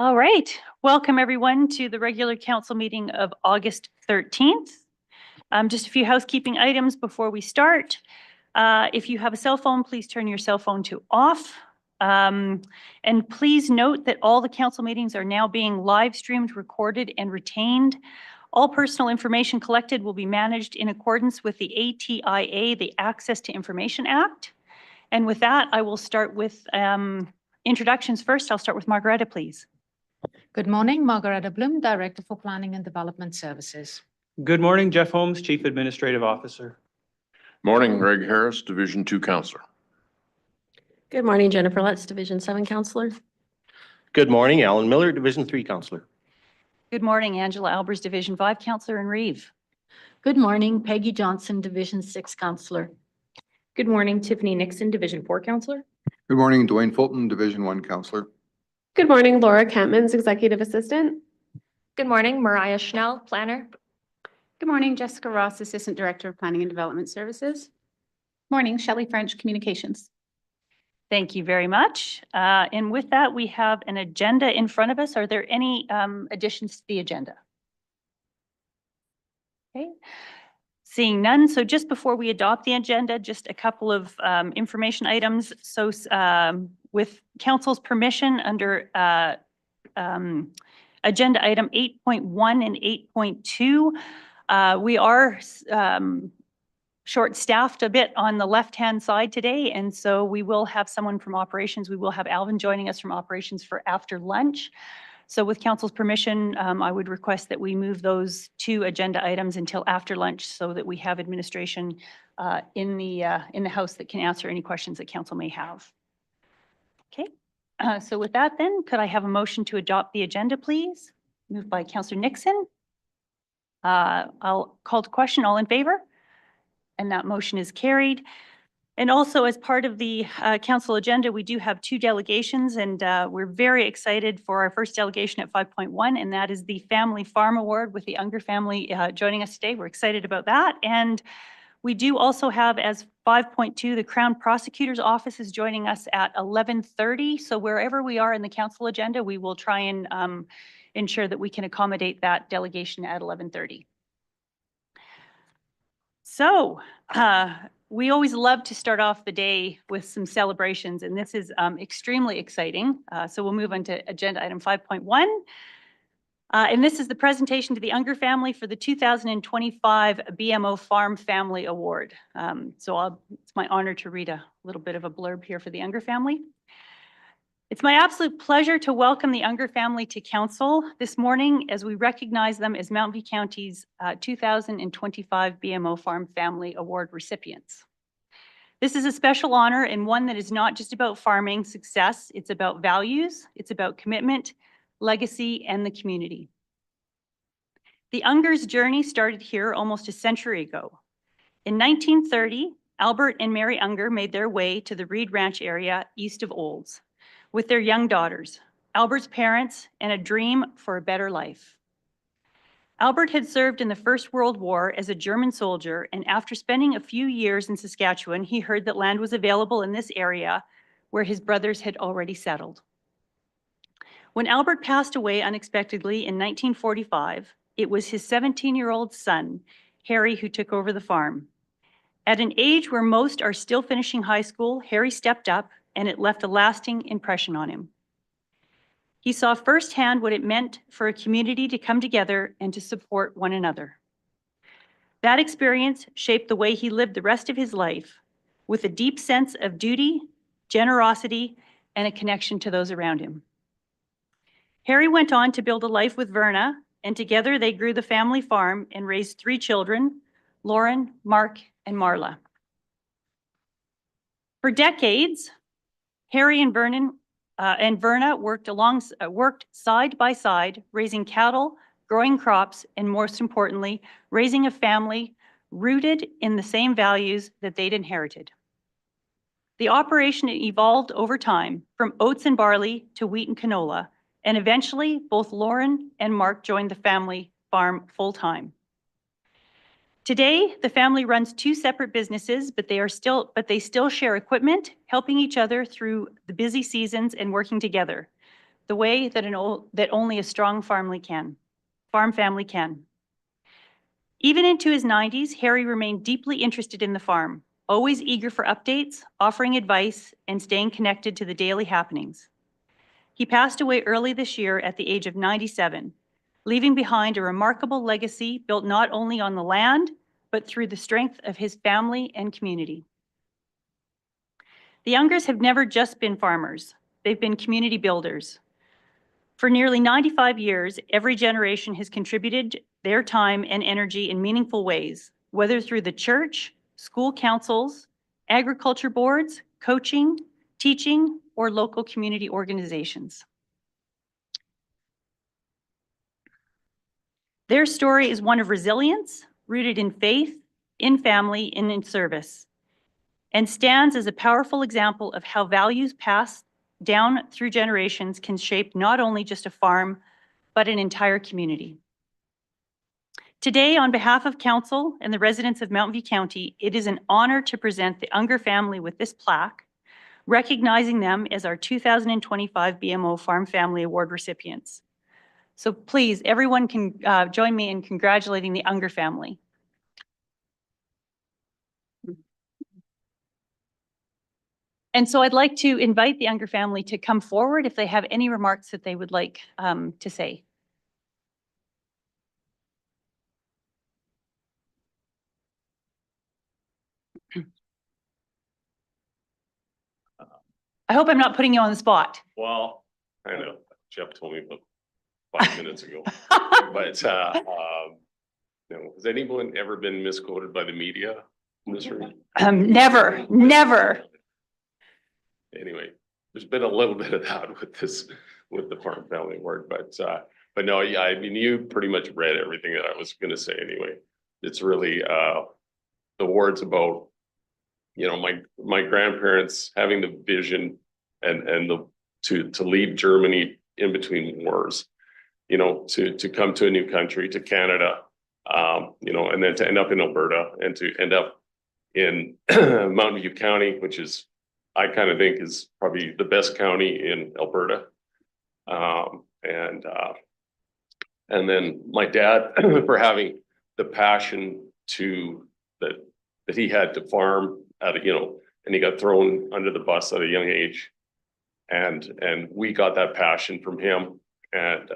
All right, welcome everyone to the regular council meeting of August 13th. Just a few housekeeping items before we start. If you have a cell phone, please turn your cell phone to off. And please note that all the council meetings are now being live streamed, recorded, and retained. All personal information collected will be managed in accordance with the ATIA, the Access to Information Act. And with that, I will start with introductions first. I'll start with Margaretta, please. Good morning, Margaretta Bloom, Director for Planning and Development Services. Good morning, Jeff Holmes, Chief Administrative Officer. Morning, Greg Harris, Division 2 Counselor. Good morning, Jennifer Letts, Division 7 Counselor. Good morning, Alan Miller, Division 3 Counselor. Good morning, Angela Albers, Division 5 Counselor in Reeve. Good morning, Peggy Johnson, Division 6 Counselor. Good morning, Tiffany Nixon, Division 4 Counselor. Good morning, Dwayne Fulton, Division 1 Counselor. Good morning, Laura Campmans, Executive Assistant. Good morning, Mariah Schnell, Planner. Good morning, Jessica Ross, Assistant Director of Planning and Development Services. Morning, Shelley French, Communications. Thank you very much. And with that, we have an agenda in front of us. Are there any additions to the agenda? Okay. Seeing none. So just before we adopt the agenda, just a couple of information items. So with council's permission under agenda item 8.1 and 8.2, we are short-staffed a bit on the left-hand side today, and so we will have someone from operations. We will have Alvin joining us from operations for after lunch. So with council's permission, I would request that we move those two agenda items until after lunch so that we have administration in the house that can answer any questions that council may have. Okay, so with that then, could I have a motion to adopt the agenda, please? Moved by Councillor Nixon. I'll call to question. All in favor? And that motion is carried. And also as part of the council agenda, we do have two delegations, and we're very excited for our first delegation at 5.1, and that is the Family Farm Award with the Unger family joining us today. We're excited about that. And we do also have as 5.2, the Crown Prosecutor's Office is joining us at 11:30. So wherever we are in the council agenda, we will try and ensure that we can accommodate that delegation at 11:30. So we always love to start off the day with some celebrations, and this is extremely exciting. So we'll move on to agenda item 5.1. And this is the presentation to the Unger family for the 2025 BMO Farm Family Award. It's my honor to read a little bit of a blurb here for the Unger family. It's my absolute pleasure to welcome the Unger family to council this morning as we recognize them as Mount V County's 2025 BMO Farm Family Award recipients. This is a special honor and one that is not just about farming success, it's about values, it's about commitment, legacy, and the community. The Unger's journey started here almost a century ago. In 1930, Albert and Mary Unger made their way to the Reed Ranch area east of Olds with their young daughters, Albert's parents, and a dream for a better life. Albert had served in the First World War as a German soldier, and after spending a few years in Saskatchewan, he heard that land was available in this area where his brothers had already settled. When Albert passed away unexpectedly in 1945, it was his 17-year-old son, Harry, who took over the farm. At an age where most are still finishing high school, Harry stepped up, and it left a lasting impression on him. He saw firsthand what it meant for a community to come together and to support one another. That experience shaped the way he lived the rest of his life, with a deep sense of duty, generosity, and a connection to those around him. Harry went on to build a life with Verna, and together they grew the family farm and raised 3 children, Lauren, Mark, and Marla. For decades, Harry and Verna worked side by side, raising cattle, growing crops, and most importantly, raising a family rooted in the same values that they'd inherited. The operation evolved over time from oats and barley to wheat and canola, and eventually both Lauren and Mark joined the family farm full-time. Today, the family runs 2 separate businesses, but they still share equipment, helping each other through the busy seasons and working together. the way that that only a strong farm family can. Even into his 90s, Harry remained deeply interested in the farm, always eager for updates, offering advice, and staying connected to the daily happenings. He passed away early this year at the age of 97, leaving behind a remarkable legacy built not only on the land, but through the strength of his family and community. The Ungers have never just been farmers. They've been community builders. For nearly 95 years, every generation has contributed their time and energy in meaningful ways, whether through the church, school councils, agriculture boards, coaching, teaching, or local community organizations. Their story is one of resilience, rooted in faith, in family, and in service, and stands as a powerful example of how values passed down through generations can shape not only just a farm, but an entire community. Today, on behalf of Council and the residents of Mountain View County, it is an honor to present the Unger family with this plaque, recognizing them as our 2025 BMO Farm Family Award recipients. So please, everyone can join me in congratulating the Unger family. And so I'd like to invite the Unger family to come forward if they have any remarks that they would like to say. I hope I'm not putting you on the spot. Well, I know, Jeff told me about 5 minutes ago, but, no, has anyone ever been misquoted by the media in this room? Never, never. Anyway, there's been a little bit of that with the Farm Family Award, but no, yeah, I mean, you pretty much read everything that I was gonna say anyway. It's really, the award's about, you know, my grandparents having the vision and to leave Germany in between wars, you know, to come to a new country, to Canada, you know, and then to end up in Alberta and to end up in Mountain View County, which is, I kind of think is probably the best county in Alberta. And then my dad for having the passion that he had to farm at, you know, and he got thrown under the bus at a young age. And we got that passion from him. And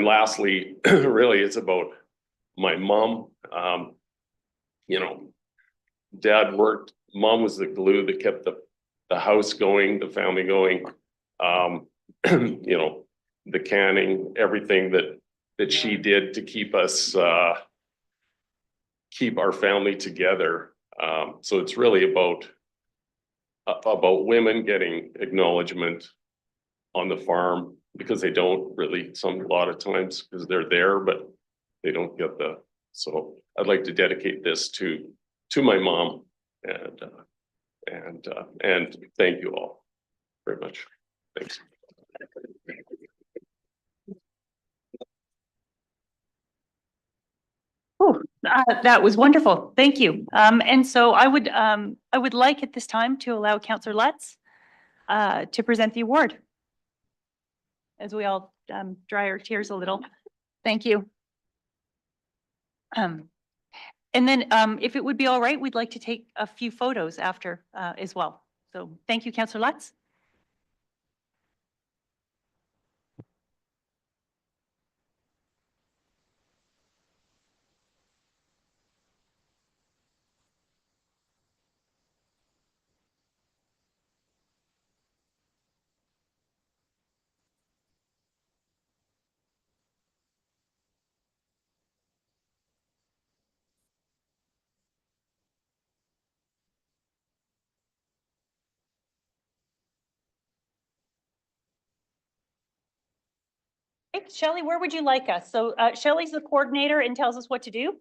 lastly, really it's about my mom. You know, dad worked, mom was the glue that kept the house going, the family going. You know, the canning, everything that she did to keep us, keep our family together. So it's really about women getting acknowledgement on the farm, because they don't really, a lot of times, because they're there, but they don't get so I'd like to dedicate this to my mom, and thank you all very much. Thanks. Oh, that was wonderful. Thank you. And so I would like at this time to allow Councillor Lutz to present the award, as we all dry our tears a little. Thank you. And then if it would be all right, we'd like to take a few photos after as well. So thank you, Councillor Lutz. Great. Shelley, where would you like us? So Shelley's the coordinator and tells us what to do.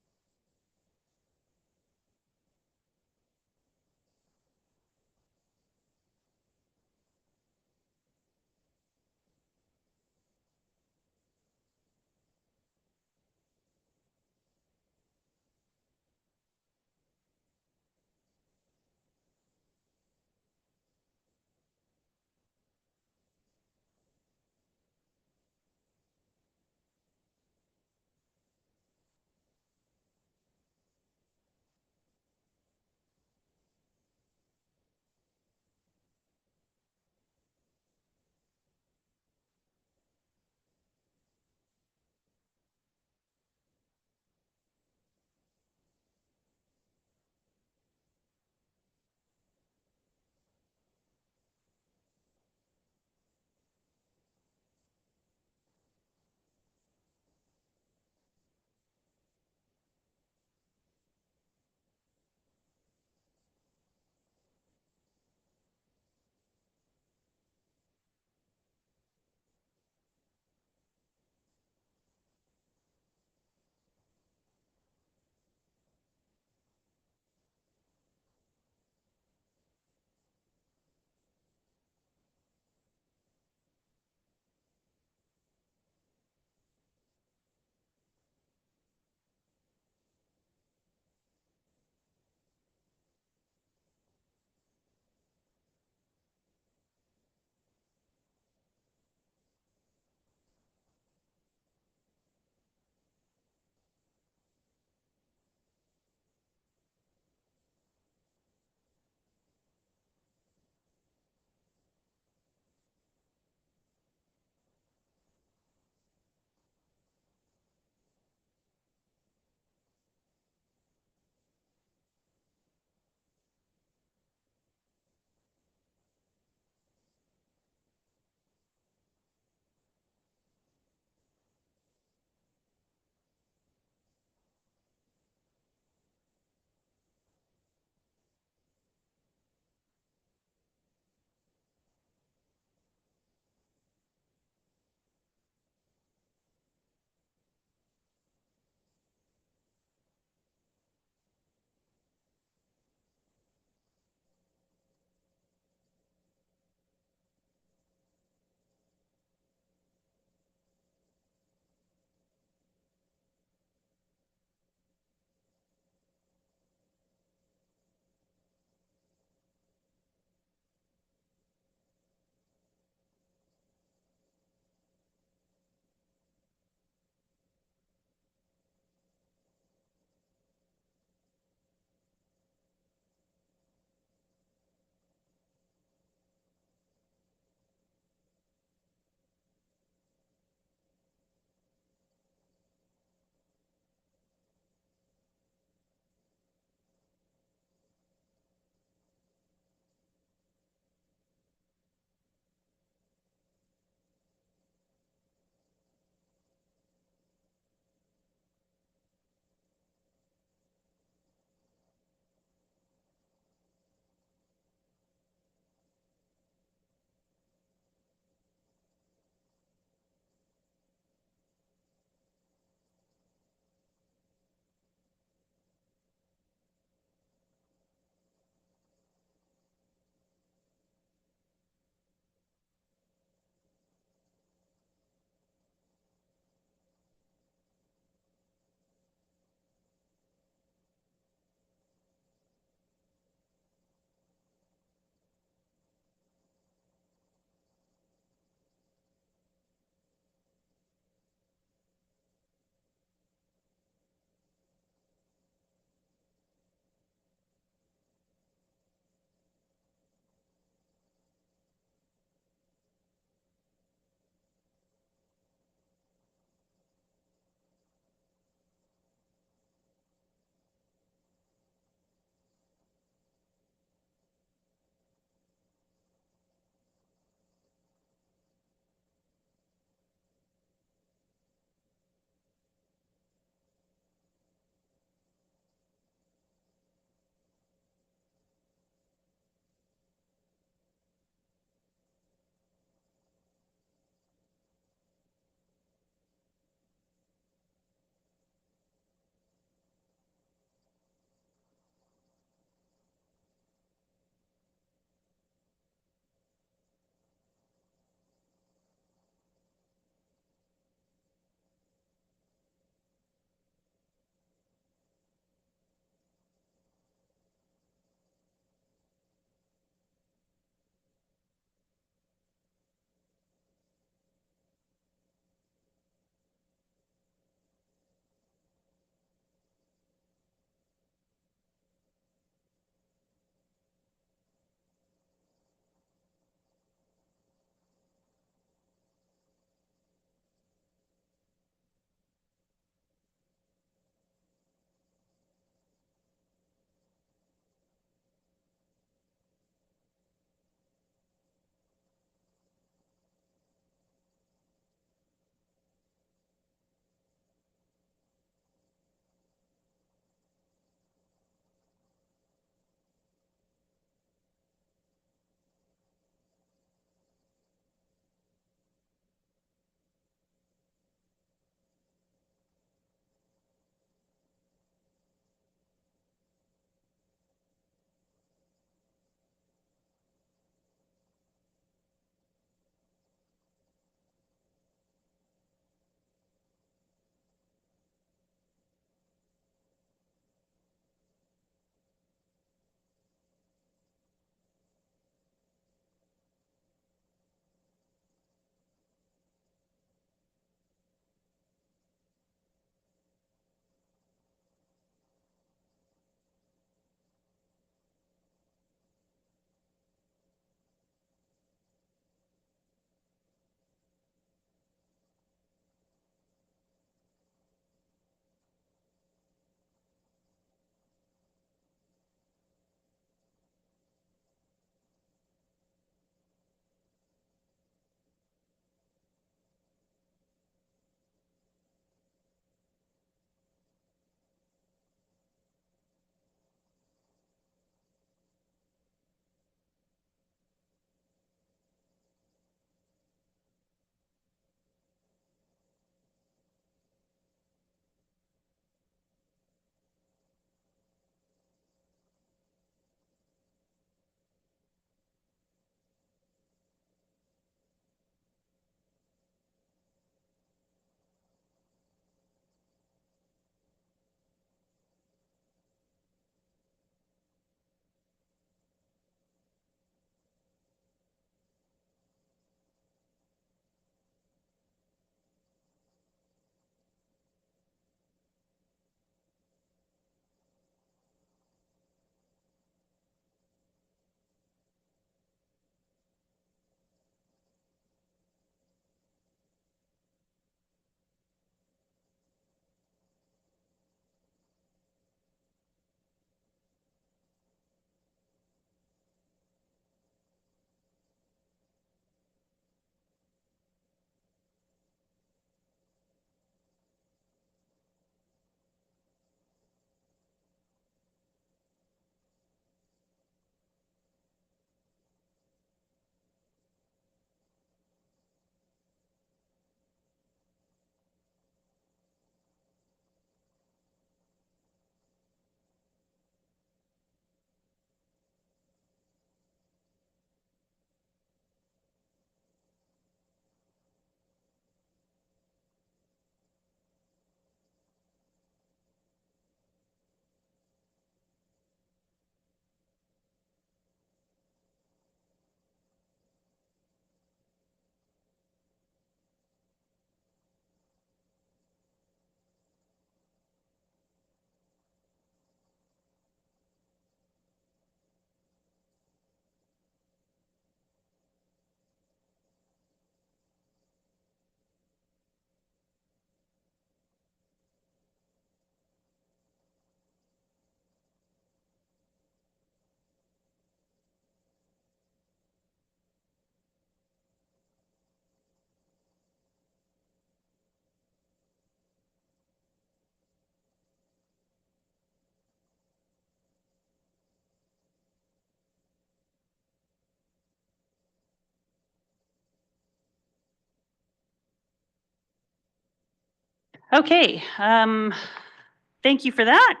Okay, thank you for that.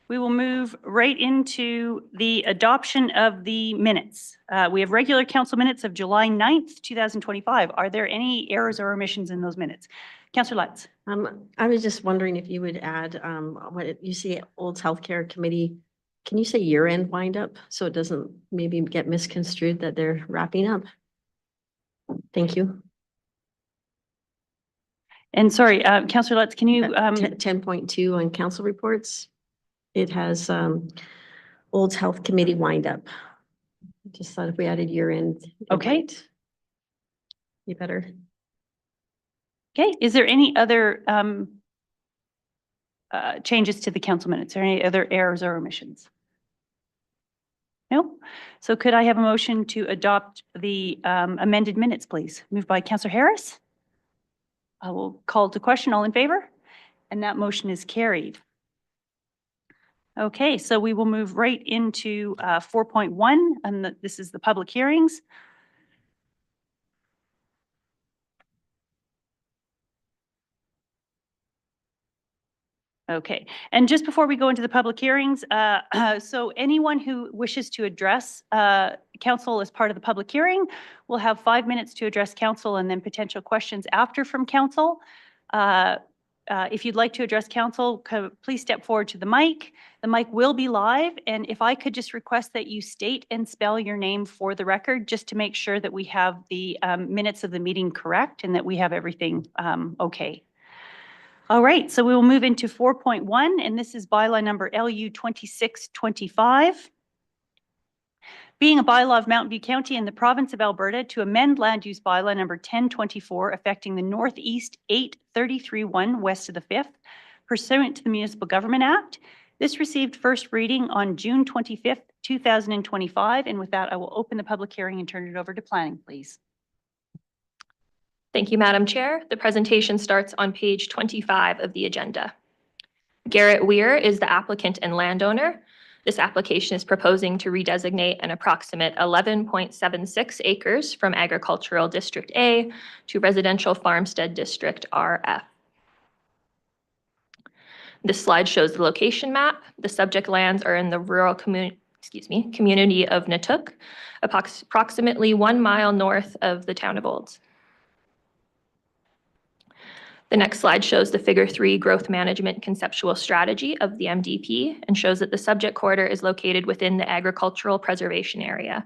We will move right into the adoption of the minutes. We have regular council minutes of July 9th, 2025. Are there any errors or omissions in those minutes? Councillor Lutz. I was just wondering if you would add, what you see Olds Healthcare Committee, can you say year-end wind-up? So it doesn't maybe get misconstrued that they're wrapping up? Thank you. And sorry, Councillor Lutz, can you, 10.2 on council reports. It has Olds Health Committee wind-up. Just thought if we added year-end. it Okay. might be better. okay, is there any other changes to the council minutes or any other errors or omissions? No? So could I have a motion to adopt the amended minutes, please? Moved by Councillor Harris. I will call to question. All in favor? And that motion is carried. Okay, so we will move right into 4.1, and this is the public hearings. Okay, and just before we go into the public hearings, so anyone who wishes to address council as part of the public hearing will have 5 minutes to address council and then potential questions after from council. If you'd like to address council, please step forward to the mic. The mic will be live, and if I could just request that you state and spell your name for the record, just to make sure that we have the minutes of the meeting correct and that we have everything okay. All right, so we will move into 4.1, and this is bylaw number LU 2625. Being a bylaw of Mountain View County in the province of Alberta to amend land use bylaw number 1024 affecting the Northeast 833-1 west of the 5th pursuant to the Municipal Government Act. This received first reading on June 25th, 2025. And with that, I will open the public hearing and turn it over to planning, please. Thank you, Madam Chair. The presentation starts on page 25 of the agenda. Garrett Weir is the applicant and landowner. This application is proposing to redesignate an approximate 11.76 acres from Agricultural District A to Residential Farmstead District RF. This slide shows the location map. The subject lands are in the rural community of Natook, approximately 1 mile north of the town of Olds. The next slide shows the Figure 3 growth management conceptual strategy of the MDP and shows that the subject corridor is located within the agricultural preservation area.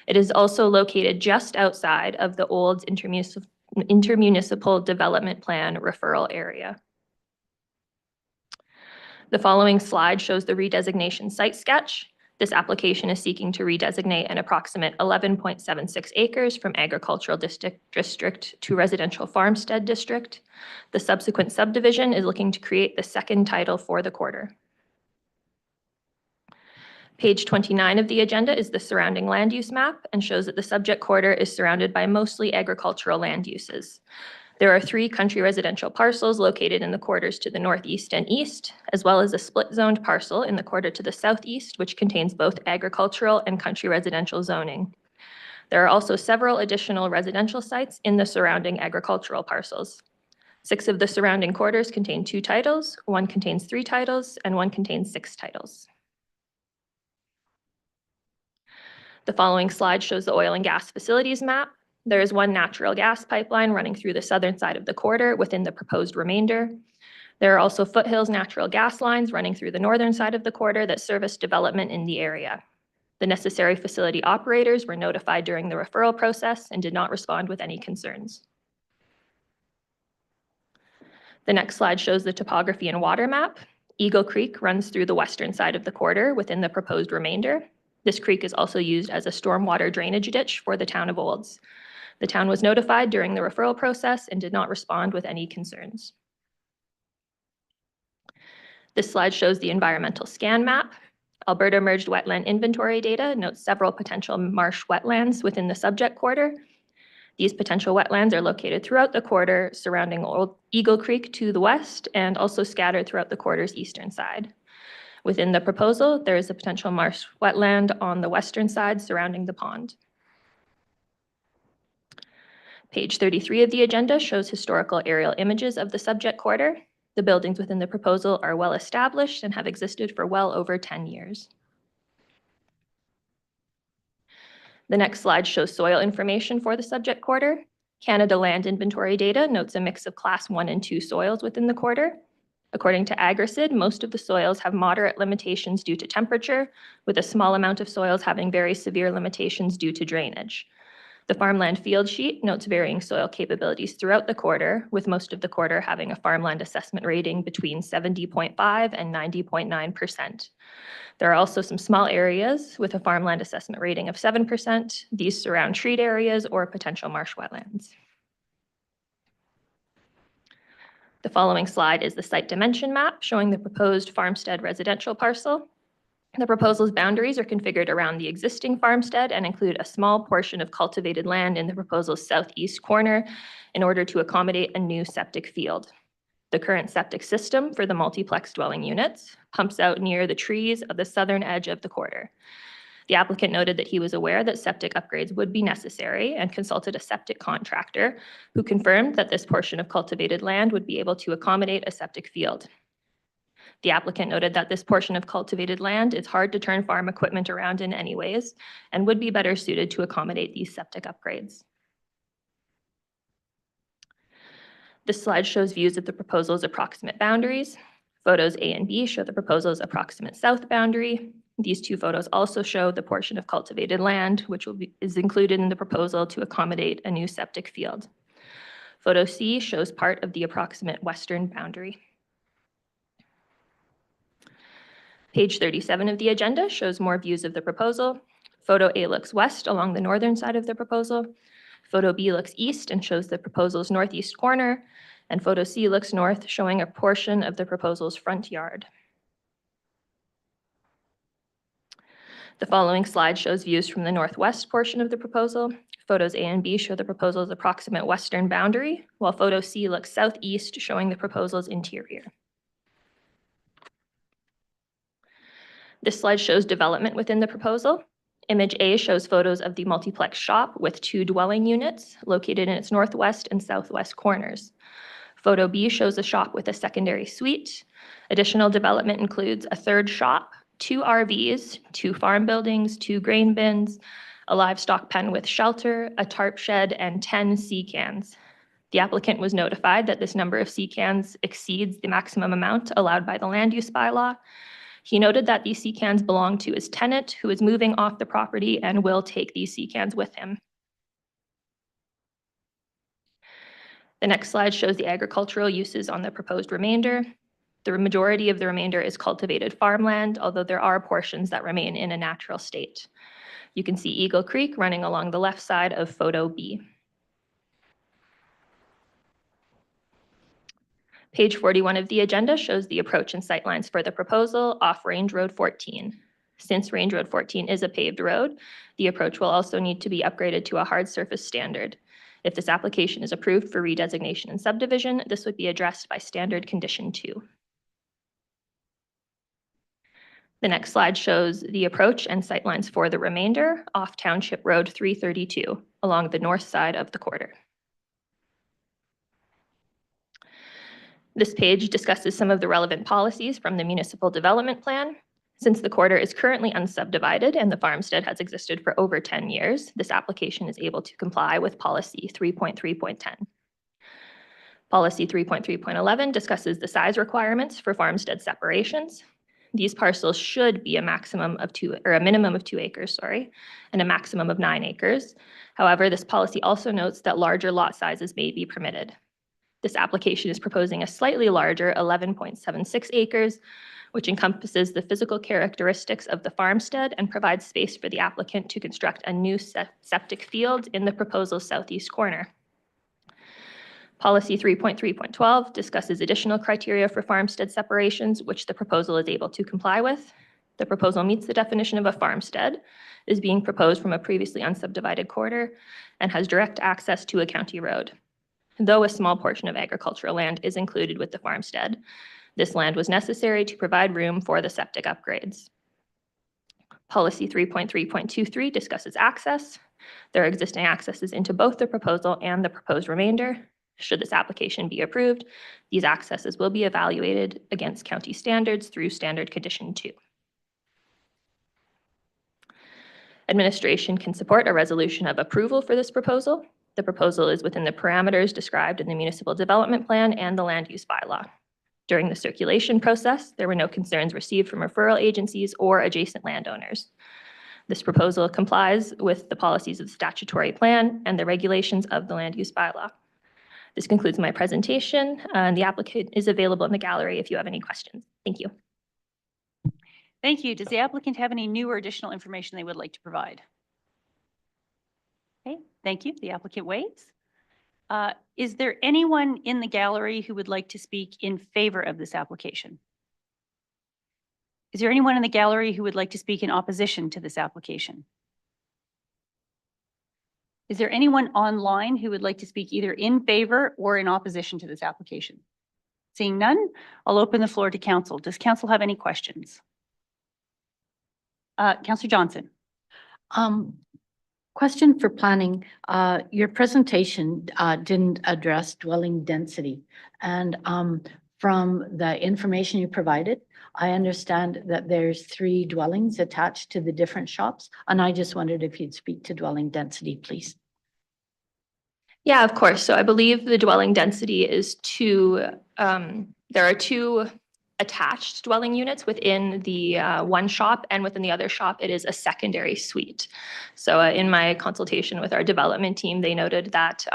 It is also located just outside of the Olds intermunicipal development plan referral area. The following slide shows the redesignation site sketch. This application is seeking to redesignate an approximate 11.76 acres from Agricultural District to Residential Farmstead District. The subsequent subdivision is looking to create the second title for the quarter. Page 29 of the agenda is the surrounding land use map and shows that the subject quarter is surrounded by mostly agricultural land uses. There are 3 country residential parcels located in the quarters to the northeast and east, as well as a split-zoned parcel in the quarter to the southeast, which contains both agricultural and country residential zoning. There are also several additional residential sites in the surrounding agricultural parcels. 6 of the surrounding quarters contain 2 titles, 1 contains 3 titles, and 1 contains 6 titles. The following slide shows the oil and gas facilities map. There is 1 natural gas pipeline running through the southern side of the quarter within the proposed remainder. There are also Foothills natural gas lines running through the northern side of the quarter that service development in the area. The necessary facility operators were notified during the referral process and did not respond with any concerns. The next slide shows the topography and water map. Eagle Creek runs through the western side of the quarter within the proposed remainder. This creek is also used as a stormwater drainage ditch for the town of Olds. The town was notified during the referral process and did not respond with any concerns. This slide shows the environmental scan map. Alberta Merged Wetland Inventory data notes several potential marsh wetlands within the subject quarter. These potential wetlands are located throughout the quarter surrounding Old Eagle Creek to the west and also scattered throughout the quarter's eastern side. Within the proposal, there is a potential marsh wetland on the western side surrounding the pond. Page 33 of the agenda shows historical aerial images of the subject quarter. The buildings within the proposal are well established and have existed for well over 10 years. The next slide shows soil information for the subject quarter. Canada Land Inventory data notes a mix of Class 1 and 2 soils within the quarter. According to Agricid, most of the soils have moderate limitations due to temperature, with a small amount of soils having very severe limitations due to drainage. The farmland field sheet notes varying soil capabilities throughout the quarter, with most of the quarter having a farmland assessment rating between 70.5 and 90.9%. There are also some small areas with a farmland assessment rating of 7%. These surround treat areas or potential marsh wetlands. The following slide is the site dimension map showing the proposed farmstead residential parcel. The proposal's boundaries are configured around the existing farmstead and include a small portion of cultivated land in the proposal's southeast corner in order to accommodate a new septic field. The current septic system for the multiplex dwelling units pumps out near the trees of the southern edge of the quarter. The applicant noted that he was aware that septic upgrades would be necessary and consulted a septic contractor who confirmed that this portion of cultivated land would be able to accommodate a septic field. The applicant noted that this portion of cultivated land is hard to turn farm equipment around in anyways and would be better suited to accommodate these septic upgrades. This slide shows views of the proposal's approximate boundaries. Photos A and B show the proposal's approximate south boundary. These two photos also show the portion of cultivated land which is included in the proposal to accommodate a new septic field. Photo C shows part of the approximate western boundary. Page 37 of the agenda shows more views of the proposal. Photo A looks west along the northern side of the proposal. Photo B looks east and shows the proposal's northeast corner. And photo C looks north, showing a portion of the proposal's front yard. The following slide shows views from the northwest portion of the proposal. Photos A and B show the proposal's approximate western boundary, while photo C looks southeast, showing the proposal's interior. This slide shows development within the proposal. Image A shows photos of the multiplex shop with 2 dwelling units located in its northwest and southwest corners. Photo B shows a shop with a secondary suite. Additional development includes a 3rd shop, 2 RVs, 2 farm buildings, 2 grain bins, a livestock pen with shelter, a tarp shed, and 10 sea cans. The applicant was notified that this number of sea cans exceeds the maximum amount allowed by the land use bylaw. He noted that these sea cans belong to his tenant who is moving off the property and will take these sea cans with him. The next slide shows the agricultural uses on the proposed remainder. The majority of the remainder is cultivated farmland, although there are portions that remain in a natural state. You can see Eagle Creek running along the left side of photo B. Page 41 of the agenda shows the approach and sightlines for the proposal off Range Road 14. Since Range Road 14 is a paved road, the approach will also need to be upgraded to a hard surface standard. If this application is approved for redesignation and subdivision, this would be addressed by standard condition 2. The next slide shows the approach and sightlines for the remainder off Township Road 332 along the north side of the quarter. This page discusses some of the relevant policies from the municipal development plan. Since the quarter is currently unsubdivided and the farmstead has existed for over 10 years, this application is able to comply with policy 3.3.10. Policy 3.3.11 discusses the size requirements for farmstead separations. These parcels should be a minimum of 2 acres, and a maximum of 9 acres. However, this policy also notes that larger lot sizes may be permitted. This application is proposing a slightly larger 11.76 acres, which encompasses the physical characteristics of the farmstead and provides space for the applicant to construct a new septic field in the proposal's southeast corner. Policy 3.3.12 discusses additional criteria for farmstead separations, which the proposal is able to comply with. The proposal meets the definition of a farmstead, is being proposed from a previously unsubdivided quarter, and has direct access to a county road. Though a small portion of agricultural land is included with the farmstead, this land was necessary to provide room for the septic upgrades. Policy 3.3.23 discusses access. There are existing accesses into both the proposal and the proposed remainder. Should this application be approved, these accesses will be evaluated against county standards through standard condition 2. Administration can support a resolution of approval for this proposal. The proposal is within the parameters described in the municipal development plan and the land use bylaw. During the circulation process, there were no concerns received from referral agencies or adjacent landowners. This proposal complies with the policies of the statutory plan and the regulations of the land use bylaw. This concludes my presentation, and the applicant is available in the gallery if you have any questions. Thank you. Thank you. Does the applicant have any new or additional information they would like to provide? Okay, thank you. The applicant waits. Is there anyone in the gallery who would like to speak in favor of this application? Is there anyone in the gallery who would like to speak in opposition to this application? Is there anyone online who would like to speak either in favor or in opposition to this application? Seeing none, I'll open the floor to council. Does council have any questions? Councillor Johnson. Question for planning. Your presentation didn't address dwelling density. And from the information you provided, I understand that there's 3 dwellings attached to the different shops. And I just wondered if you'd speak to dwelling density, please. Yeah, of course. So I believe the dwelling density is 2, there are 2 attached dwelling units within the one shop, and within the other shop, it is a secondary suite. So in my consultation with our development team, they noted that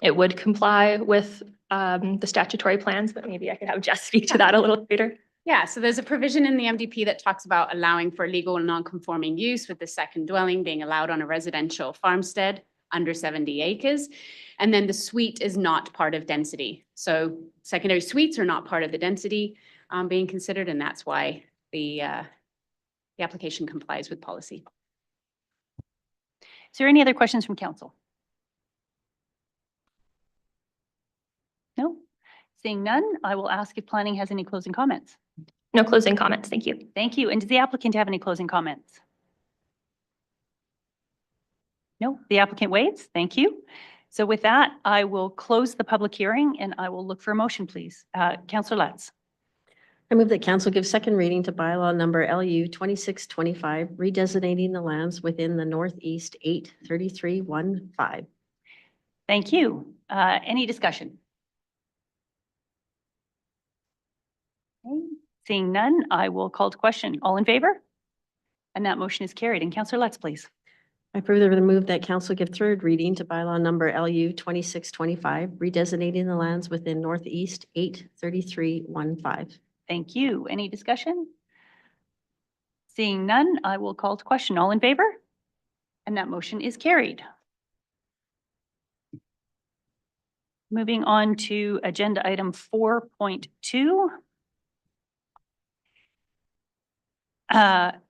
it would comply with the statutory plans, but maybe I could have Jess speak to that a little later. Yeah, so there's a provision in the MDP that talks about allowing for legal and non-conforming use, with the second dwelling being allowed on a residential farmstead under 70 acres. And then the suite is not part of density. So secondary suites are not part of the density being considered, and that's why the application complies with policy. Is there any other questions from council? No? Seeing none, I will ask if planning has any closing comments. No closing comments. Thank you. Thank you. And does the applicant have any closing comments? No, the applicant waits. Thank you. So with that, I will close the public hearing and I will look for a motion, please. Councillor Letts. I move that council give second reading to bylaw number LU 2625, redesignating the lands within the Northeast 83315. Thank you. Any discussion? Okay. Seeing none, I will call to question. All in favor? And that motion is carried. And Councillor Letts, please. I further move that council give third reading to bylaw number LU 2625, redesignating the lands within Northeast 83315. Thank you. Any discussion? Seeing none, I will call to question. All in favor? And that motion is carried. Moving on to agenda item 4.2.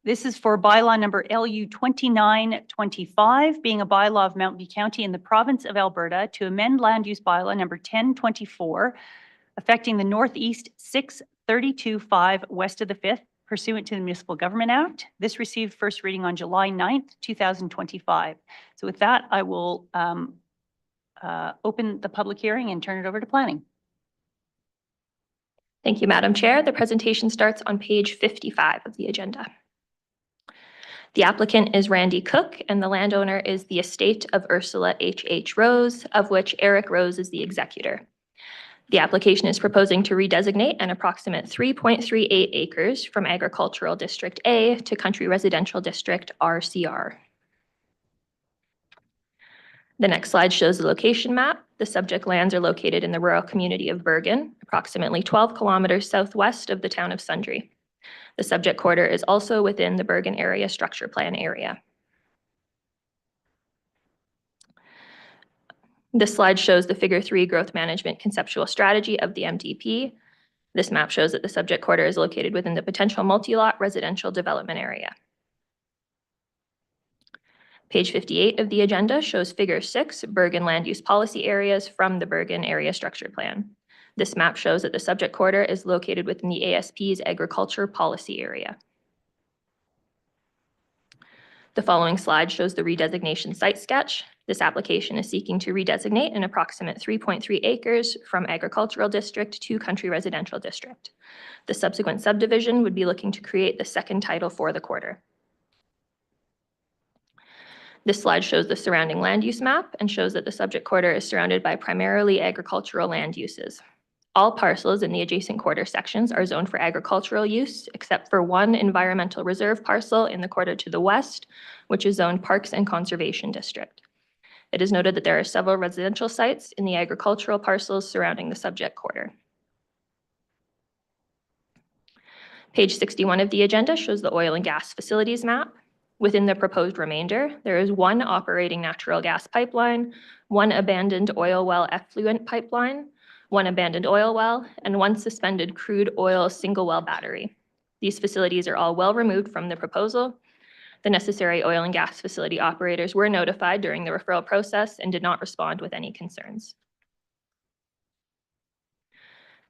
This is for bylaw number LU 2925, being a bylaw of Mountain View County in the province of Alberta to amend land use bylaw number 1024, affecting the Northeast 632.5 west of the 5th pursuant to the Municipal Government Act. This received first reading on July 9th, 2025. So with that, I will open the public hearing and turn it over to planning. Thank you, Madam Chair. The presentation starts on page 55 of the agenda. The applicant is Randy Cook, and the landowner is the estate of Ursula H.H. Rose, of which Eric Rose is the executor. The application is proposing to redesignate an approximate 3.38 acres from Agricultural District A to Country Residential District RCR. The next slide shows the location map. The subject lands are located in the rural community of Bergen, approximately 12 kilometers southwest of the town of Sundre. The subject quarter is also within the Bergen Area Structure Plan area. This slide shows the Figure 3 growth management conceptual strategy of the MDP. This map shows that the subject quarter is located within the potential multi-lot residential development area. Page 58 of the agenda shows Figure 6 Bergen land use policy areas from the Bergen Area Structure Plan. This map shows that the subject quarter is located within the ASP's agriculture policy area. The following slide shows the redesignation site sketch. This application is seeking to redesignate an approximate 3.3 acres from agricultural district to country residential district. The subsequent subdivision would be looking to create the second title for the quarter. This slide shows the surrounding land use map and shows that the subject quarter is surrounded by primarily agricultural land uses. All parcels in the adjacent quarter sections are zoned for agricultural use, except for one environmental reserve parcel in the quarter to the west, which is zoned Parks and Conservation District. It is noted that there are several residential sites in the agricultural parcels surrounding the subject quarter. Page 61 of the agenda shows the oil and gas facilities map. Within the proposed remainder, there is one operating natural gas pipeline, one abandoned oil well effluent pipeline, one abandoned oil well, and one suspended crude oil single well battery. These facilities are all well removed from the proposal. The necessary oil and gas facility operators were notified during the referral process and did not respond with any concerns.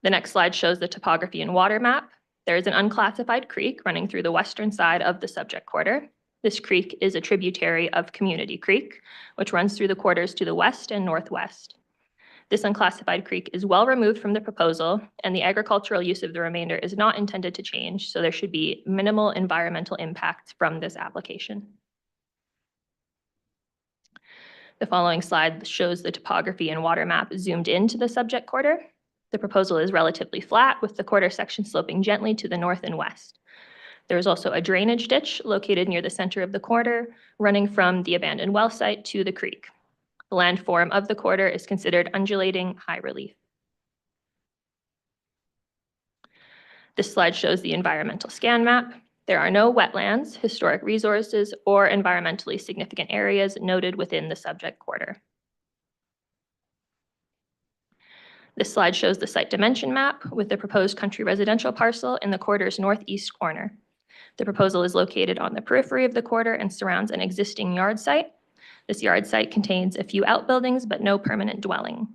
The next slide shows the topography and water map. There is an unclassified creek running through the western side of the subject quarter. This creek is a tributary of Community Creek, which runs through the quarters to the west and northwest. This unclassified creek is well removed from the proposal, and the agricultural use of the remainder is not intended to change, so there should be minimal environmental impact from this application. The following slide shows the topography and water map zoomed into the subject quarter. The proposal is relatively flat, with the quarter section sloping gently to the north and west. There is also a drainage ditch located near the center of the quarter, running from the abandoned well site to the creek. The landform of the quarter is considered undulating high relief. This slide shows the environmental scan map. There are no wetlands, historic resources, or environmentally significant areas noted within the subject quarter. This slide shows the site dimension map with the proposed country residential parcel in the quarter's northeast corner. The proposal is located on the periphery of the quarter and surrounds an existing yard site. This yard site contains a few outbuildings, but no permanent dwelling.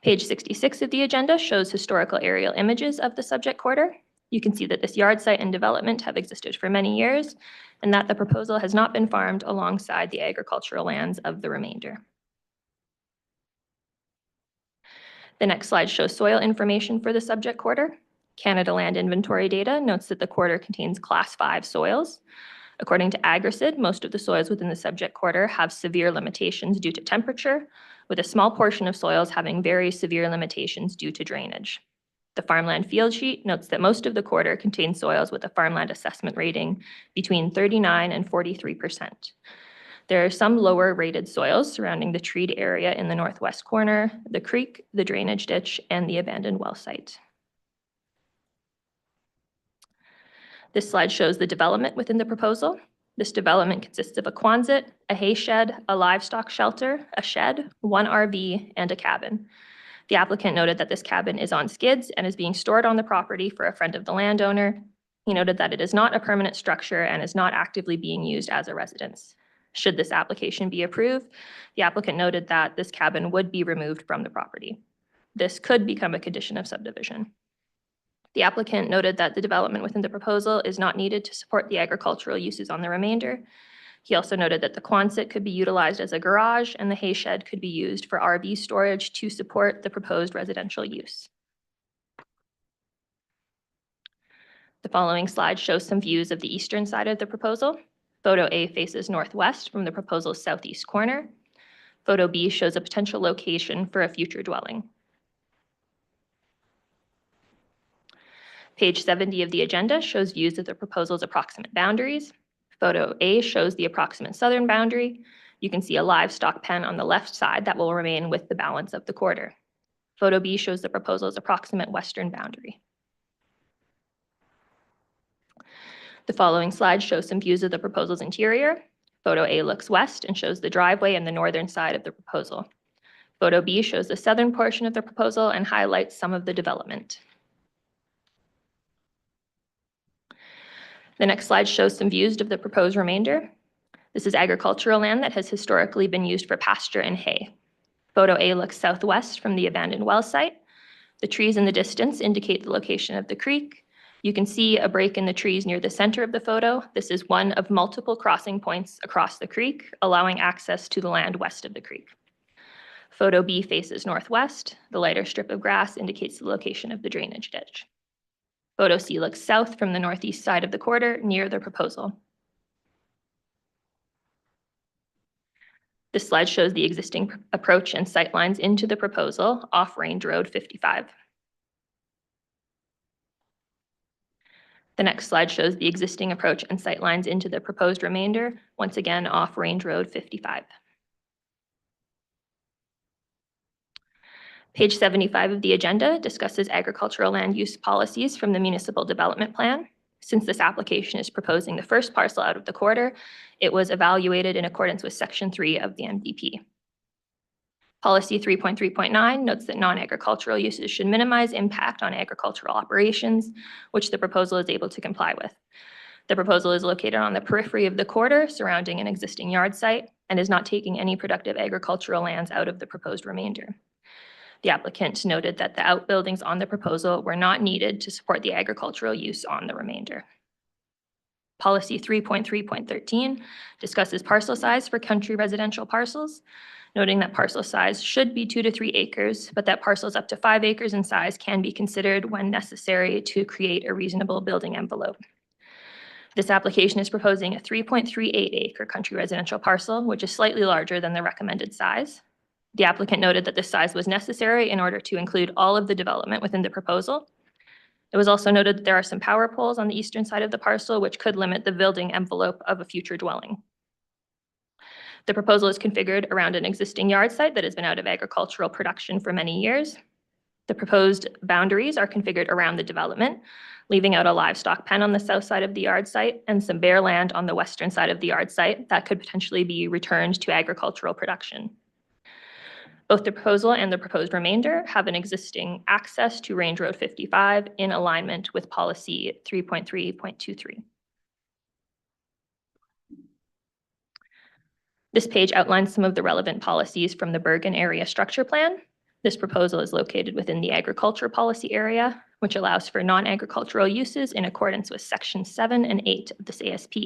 Page 66 of the agenda shows historical aerial images of the subject quarter. You can see that this yard site and development have existed for many years, and that the proposal has not been farmed alongside the agricultural lands of the remainder. The next slide shows soil information for the subject quarter. Canada Land Inventory data notes that the quarter contains Class 5 soils. According to Agricid, most of the soils within the subject quarter have severe limitations due to temperature, with a small portion of soils having very severe limitations due to drainage. The farmland field sheet notes that most of the quarter contains soils with a farmland assessment rating between 39% and 43%. There are some lower rated soils surrounding the treed area in the northwest corner, the creek, the drainage ditch, and the abandoned well site. This slide shows the development within the proposal. This development consists of a Quonset, a hay shed, a livestock shelter, a shed, one RV, and a cabin. The applicant noted that this cabin is on skids and is being stored on the property for a friend of the landowner. He noted that it is not a permanent structure and is not actively being used as a residence. Should this application be approved, the applicant noted that this cabin would be removed from the property. This could become a condition of subdivision. The applicant noted that the development within the proposal is not needed to support the agricultural uses on the remainder. He also noted that the Quonset could be utilized as a garage and the hay shed could be used for RV storage to support the proposed residential use. The following slide shows some views of the eastern side of the proposal. Photo A faces northwest from the proposal's southeast corner. Photo B shows a potential location for a future dwelling. Page 70 of the agenda shows views of the proposal's approximate boundaries. Photo A shows the approximate southern boundary. You can see a livestock pen on the left side that will remain with the balance of the quarter. Photo B shows the proposal's approximate western boundary. The following slide shows some views of the proposal's interior. Photo A looks west and shows the driveway and the northern side of the proposal. Photo B shows the southern portion of the proposal and highlights some of the development. The next slide shows some views of the proposed remainder. This is agricultural land that has historically been used for pasture and hay. Photo A looks southwest from the abandoned well site. The trees in the distance indicate the location of the creek, You can see a break in the trees near the center of the photo. This is one of multiple crossing points across the creek, allowing access to the land west of the creek. Photo B faces northwest. The lighter strip of grass indicates the location of the drainage ditch. Photo C looks south from the northeast side of the quarter near the proposal. This slide shows the existing approach and sightlines into the proposal off Range Road 55. The next slide shows the existing approach and sightlines into the proposed remainder, once again off Range Road 55. Page 75 of the agenda discusses agricultural land use policies from the Municipal Development Plan. Since this application is proposing the first parcel out of the quarter, it was evaluated in accordance with Section 3 of the MDP. Policy 3.3.9 notes that non-agricultural uses should minimize impact on agricultural operations, which the proposal is able to comply with. The proposal is located on the periphery of the quarter surrounding an existing yard site and is not taking any productive agricultural lands out of the proposed remainder. The applicant noted that the outbuildings on the proposal were not needed to support the agricultural use on the remainder. Policy 3.3.13 discusses parcel size for country residential parcels, noting that parcel size should be 2 to 3 acres, but that parcels up to 5 acres in size can be considered when necessary to create a reasonable building envelope. This application is proposing a 3.38 acre country residential parcel, which is slightly larger than the recommended size. The applicant noted that this size was necessary in order to include all of the development within the proposal. It was also noted that there are some power poles on the eastern side of the parcel, which could limit the building envelope of a future dwelling. The proposal is configured around an existing yard site that has been out of agricultural production for many years. The proposed boundaries are configured around the development, leaving out a livestock pen on the south side of the yard site and some bare land on the western side of the yard site that could potentially be returned to agricultural production. Both the proposal and the proposed remainder have an existing access to Range Road 55 in alignment with Policy 3.3.23. This page outlines some of the relevant policies from the Bergen Area Structure Plan. This proposal is located within the agriculture policy area, which allows for non-agricultural uses in accordance with Section 7 and 8 of this ASP.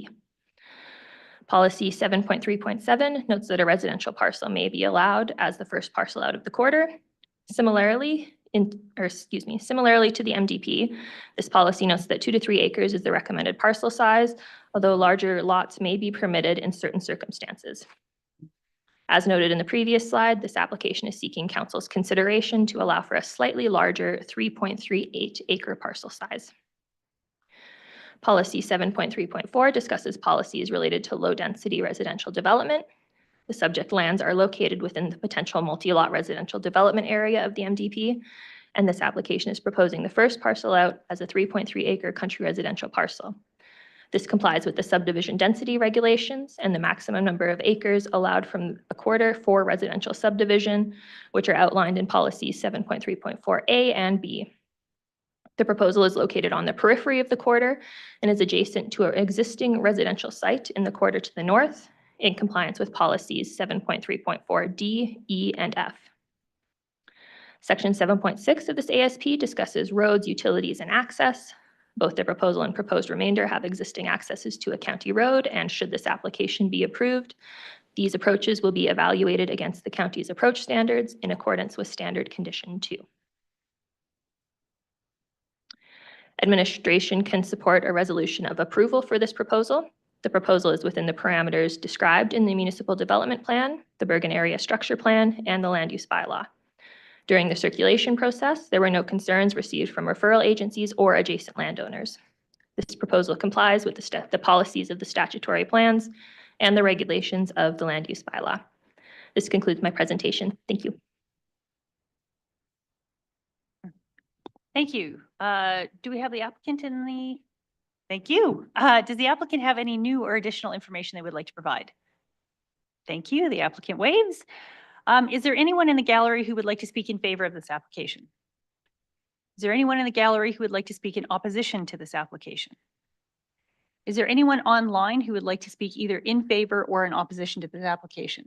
Policy 7.3.7 notes that a residential parcel may be allowed as the first parcel out of the quarter. Similarly to the MDP, this policy notes that 2 to 3 acres is the recommended parcel size, although larger lots may be permitted in certain circumstances. As noted in the previous slide, this application is seeking council's consideration to allow for a slightly larger 3.38 acre parcel size. Policy 7.3.4 discusses policies related to low-density residential development. The subject lands are located within the potential multi-lot residential development area of the MDP, and this application is proposing the first parcel out as a 3.3 acre country residential parcel. This complies with the subdivision density regulations and the maximum number of acres allowed from a quarter for residential subdivision, which are outlined in policies 7.3.4A and B. The proposal is located on the periphery of the quarter and is adjacent to an existing residential site in the quarter to the north, in compliance with policies 7.3.4 D, E, and F. Section 7.6 of this ASP discusses roads, utilities, and access. Both the proposal and proposed remainder have existing accesses to a county road, and should this application be approved, these approaches will be evaluated against the county's approach standards in accordance with Standard Condition 2. Administration can support a resolution of approval for this proposal. The proposal is within the parameters described in the Municipal Development Plan, the Bergen Area Structure Plan, and the Land Use Bylaw. During the circulation process, there were no concerns received from referral agencies or adjacent landowners. This proposal complies with the policies of the statutory plans and the regulations of the Land Use Bylaw. This concludes my presentation. Thank you. Thank you. Do we have the applicant in the? Thank you. Does the applicant have any new or additional information they would like to provide? Thank you. The applicant waves. Is there anyone in the gallery who would like to speak in favor of this application? Is there anyone in the gallery who would like to speak in opposition to this application? Is there anyone online who would like to speak either in favor or in opposition to this application?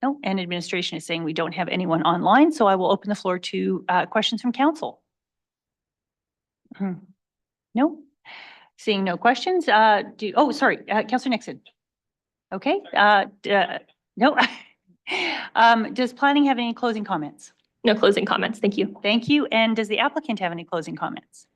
No, and administration is saying we don't have anyone online, so I will open the floor to questions from council. No? Seeing no questions, sorry, Counselor Nixon. Okay, no. Does planning have any closing comments? No closing comments. Thank you. Thank you. And does the applicant have any closing comments?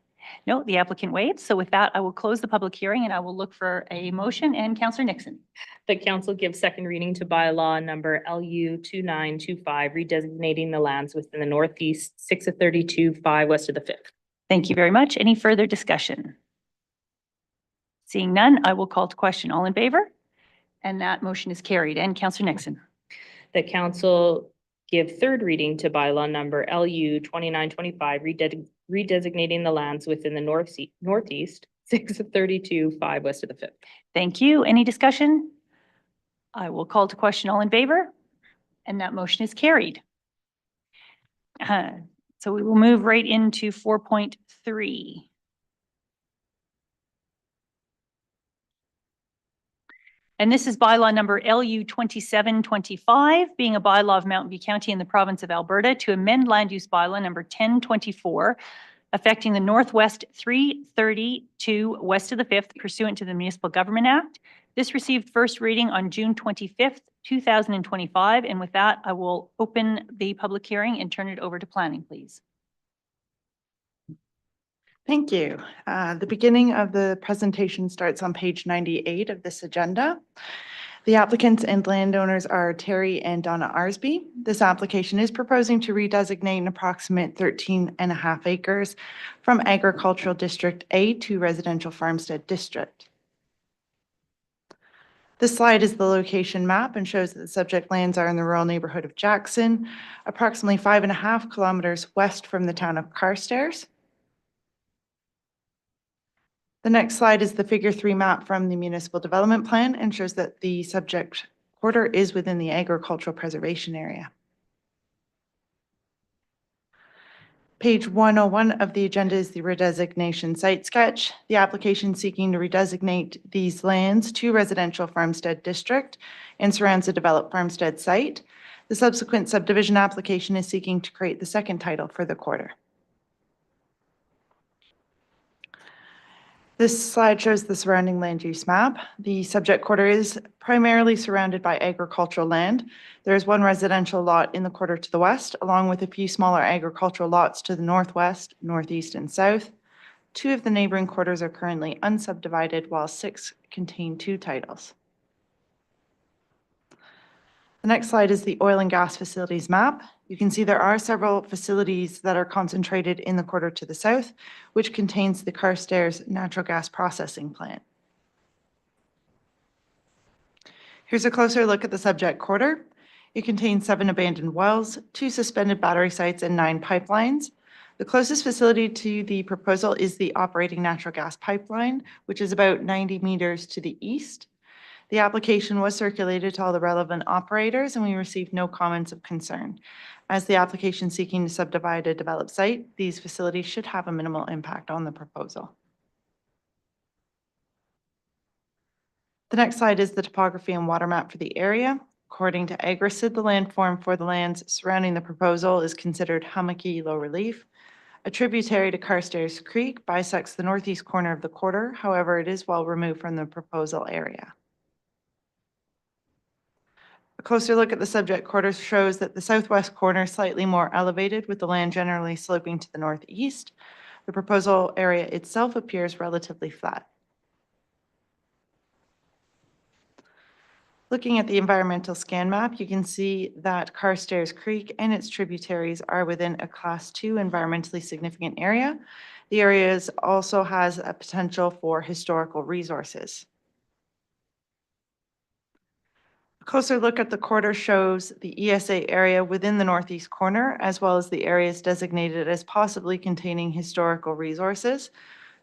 No, the applicant waives. So with that, I will close the public hearing and I will look for a motion. And Counselor Nixon. The council gives second reading to bylaw number LU 2925, redesignating the lands within the northeast 6 of 32, 5 west of the 5th. Thank you very much. Any further discussion? Seeing none, I will call to question. All in favor? And that motion is carried. And Counselor Nixon. The council give third reading to bylaw number LU 2925, redesignating the lands within the northeast 6 of 32, 5 west of the 5th. Thank you. Any discussion? I will call to question. All in favor? And that motion is carried. So we will move right into 4.3. And this is bylaw number LU 2725, being a bylaw of Mountain View County in the province of Alberta to amend land use bylaw number 1024, affecting the Northwest 332 west of the 5th pursuant to the Municipal Government Act. This received first reading on June 25th, 2025. And with that, I will open the public hearing and turn it over to planning, please. Thank you. The beginning of the presentation starts on page 98 of this agenda. The applicants and landowners are Terry and Donna Arsby. This application is proposing to redesignate an approximate 13.5 acres from Agricultural District A to Residential Farmstead District. This slide is the location map and shows that the subject lands are in the rural neighborhood of Jackson, approximately 5.5 kilometers west from the town of Carstairs. The next slide is the figure 3 map from the municipal development plan and shows that the subject quarter is within the agricultural preservation area. Page 101 of the agenda is the redesignation site sketch. The application seeking to redesignate these lands to residential farmstead district and surrounds a developed farmstead site. The subsequent subdivision application is seeking to create the second title for the quarter. This slide shows the surrounding land use map. The subject quarter is primarily surrounded by agricultural land. There is one residential lot in the quarter to the west, along with a few smaller agricultural lots to the northwest, northeast, and south. 2 of the neighboring quarters are currently unsubdivided, while 6 contain 2 titles. The next slide is the oil and gas facilities map. You can see there are several facilities that are concentrated in the quarter to the south, which contains the Carstairs natural gas processing plant. Here's a closer look at the subject quarter. It contains 7 abandoned wells, 2 suspended battery sites, and 9 pipelines. The closest facility to the proposal is the operating natural gas pipeline, which is about 90 meters to the east. The application was circulated to all the relevant operators, and we received no comments of concern. As the application seeking to subdivide a developed site, these facilities should have a minimal impact on the proposal. The next slide is the topography and water map for the area. According to Agrisid, the landform for the lands surrounding the proposal is considered hummocky low relief. A tributary to Carstairs Creek bisects the northeast corner of the quarter. However, it is well removed from the proposal area. A closer look at the subject quarter shows that the southwest corner is slightly more elevated, with the land generally sloping to the northeast. The proposal area itself appears relatively flat. Looking at the environmental scan map, you can see that Carstairs Creek and its tributaries are within a Class 2 environmentally significant area. The area also has a potential for historical resources. Closer look at the quarter shows the ESA area within the northeast corner, as well as the areas designated as possibly containing historical resources.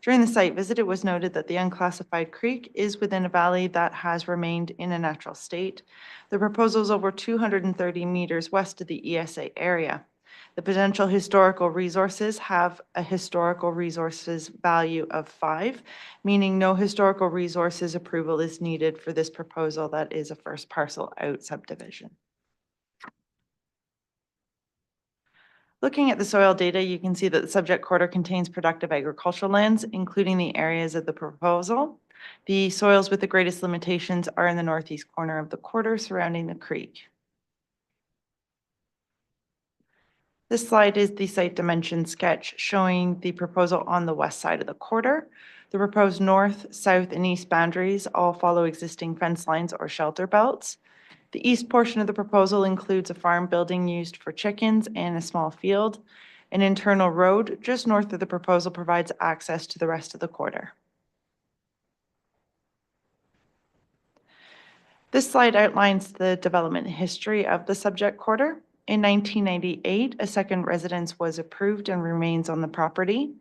During the site visit, it was noted that the unclassified creek is within a valley that has remained in a natural state. The proposal is over 230 meters west of the ESA area. The potential historical resources have a historical resources value of 5, meaning no historical resources approval is needed for this proposal that is a first parcel out subdivision. Looking at the soil data, you can see that the subject quarter contains productive agricultural lands, including the areas of the proposal. The soils with the greatest limitations are in the northeast corner of the quarter surrounding the creek. This slide is the site dimension sketch showing the proposal on the west side of the quarter. The proposed north, south, and east boundaries all follow existing fence lines or shelter belts. The east portion of the proposal includes a farm building used for chickens and a small field. An internal road just north of the proposal provides access to the rest of the quarter. This slide outlines the development history of the subject quarter. In 1998, a second residence was approved and remains on the property.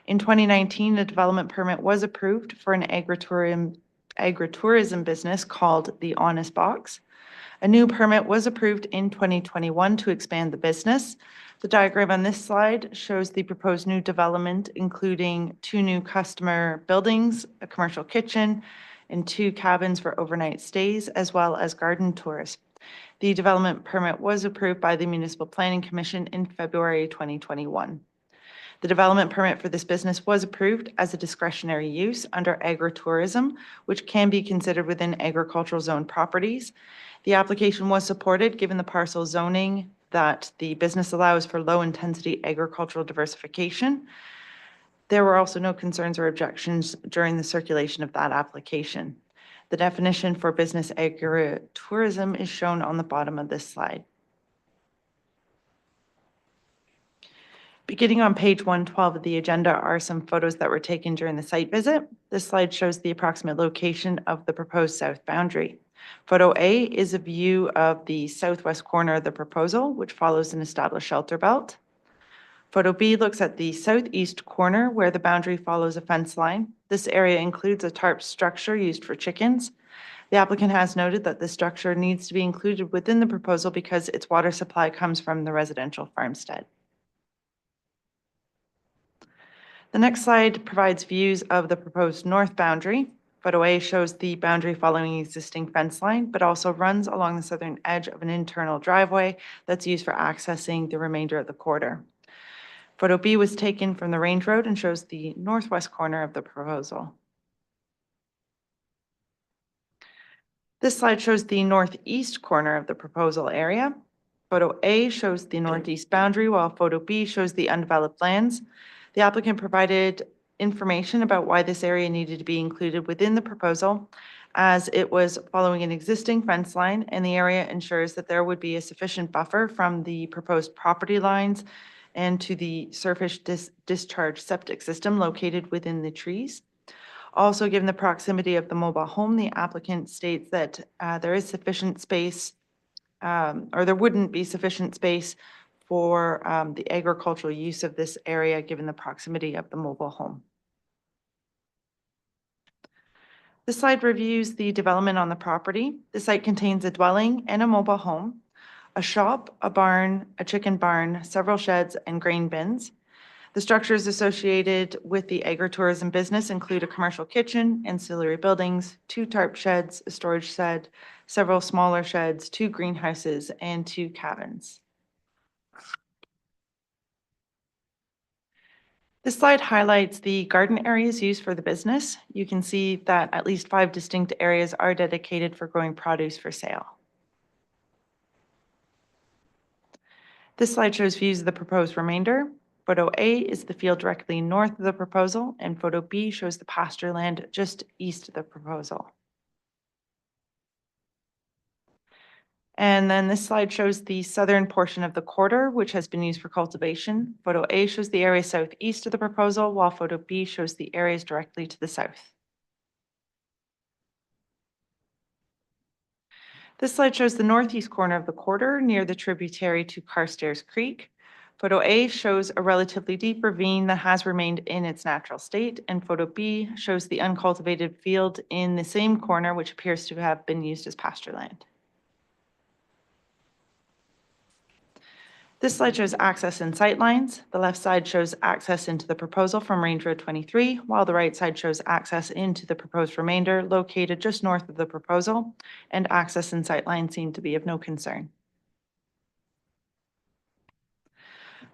In 2019, a development permit was approved for an agritourism business called The Honest Box. A new permit was approved in 2021 to expand the business. The diagram on this slide shows the proposed new development, including 2 new customer buildings, a commercial kitchen, and 2 cabins for overnight stays, as well as garden tours. The development permit was approved by the Municipal Planning Commission in February 2021. The development permit for this business was approved as a discretionary use under agritourism, which can be considered within agricultural zone properties. The application was supported given the parcel zoning that the business allows for low-intensity agricultural diversification. There were also no concerns or objections during the circulation of that application. The definition for business agritourism is shown on the bottom of this slide. Beginning on page 112 of the agenda are some photos that were taken during the site visit. This slide shows the approximate location of the proposed south boundary. Photo A is a view of the southwest corner of the proposal, which follows an established shelter belt. Photo B looks at the southeast corner where the boundary follows a fence line. This area includes a tarp structure used for chickens. The applicant has noted that the structure needs to be included within the proposal because its water supply comes from the residential farmstead. The next slide provides views of the proposed north boundary. Photo A shows the boundary following existing fence line, but also runs along the southern edge of an internal driveway that's used for accessing the remainder of the quarter. Photo B was taken from the Range Road and shows the northwest corner of the proposal. This slide shows the northeast corner of the proposal area. Photo A shows the northeast boundary, while Photo B shows the undeveloped lands. The applicant provided information about why this area needed to be included within the proposal, as it was following an existing fence line, and the area ensures that there would be a sufficient buffer from the proposed property lines and to the surface discharge septic system located within the trees. Also, given the proximity of the mobile home, the applicant states that there is sufficient space, or there wouldn't be sufficient space for the agricultural use of this area given the proximity of the mobile home. This slide reviews the development on the property. The site contains a dwelling and a mobile home, a shop, a barn, a chicken barn, several sheds, and grain bins. The structures associated with the agritourism business include a commercial kitchen, ancillary buildings, 2 tarp sheds, a storage shed, several smaller sheds, 2 greenhouses, and 2 cabins. This slide highlights the garden areas used for the business. You can see that at least 5 distinct areas are dedicated for growing produce for sale. This slide shows views of the proposed remainder. Photo A is the field directly north of the proposal, and Photo B shows the pasture land just east of the proposal. And then this slide shows the southern portion of the quarter, which has been used for cultivation. Photo A shows the area southeast of the proposal, while Photo B shows the areas directly to the south. This slide shows the northeast corner of the quarter near the tributary to Carstairs Creek. Photo A shows a relatively deep ravine that has remained in its natural state, and Photo B shows the uncultivated field in the same corner, which appears to have been used as pasture land. This slide shows access and sight lines. The left side shows access into the proposal from Range Road 23, while the right side shows access into the proposed remainder located just north of the proposal, and access and sight lines seem to be of no concern.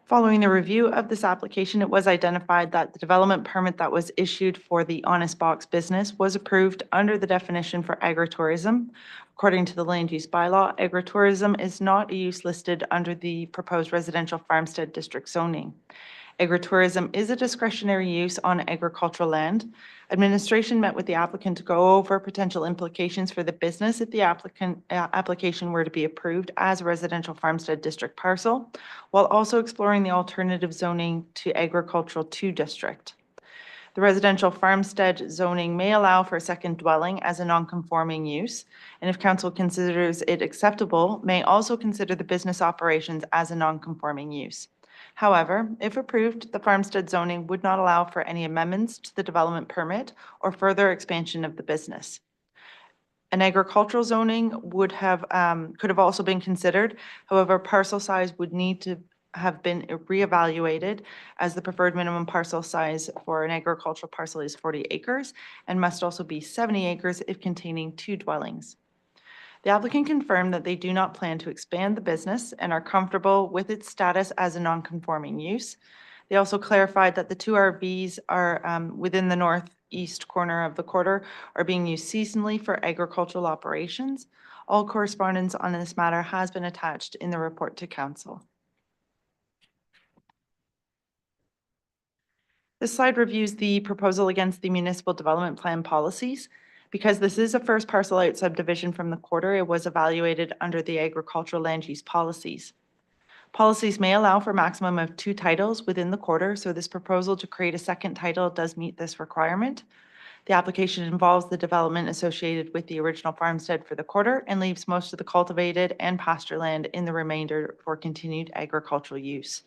Following the review of this application, it was identified that the development permit that was issued for the Honest Box business was approved under the definition for agritourism. According to the land use bylaw, agritourism is not a use listed under the proposed residential farmstead district zoning. Agritourism is a discretionary use on agricultural land. Administration met with the applicant to go over potential implications for the business if the application were to be approved as a residential farmstead district parcel, while also exploring the alternative zoning to agricultural 2 district. The residential farmstead zoning may allow for a second dwelling as a non-conforming use, and if council considers it acceptable, may also consider the business operations as a non-conforming use. However, if approved, the farmstead zoning would not allow for any amendments to the development permit or further expansion of the business. An agricultural zoning would have, could have also been considered. However, parcel size would need to have been reevaluated as the preferred minimum parcel size for an agricultural parcel is 40 acres and must also be 70 acres if containing 2 dwellings. The applicant confirmed that they do not plan to expand the business and are comfortable with its status as a non-conforming use. They also clarified that the 2 RVs are within the northeast corner of the quarter are being used seasonally for agricultural operations. All correspondence on this matter has been attached in the report to council. This slide reviews the proposal against the municipal development plan policies. Because this is a first parcel out subdivision from the quarter, it was evaluated under the agricultural land use policies. Policies may allow for a maximum of 2 titles within the quarter, so this proposal to create a second title does meet this requirement. The application involves the development associated with the original farmstead for the quarter and leaves most of the cultivated and pasture land in the remainder for continued agricultural use.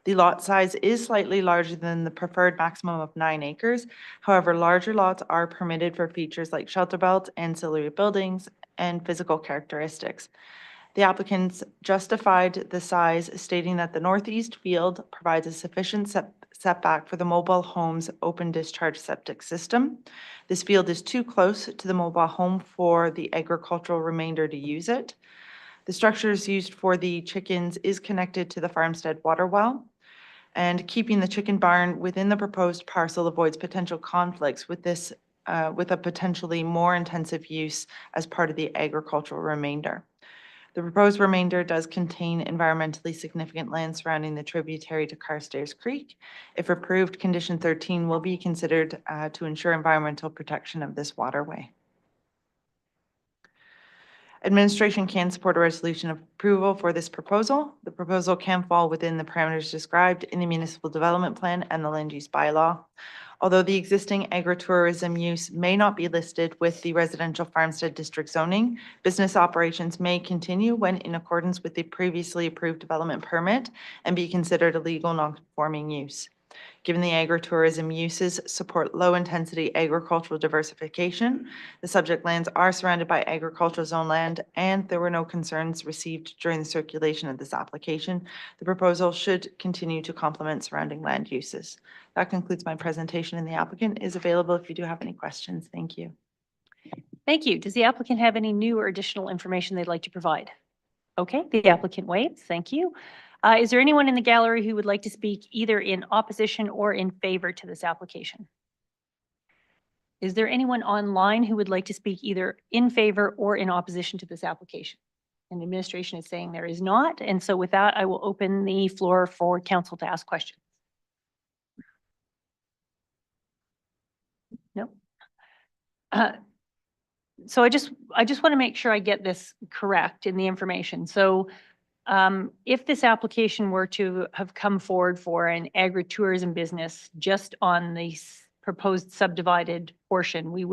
The lot size is slightly larger than the preferred maximum of 9 acres. However, larger lots are permitted for features like shelter belt, ancillary buildings, and physical characteristics. The applicants justified the size, stating that the northeast field provides a sufficient setback for the mobile home's open discharge septic system. This field is too close to the mobile home for the agricultural remainder to use it. The structures used for the chickens is connected to the farmstead water well. And keeping the chicken barn within the proposed parcel avoids potential conflicts with this, with a potentially more intensive use as part of the agricultural remainder. The proposed remainder does contain environmentally significant land surrounding the tributary to Carstairs Creek. If approved, condition 13 will be considered to ensure environmental protection of this waterway. Administration can support a resolution of approval for this proposal. The proposal can fall within the parameters described in the municipal development plan and the land use bylaw. Although the existing agritourism use may not be listed with the residential farmstead district zoning, business operations may continue when in accordance with the previously approved development permit and be considered a legal non-conforming use. Given the agritourism uses support low-intensity agricultural diversification, the subject lands are surrounded by agricultural zone land, and there were no concerns received during the circulation of this application. The proposal should continue to complement surrounding land uses. That concludes my presentation, and the applicant is available if you do have any questions. Thank you. Thank you. Does the applicant have any new or additional information they'd like to provide? Okay, the applicant waives. Thank you. Is there anyone in the gallery who would like to speak either in opposition or in favor to this application? Is there anyone online who would like to speak either in favor or in opposition to this application? And the administration is saying there is not. And so with that, I will open the floor for council to ask questions. No. So I just want to make sure I get this correct in the information. So if this application were to have come forward for an agritourism business just on the proposed subdivided portion, it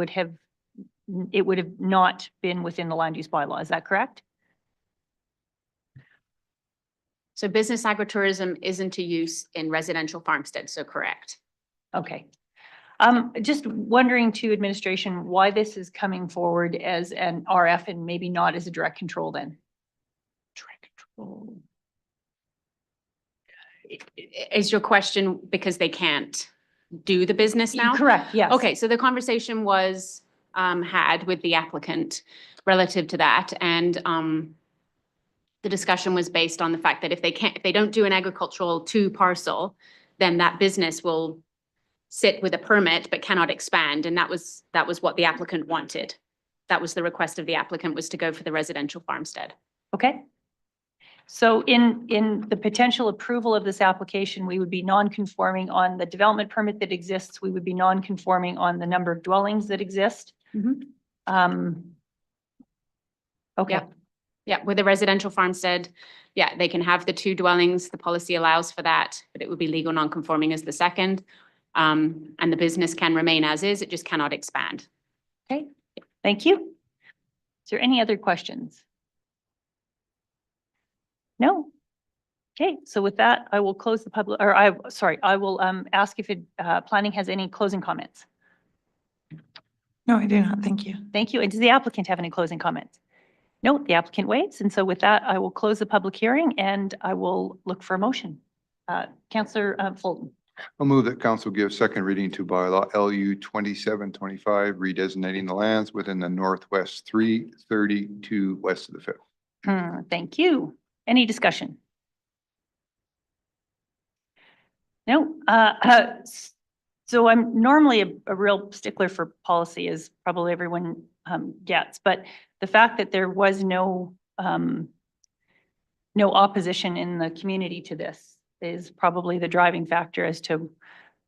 would have not been within the land use bylaw. Is that correct? So business agritourism isn't a use in residential farmstead, so correct. Okay. Just wondering to administration why this is coming forward as an RF and maybe not as a direct control then? Is your question because they can't do the business now? Correct, yes. Okay, so the conversation was the discussion was based on the fact that if they don't do an agricultural 2 parcel, then that business will sit with a permit but cannot expand. And that was what the applicant wanted. That was the request of the applicant, was to go for the residential farmstead. Okay. So in the potential approval of this application, we would be non-conforming on the development permit that exists. We would be non-conforming on the number of dwellings that exist. Okay. Yeah. Yeah, with a residential farmstead, yeah, they can have the 2 dwellings. The policy allows for that, but it would be legal non-conforming as the second. And the business can remain as is, it just cannot expand. Okay, thank you. Is there any other questions? No? Okay, so with that, I will close the public, or I will ask if planning has any closing comments. No, I do not. Thank you. Thank you. And does the applicant have any closing comments? No, the applicant waives. And so with that, I will close the public hearing and I will look for a motion. Councillor Fulton. I'll move that council give second reading to bylaw LU 2725, redesignating the lands within the Northwest 332 west of the 5th. Thank you. Any discussion? No. So I'm normally a real stickler for policy, as probably everyone gets, but the fact that there was no opposition in the community to this is probably the driving factor as to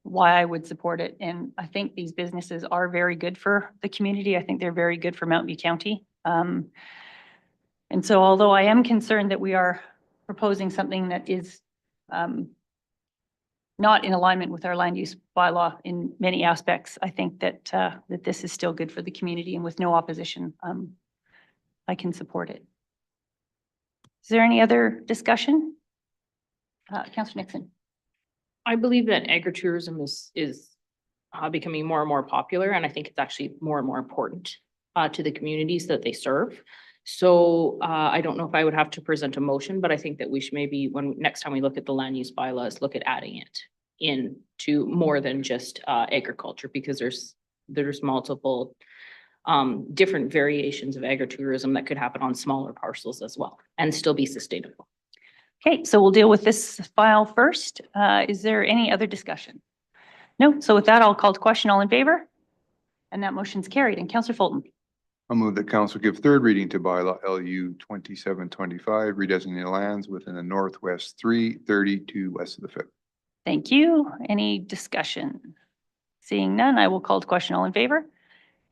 why I would support it. And I think these businesses are very good for the community. I think they're very good for Mountain View County. And so although I am concerned that we are proposing something that is not in alignment with our land use bylaw in many aspects, I think that that this is still good for the community, and with no opposition, I can support it. Is there any other discussion? Councillor Nixon. I believe that agritourism is becoming more and more popular, and I think it's actually more and more important to the communities that they serve. So I don't know if I would have to present a motion, but I think that we should maybe, next time we look at the land use bylaws, look at adding it into more than just agriculture, because there's multiple different variations of agritourism that could happen on smaller parcels as well and still be sustainable. Okay, so we'll deal with this file first. Is there any other discussion? No. So with that, I'll call to question. All in favor? And that motion's carried. And Councillor Fulton. I'll move that council give third reading to bylaw LU 2725, redesignating the lands within the Northwest 332 west of the 5th. Thank you. Any discussion? Seeing none, I will call to question. All in favor?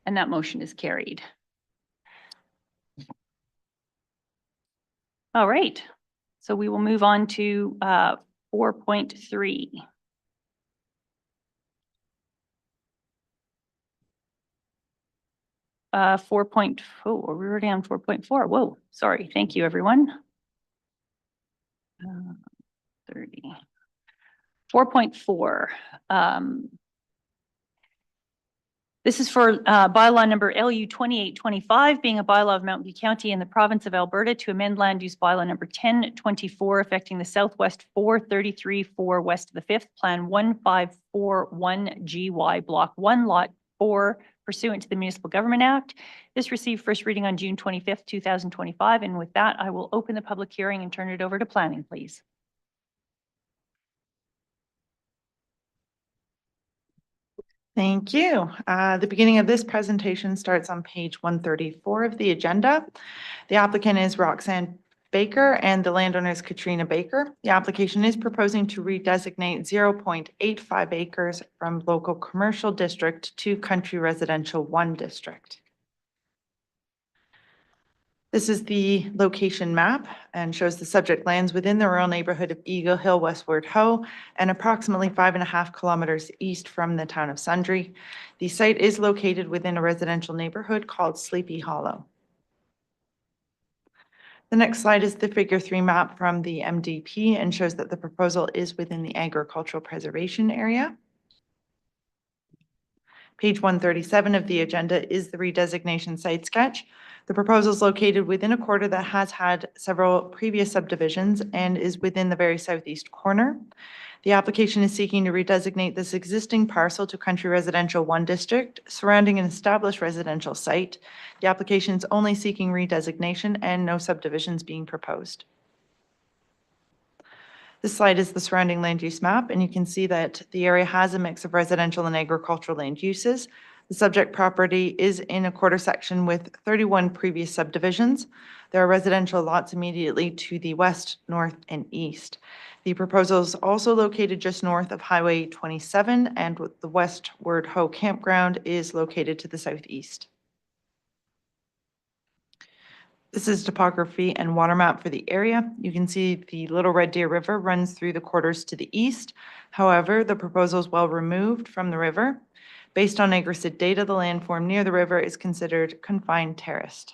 And that motion is carried. All right. So we will move on to 4.3. We're already on 4.4. Whoa, sorry. Thank you, everyone. 30. 4.4. This is for bylaw number LU 2825, being a bylaw of Mountain View County in the province of Alberta to amend land use bylaw number 1024, affecting the Southwest 433-4 west of the 5th, Plan 1541 GY, Block 1, Lot 4, pursuant to the Municipal Government Act. This received first reading on June 25th, 2025. And with that, I will open the public hearing and turn it over to planning, please. Thank you. The beginning of this presentation starts on page 134 of the agenda. The applicant is Roxanne Baker and the landowner is Katrina Baker. The application is proposing to redesignate 0.85 acres from local commercial district to country residential 1 district. This is the location map and shows the subject lands within the rural neighborhood of Eagle Hill, Westward Ho, and approximately 5.5 kilometers east from the town of Sundre. The site is located within a residential neighborhood called Sleepy Hollow. The next slide is the figure 3 map from the MDP and shows that the proposal is within the agricultural preservation area. Page 137 of the agenda is the redesignation site sketch. The proposal is located within a quarter that has had several previous subdivisions and is within the very southeast corner. The application is seeking to redesignate this existing parcel to country residential 1 district surrounding an established residential site. The application is only seeking redesignation and no subdivisions being proposed. This slide is the surrounding land use map, and you can see that the area has a mix of residential and agricultural land uses. The subject property is in a quarter section with 31 previous subdivisions. There are residential lots immediately to the west, north, and east. The proposal is also located just north of Highway 27, and with the Westward Ho Campground is located to the southeast. This is topography and water map for the area. You can see the Little Red Deer River runs through the quarters to the east. However, the proposal is well removed from the river. Based on AgriSID data, the landform near the river is considered confined terraced.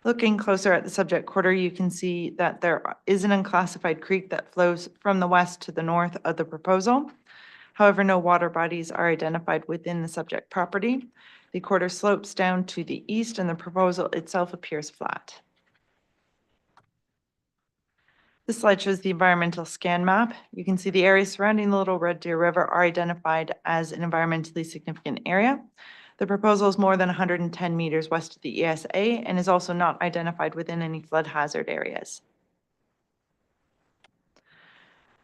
Looking closer at the subject quarter, you can see that there is an unclassified creek that flows from the west to the north of the proposal. However, no water bodies are identified within the subject property. The quarter slopes down to the east and the proposal itself appears flat. This slide shows the environmental scan map. You can see the areas surrounding the Little Red Deer River are identified as an environmentally significant area. The proposal is more than 110 meters west of the ESA and is also not identified within any flood hazard areas.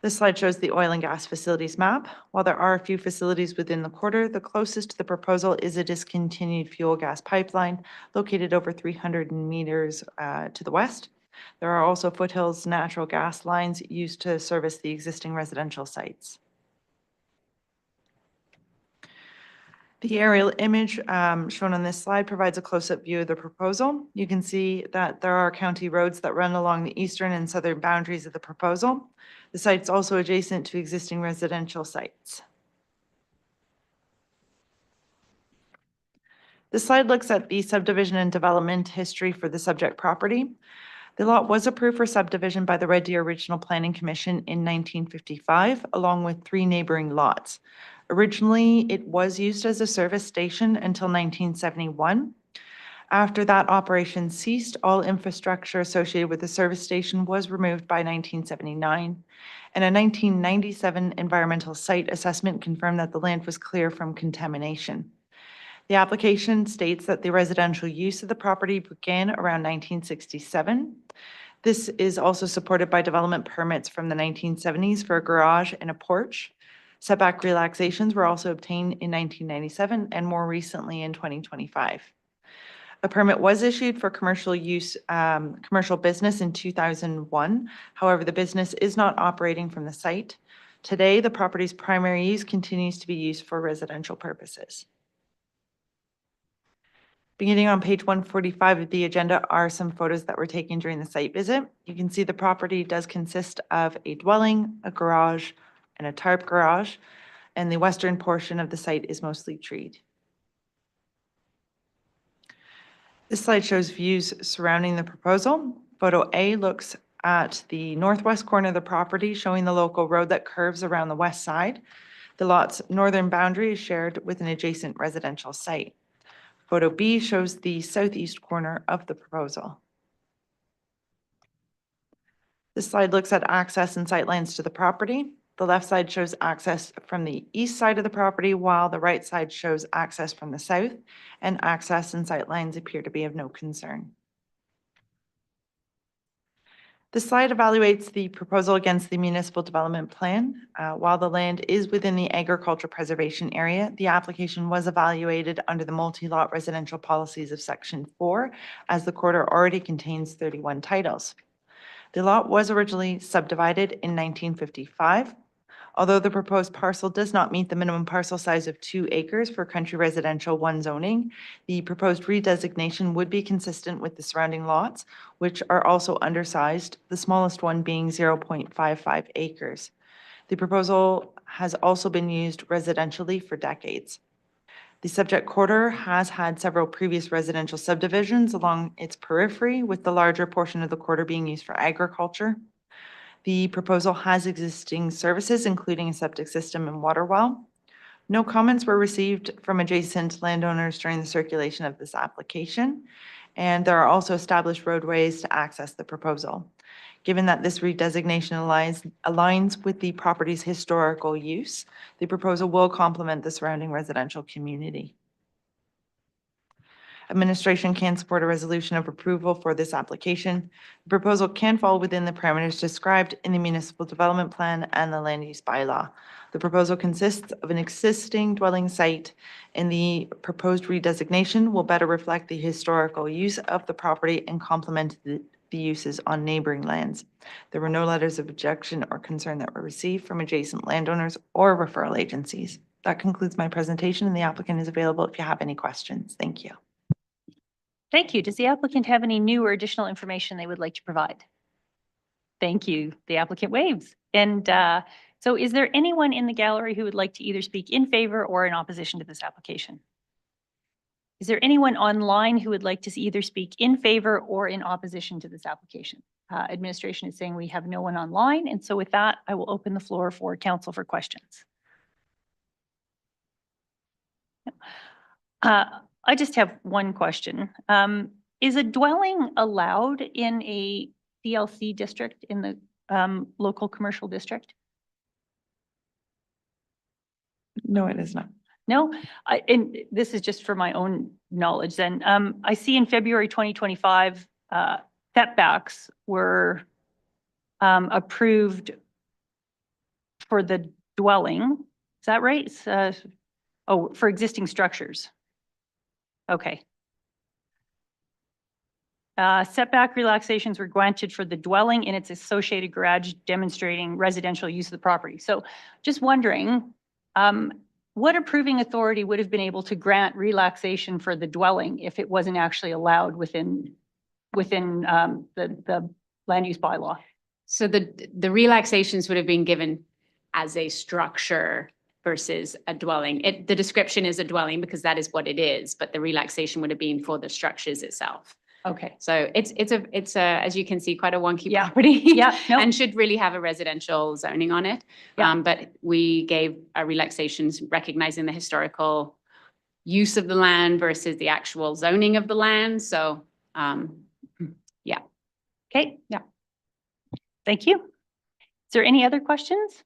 This slide shows the oil and gas facilities map. While there are a few facilities within the quarter, the closest to the proposal is a discontinued fuel gas pipeline located over 300 meters to the west. There are also foothills natural gas lines used to service the existing residential sites. The aerial image shown on this slide provides a close-up view of the proposal. You can see that there are county roads that run along the eastern and southern boundaries of the proposal. The site's also adjacent to existing residential sites. This slide looks at the subdivision and development history for the subject property. The lot was approved for subdivision by the Red Deer Regional Planning Commission in 1955, along with 3 neighboring lots. Originally, it was used as a service station until 1971. After that operation ceased, all infrastructure associated with the service station was removed by 1979. And a 1997 environmental site assessment confirmed that the land was clear from contamination. The application states that the residential use of the property began around 1967. This is also supported by development permits from the 1970s for a garage and a porch. Setback relaxations were also obtained in 1997 and more recently in 2025. A permit was issued for commercial use, commercial business in 2001. However, the business is not operating from the site. Today, the property's primary use continues to be used for residential purposes. Beginning on page 145 of the agenda are some photos that were taken during the site visit. You can see the property does consist of a dwelling, a garage, and a tarp garage, and the western portion of the site is mostly treed. This slide shows views surrounding the proposal. Photo A looks at the northwest corner of the property, showing the local road that curves around the west side. The lot's northern boundary is shared with an adjacent residential site. Photo B shows the southeast corner of the proposal. This slide looks at access and sightlines to the property. The left side shows access from the east side of the property, while the right side shows access from the south, and access and sightlines appear to be of no concern. The slide evaluates the proposal against the municipal development plan. While the land is within the agriculture preservation area, the application was evaluated under the multi-lot residential policies of Section 4, as the quarter already contains 31 titles. The lot was originally subdivided in 1955. Although the proposed parcel does not meet the minimum parcel size of 2 acres for country residential 1 zoning, the proposed redesignation would be consistent with the surrounding lots, which are also undersized, the smallest one being 0.55 acres. The proposal has also been used residentially for decades. The subject quarter has had several previous residential subdivisions along its periphery, with the larger portion of the quarter being used for agriculture. The proposal has existing services, including a septic system and water well. No comments were received from adjacent landowners during the circulation of this application, and there are also established roadways to access the proposal. Given that this redesignation aligns with the property's historical use, the proposal will complement the surrounding residential community. Administration can support a resolution of approval for this application. The proposal can fall within the parameters described in the municipal development plan and the land use bylaw. The proposal consists of an existing dwelling site, and the proposed redesignation will better reflect the historical use of the property and complement the uses on neighboring lands. There were no letters of objection or concern that were received from adjacent landowners or referral agencies. That concludes my presentation, and the applicant is available if you have any questions. Thank you. Thank you. Does the applicant have any new or additional information they would like to provide? Thank you. The applicant waves. And so is there anyone in the gallery who would like to either speak in favor or in opposition to this application? Is there anyone online who would like to either speak in favor or in opposition to this application? Administration is saying we have no one online. And so with that, I will open the floor for council for questions. I just have one question. Is a dwelling allowed in a DLC district, in the local commercial district? No, it is not. No, and this is just for my own knowledge then. I see in February 2025, setbacks were approved for the dwelling. Is that right? Oh, for existing structures. Okay. Setback relaxations were granted for the dwelling and its associated garage demonstrating residential use of the property. So just wondering, what approving authority would have been able to grant relaxation for the dwelling if it wasn't actually allowed within the land use bylaw? So the relaxations would have been given as a structure versus a dwelling. The description is a dwelling because that is what it is, but the relaxation would have been for the structures itself. Okay. So it's a, as you can see, quite a wonky Yeah. property. Yeah, no. And should really have a residential zoning on it. Yeah. But we gave relaxations recognizing the historical use of the land versus the actual zoning of the land. So, yeah. Okay. Yeah. Thank you. Is there any other questions?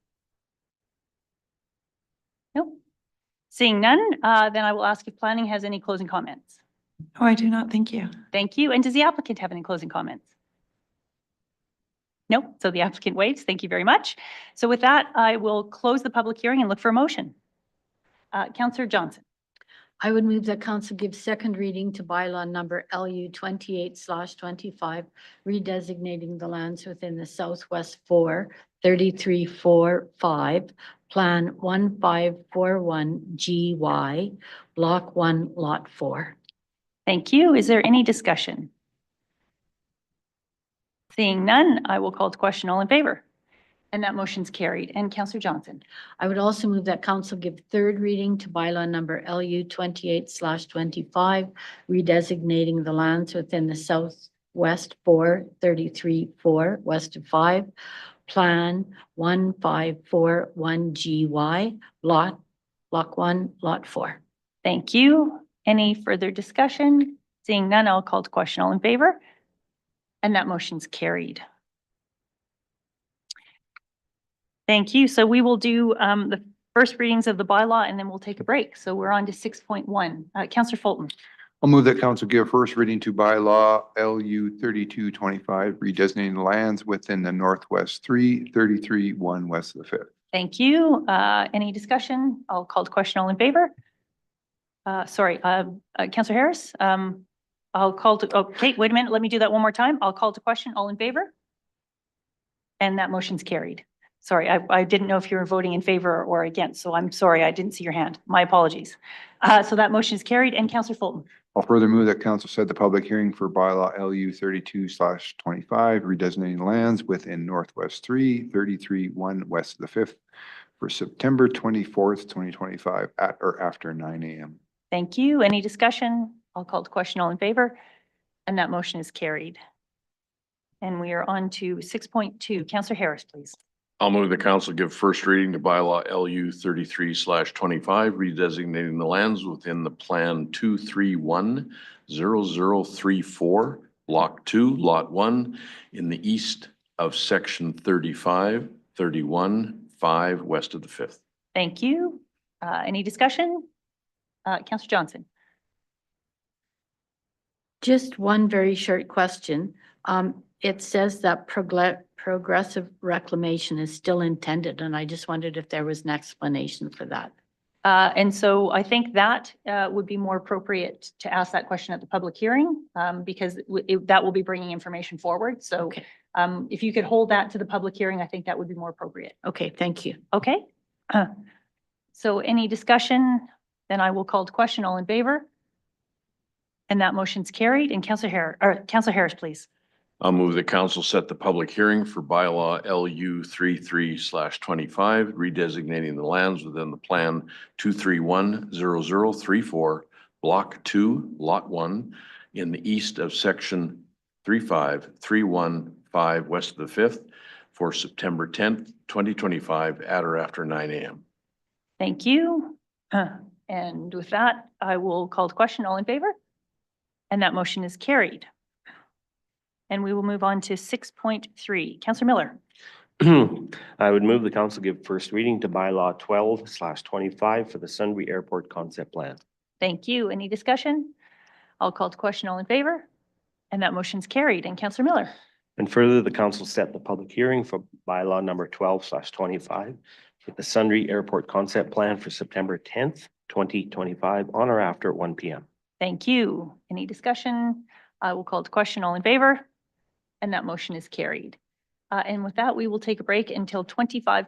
No. Seeing none, then I will ask if planning has any closing comments. Oh, I do not. Thank you. Thank you. And does the applicant have any closing comments? No. So the applicant waives. Thank you very much. So with that, I will close the public hearing and look for a motion. Councillor Johnson. I would move that council give second reading to bylaw number LU 28/25, redesignating the lands within the Southwest 4, 3345, Plan 1541 GY, Block 1, Lot 4. Thank you. Is there any discussion? Seeing none, I will call to question. All in favor? And that motion's carried. And Councillor Johnson. I would also move that council give third reading to bylaw number LU 28/25, redesignating the lands within the Southwest 4, 33-4, west of 5, Plan 1541 GY, Block 1, Lot 4. Thank you. Any further discussion? Seeing none, I'll call to question. All in favor? And that motion's carried. Thank you. So we will do the first readings of the bylaw and then we'll take a break. So we're on to 6.1. Councillor Fulton. I'll move that council give first reading to bylaw LU 3225, redesignating the lands within the Northwest 3, 33-1 west of the 5th. Thank you. Any discussion? I'll call to question. All in favor? Sorry, Councillor Harris. I'll call to, okay, wait a minute. Let me do that one more time. I'll call to question. All in favor? And that motion's carried. Sorry, I didn't know if you were voting in favor or against, so I'm sorry, I didn't see your hand. My apologies. So that motion is carried. And Councillor Fulton. I'll further move that council set the public hearing for bylaw LU 32/25, redesignating lands within Northwest 3, 33-1 west of the 5th for September 24th, 2025 at or after 9 a.m. Thank you. Any discussion? I'll call to question. All in favor? And that motion is carried. And we are on to 6.2. Councillor Harris, please. I'll move the council give first reading to bylaw LU 33/25, redesignating the lands within the Plan 2310034, Block 2, Lot 1, in the east of Section 35, 31, 5 west of the 5th. Thank you. Any discussion? Councillor Johnson. Just one very short question. It says that progressive reclamation is still intended, and I just wondered if there was an explanation for that. And so I think that would be more appropriate to ask that question at the public hearing, because that will be bringing information forward. So Okay. if you could hold that to the public hearing, I think that would be more appropriate. Okay, thank you. Okay? So any discussion? Then I will call to question. All in favor? And that motion's carried. And Councillor Harris, please. I'll move the council set the public hearing for bylaw LU 33/25, redesignating the lands within the plan 2310034, block 2, lot 1, in the east of section 35315 west of the 5th for September 10th, 2025 at or after 9 a.m. Thank you. And with that, I will call to question. All in favor? And that motion is carried. And we will move on to 6.3. Councillor Miller. I would move the council give first reading to bylaw 12/25 for the Sundre Airport Concept Plan. Thank you. Any discussion? I'll call to question. All in favor? And that motion's carried. And Councillor Miller. And further, the council set the public hearing for bylaw number 12/25 with the Sundre Airport Concept Plan for September 10th, 2025 on or after 1 p.m. Thank you. Any discussion? I will call to question. All in favor? And that motion is carried. And with that, we will take a break until 10:25.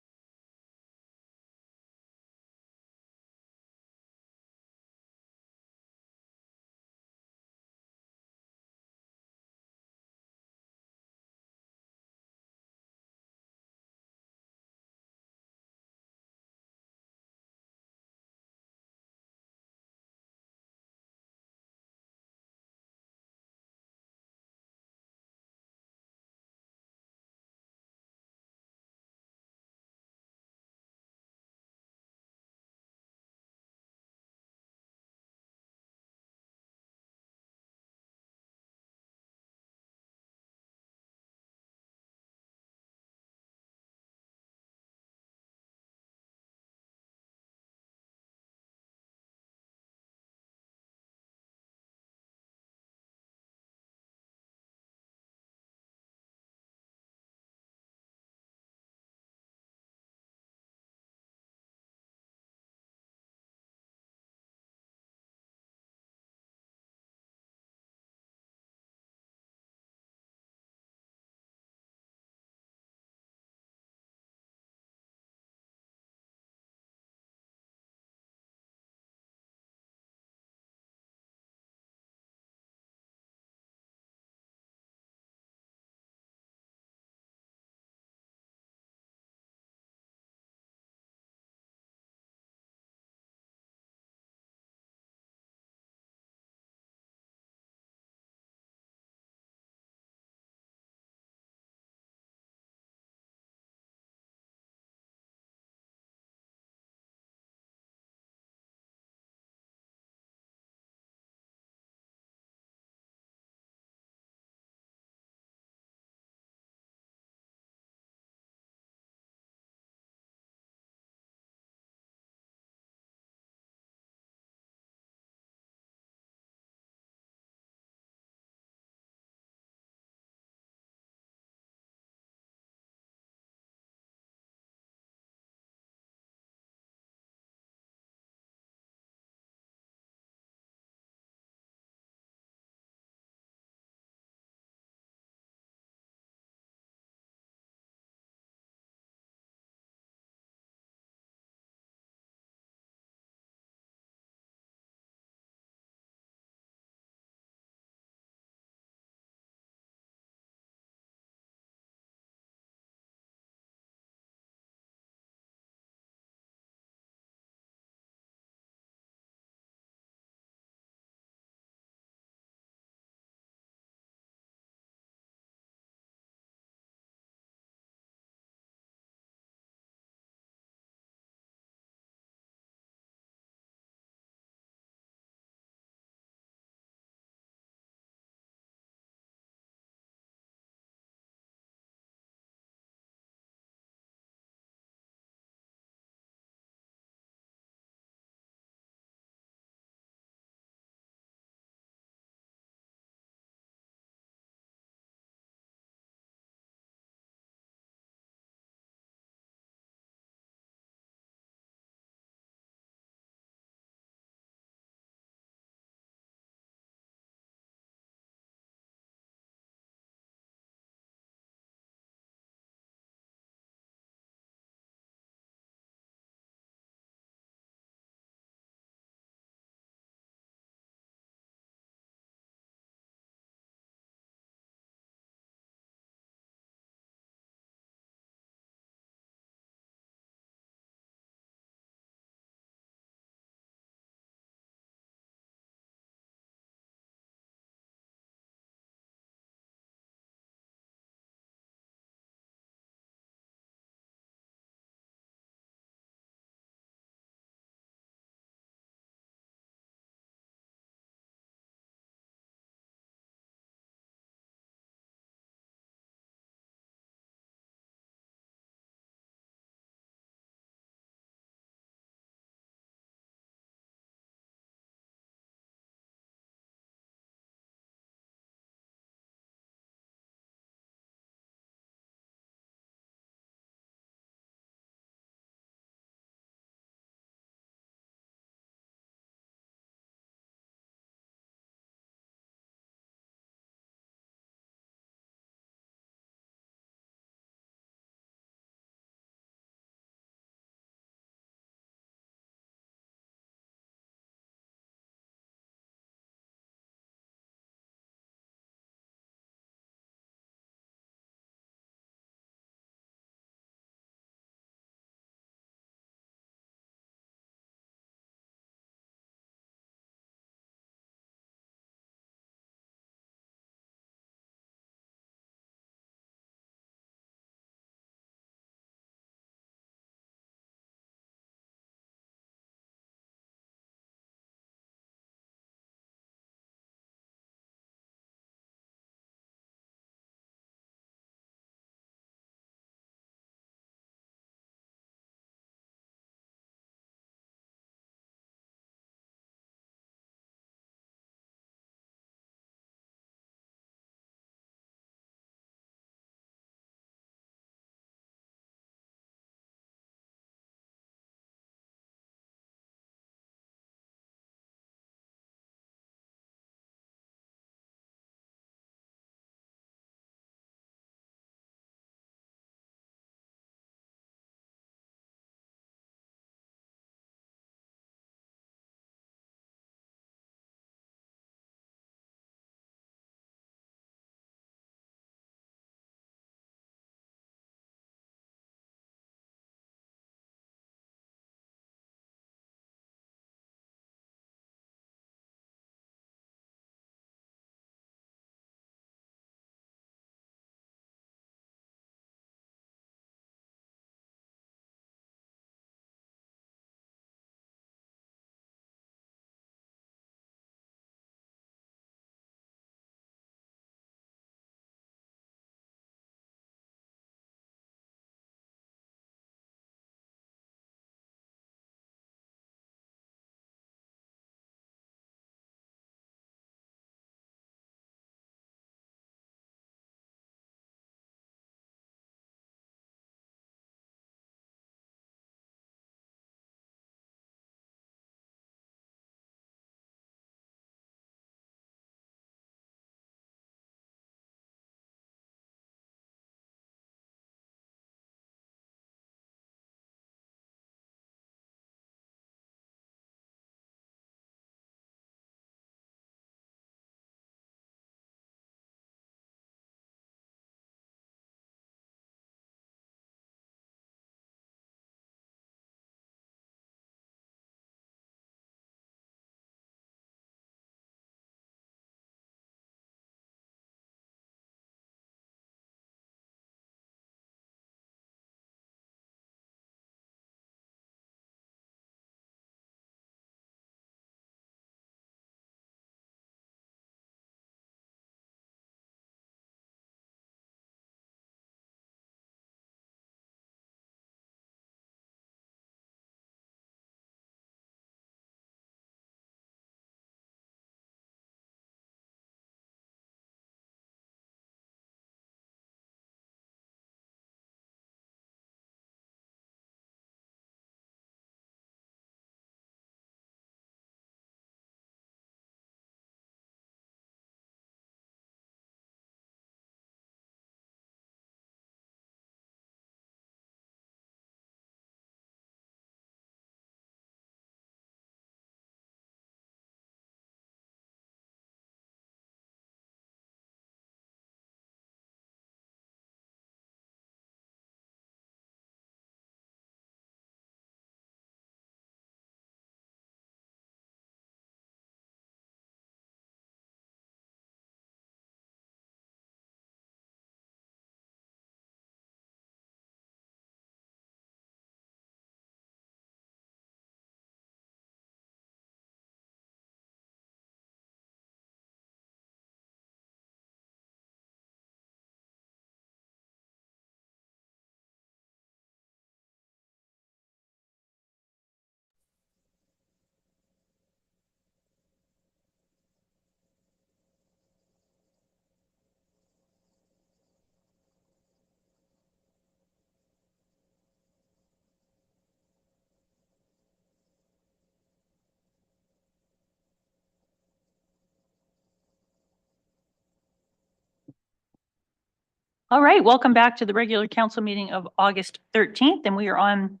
All right, welcome back to the regular council meeting of August 13th, and we are on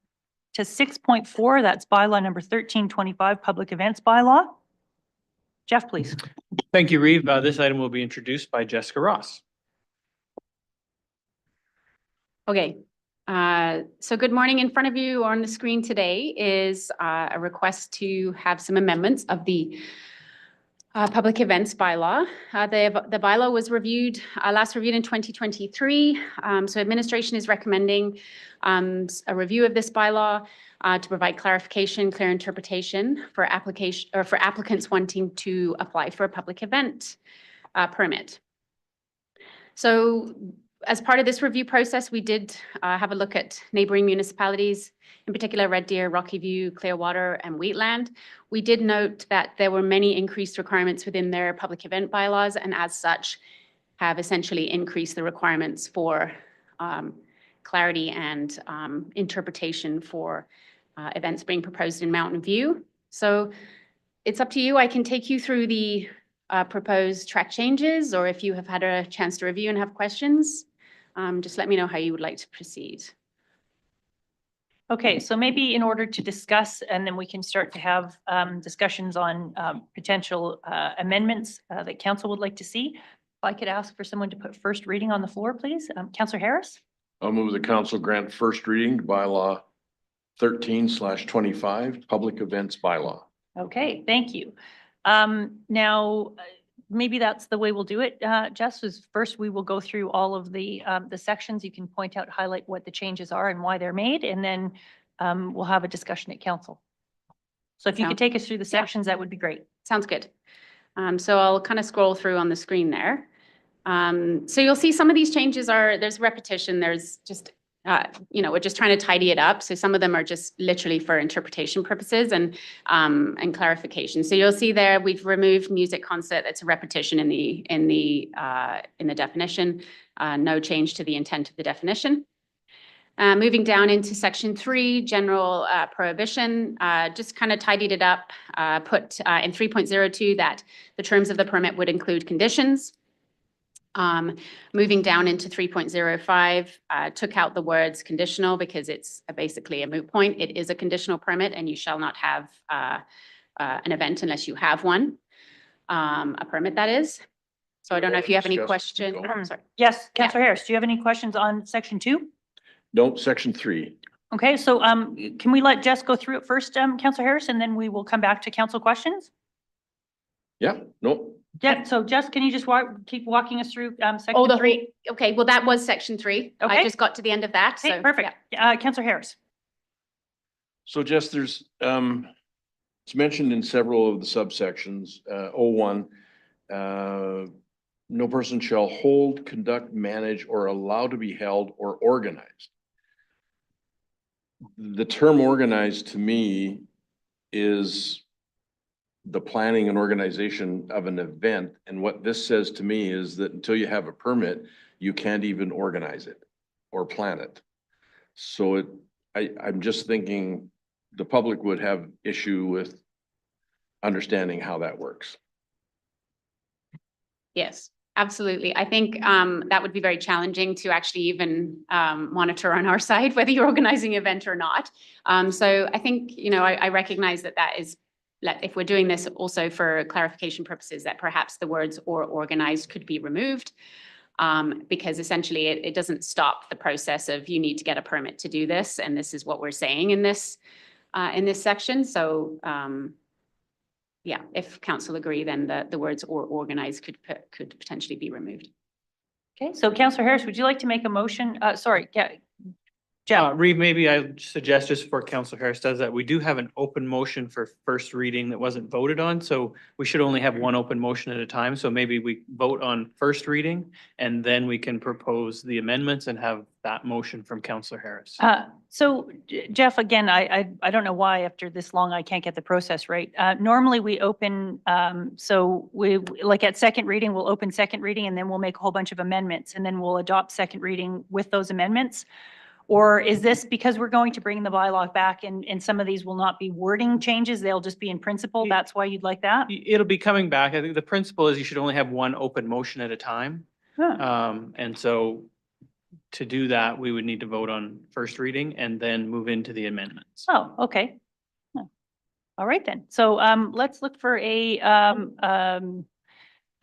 to 6.4. That's bylaw number 1325, public events bylaw. Jeff, please. Thank you, Reeve. This item will be introduced by Jessica Ross. Okay, so good morning. In front of you on the screen today is a request to have some amendments of the public events bylaw. The bylaw was reviewed, last reviewed in 2023. So administration is recommending a review of this bylaw to provide clarification, clear interpretation for application or for applicants wanting to apply for a public event permit. So as part of this review process, we did have a look at neighboring municipalities, in particular Red Deer, Rocky View, Clearwater, and Wheatland. We did note that there were many increased requirements within their public event bylaws, and as such, have essentially increased the requirements for clarity and interpretation for events being proposed in Mountain View. So it's up to you. I can take you through the proposed track changes, or if you have had a chance to review and have questions, just let me know how you would like to proceed. Okay, so maybe in order to discuss, and then we can start to have discussions on potential amendments that council would like to see. If I could ask for someone to put first reading on the floor, please. Councillor Harris? I'll move the council grant first reading to bylaw 13/25, public events bylaw. Okay, thank you. Now, maybe that's the way we'll do it, Jess, is first we will go through all of the sections. You can point out, highlight what the changes are and why they're made, and then we'll have a discussion at council. So if you could take us through the sections, that would be great. Sounds good. So I'll kind of scroll through on the screen there. So you'll see some of these changes there's repetition, there's just, we're just trying to tidy it up. So some of them are just literally for interpretation purposes and clarification. So you'll see there, we've removed music concert. That's a repetition in the definition. No change to the intent of the definition. Moving down into section 3, general prohibition, just kind of tidied it up, put in 3.02 that the terms of the permit would include conditions. Moving down into 3.05, took out the words conditional because it's basically a moot point. It is a conditional permit and you shall not have an event unless you have one, a permit that is. So I don't know if you have any questions. Sorry. Yes, Councillor Harris, do you have any questions on section 2? No, section 3. Okay, so can we let Jess go through it first, Councillor Harris, and then we will come back to council questions? Yeah, no. Yeah, so Jess, can you just keep walking us through section 3? Okay, well, that was section 3. Okay. I just got to the end of that. Okay, So perfect. Councillor Harris. So Jess, there's, it's mentioned in several of the subsections, 01, no person shall hold, conduct, manage, or allow to be held or organized. The term organized to me is the planning and organization of an event. And what this says to me is that until you have a permit, you can't even organize it or plan it. So I'm just thinking the public would have issue with understanding how that works. Yes, absolutely. I think that would be very challenging to actually even monitor on our side whether you're organizing an event or not. So I think, I recognize that is, if we're doing this also for clarification purposes, that perhaps the words or organized could be removed because essentially it doesn't stop the process of you need to get a permit to do this. And this is what we're saying in this section. So yeah, if council agree, then the words or organized could potentially be removed. Okay, so Councillor Harris, would you like to make a motion? Sorry, yeah. Jeff. Reeve, maybe I suggest just before Councillor Harris does that, we do have an open motion for first reading that wasn't voted on, so we should only have one open motion at a time. So maybe we vote on first reading and then we can propose the amendments and have that motion from Councillor Harris. So Jeff, again, I don't know why after this long I can't get the process right. Normally we open, so we like at second reading, we'll open second reading and then we'll make a whole bunch of amendments and then we'll adopt second reading with those amendments. Or is this because we're going to bring the bylaw back and some of these will not be wording changes, they'll just be in principle? That's why you'd like that? It'll be coming back. I think the principle is you should only have one open motion at a time. Huh. And so to do that, we would need to vote on first reading and then move into the amendments. Oh, okay. Oh. All right then. So let's look for a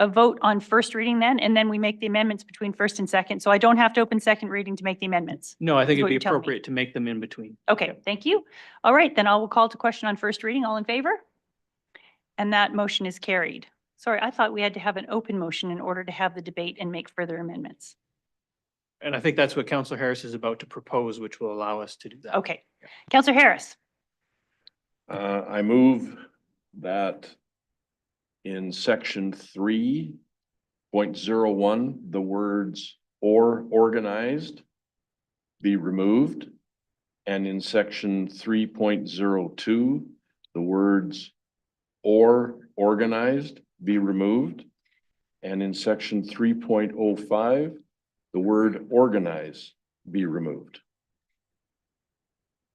vote on first reading then, and then we make the amendments between first and second. So I don't have to open second reading to make the amendments. No, I think Is it'd what be you're telling me. appropriate to make them in between. Okay, thank you. All right, then I will call to question on first reading. All in favor? And that motion is carried. Sorry, I thought we had to have an open motion in order to have the debate and make further amendments. And I think that's what Councillor Harris is about to propose, which will allow us to do that. Okay. Councillor Harris. I move that in section 3.01, the words "or organized" be removed. And in section 3.02, the words "or organized" be removed. And in section 3.05, the word "organize" be removed.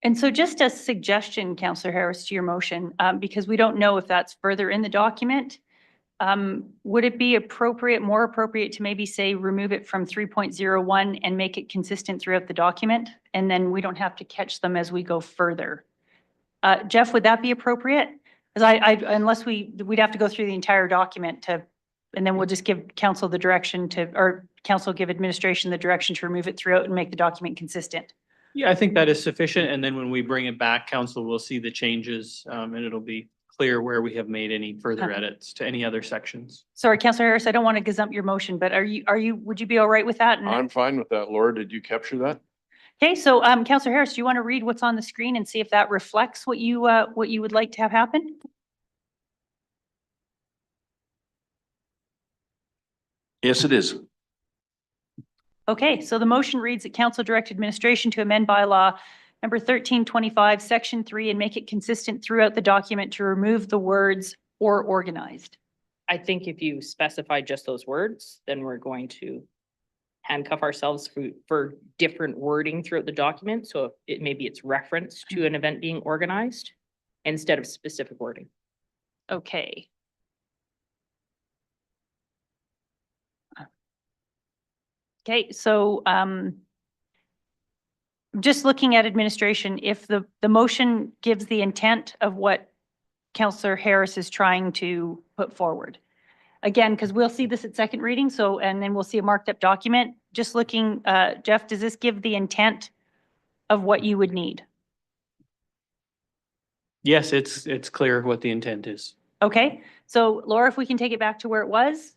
And so just a suggestion, Councillor Harris, to your motion, because we don't know if that's further in the document. Would it be appropriate, more appropriate to maybe say remove it from 3.01 and make it consistent throughout the document? And then we don't have to catch them as we go further. Jeff, would that be appropriate? Because unless we'd have to go through the entire document to, and then we'll just give council the direction to, or council give administration the direction to remove it throughout and make the document consistent. Yeah, I think that is sufficient. And then when we bring it back, council will see the changes, and it'll be clear where we have made any further edits to any other sections. Sorry, Councillor Harris, I don't want to gazump your motion, but would you be all right with that? And- I'm fine with that. Laura, did you capture that? Okay, so Councillor Harris, do you want to read what's on the screen and see if that reflects what you would like to have happen? Yes, it is. Okay, so the motion reads that council direct administration to amend bylaw number 1325, section 3, and make it consistent throughout the document to remove the words "or organized." I think if you specify just those words, then we're going to handcuff ourselves for different wording throughout the document. So maybe it's reference to an event being organized instead of specific wording. Okay. Okay, so just looking at administration, if the motion gives the intent of what Councillor Harris is trying to put forward. Again, because we'll see this at second reading, so, and then we'll see a marked up document. Just looking, Jeff, does this give the intent of what you would need? Yes, it's clear what the intent is. Okay, so Laura, if we can take it back to where it was.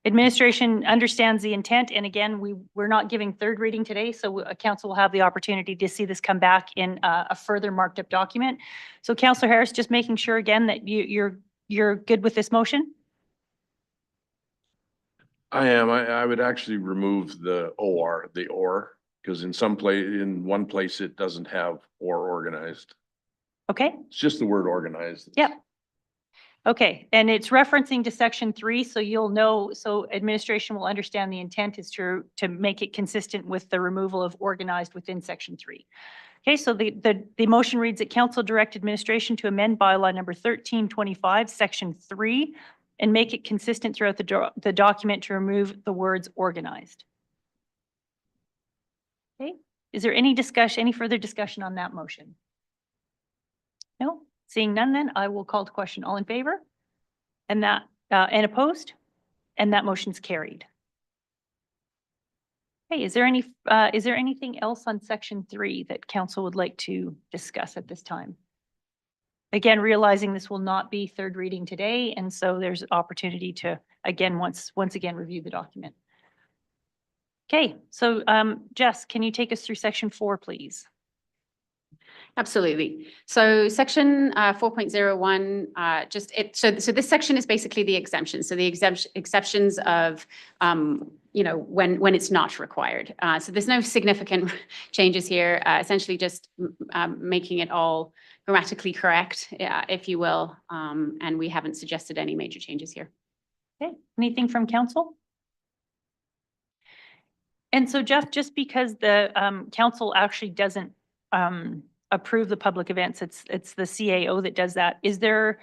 Administration understands the intent, and again, we're not giving third reading today, so council will have the opportunity to see this come back in a further marked up document. So Councillor Harris, just making sure again that you're good with this motion? I am. I would actually remove the "or," because in one place it doesn't have "or organized." Okay, It's just the word "organized." yep. Okay, and it's referencing to section 3, so you'll know, so administration will understand the intent is to make it consistent with the removal of "organized" within section 3. Okay, so the motion reads that council direct administration to amend bylaw number 1325, section 3, and make it consistent throughout the document to remove the words "organized." Okay, is there any further discussion on that motion? No? Seeing none, then I will call to question. All in favor? And and opposed? And that motion's carried. Okay, is there anything else on section 3 that council would like to discuss at this time? Again, realizing this will not be third reading today, and so there's opportunity to, again, once again, review the document. Okay, so Jess, can you take us through section 4, please? Absolutely. So section 4.01, so this section is basically the exemptions. So the exceptions of, when it's not required. So there's no significant changes here, essentially just making it all grammatically correct, if you will. And we haven't suggested any major changes here. Okay, anything from council? And so Jeff, just because the council actually doesn't approve the public events, it's the CAO that does that. Is there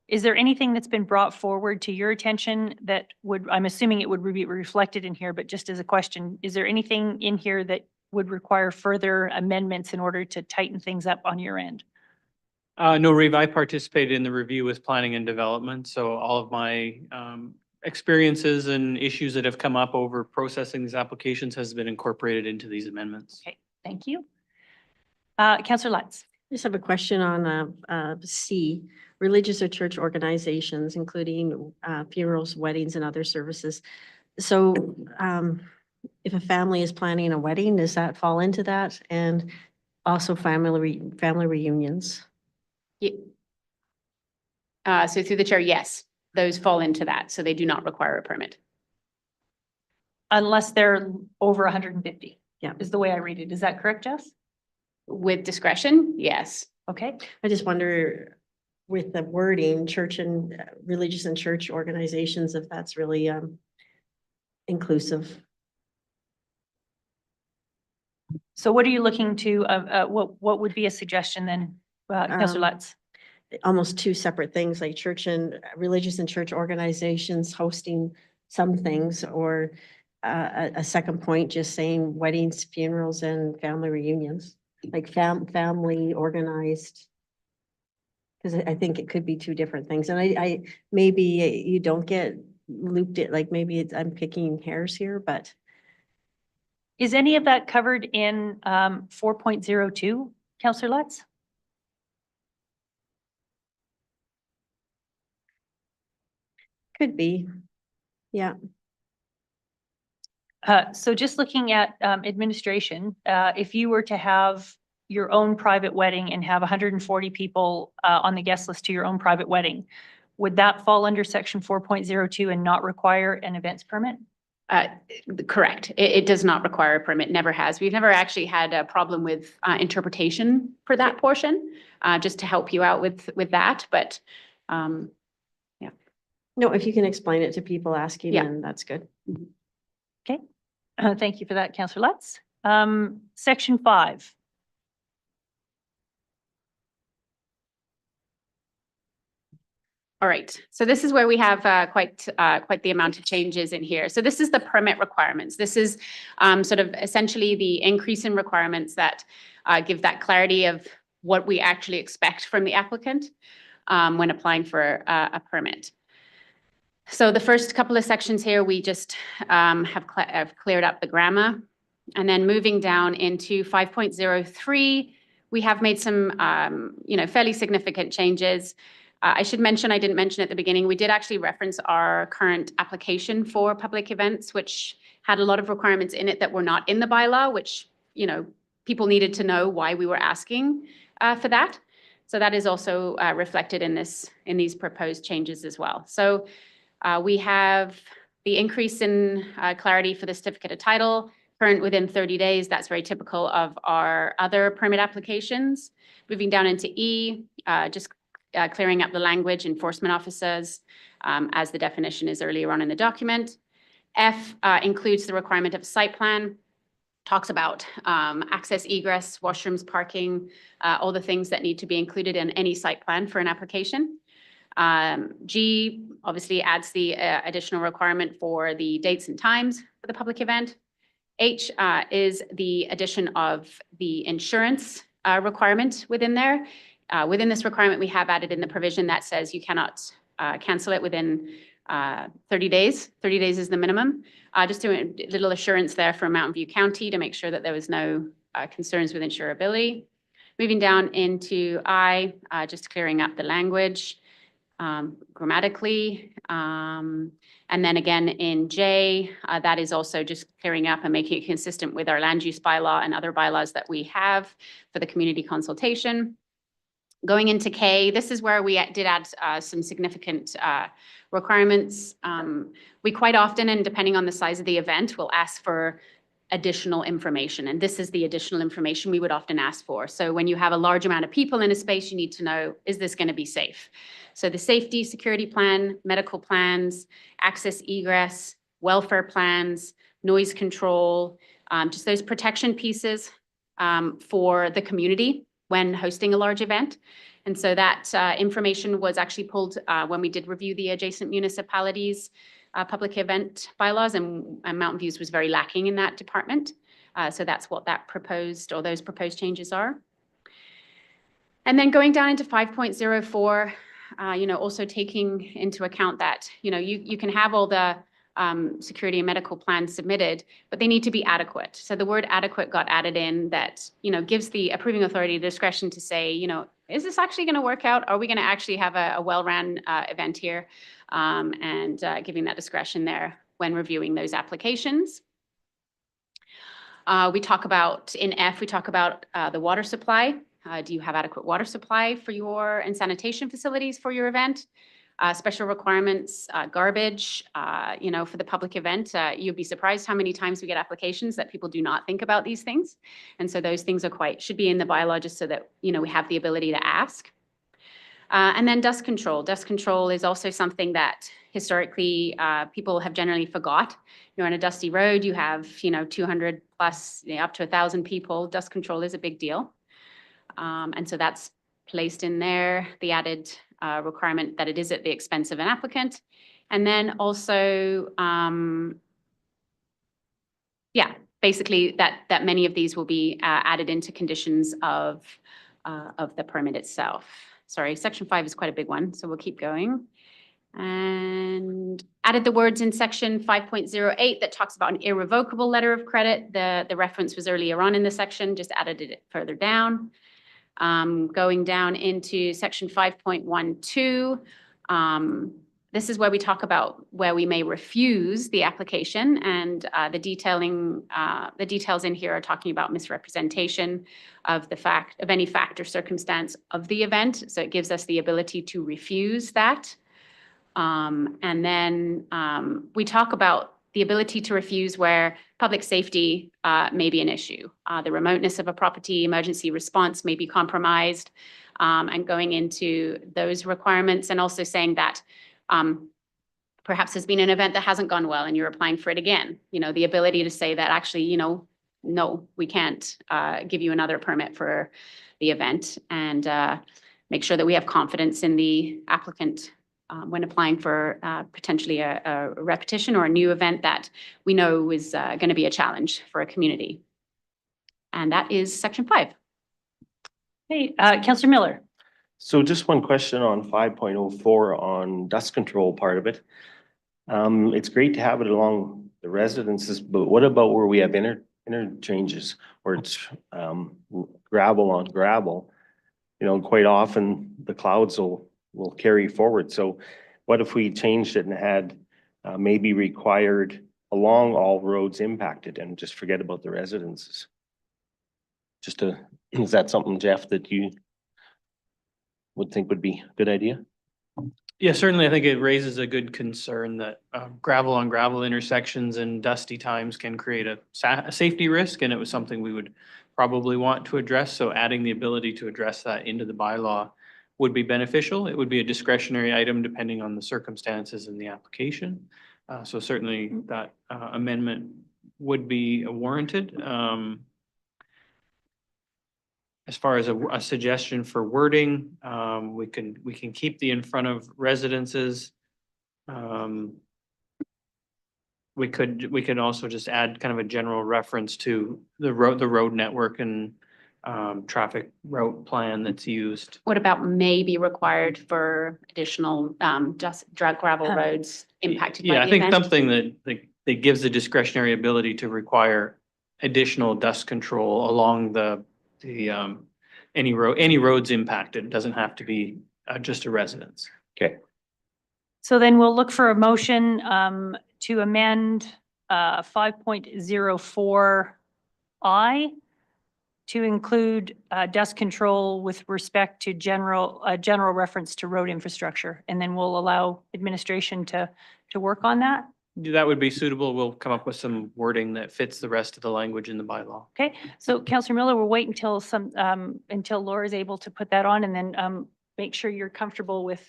Is there anything that's been brought forward to your attention that would, I'm assuming it would be reflected in here, but just as a question, is there anything in here that would require further amendments in order to tighten things up on your end? No, Reeve, I participated in the review with planning and development, so all of my experiences and issues that have come up over processing these applications has been incorporated into these amendments. Okay, thank you. Councillor Lutz. I just have a question on C, religious or church organizations, including funerals, weddings, and other services. So if a family is planning a wedding, does that fall into that? And also family reunions? So through the chair, yes, those fall into that. So they do not require a permit. Unless they're over 150. Yeah. Is the way I read it. Is that correct, Jess? With discretion, yes. Okay. I just wonder with the wording, church and religious and church organizations, if that's really inclusive. So what are you looking to, what would be a suggestion then, Councillor Lutz? Almost two separate things, like church and religious and church organizations hosting some things, or a second point, just saying weddings, funerals, and family reunions, like family organized. Because I think it could be two different things, and I maybe you don't get looped it, like maybe it's, I'm picking hairs here, but. Is any of that covered in 4.02, Councillor Lutz? Could be, yeah. So just looking at administration, if you were to have your own private wedding and have 140 people on the guest list to your own private wedding, would that fall under section 4.02 and not require an events permit? Correct. It does not require a permit, never has. We've never actually had a problem with interpretation for that portion, just to help you out with that, but yeah. No, if you can explain it to people asking, Yeah. then that's good. Okay. Thank you for that, Councillor Lutz. Section 5. All right, so this is where we have quite the amount of changes in here. So this is the permit requirements. This is sort of essentially the increase in requirements that give that clarity of what we actually expect from the applicant when applying for a permit. So the first couple of sections here, we just have cleared up the grammar. And then moving down into 5.03, we have made some fairly significant changes. I should mention, I didn't mention at the beginning, we did actually reference our current application for public events, which had a lot of requirements in it that were not in the bylaw, which, people needed to know why we were asking for that. So that is also reflected in these proposed changes as well. So we have the increase in clarity for the certificate of title, current within 30 days. That's very typical of our other permit applications. Moving down into E, just clearing up the language, enforcement officers, as the definition is earlier on in the document. F includes the requirement of a site plan, talks about access, egress, washrooms, parking, all the things that need to be included in any site plan for an application. G obviously adds the additional requirement for the dates and times for the public event. H is the addition of the insurance requirement within there. Within this requirement, we have added in the provision that says you cannot cancel it within 30 days. 30 days is the minimum. Just doing a little assurance there for Mountain View County to make sure that there was no concerns with insurability. Moving down into I, just clearing up the language grammatically. And then again in J, that is also just clearing up and making it consistent with our land use bylaw and other bylaws that we have for the community consultation. Going into K, this is where we did add some significant requirements. We quite often, and depending on the size of the event, will ask for additional information. And this is the additional information we would often ask for. So when you have a large amount of people in a space, you need to know, is this going to be safe? So the safety, security plan, medical plans, access, egress, welfare plans, noise control, just those protection pieces for the community when hosting a large event. And so that information was actually pulled when we did review the adjacent municipalities' public event bylaws, and Mountain Views was very lacking in that department. So that's what that proposed, or those proposed changes are. And then going down into 5.04, also taking into account that, you can have all the security and medical plans submitted, but they need to be adequate. So the word adequate got added in that, gives the approving authority discretion to say, is this actually going to work out? Are we going to actually have a well-run event here? And giving that discretion there when reviewing those applications. We talk about, in F, we talk about the water supply. Do you have adequate water supply for and sanitation facilities for your event? Special requirements, garbage, for the public event. You'd be surprised how many times we get applications that people do not think about these things. And so those things should be in the bylaw just so that, we have the ability to ask. And then dust control. Dust control is also something that historically people have generally forgot. On a dusty road, you have, 200 plus, up to 1,000 people. Dust control is a big deal. And so that's placed in there, the added requirement that it is at the expense of an applicant. And then also, basically that many of these will be added into conditions of the permit itself. Sorry, section 5 is quite a big one, so we'll keep going. And added the words in section 5.08 that talks about an irrevocable letter of credit. The reference was earlier on in the section, just added it further down. Going down into section 5.12, this is where we talk about where we may refuse the application, and the details in here are talking about misrepresentation of any fact or circumstance of the event. So it gives us the ability to refuse that. And then we talk about the ability to refuse where public safety may be an issue. The remoteness of a property, emergency response may be compromised, and going into those requirements, and also saying that perhaps there's been an event that hasn't gone well and you're applying for it again. The ability to say that actually, no, we can't give you another permit for the event, and make sure that we have confidence in the applicant when applying for potentially a repetition or a new event that we know is going to be a challenge for a community. And that is section 5. Hey, Councillor Miller. So just one question on 5.04 on dust control part of it. It's great to have it along the residences, but what about where we have interchanges where it's gravel on gravel? Quite often the clouds will carry forward. So what if we changed it and had maybe required along all roads impacted and just forget about the residences? Is that something, Jeff, that you would think would be a good idea? Yeah, certainly. I think it raises a good concern that gravel on gravel intersections and dusty times can create a safety risk, and it was something we would probably want to address. So adding the ability to address that into the bylaw would be beneficial. It would be a discretionary item depending on the circumstances in the application. So certainly that amendment would be warranted. As far as a suggestion for wording, we can keep the in front of residences. We could also just add kind of a general reference to the road network and traffic route plan that's used. What about may be required for additional just drug gravel roads impacted by Yeah, the I think event? something that gives the discretionary ability to require additional dust control along any roads impacted. It doesn't have to be just a residence. Okay. So then we'll look for a motion to amend 5.04I to include dust control with respect to general reference to road infrastructure. And then we'll allow administration to work on that. That would be suitable. We'll come up with some wording that fits the rest of the language in the bylaw. Okay, so Councillor Miller, we'll wait until Laura is able to put that on, and then make sure you're comfortable with.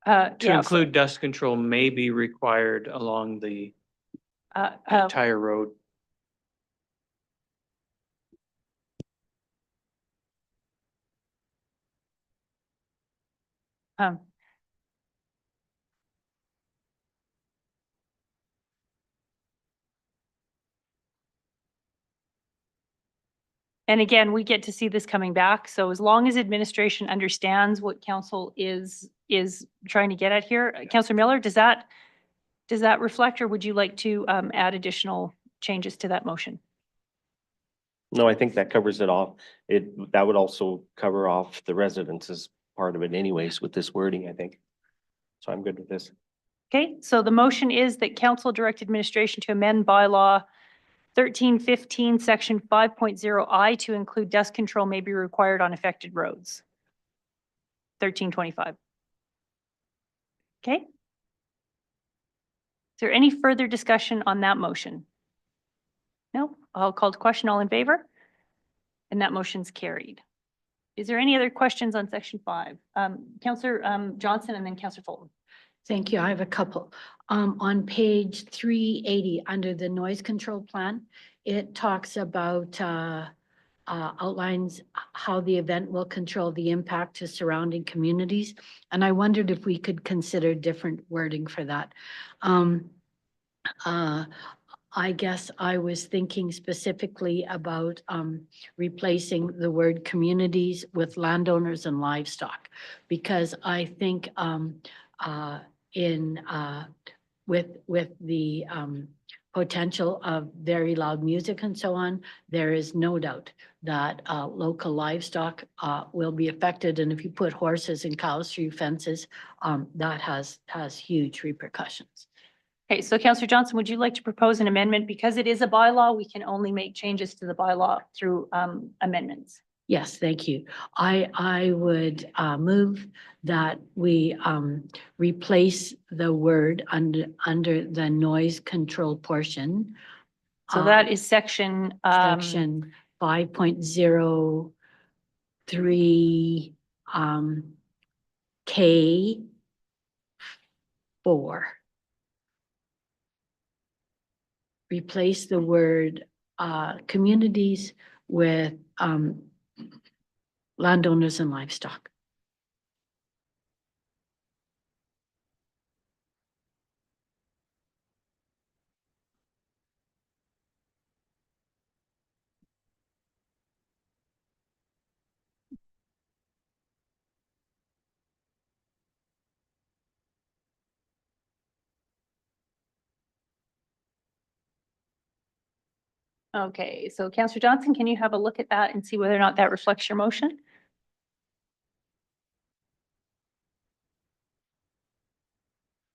To Yeah, include dust control may be required along the entire road. um, And again, we get to see this coming back. So as long as administration understands what council is trying to get at here, Councillor Miller, does that reflect, or would you like to add additional changes to that motion? No, I think that covers it off. That would also cover off the residents as part of it anyways with this wording, I think. So I'm good with this. Okay, so the motion is that council direct administration to amend bylaw 1315, section 5.0I to include dust control may be required on affected roads. 1325. Okay? Is there any further discussion on that motion? No? I'll call to question. All in favor? And that motion's carried. Is there any other questions on section 5? Councillor Johnson and then Councillor Fulton. Thank you. I have a couple. On page 380, under the noise control plan, it talks about, outlines how the event will control the impact to surrounding communities. And I wondered if we could consider different wording for that. I guess I was thinking specifically about replacing the word communities with landowners and livestock, because I think with the potential of very loud music and so on, there is no doubt that local livestock will be affected. And if you put horses and cows through fences, that has huge repercussions. Okay, so Councillor Johnson, would you like to propose an amendment? Because it is a bylaw, we can only make changes to the bylaw through amendments. Yes, thank you. I would move that we replace the word under the noise control portion. So that is section Section 5.03 K4. Replace the word communities with landowners and livestock. Okay, so Councillor Johnson, can you have a look at that and see whether or not that reflects your motion?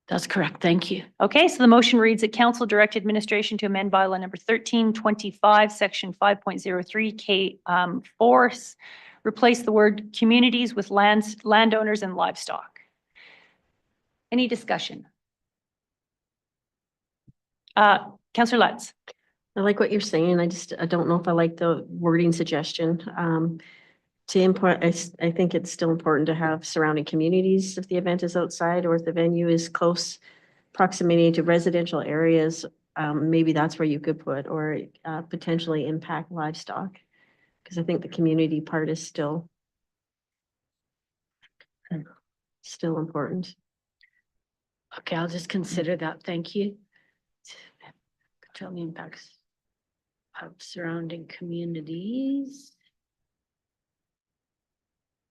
That's correct. Thank you. Okay, so the motion reads that council direct administration to amend bylaw number 1325, section 5.03 K 4, replace the word communities with landowners and livestock. Any discussion? Councillor Lutz. I like what you're saying. I don't know if I like the wording suggestion. To input, I think it's still important to have surrounding communities if the event is outside or if the venue is close proximity to residential areas. Maybe that's where you could put, or potentially impact livestock. Because I think the community part is still important. Okay, I'll just consider that. Thank you. Control the impacts of surrounding communities.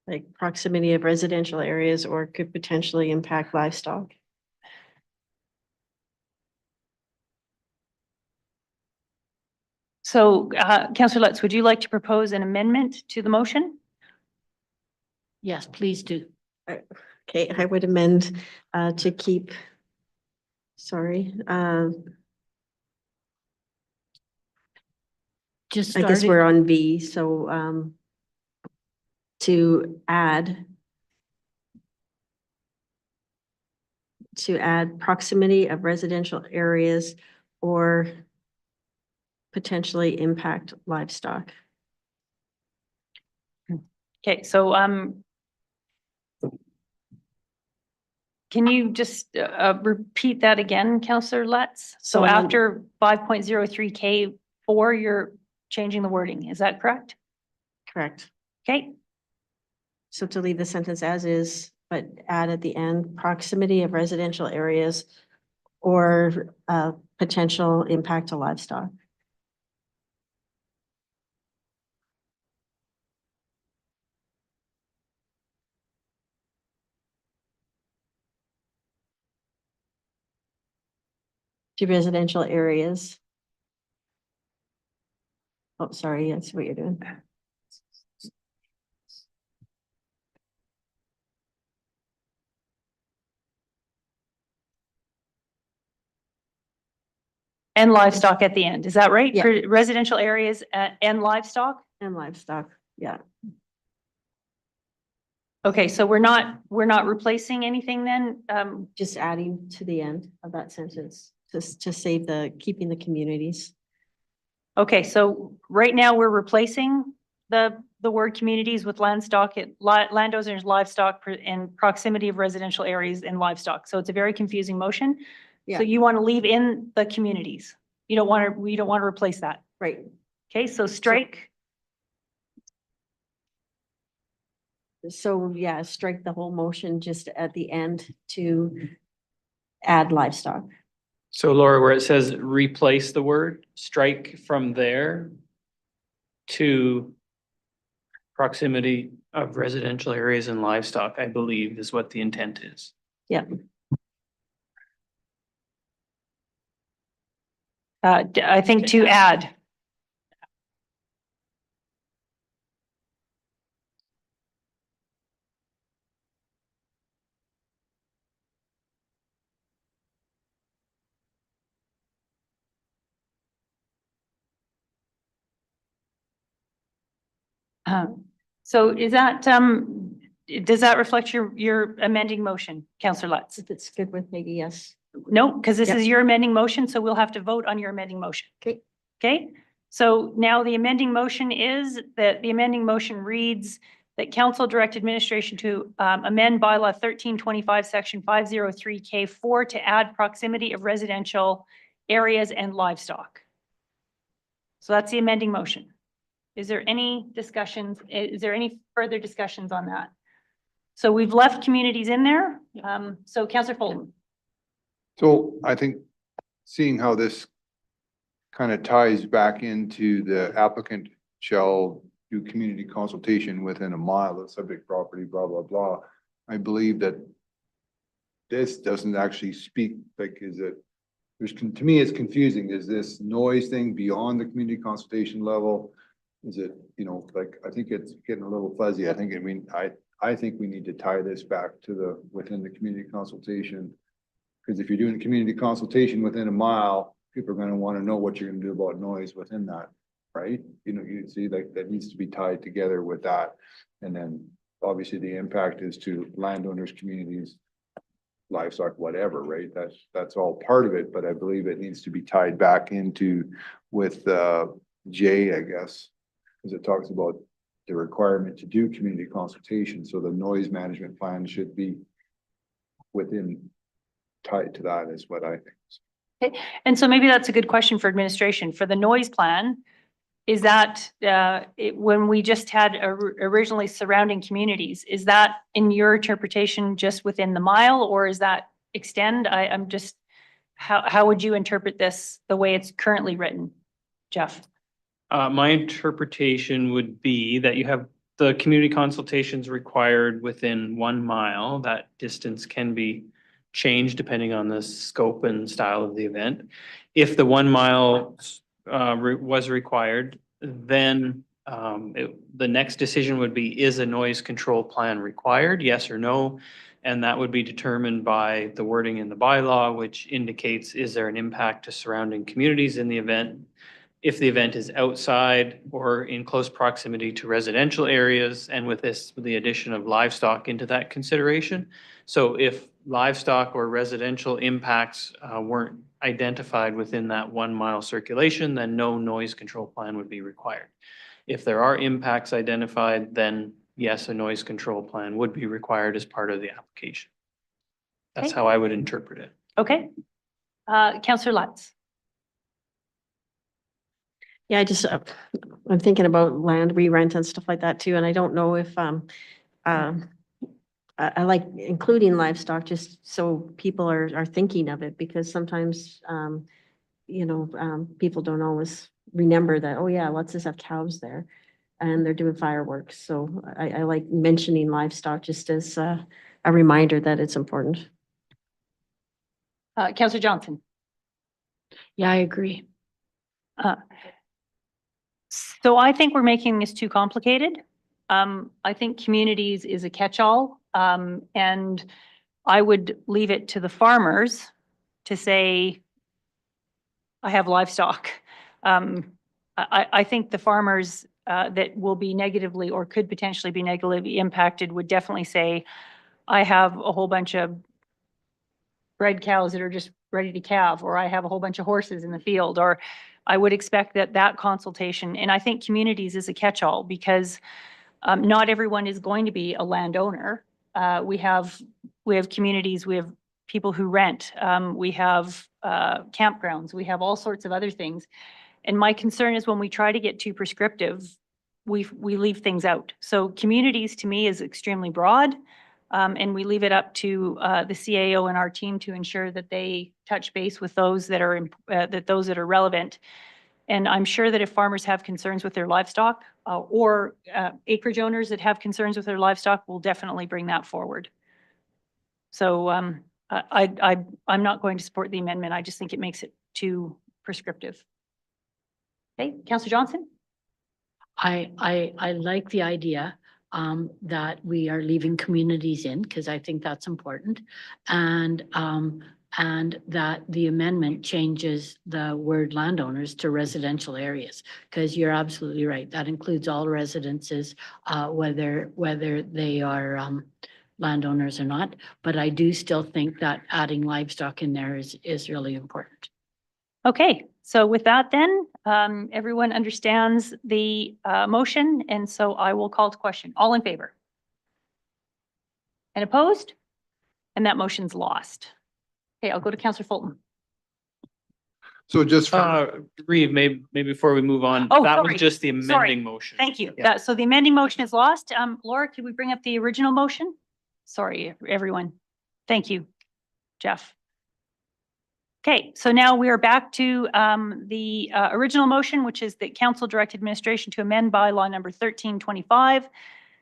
Like proximity of residential areas or could potentially impact livestock. So Councillor Lutz, would you like to propose an amendment to the motion? Yes, please do. Okay, I would amend to keep, sorry, Just I guess started. we're on B, so to add proximity of residential areas or potentially impact livestock. Okay, so Can you just repeat that again, Counselor Lutz? So So, after 5.03K4, you're changing the wording, is that correct? Correct. Okay, So to leave the sentence as is, but add at the end, proximity of residential areas or potential impact to livestock. To residential areas. Oh, sorry, that's what you're doing. and livestock at the end, is that right? Yeah. For residential areas and livestock? And livestock, yeah. Okay, so we're not replacing anything then? Just adding to the end of that sentence, just to save keeping the communities. Okay, so right now we're replacing the word communities with landowners, livestock, and proximity of residential areas and livestock. So it's a very confusing motion. Yeah. So you want to leave in the communities. We don't want to replace that. Right. Okay, so strike, So yeah, strike the whole motion just at the end to add livestock. So Laura, where it says replace the word, strike from there to proximity of residential areas and livestock, I believe is what the intent is. Yeah. I think to add. So is that, does that reflect your amending motion, Counselor Lutz? If it's good with Peggy, yes. No, because this Yep. is your amending motion, so we'll have to vote on your amending motion. Okay. Okay, so now the amending motion is that the amending motion reads that council direct administration to amend bylaw 1325, section 503K4 to add proximity of residential areas and livestock. So that's the amending motion. Is there any discussions? Is there any further discussions on that? So we've left communities in there. So Councillor Fulton. So I think seeing how this kind of ties back into the applicant shall do community consultation within a mile of subject property, blah, blah, blah. I believe that this doesn't actually speak, like, is it, to me, it's confusing. Is this noise thing beyond the community consultation level? Is it, like, I think it's getting a little fuzzy. I think we need to tie this back to within the community consultation. Because if you're doing community consultation within a mile, people are gonna wanna know what you're gonna do about noise within that, right? You see, like, that needs to be tied together with that. And then obviously the impact is to landowners, communities, livestock, whatever, right? That's all part of it, but I believe it needs to be tied back into with J, I guess. Because it talks about the requirement to do community consultation, so the noise management plan should be tied to that is what I think. And so maybe that's a good question for administration. For the noise plan, is that when we just had originally surrounding communities, is that in your interpretation just within the mile, or is that extend? I'm just, how would you interpret this the way it's currently written, Jeff? My interpretation would be that you have the community consultations required within 1 mile. That distance can be changed depending on the scope and style of the event. If the 1 mile was required, then the next decision would be, is a noise control plan required? Yes or no? And that would be determined by the wording in the bylaw, which indicates, is there an impact to surrounding communities in the event? If the event is outside or in close proximity to residential areas, and with the addition of livestock into that consideration. So if livestock or residential impacts weren't identified within that 1 mile circulation, then no noise control plan would be required. If there are impacts identified, then yes, a noise control plan would be required as part of the application. That's Okay. how I would interpret it. Okay. Counselor Lutz. Yeah, I'm thinking about land re-rent and stuff like that too, and I don't know if, I like including livestock just so people are thinking of it, because sometimes, people don't always remember that, oh yeah, let's just have cows there, and they're doing fireworks, so I like mentioning livestock just as a reminder that it's important. Counselor Johnson. Yeah, I agree. So I think we're making this too complicated. I think communities is a catch-all, and I would leave it to the farmers to say, I have livestock. I think the farmers that will be negatively or could potentially be negatively impacted would definitely say, I have a whole bunch of bred cows that are just ready to calve, or I have a whole bunch of horses in the field, or I would expect that consultation, and I think communities is a catch-all because not everyone is going to be a landowner. We have communities, we have people who rent, we have campgrounds, we have all sorts of other things. And my concern is when we try to get too prescriptive, we leave things out. So communities to me is extremely broad. And we leave it up to the CAO and our team to ensure that they touch base with those that are relevant. And I'm sure that if farmers have concerns with their livestock or acreage owners that have concerns with their livestock, we'll definitely bring that forward. So I'm not going to support the amendment. I just think it makes it too prescriptive. Okay, Councillor Johnson? I like the idea that we are leaving communities in, because I think that's important. And that the amendment changes the word landowners to residential areas, because you're absolutely right. That includes all residences, whether they are landowners or not. But I do still think that adding livestock in there is really important. Okay, so with that then, everyone understands the motion, and so I will call to question. All in favor? And opposed? And that motion's lost. Okay, I'll go to Councillor Fulton. So just for, Reeve, maybe before we move on, Oh, that was sorry. just the Sorry. amending motion. Thank you. Yeah. So the amending motion is lost. Laura, could we bring up the original motion? Sorry, everyone. Thank you, Jeff. Okay, so now we are back to the original motion, which is that council direct administration to amend bylaw number 1325,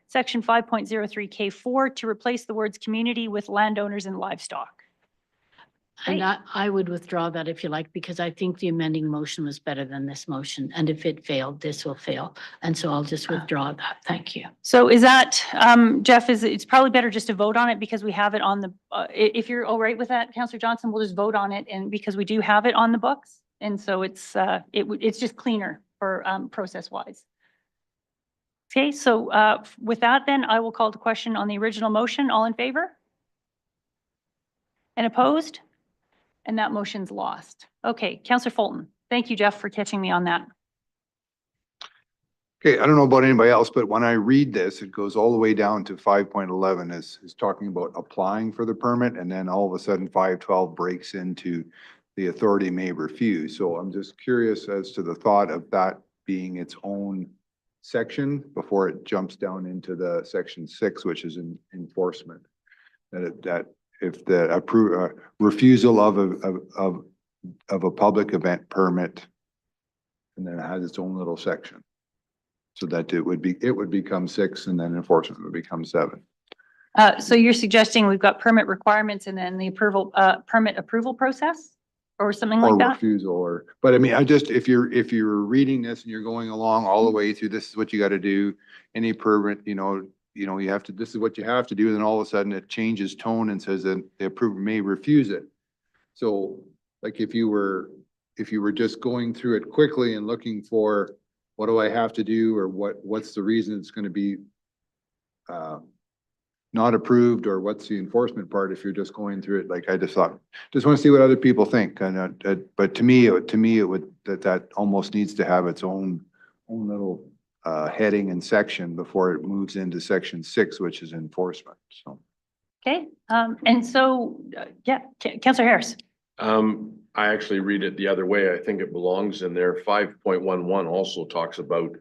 section 5.03K4 to replace the words community with landowners and livestock. And Great. I would withdraw that if you like, because I think the amending motion was better than this motion. And if it failed, this will fail. And so I'll just withdraw that. Thank you. So is that, Jeff, it's probably better just to vote on it because we have it on the, if you're all right with that, Councillor Johnson, we'll just vote on it, and because we do have it on the books. And so it's just cleaner for process wise. Okay, so with that then, I will call to question on the original motion. All in favor? And opposed? And that motion's lost. Okay, Councillor Fulton. Thank you, Jeff, for catching me on that. okay, I don't know about anybody else, but when I read this, it goes all the way down to 5.11 is talking about applying for the permit, and then all of a sudden 5.12 breaks into the authority may refuse. So I'm just curious as to the thought of that being its own section before it jumps down into the section 6, which is in enforcement. That if the refusal of a public event permit, and then it has its own little section. So that it would become 6, and then enforcement would become 7. So you're suggesting we've got permit requirements and then the permit approval process or something like Or that? refusal, but I mean, if you're reading this and you're going along all the way through, this is what you got to do, any permit, you have to, this is what you have to do, and then all of a sudden it changes tone and says that the approver may refuse it. So like if you were just going through it quickly and looking for, what do I have to do, or what's the reason it's going to be not approved, or what's the enforcement part, if you're just going through it, like I just want to see what other people think. And but to me it would, that almost needs to have its own little heading and section before it moves into section 6, which is enforcement. So Okay, and so, yeah, Councillor Harris. I actually read it the other way. I think it belongs in there. 5.11 also talks about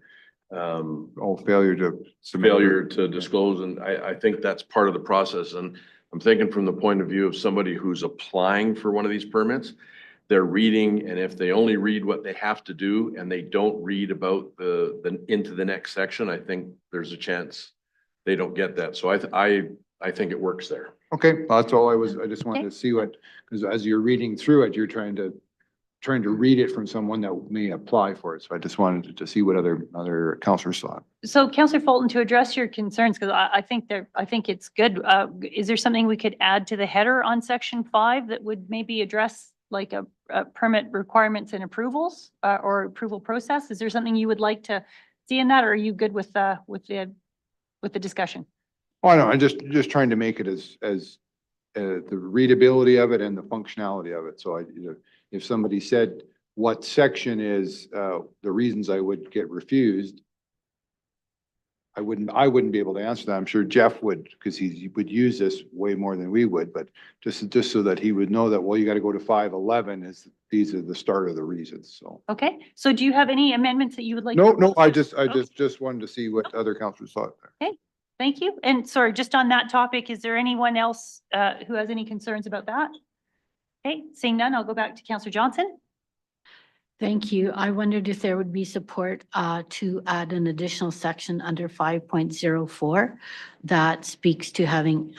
Failure to submit. failure to disclose, and I think that's part of the process. And I'm thinking from the point of view of somebody who's applying for one of these permits, they're reading, and if they only read what they have to do and they don't read about the into the next section, I think there's a chance they don't get that. So I think it works there. Okay, that's all I just wanted to see what, because as you're reading through it, you're trying to read it from someone that may apply for it. So I just wanted to see what other councillors thought. So Councillor Fulton, to address your concerns, because I think it's good. Is there something we could add to the header on section 5 that would maybe address like a permit requirements and approvals or approval process? Is there something you would like to see in that, or are you good with the discussion? Oh, I know, I'm just trying to make it as the readability of it and the functionality of it. So if somebody said what section is the reasons I would get refused, I wouldn't be able to answer that. I'm sure Jeff would, because he would use this way more than we would, but just so that he would know that, well, you got to go to 5.11 these are the start of the reasons. So. Okay, so do you have any amendments that you would like? No, I just Okay. wanted to see what other councillors thought there. Okay, thank you. And sorry, just on that topic, is there anyone else who has any concerns about that? Okay, seeing none, I'll go back to Councillor Johnson. Thank you. I wondered if there would be support to add an additional section under 5.04 that speaks to having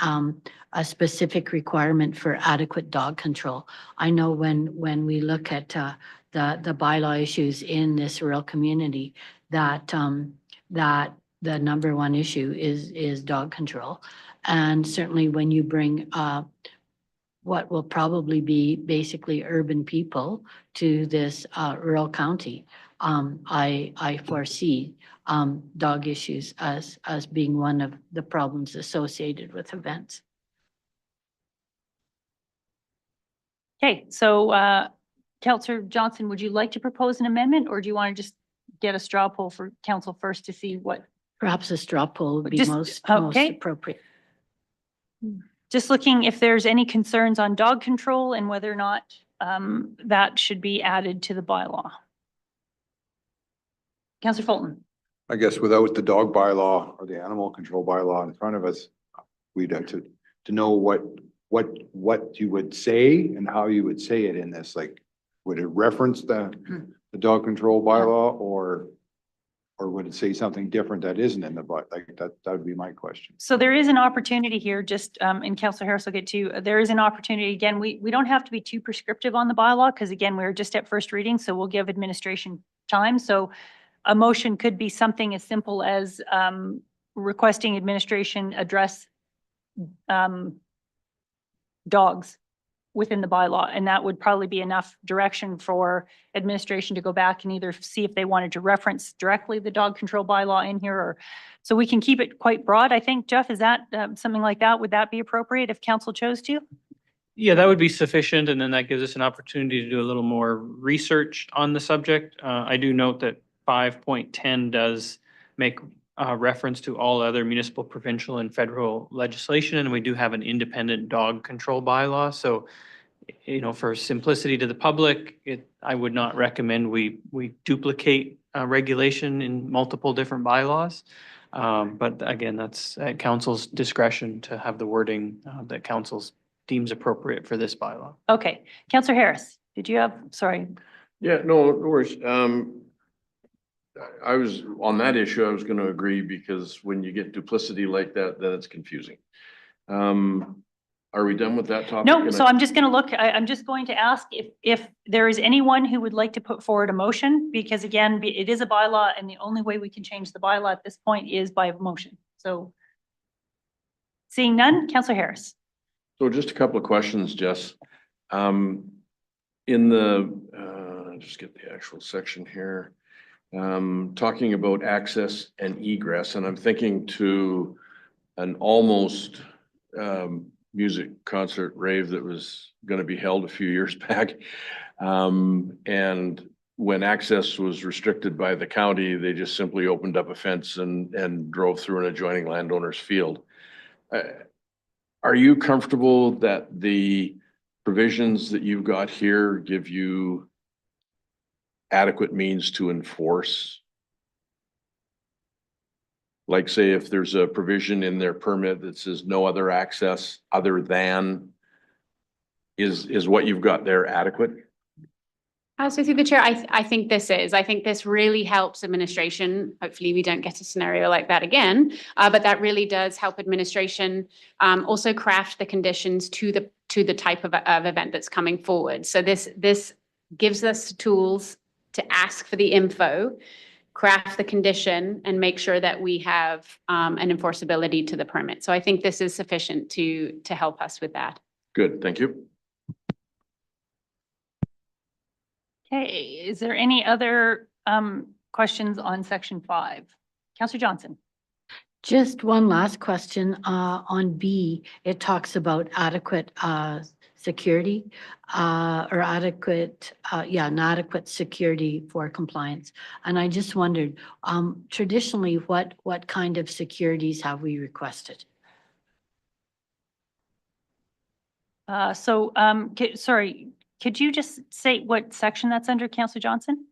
a specific requirement for adequate dog control. I know when we look at the bylaw issues in this rural community, that that the number one issue is dog control. And certainly when you bring what will probably be basically urban people to this rural county, I foresee dog issues as being one of the problems associated with events. Okay, so Councillor Johnson, would you like to propose an amendment, or do you want to just get a straw poll for council first to see what? Perhaps a straw poll would be Just- most okay. appropriate. Just looking if there's any concerns on dog control and whether or not that should be added to the bylaw. Councillor Fulton. I guess without the dog bylaw or the animal control bylaw in front of us, we'd have to know what you would say and how you would say it in this. Like, would it reference the dog control bylaw, or would it say something different that isn't in the bylaw? Like that would be my question. So there is an opportunity here, just, and Councillor Harris will get to, there is an opportunity, again, we don't have to be too prescriptive on the bylaw, because again, we're just at first reading, so we'll give administration time. So a motion could be something as simple as requesting administration address dogs within the bylaw, and that would probably be enough direction for administration to go back and either see if they wanted to reference directly the dog control bylaw in here, or so we can keep it quite broad. I think, Jeff, is that something like that? Would that be appropriate if council chose to? Yeah, that would be sufficient, and then that gives us an opportunity to do a little more research on the subject. I do note that 5.10 does make reference to all other municipal, provincial, and federal legislation, and we do have an independent dog control bylaw. So, you know, for simplicity to the public, I would not recommend we duplicate regulation in multiple different bylaws. But again, that's at council's discretion to have the wording that council deems appropriate for this bylaw. Okay, Councillor Harris, did you have, sorry. Yeah, no worries. I was, on that issue, I was gonna agree, because when you get duplicity like that, then it's confusing. Are we done with that topic? No, so I'm just going to look, I'm just going to ask if there is anyone who would like to put forward a motion, because again, it is a bylaw, and the only way we can change the bylaw at this point is by motion. So seeing none, Councillor Harris. So just a couple of questions, Jess. In the, just get the actual section here. Talking about access and egress, and I'm thinking to an almost music concert rave that was going to be held a few years back. And when access was restricted by the county, they just simply opened up a fence and drove through an adjoining landowner's field. Are you comfortable that the provisions that you've got here give you adequate means to enforce? Like say if there's a provision in their permit that says no other access other than, is what you've got there adequate? So through the chair, I think this really helps administration. Hopefully we don't get a scenario like that again. But that really does help administration also craft the conditions to the type of event that's coming forward. So this gives us tools to ask for the info, craft the condition, and make sure that we have an enforceability to the permit. So I think this is sufficient to help us with that. Good, thank you. Okay, is there any other questions on section 5? Counselor Johnson? Just one last question. On B, it talks about adequate security or adequate, an adequate security for compliance. And I just wondered, traditionally, what kind of securities have we requested? Sorry, could you just say what section that's under, Counselor Johnson?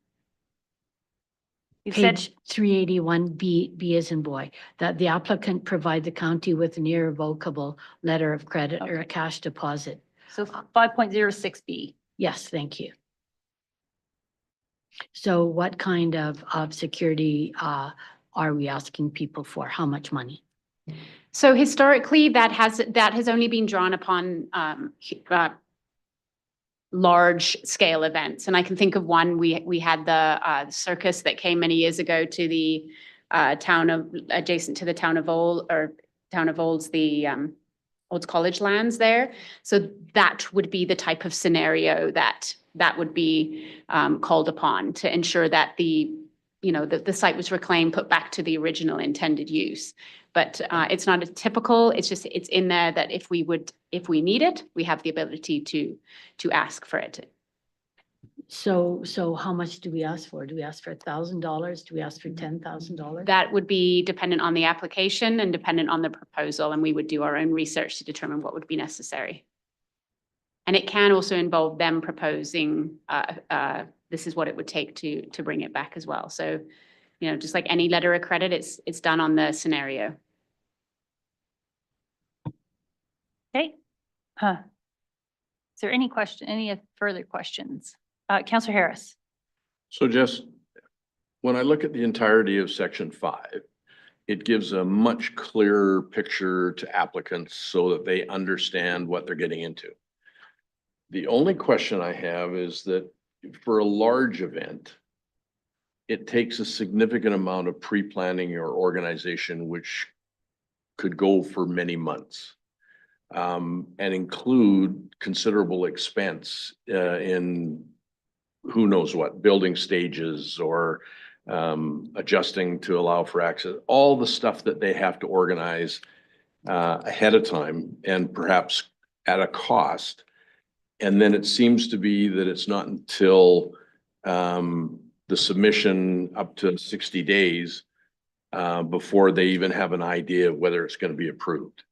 You said, Page 381, B as in boy, that the applicant provide the county with an irrevocable letter of credit or a cash deposit. so 5.06B. Yes, thank you. So what kind of security are we asking people for? How much money? So historically, that has only been drawn upon large scale events. And I can think of one, we had the circus that came many years ago to the adjacent to the town of Olds, the Olds College lands there. So that would be the type of scenario that would be called upon to ensure that the site was reclaimed, put back to the original intended use. But it's not a typical, it's in there that if we need it, we have the ability to ask for it. So how much do we ask for? Do we ask for $1,000? Do we ask for $10,000? That would be dependent on the application and dependent on the proposal, and we would do our own research to determine what would be necessary. And it can also involve them proposing, this is what it would take to bring it back as well. So, just like any letter of credit, it's done on the scenario. Okay. Is there any further questions? Counselor Harris? So Jess, when I look at the entirety of section 5, it gives a much clearer picture to applicants so that they understand what they're getting into. The only question I have is that for a large event, it takes a significant amount of pre-planning or organization, which could go for many months, and include considerable expense in who knows what, building stages or adjusting to allow for access, all the stuff that they have to organize ahead of time and perhaps at a cost. And then it seems to be that it's not until the submission up to 60 days before they even have an idea of whether it's going to be approved.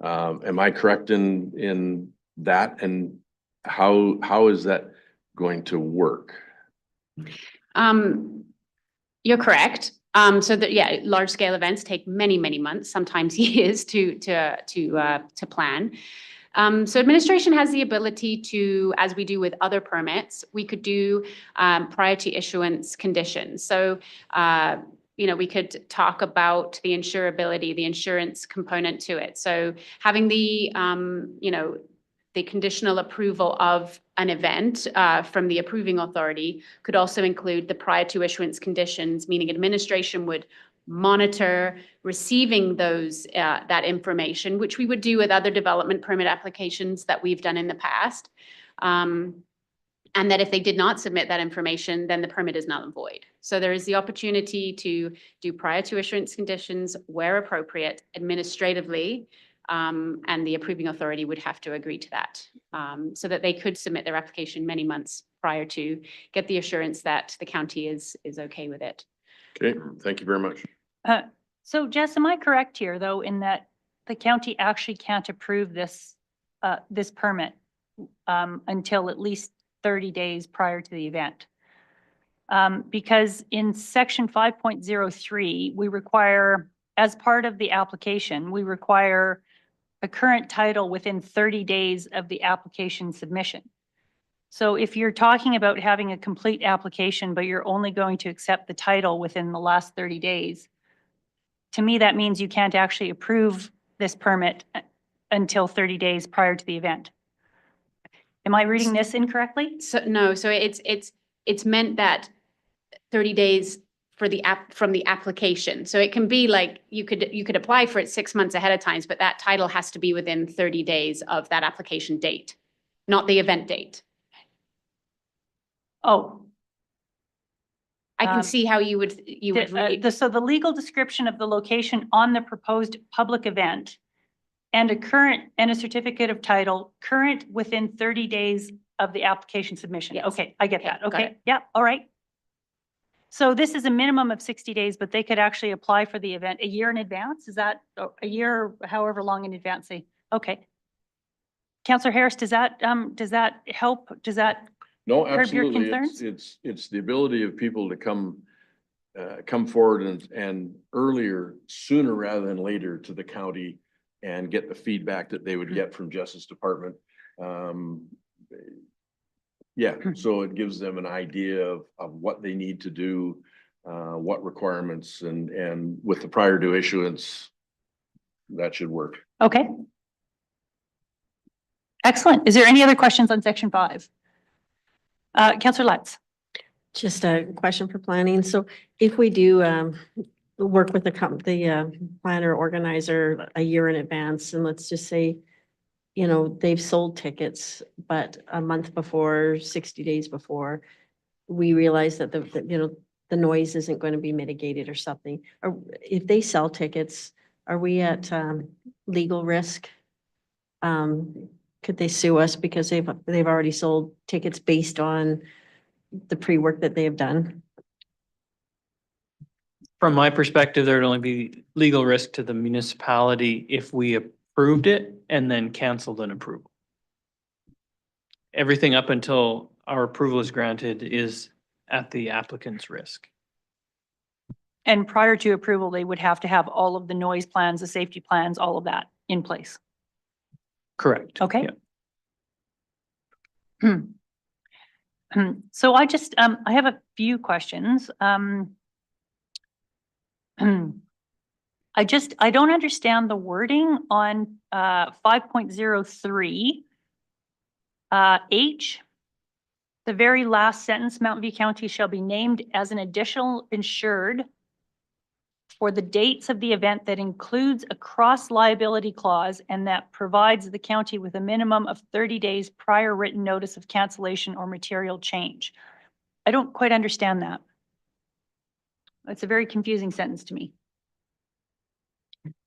Am I correct in that? And how is that going to work? You're correct. So that, large scale events take many, many months, sometimes years to plan. So administration has the ability to, as we do with other permits, we could do prior to issuance conditions. So, we could talk about the insurability, the insurance component to it. So having the conditional approval of an event from the approving authority could also include the prior to issuance conditions, meaning administration would monitor receiving that information, which we would do with other development permit applications that we've done in the past. And that if they did not submit that information, then the permit is null and void. So there is the opportunity to do prior to issuance conditions where appropriate administratively, and the approving authority would have to agree to that, so that they could submit their application many months prior to get the assurance that the county is okay with it. Okay, thank you very much. So Jess, am I correct here though, in that the county actually can't approve this, this permit until at least 30 days prior to the event. Because in section 5.03, we require, as part of the application, we require a current title within 30 days of the application submission. So if you're talking about having a complete application, but you're only going to accept the title within the last 30 days, to me, that means you can't actually approve this permit until 30 days prior to the event. Am I reading this incorrectly? So, no, so it's meant that 30 days for the from the application. So it can be like, you could apply for it 6 months ahead of time, but that title has to be within 30 days of that application date, not the event date. Oh, I can see how you would read. so the legal description of the location on the proposed public event and a certificate of title current within 30 days of the application submission. Yes. Okay, I get Okay, that. got Okay, it. yeah, all right. So this is a minimum of 60 days, but they could actually apply for the event a year in advance? Is that a year, or however long in advance they, okay. Councillor Harris, does that help? Does that, No, curb your absolutely. concerns? It's the ability of people to come forward and earlier, sooner rather than later to the county and get the feedback that they would get from Justice Department. Yeah, so it gives them an idea of what they need to do, what requirements, and with the prior to issuance, that should work. okay. Excellent. Is there any other questions on section 5? Councillor Lutz. Just a question for planning. So if we do work with the planner organizer a year in advance, and let's just say, you know, they've sold tickets, but a month before, 60 days before, we realize that the noise isn't going to be mitigated or something. Or if they sell tickets, are we at legal risk? Could they sue us because they've already sold tickets based on the pre-work that they have done? From my perspective, there'd only be legal risk to the municipality if we approved it and then canceled an approval. Everything up until our approval is granted is at the applicant's risk. And prior to approval, they would have to have all of the noise plans, the safety plans, all of that in place. Correct. Okay. Yeah. So I just, I have a few questions. I don't understand the wording on 5.03 H. The very last sentence, Mountain View County shall be named as an additional insured for the dates of the event that includes a cross liability clause and that provides the county with a minimum of 30 days prior written notice of cancellation or material change. I don't quite understand that. It's a very confusing sentence to me.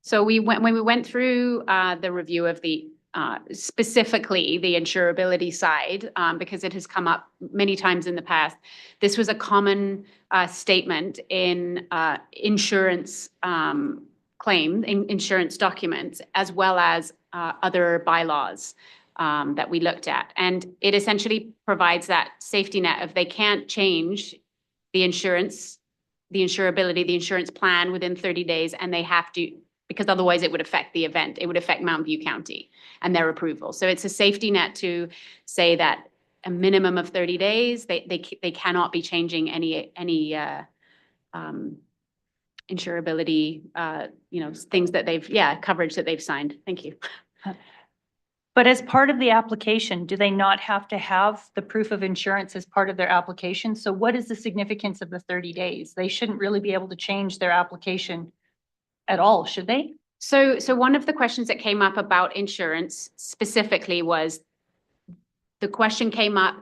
So when we went through the review of the specifically the insurability side, because it has come up many times in the past, this was a common statement in insurance insurance documents, as well as other bylaws that we looked at. And it essentially provides that safety net of they can't change the insurance, the insurability, the insurance plan within 30 days, and they have to, because otherwise it would affect the event. It would affect Mountain View County and their approval. So it's a safety net to say that a minimum of 30 days, they cannot be changing any insurability, things that they've, coverage that they've signed. Thank you. But as part of the application, do they not have to have the proof of insurance as part of their application? So what is the significance of the 30 days? They shouldn't really be able to change their application at all, should they? So one of the questions that came up about insurance specifically was, the question came up,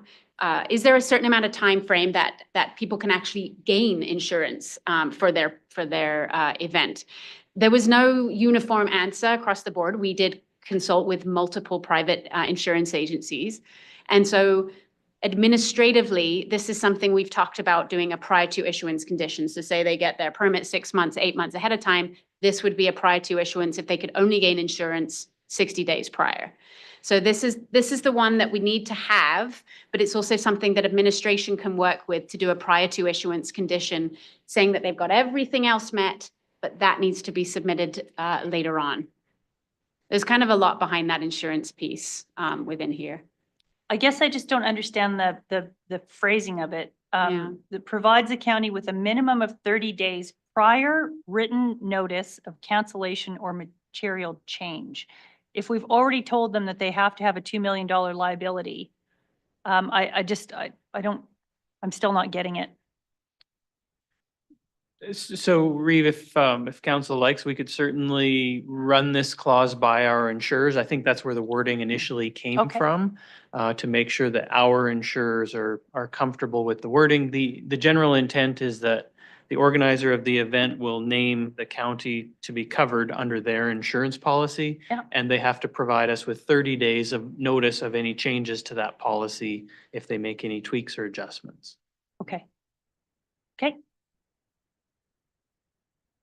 is there a certain amount of time frame that people can actually gain insurance for their event? There was no uniform answer across the board. We did consult with multiple private insurance agencies. And so Administratively, this is something we've talked about doing a prior to issuance condition. So say they get their permit 6 months, 8 months ahead of time, this would be a prior to issuance if they could only gain insurance 60 days prior. So this is the one that we need to have, but it's also something that administration can work with to do a prior to issuance condition, saying that they've got everything else met, but that needs to be submitted later on. There's kind of a lot behind that insurance piece within here. I guess I just don't understand the phrasing of it. Yeah. That provides the county with a minimum of 30 days prior written notice of cancellation or material change. If we've already told them that they have to have a $2 million liability, I don't, I'm still not getting it. So Reeve, if council likes, we could certainly run this clause by our insurers. I think that's where the wording initially came Okay. from, to make sure that our insurers are comfortable with the wording. The general intent is that the organizer of the event will name the county to be covered under their insurance policy. Yeah. And they have to provide us with 30 days of notice of any changes to that policy if they make any tweaks or adjustments. Okay. Okay.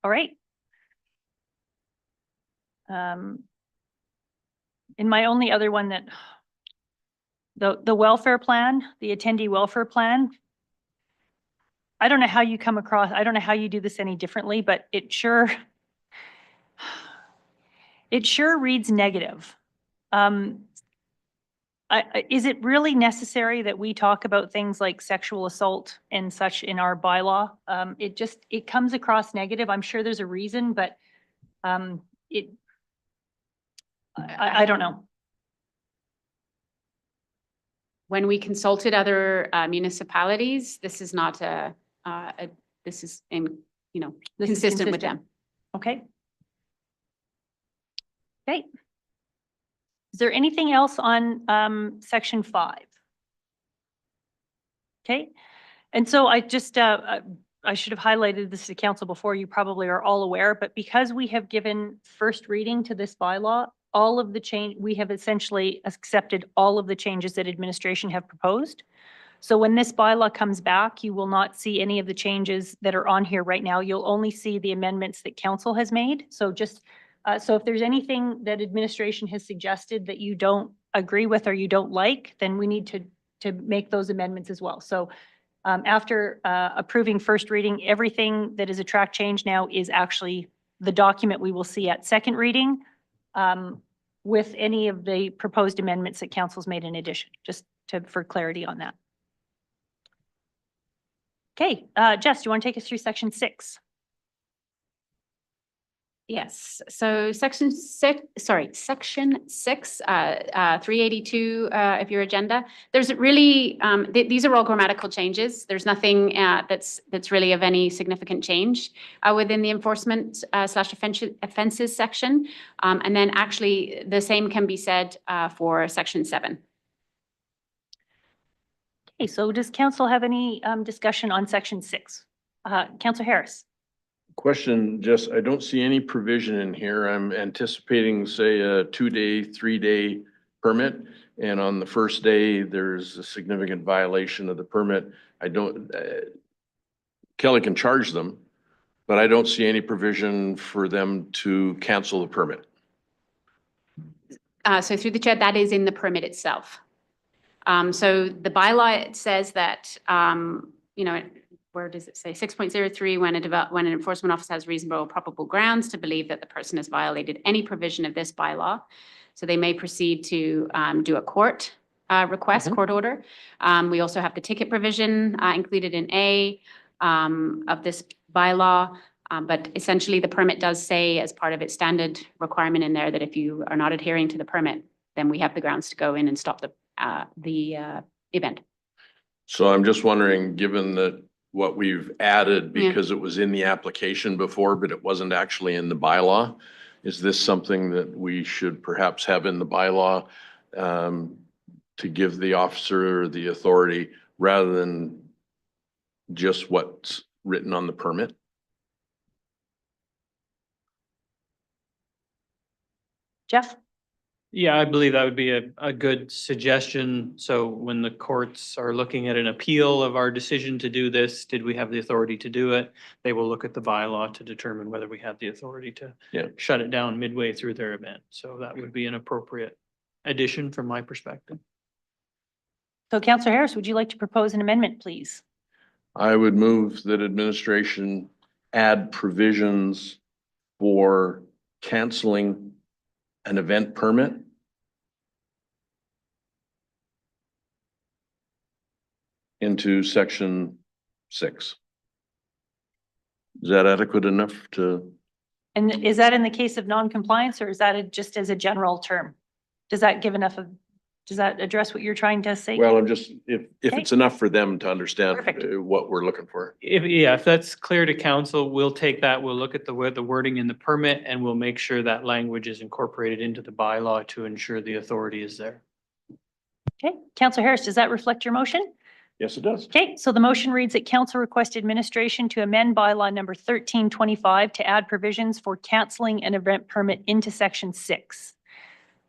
All right. And my only other one that, the welfare plan, the attendee welfare plan, I don't know how you come across, I don't know how you do this any differently, but it sure reads negative. Is it really necessary that we talk about things like sexual assault and such in our bylaw? It comes across negative. I'm sure there's a reason, but I don't know. When we consulted other municipalities, this is not this is This is consistent with them. Okay. Okay. Is there anything else on section 5? Okay, and so I just, I should have highlighted this to council before, you probably are all aware, but because we have given first reading to this bylaw, all of the change, we have essentially accepted all of the changes that administration have proposed. So when this bylaw comes back, you will not see any of the changes that are on here right now. You'll only see the amendments that council has made. So just, so if there's anything that administration has suggested that you don't agree with or you don't like, then we need to make those amendments as well. So after approving first reading, everything that is a track change now is actually the document we will see at second reading with any of the proposed amendments that council's made in addition, just for clarity on that. Okay, Jess, do you want to take us through section 6? Yes, so section 6, 382 of your agenda. There's really, these are all grammatical changes. There's nothing that's really of any significant change within the enforcement / offenses section. And then actually the same can be said for section 7. Okay, so does council have any discussion on section 6? Councilor Harris. Question, just, I don't see any provision in here. I'm anticipating, say, a 2-day, 3-day permit. And on the first day, there's a significant violation of the permit. I don't, Kelly can charge them, but I don't see any provision for them to cancel the permit. So through the chair, that is in the permit itself. So the bylaw, it says that, where does it say 6.03, when an enforcement officer has reasonable or probable grounds to believe that the person has violated any provision of this bylaw, so they may proceed to do a court request, court order. We also have the ticket provision included in A of this bylaw. But essentially the permit does say as part of its standard requirement in there that if you are not adhering to the permit, then we have the grounds to go in and stop the event. So I'm just wondering, given that what we've added, Yeah. because it was in the application before, but it wasn't actually in the bylaw, is this something that we should perhaps have in the bylaw to give the officer the authority rather than just what's written on the permit? Jeff? Yeah, I believe that would be a good suggestion. So when the courts are looking at an appeal of our decision to do this, did we have the authority to do it? They will look at the bylaw to determine whether we have the authority to Yeah. shut it down midway through their event. So that would be an appropriate addition from my perspective. So Counselor Harris, would you like to propose an amendment, please? I would move that administration add provisions for canceling an event permit into section 6. Is that adequate enough to? And is that in the case of non-compliance, or is that just as a general term? Does that give enough of, does that address what you're trying to say? Well, I'm just, if Okay. it's enough for them to understand Perfect. what we're looking for. If that's clear to council, we'll take that, we'll look at the wording in the permit, and we'll make sure that language is incorporated into the bylaw to ensure the authority is there. Okay, Counselor Harris, does that reflect your motion? Yes, it does. Okay, so the motion reads that council request administration to amend bylaw number 1325 to add provisions for canceling an event permit into section 6. Is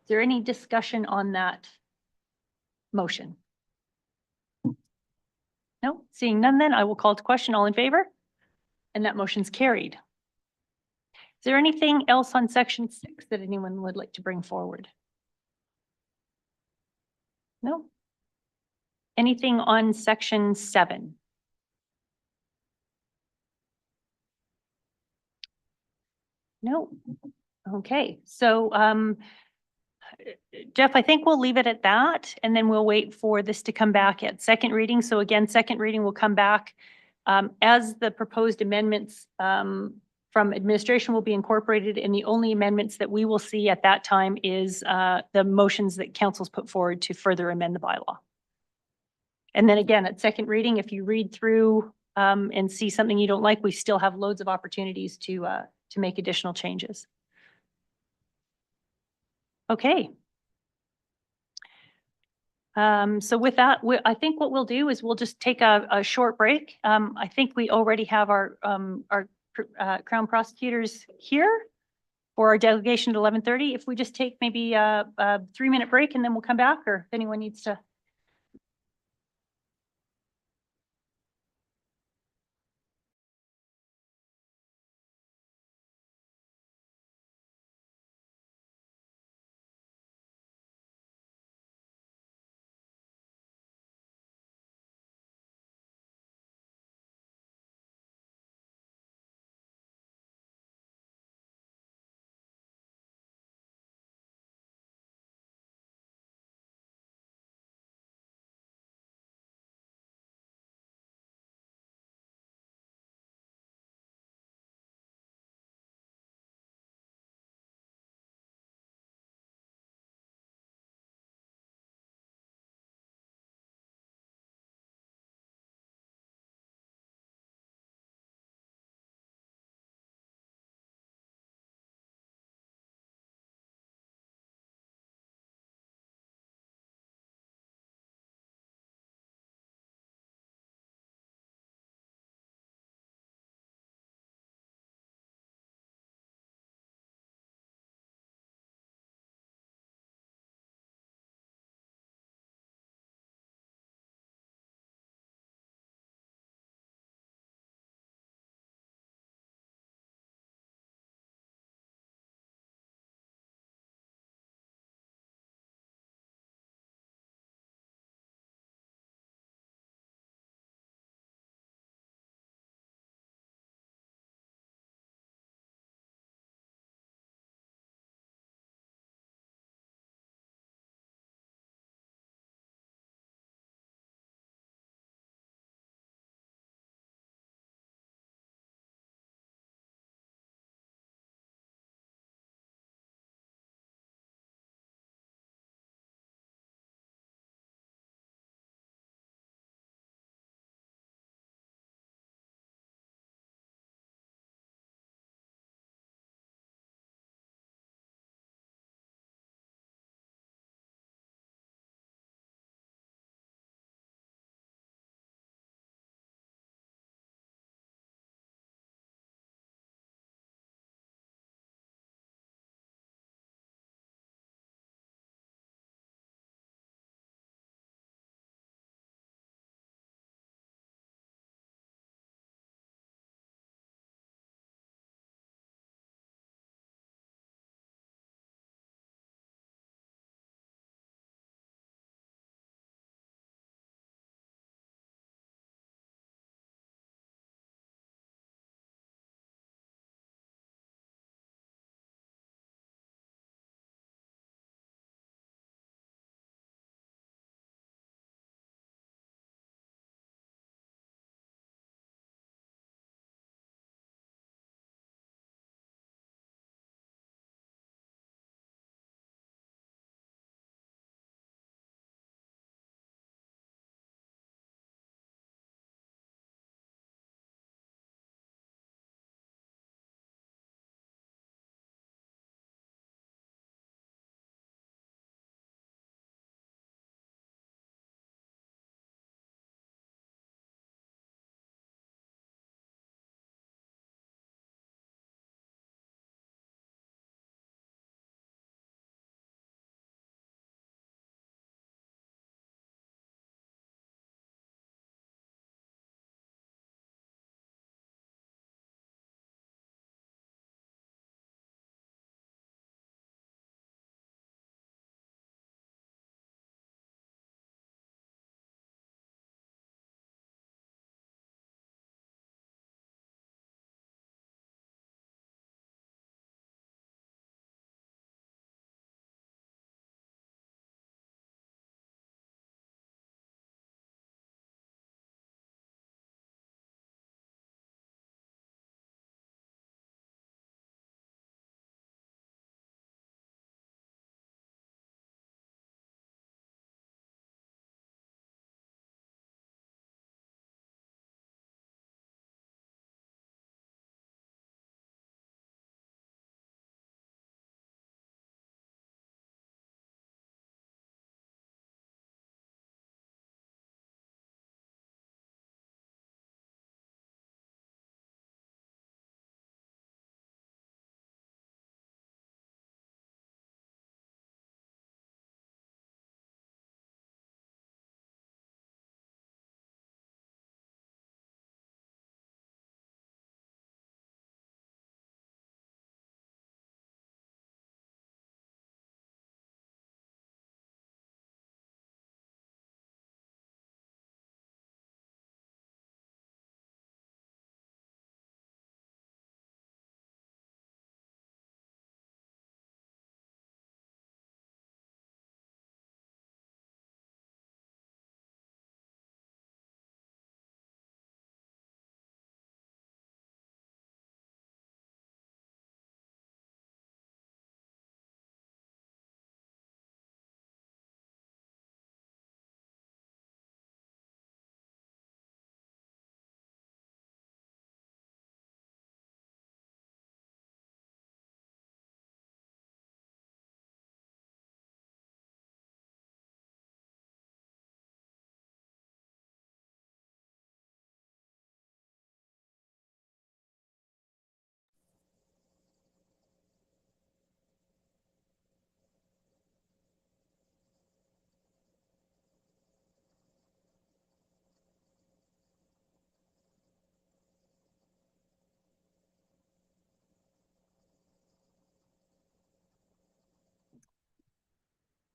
there any discussion on that motion? No, seeing none, then I will call to question. All in favor? And that motion's carried. Is there anything else on section 6 that anyone would like to bring forward? No? Anything on section 7? No. Okay, so Jeff, I think we'll leave it at that, and then we'll wait for this to come back at second reading. So again, second reading will come back as the proposed amendments from administration will be incorporated, and the only amendments that we will see at that time is the motions that council's put forward to further amend the bylaw. And then again, at second reading, if you read through and see something you don't like, we still have loads of opportunities to make additional changes. Okay. So with that, I think what we'll do is we'll just take a short break. I think we already have our Crown prosecutors here for our delegation at 11:30. If we just take maybe a 3-minute break and then we'll come back, or if anyone needs to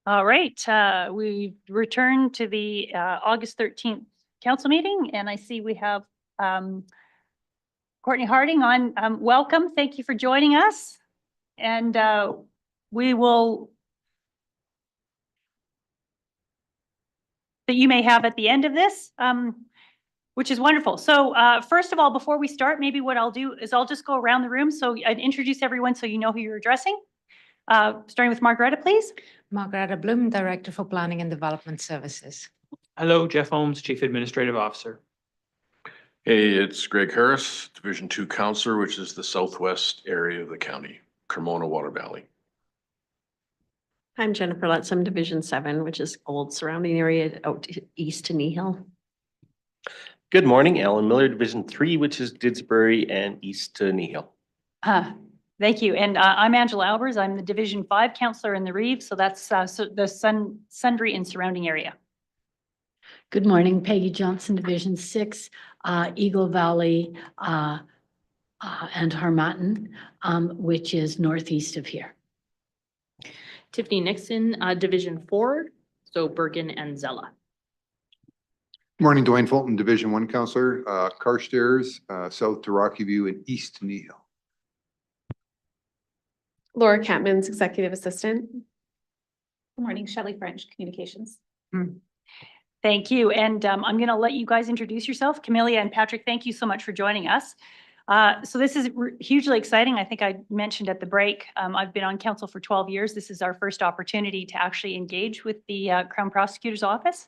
All right, we return to the August 13th council meeting, and I see we have Courtney Harding on. Welcome. Thank you for joining us. And we will that you may have at the end of this, which is wonderful. So first of all, before we start, maybe what I'll do is I'll just go around the room so I'd introduce everyone so you know who you're addressing. Starting with Margaretta, please. Margaretta Bloom, Director for Planning and Development Services. Hello, Jeff Holmes, Chief Administrative Officer. Hey, it's Greg Harris, Division 2 Counselor, which is the southwest area of the county, Cremona Water Valley. I'm Jennifer Lettsam, Division 7, which is old surrounding area out east to Nehill. Good morning, Alan Miller, Division 3, which is Didsbury and east to Nehill. Thank you. And I'm Angela Albers. I'm the Division 5 counselor in the Reeves. So that's the Sundre and surrounding area. Good morning, Peggy Johnson, Division 6, Eagle Valley and Harmattan, which is northeast of here. Tiffany Nixon, Division 4, so Bergen and Zella. Morning, Dwayne Fulton, Division 1 Counselor, Carstairs, south to Rocky View and east to Nehill. Laura Catmans, Executive Assistant. Good morning, Shelley French, Communications. Thank you. And I'm going to let you guys introduce yourself. Camelia and Patrick, thank you so much for joining us. So this is hugely exciting. I think I mentioned at the break, I've been on council for 12 years. This is our first opportunity to actually engage with the Crown Prosecutor's Office.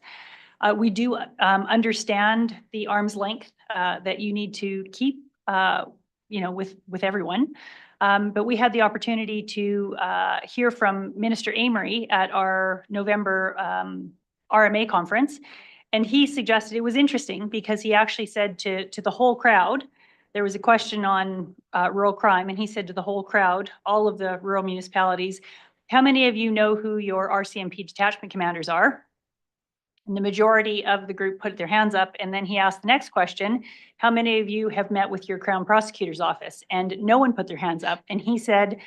We do understand the arm's length that you need to keep, with everyone. But we had the opportunity to hear from Minister Amory at our November RMA conference. And he suggested it was interesting because he actually said to the whole crowd, there was a question on rural crime, and he said to the whole crowd, all of the rural municipalities, how many of you know who your RCMP detachment commanders are? And the majority of the group put their hands up. And then he asked the next question, how many of you have met with your Crown Prosecutor's Office? And no one put their hands up. And he said,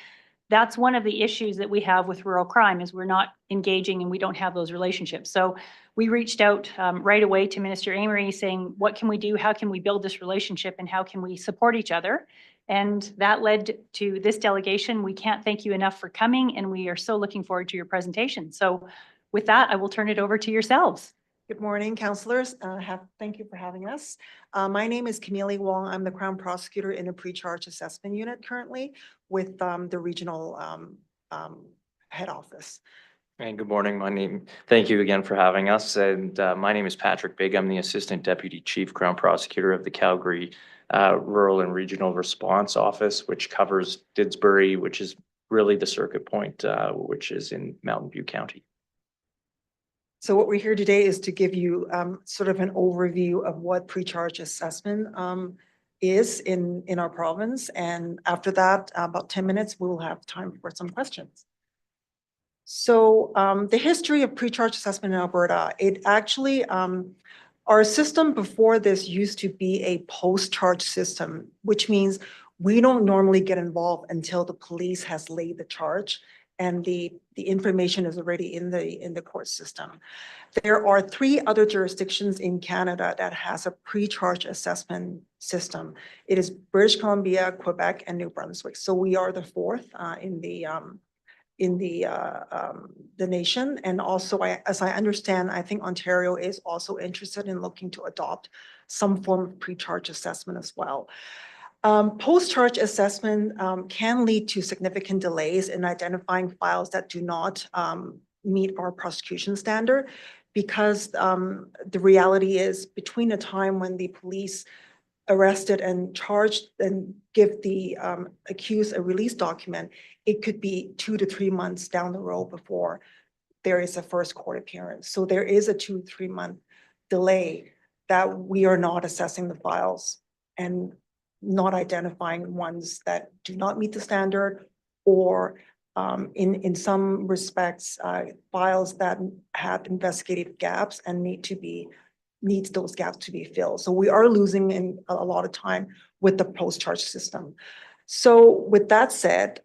that's one of the issues that we have with rural crime is we're not engaging and we don't have those relationships. So we reached out right away to Minister Amory saying, what can we do? How can we build this relationship and how can we support each other? And that led to this delegation. We can't thank you enough for coming and we are so looking forward to your presentation. So with that, I will turn it over to yourselves. Good morning, councillors. Thank you for having us. My name is Camille Wong. I'm the Crown Prosecutor in the Pre-Charge Assessment Unit currently with the regional head office. And good morning. Thank you again for having us. And my name is Patrick Big. I'm the Assistant Deputy Chief Crown Prosecutor of the Calgary Rural and Regional Response Office, which covers Didsbury, which is really the circuit point, which is in Mountain View County. So what we're here today is to give you sort of an overview of what pre-charge assessment is in our province. And after that, about 10 minutes, we will have time for some questions. So the history of pre-charge assessment in Alberta, it actually, our system before this used to be a post-charge system, which means we don't normally get involved until the police has laid the charge and the information is already in the court system. There are 3 other jurisdictions in Canada that has a pre-charge assessment system. It is British Columbia, Quebec, and New Brunswick. So we are the 4th in the nation. And also, as I understand, I think Ontario is also interested in looking to adopt some form of pre-charge assessment as well. Post-charge assessment can lead to significant delays in identifying files that do not meet our prosecution standard because the reality is between the time when the police arrested and charged and give the accused a release document, it could be 2 to 3 months down the road before there is a first court appearance. So there is a 2 to 3 month delay that we are not assessing the files and not identifying ones that do not meet the standard or in some respects, files that have investigative gaps and needs those gaps to be filled. So we are losing a lot of time with the post-charge system. So with that said,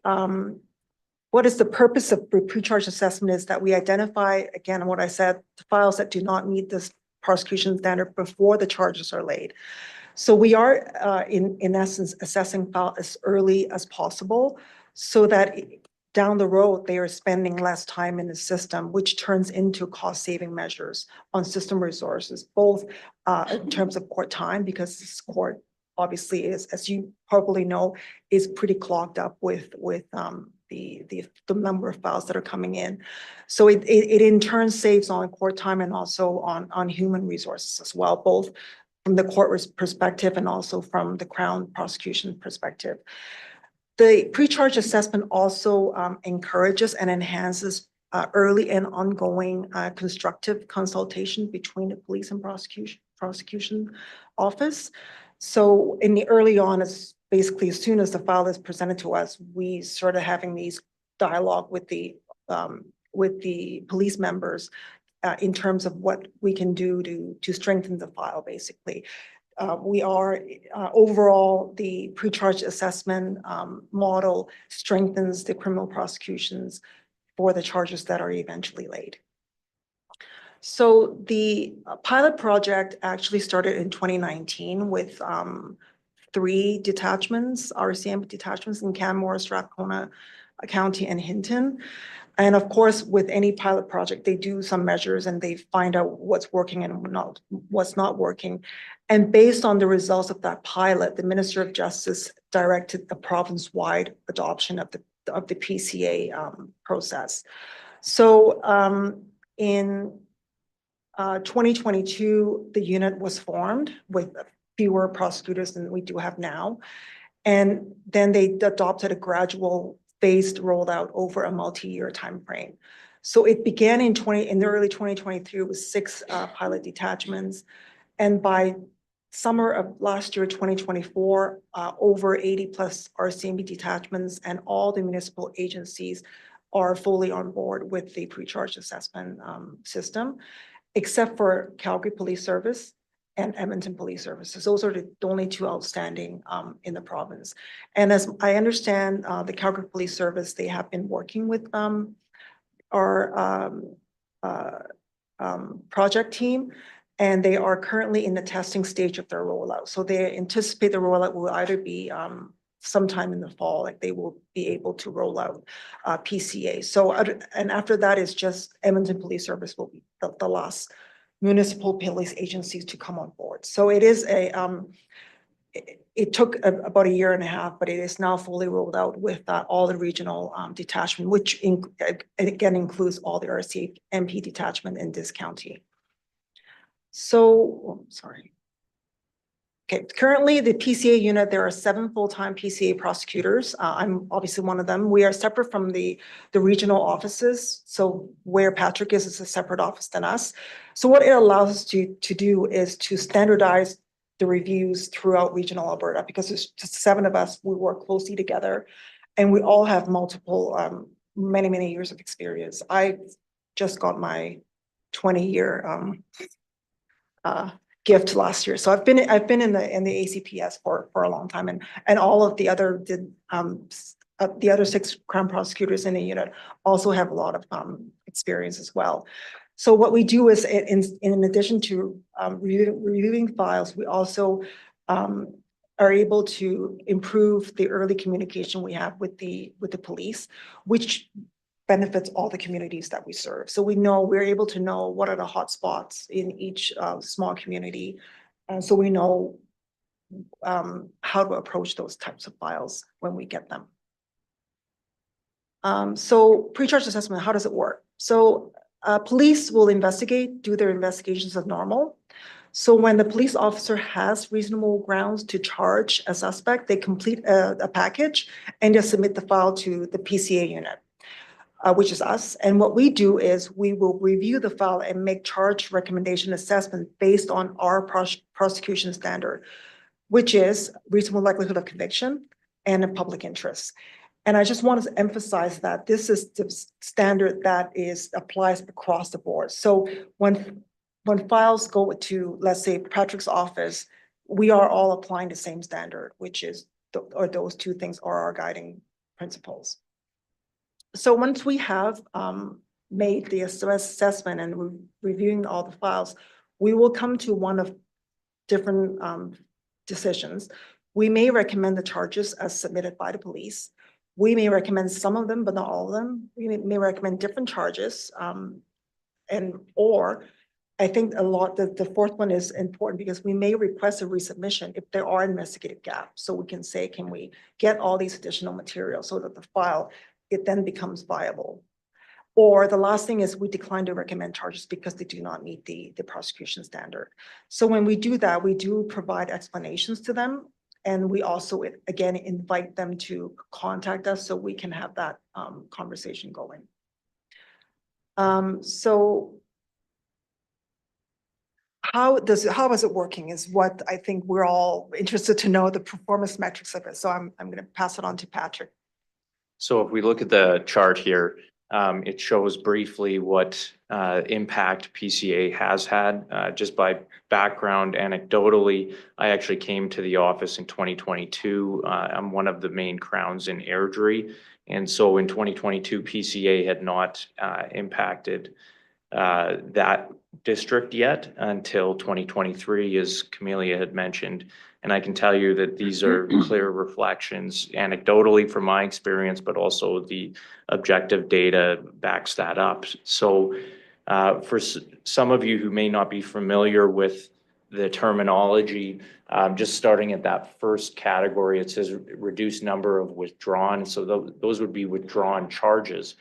what is the purpose of pre-charge assessment is that we identify, again, what I said, the files that do not meet this prosecution standard before the charges are laid. So we are, in essence, assessing file as early as possible so that down the road, they are spending less time in the system, which turns into cost-saving measures on system resources, both in terms of court time, because this court obviously is, as you probably know, is pretty clogged up with the number of files that are coming in. So it in turn saves on court time and also on human resources as well, both from the court perspective and also from the Crown prosecution perspective. The pre-charge assessment also encourages and enhances early and ongoing constructive consultation between the police and prosecution office. So in the early on, it's basically as soon as the file is presented to us, we sort of having these dialogue with the police members in terms of what we can do to strengthen the file, basically. We are overall, the pre-charge assessment model strengthens the criminal prosecutions for the charges that are eventually laid. So the pilot project actually started in 2019 with 3 detachments, RCMP detachments in Canmore, Strathcona County, and Hinton. And of course, with any pilot project, they do some measures and they find out what's working and what's not working. And based on the results of that pilot, the Minister of Justice directed a province-wide adoption of the PCA process. So in 2022, the unit was formed with fewer prosecutors than we do have now. And then they adopted a gradual phased rollout over a multi-year timeframe. So it began in the early 2023 with 6 pilot detachments. And by summer of last year, 2024, over 80 plus RCMP detachments and all the municipal agencies are fully on board with the pre-charge assessment system, except for Calgary Police Service and Edmonton Police Services. Those are the only 2 outstanding in the province. And as I understand, the Calgary Police Service, they have been working with our project team, and they are currently in the testing stage of their rollout. So they anticipate the rollout will either be sometime in the fall, like they will be able to roll out PCA. So, and after that is just Edmonton Police Service will be the last municipal police agencies to come on board. So it is it took about a year and a half, but it is now fully rolled out with all the regional detachment, which again includes all the RCMP detachment in this county. So, sorry. Okay, currently the PCA unit, there are 7 full-time PCA prosecutors. I'm obviously one of them. We are separate from the regional offices. So where Patrick is a separate office than us. So what it allows us to do is to standardize the reviews throughout regional Alberta, because there's just 7 of us, we work closely together and we all have multiple, many years of experience. I just got my 20-year gift last year. So I've been in the ACPS for a long time, and all of the other the other 6 Crown prosecutors in the unit also have a lot of experience as well. So what we do is in addition to reviewing files, we also are able to improve the early communication we have with the police, which benefits all the communities that we serve. So we're able to know what are the hot spots in each small community. So we know how to approach those types of files when we get them. So pre-charge assessment, how does it work? So police will do their investigations as normal. So when the police officer has reasonable grounds to charge a suspect, they complete a package and they submit the file to the PCA unit. Which is us. And what we do is we will review the file and make charge recommendation assessment based on our prosecution standard, which is reasonable likelihood of conviction and a public interest. And I just want to emphasize that this is the standard that applies across the board. So when files go to, let's say, Patrick's office, we are all applying the same standard, which is, or those 2 things are our guiding principles. So once we have made the assessment and we're reviewing all the files, we will come to one of different decisions. We may recommend the charges as submitted by the police. We may recommend some of them, but not all of them. We may recommend different charges. Or I think the fourth one is important because we may request a resubmission if there are investigative gaps. So we can say, can we get all these additional materials so that the file, it then becomes viable? Or the last thing is we decline to recommend charges because they do not meet the prosecution standard. So when we do that, we do provide explanations to them. And we also, again, invite them to contact us so we can have that conversation going. So how is it working is what I think we're all interested to know, the performance metrics of it. So I'm going to pass it on to Patrick. So if we look at the chart here, it shows briefly what impact PCA has had. Just by background, anecdotally, I actually came to the office in 2022. I'm one of the main crowns in Airdrie. And so in 2022, PCA had not impacted that district yet until 2023, as Camelia had mentioned. And I can tell you that these are clear reflections anecdotally from my experience, but also the objective data backs that up. So for some of you who may not be familiar with the terminology, just starting at that first category, it says reduced number of withdrawn. So those would be withdrawn charges.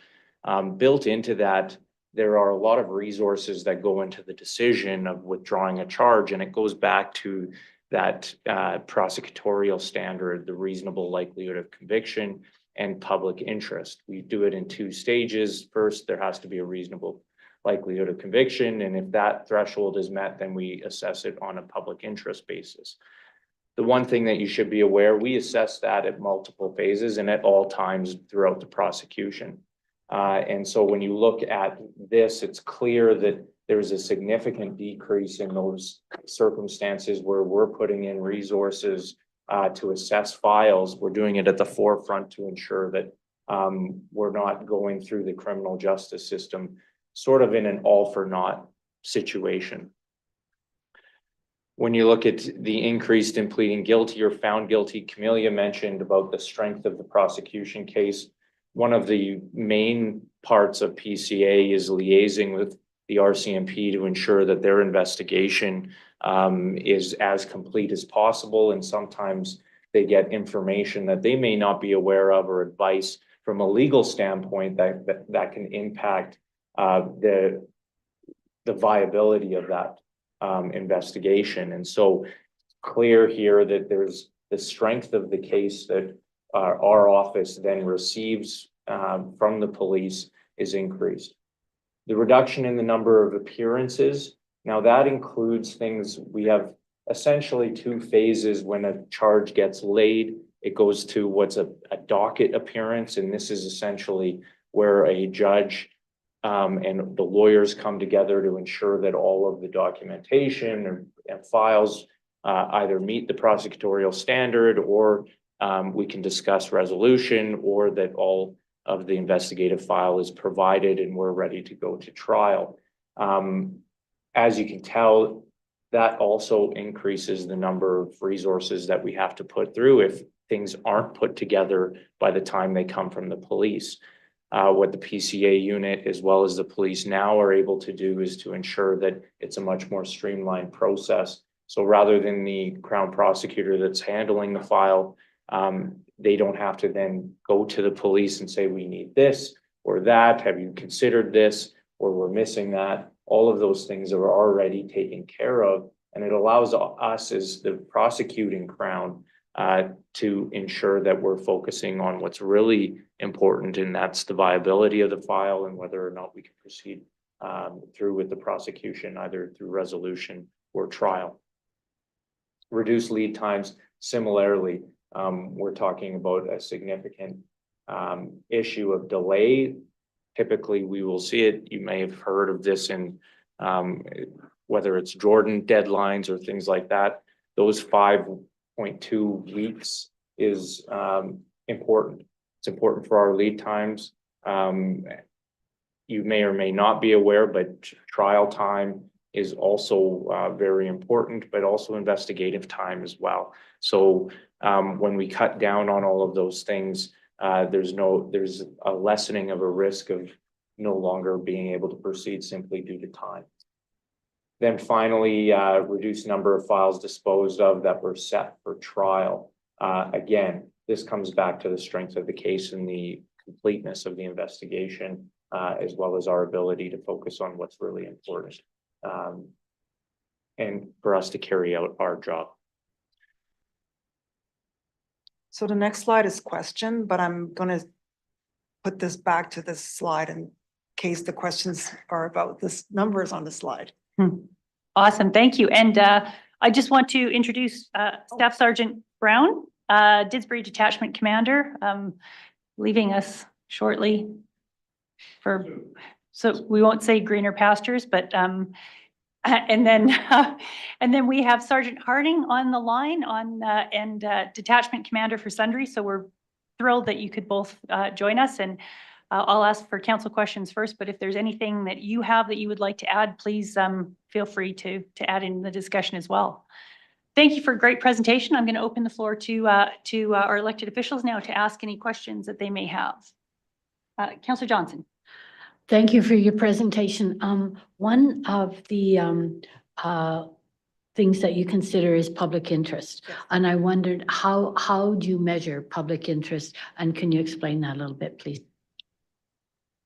Built into that, there are a lot of resources that go into the decision of withdrawing a charge, and it goes back to that prosecutorial standard, the reasonable likelihood of conviction and public interest. We do it in two stages. First, there has to be a reasonable likelihood of conviction, and if that threshold is met, then we assess it on a public interest basis. The one thing that you should be aware, we assess that at multiple phases and at all times throughout the prosecution. And so when you look at this, it's clear that there's a significant decrease in those circumstances where we're putting in resources to assess files. We're doing it at the forefront to ensure that we're not going through the criminal justice system sort of in an all for naught situation. When you look at the increase in pleading guilty or found guilty, Camelia mentioned about the strength of the prosecution case. One of the main parts of PCA is liaising with the RCMP to ensure that their investigation is as complete as possible. And sometimes they get information that they may not be aware of or advice from a legal standpoint that can impact the viability of that investigation. And so clear here that there's the strength of the case that our office then receives from the police is increased. The reduction in the number of appearances, now that includes things, we have essentially two phases when a charge gets laid. It goes to what's a docket appearance, and this is essentially where a judge and the lawyers come together to ensure that all of the documentation and files either meet the prosecutorial standard, or we can discuss resolution, or that all of the investigative file is provided and we're ready to go to trial. As you can tell, that also increases the number of resources that we have to put through if things aren't put together by the time they come from the police. What the PCA unit as well as the police now are able to do is to ensure that it's a much more streamlined process. So rather than the Crown prosecutor that's handling the file, they don't have to then go to the police and say, we need this or that. Have you considered this? Or we're missing that. All of those things are already taken care of. And it allows us as the prosecuting Crown to ensure that we're focusing on what's really important, and that's the viability of the file and whether or not we can proceed through with the prosecution, either through resolution or trial. Reduce lead times, similarly, we're talking about a significant issue of delay. Typically, we will see it. You may have heard of this in whether it's Jordan deadlines or things like that. Those 5.2 weeks is important. It's important for our lead times. You may or may not be aware, but trial time is also very important, but also investigative time as well. So when we cut down on all of those things, there's a lessening of a risk of no longer being able to proceed simply due to time. Then finally, reduced number of files disposed of that were set for trial. Again, this comes back to the strength of the case and the completeness of the investigation, as well as our ability to focus on what's really important, and for us to carry out our job. So the next slide is question, but I'm gonna put this back to this slide in case the questions are about this numbers on the slide. Awesome, thank you. And I just want to introduce Staff Sergeant Brown, Didsbury Detachment Commander, leaving us shortly so we won't say greener pastures, but and then we have Sergeant Harding on the line and Detachment Commander for Sundre. So we're thrilled that you could both join us, and I'll ask for council questions first, but if there's anything that you have that you would like to add, please feel free to add in the discussion as well. Thank you for a great presentation. I'm going to open the floor to our elected officials now to ask any questions that they may have. Councillor Johnson. Thank you for your presentation. One of the things that you consider is public interest. Yes. And I wondered how do you measure public interest? And can you explain that a little bit, please?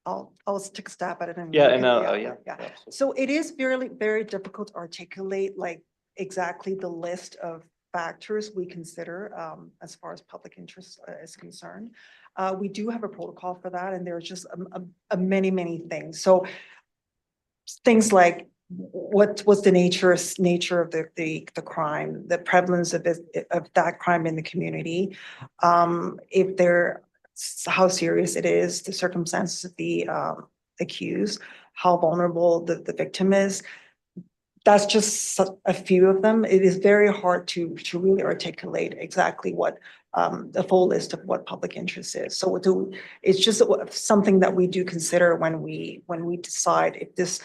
I'll take a stab at it. And Yeah, you and can- yeah. So it is very difficult to articulate like exactly the list of factors we consider as far as public interest is concerned. We do have a protocol for that, and there's just many things. So things like what was the nature of the crime, the prevalence of that crime in the community, if there, how serious it is, the circumstances of the accused, how vulnerable the victim is. That's just a few of them. It is very hard to really articulate exactly what the full list of what public interest is. So it's just something that we do consider when we decide if this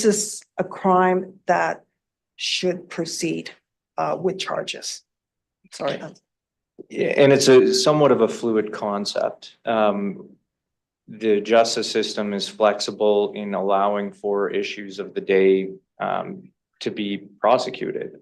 is a crime that should proceed with charges. Sorry. Yeah, and it's somewhat of a fluid concept. The justice system is flexible in allowing for issues of the day to be prosecuted.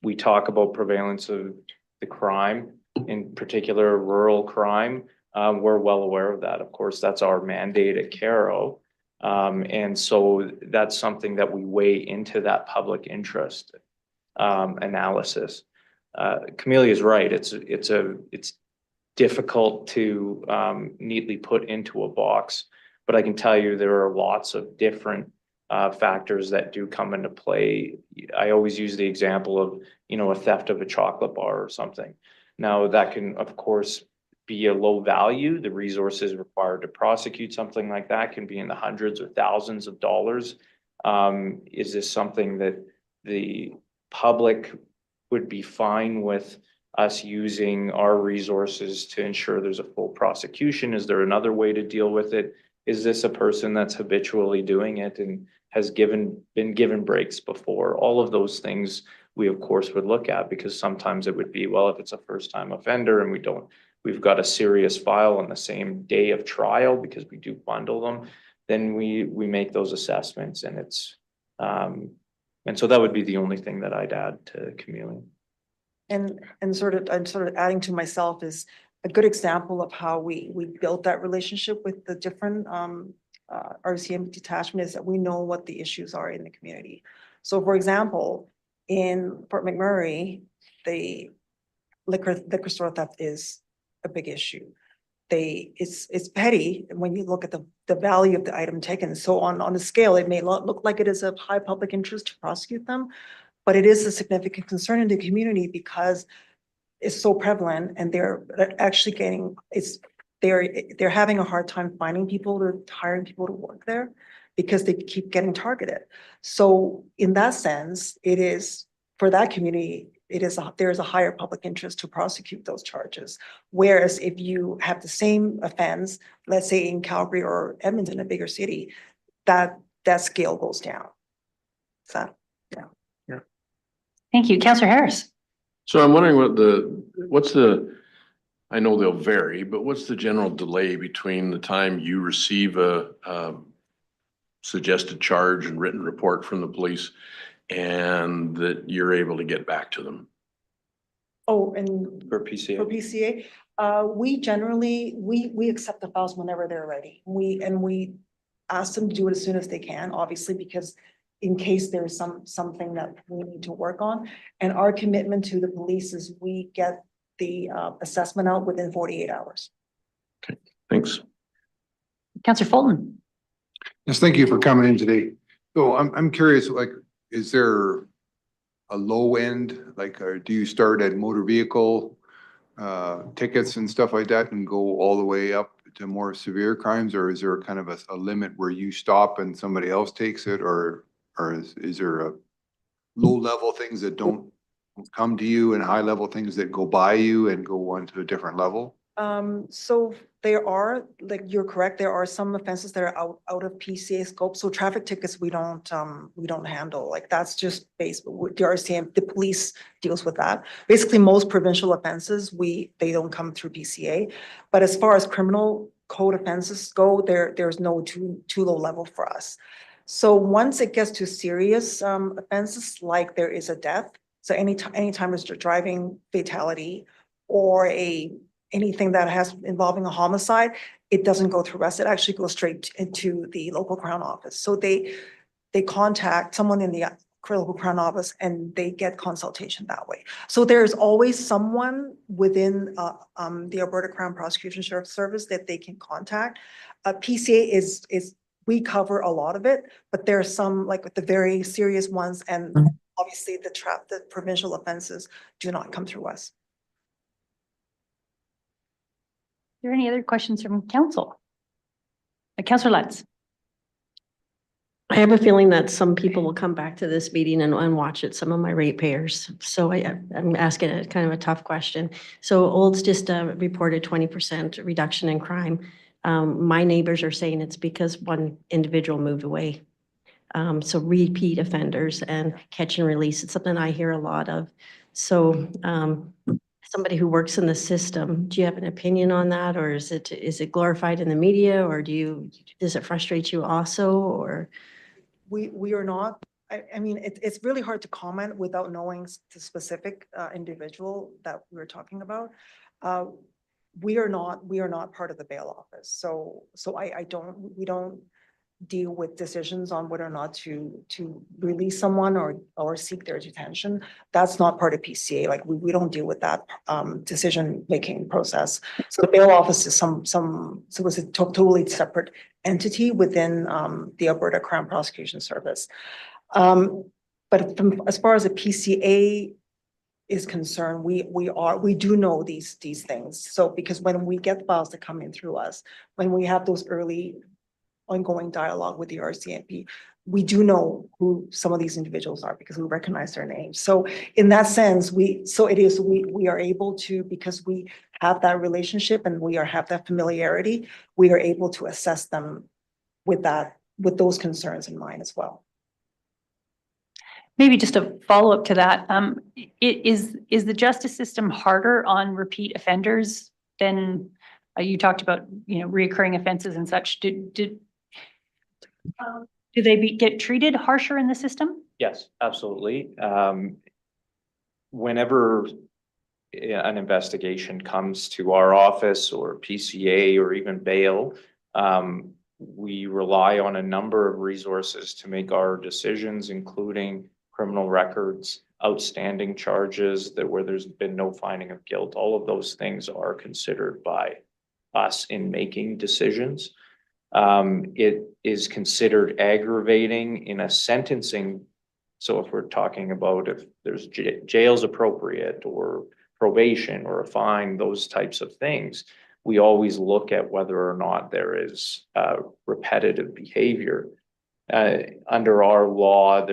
We talk about prevalence of the crime, in particular rural crime. We're well aware of that. Of course, that's our mandate at CARO. And so that's something that we weigh into that public interest analysis. Camelia's right. It's difficult to neatly put into a box, but I can tell you there are lots of different factors that do come into play. I always use the example of, a theft of a chocolate bar or something. Now that can, of course, be a low value. The resources required to prosecute something like that can be in the hundreds or thousands of dollars. Is this something that the public would be fine with us using our resources to ensure there's a full prosecution? Is there another way to deal with it? Is this a person that's habitually doing it and has been given breaks before? All of those things we of course would look at, because sometimes it would be, well, if it's a first-time offender and we've got a serious file on the same day of trial, because we do bundle them, then we make those assessments, and it's and so that would be the only thing that I'd add to Camelia. And I'm sort of adding to myself is a good example of how we built that relationship with the different RCMP detachment is that we know what the issues are in the community. So for example, in Fort McMurray, the liquor store theft is a big issue. It's petty when you look at the value of the item taken. So on a scale, it may not look like it is of high public interest to prosecute them, but it is a significant concern in the community because it's so prevalent, and they're actually they're having a hard time finding people or hiring people to work there because they keep getting targeted. So in that sense, it is, for that community, there is a higher public interest to prosecute those charges. Whereas if you have the same offense, let's say in Calgary or Edmonton, a bigger city, that scale goes down. So, yeah. Thank you. Councillor Harris. So I'm wondering what's the, I know they'll vary, but what's the general delay between the time you receive a suggested charge and written report from the police and that you're able to get back to them? Oh, and For PCA? for PCA, we generally, we accept the files whenever they're ready. We ask them to do it as soon as they can, obviously, because in case there's something that we need to work on. And our commitment to the police is we get the assessment out within 48 hours. Okay, thanks. Councillor Fulton. Yes, thank you for coming in today. So I'm curious, like, is there a low end, like, do you start at motor vehicle tickets and stuff like that and go all the way up to more severe crimes? Or is there kind of a limit where you stop and somebody else takes it? Or is there a low level things that don't come to you and high level things that go by you and go on to a different level? So there are, like, you're correct, there are some offenses that are out of PCA scope. So traffic tickets, we don't handle, like, that's just based with the RCMP, the police deals with that. Basically, most provincial offenses, they don't come through PCA. But as far as criminal code offenses go, there's no too low level for us. So once it gets to serious offenses, like there is a death, so anytime there's a driving fatality or anything that has involving a homicide, it doesn't go through us. It actually goes straight into the local Crown office. So they contact someone in the local Crown office and they get consultation that way. So there's always someone within the Alberta Crown Prosecution Service that they can contact. PCA is we cover a lot of it, but there are some, like with the very serious ones, and obviously the provincial offenses do not come through us. Are there any other questions from council? Councillor Lutz. I have a feeling that some people will come back to this meeting and watch it, some of my ratepayers. So I'm asking a kind of a tough question. So Olds just reported 20% reduction in crime. My neighbors are saying it's because one individual moved away. So repeat offenders and catch and release, it's something I hear a lot of. So somebody who works in the system, do you have an opinion on that? Or is it glorified in the media, or does it frustrate you also, or? We are not, I mean, it's really hard to comment without knowing the specific individual that we're talking about. We are not part of the bail office. So we don't deal with decisions on whether or not to release someone or seek their detention. That's not part of PCA. Like we don't deal with that decision-making process. So the bail office is so it's a totally separate entity within the Alberta Crown Prosecution Service. But as far as the PCA is concerned, we do know these things. So because when we get files that come in through us, when we have those early ongoing dialogue with the RCMP, we do know who some of these individuals are because we recognize their names. So in that sense, we are able to, because we have that relationship and have that familiarity, we are able to assess them with those concerns in mind as well. Maybe just a follow-up to that. Is the justice system harder on repeat offenders than you talked about, reoccurring offenses and such? Do they get treated harsher in the system? Yes, absolutely. Whenever an investigation comes to our office or PCA or even bail, we rely on a number of resources to make our decisions, including criminal records, outstanding charges where there's been no finding of guilt. All of those things are considered by us in making decisions. It is considered aggravating in a sentencing. So if we're talking about if there's jail's appropriate or probation or a fine, those types of things, we always look at whether or not there is repetitive behavior. Under our law,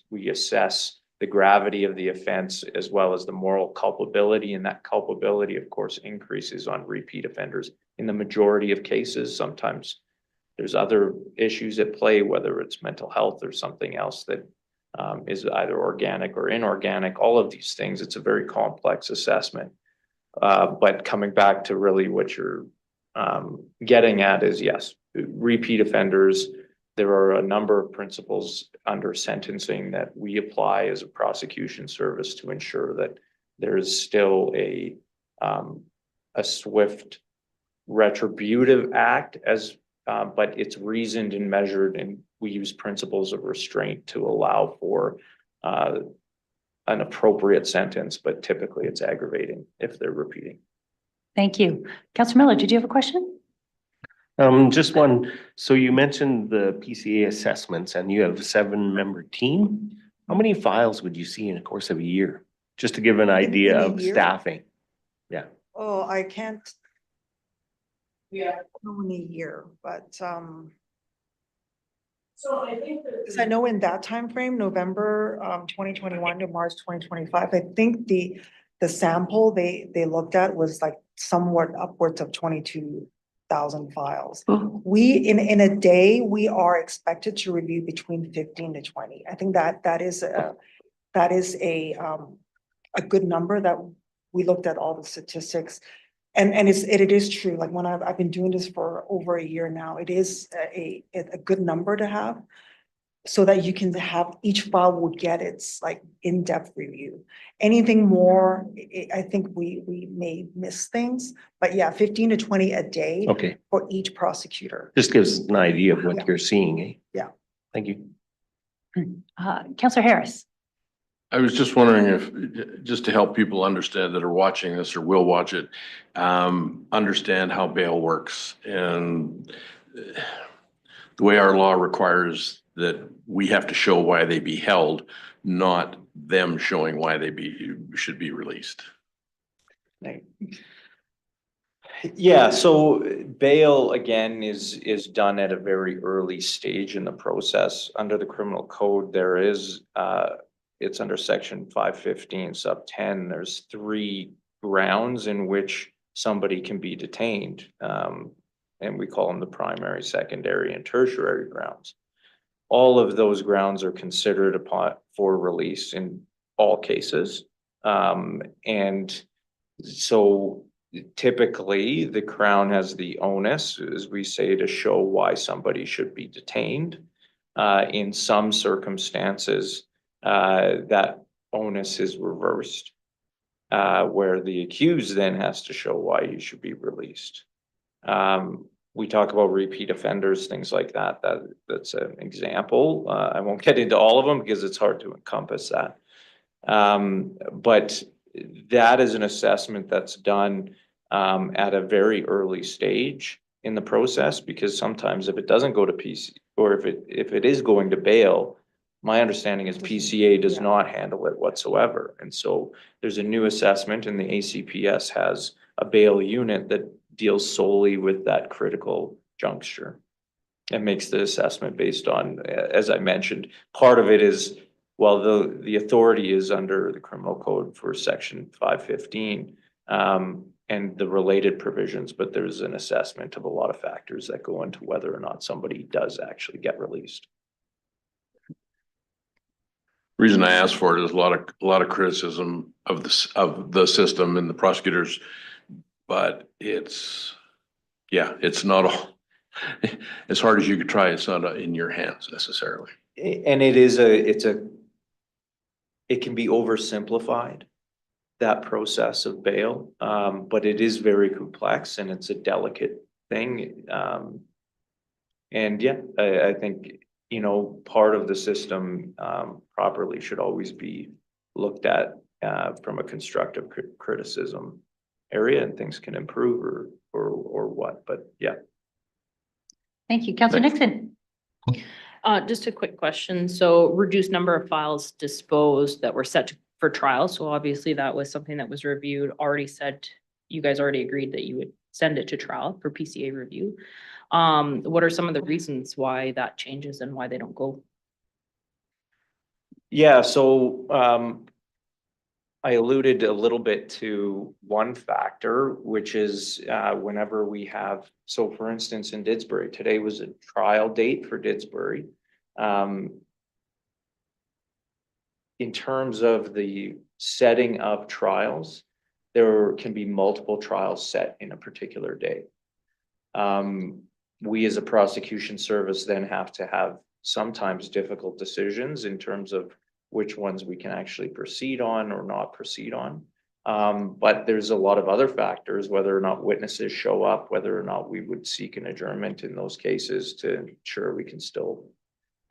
we assess the gravity of the offense as well as the moral culpability. And that culpability, of course, increases on repeat offenders in the majority of cases. Sometimes there's other issues at play, whether it's mental health or something else that is either organic or inorganic. All of these things, it's a very complex assessment. But coming back to really what you're getting at is, yes, repeat offenders. There are a number of principles under sentencing that we apply as a prosecution service to ensure that there is still a swift retributive act but it's reasoned and measured, and we use principles of restraint to allow for an appropriate sentence, but typically it's aggravating if they're repeating. Thank you. Councillor Miller, did you have a question? Just one. So you mentioned the PCA assessments and you have a 7-member team. How many files would you see in the course of a year? Just to give an idea a of year? staffing. Yeah. Oh, I can't. Yeah. In a year, but, So I think because I know in that time frame, November 2021 to March 2025, I think the sample they looked at was like somewhat upwards of 22,000 files. We in a day, we are expected to review between 15 to 20. I think that is a good number that we looked at all the statistics. And it is true, like when I've been doing this for over a year now, it is a good number to have. So that you can have, each file would get its like in-depth review. Anything more, I think we may miss things, but yeah, 15 to 20 a day. Okay. For each prosecutor. Just gives us an idea of what Yeah. you're seeing, eh? Yeah. Thank you. Councillor Harris. I was just wondering if, just to help people understand that are watching this or will watch it, understand how bail works. And the way our law requires that we have to show why they be held, not them showing why they should be released. Yeah, so bail again is done at a very early stage in the process. Under the criminal code, there is it's under section 515 sub 10. There's 3 grounds in which somebody can be detained. And we call them the primary, secondary, and tertiary grounds. All of those grounds are considered upon for release in all cases. And so typically the Crown has the onus, as we say, to show why somebody should be detained. In some circumstances, that onus is reversed, where the accused then has to show why you should be released. We talk about repeat offenders, things like that. That's an example. I won't get into all of them because it's hard to encompass that. But that is an assessment that's done at a very early stage in the process, because sometimes if it doesn't go to PC, or if it is going to bail, my understanding is PCA does not handle it whatsoever. And so there's a new assessment, and the ACPS has a bail unit that deals solely with that critical juncture and makes the assessment based on, as I mentioned, part of it is, well, the authority is under the criminal code for section 515 and the related provisions, but there's an assessment of a lot of factors that go into whether or not somebody does actually get released. Reason I asked for it is a lot of criticism of the system and the prosecutors, but it's not all, as hard as you could try, it's not in your hands necessarily. And it can be oversimplified, that process of bail, but it is very complex and it's a delicate thing. And yeah, I think, part of the system properly should always be looked at from a constructive criticism area, and things can improve or what, but yeah. Thank you. Councillor Nixon. Just a quick question. So reduced number of files disposed that were set for trial. So obviously that was something that was reviewed, you guys already agreed that you would send it to trial for PCA review. What are some of the reasons why that changes and why they don't go? Yeah, so I alluded a little bit to one factor, which is whenever we have, so for instance, in Didsbury, today was a trial date for Didsbury. In terms of the setting of trials, there can be multiple trials set in a particular day. We as a prosecution service then have to have sometimes difficult decisions in terms of which ones we can actually proceed on or not proceed on. But there's a lot of other factors, whether or not witnesses show up, whether or not we would seek an adjournment in those cases to ensure we can still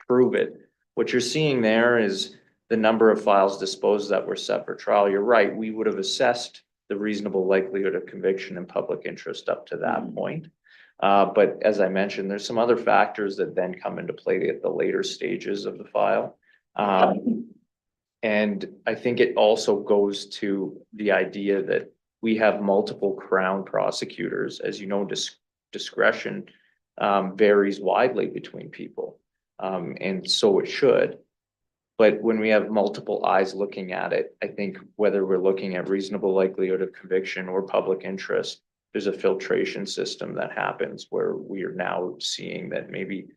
prove it. What you're seeing there is the number of files disposed that were set for trial. You're right, we would have assessed the reasonable likelihood of conviction and public interest up to that point. But as I mentioned, there's some other factors that then come into play at the later stages of the file. And I think it also goes to the idea that we have multiple Crown prosecutors. As you know, discretion varies widely between people. And so it should. But when we have multiple eyes looking at it, I think whether we're looking at reasonable likelihood of conviction or public interest, there's a filtration system that happens where we are now seeing that maybe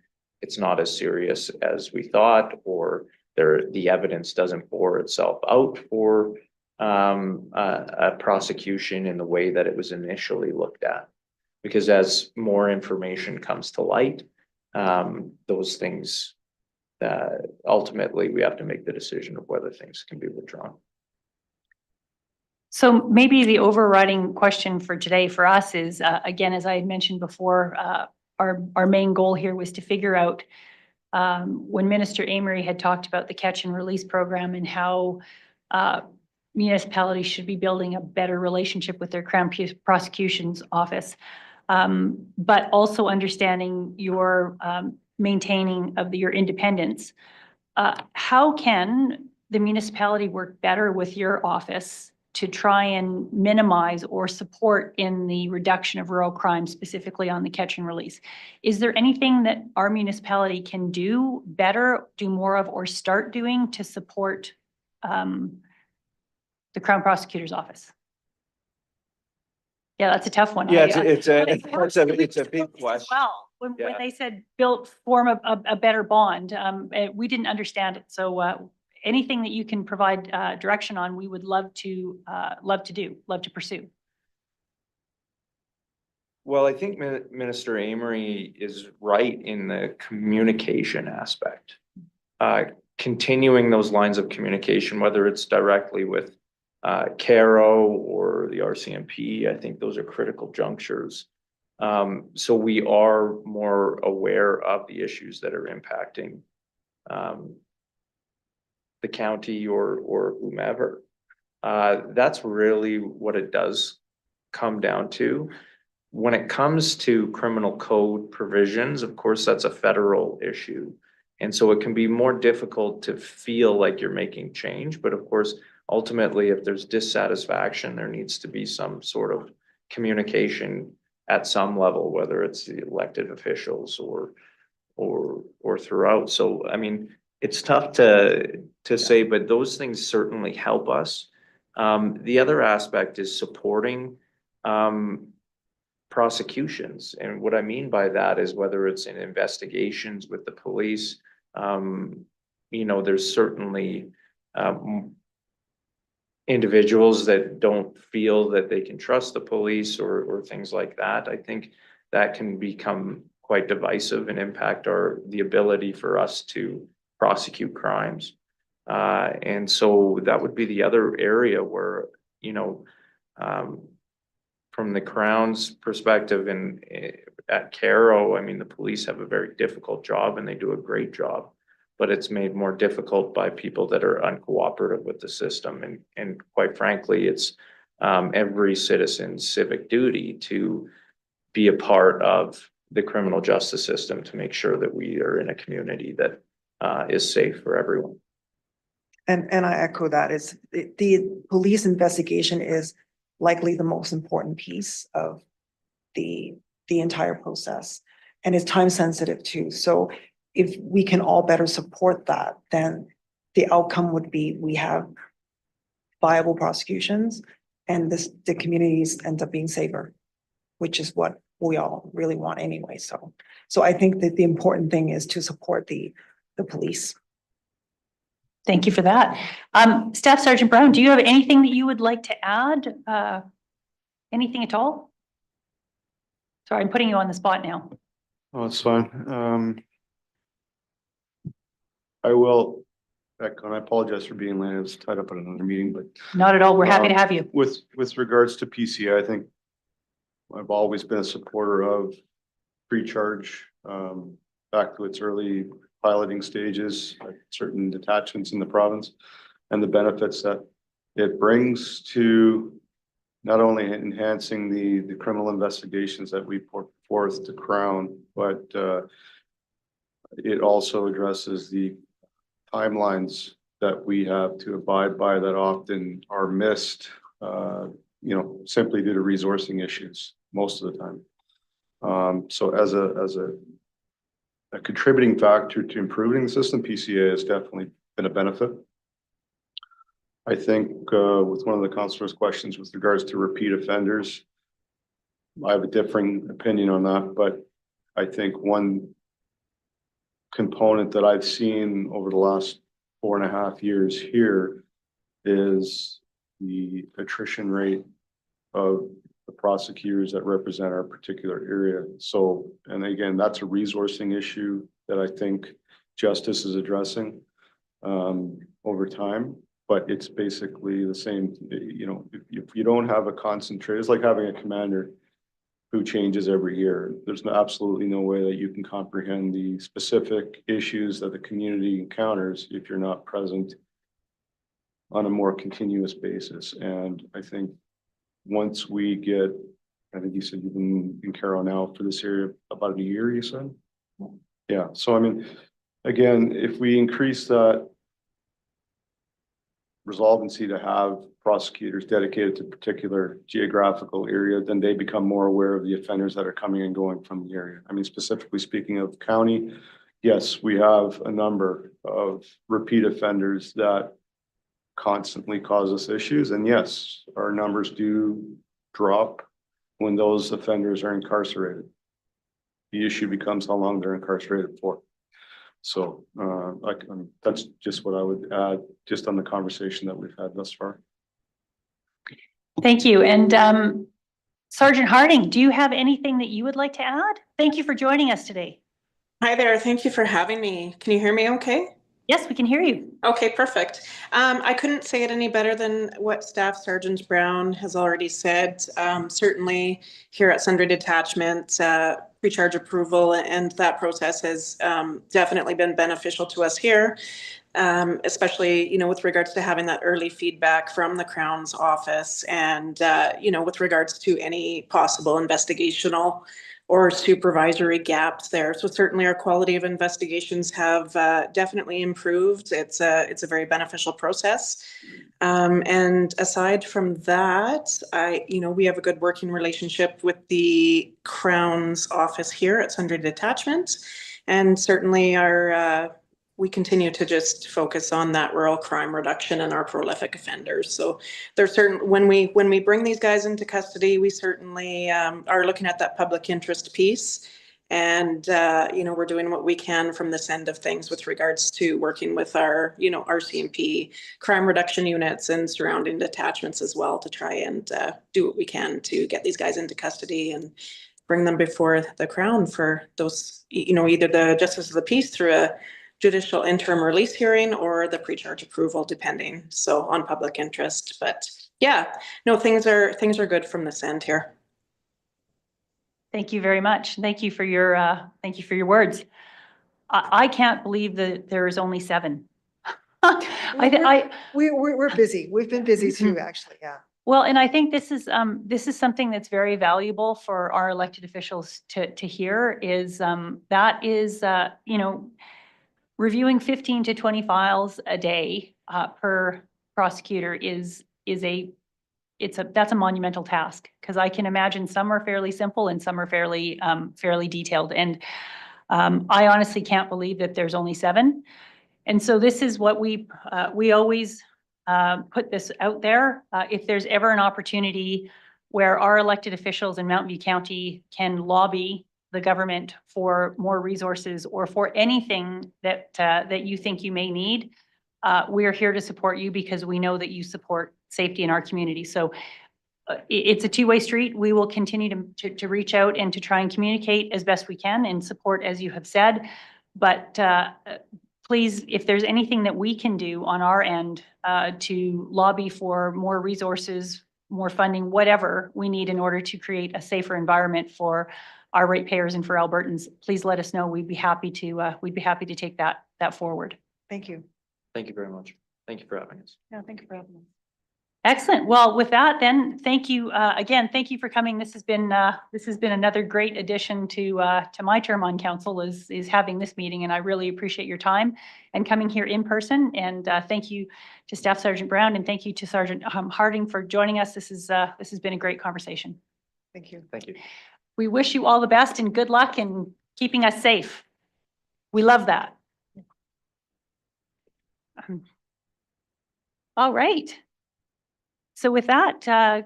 it's not as serious as we thought, or the evidence doesn't bore itself out for a prosecution in the way that it was initially looked at. Because as more information comes to light, those things, ultimately we have to make the decision of whether things can be withdrawn. So maybe the overriding question for today for us is, again, as I had mentioned before, our main goal here was to figure out when Minister Amory had talked about the catch and release program and how municipalities should be building a better relationship with their Crown Prosecution's Office, but also understanding your maintaining of your independence. How can the municipality work better with your office to try and minimize or support in the reduction of rural crime, specifically on the catch and release? Is there anything that our municipality can do better, do more of, or start doing to support the Crown Prosecutor's Office? Yeah, that's a tough one. Yeah, it's a big question. Well, when Yeah. they said form a better bond, we didn't understand it. So anything that you can provide direction on, we would love to pursue. Well, I think Minister Amory is right in the communication aspect. Continuing those lines of communication, whether it's directly with CARO or the RCMP, I think those are critical junctures. So we are more aware of the issues that are impacting the county or whomever. That's really what it does come down to. When it comes to criminal code provisions, of course, that's a federal issue. And so it can be more difficult to feel like you're making change. But of course, ultimately, if there's dissatisfaction, there needs to be some sort of communication at some level, whether it's the elected officials or throughout. So, I mean, it's tough to say, but those things certainly help us. The other aspect is supporting prosecutions. And what I mean by that is whether it's in investigations with the police, there's certainly individuals that don't feel that they can trust the police or things like that. I think that can become quite divisive and impact the ability for us to prosecute crimes. And so that would be the other area where, from the Crown's perspective and at CARO, I mean, the police have a very difficult job and they do a great job, but it's made more difficult by people that are uncooperative with the system. And quite frankly, it's every citizen's civic duty to be a part of the criminal justice system to make sure that we are in a community that is safe for everyone. And I echo that. The police investigation is likely the most important piece of the entire process, and it's time sensitive too. So if we can all better support that, then the outcome would be we have viable prosecutions and the communities end up being safer, which is what we all really want anyway. So I think that the important thing is to support the police. Thank you for that. Staff Sergeant Brown, do you have anything that you would like to add? Anything at all? Sorry, I'm putting you on the spot now. Oh, it's fine. I will echo, and I apologize for being late. I was tied up in another meeting, but Not at all. We're happy to have you. with regards to PCA, I think I've always been a supporter of pre-charge, back to its early piloting stages, like certain detachments in the province, and the benefits that it brings to not only enhancing the criminal investigations that we put forth to Crown, but it also addresses the timelines that we have to abide by that often are missed, simply due to resourcing issues most of the time. So as a contributing factor to improving the system, PCA has definitely been a benefit. I think with one of the councilor's questions with regards to repeat offenders, I have a differing opinion on that, but I think one component that I've seen over the last 4.5 years here is the attrition rate of the prosecutors that represent our particular area. So, and again, that's a resourcing issue that I think justice is addressing over time, but it's basically the same, if you don't have a concentrate, it's like having a commander who changes every year. There's absolutely no way that you can comprehend the specific issues that the community encounters if you're not present on a more continuous basis. And I think once we get, I think you said you've been in Carroll now for this area about a year, you said? Yeah, so I mean, again, if we increase that resolvency to have prosecutors dedicated to a particular geographical area, then they become more aware of the offenders that are coming and going from the area. I mean, specifically speaking of county, yes, we have a number of repeat offenders that constantly cause us issues. And yes, our numbers do drop when those offenders are incarcerated. The issue becomes how long they're incarcerated for. So that's just what I would add just on the conversation that we've had thus far. Thank you. And Sergeant Harding, do you have anything that you would like to add? Thank you for joining us today. Hi there. Thank you for having me. Can you hear me okay? Yes, we can hear you. Okay, perfect. I couldn't say it any better than what Staff Sergeant Brown has already said. Certainly here at Sundre Detachment, pre-charge approval and that process has definitely been beneficial to us here, especially, with regards to having that early feedback from the Crown's office and, with regards to any possible investigational or supervisory gaps there. So certainly our quality of investigations have definitely improved. It's a very beneficial process. And aside from that, we have a good working relationship with the Crown's office here at Sundre Detachment. And certainly we continue to just focus on that rural crime reduction and our prolific offenders. So there's certain, when we bring these guys into custody, we certainly are looking at that public interest piece. And, we're doing what we can from this end of things with regards to working with our, RCMP crime reduction units and surrounding detachments as well to try and do what we can to get these guys into custody and bring them before the Crown for those, either the Justice of the Peace through a judicial interim release hearing or the pre-charge approval, depending, so on public interest. But yeah, no, things are good from this end here. Thank you very much. Thank you for your words. I can't believe that there is only 7. We're busy. We've been busy too, actually. Yeah. Well, and I think this is something that's very valuable for our elected officials to hear is reviewing 15 to 20 files a day per prosecutor that's a monumental task, because I can imagine some are fairly simple and some are fairly detailed. And I honestly can't believe that there's only 7. And so this is what we always put this out there. If there's ever an opportunity where our elected officials in Mountain View County can lobby the government for more resources or for anything that you think you may need, we are here to support you because we know that you support safety in our community. So it's a two-way street. We will continue to reach out and to try and communicate as best we can and support, as you have said. But please, if there's anything that we can do on our end to lobby for more resources, more funding, whatever we need in order to create a safer environment for our ratepayers and for Albertans, please let us know. We'd be happy to take that forward. Thank you. Thank you very much. Thank you for having us. No, thank you for having us. Excellent. Well, with that, then, thank you again. Thank you for coming. This has been another great addition to my term on council is having this meeting, and I really appreciate your time and coming here in person. And thank you to Staff Sergeant Brown, and thank you to Sergeant Harding for joining us. This has been a great conversation. Thank you. Thank you. We wish you all the best and good luck in keeping us safe. We love that. All right. So with that,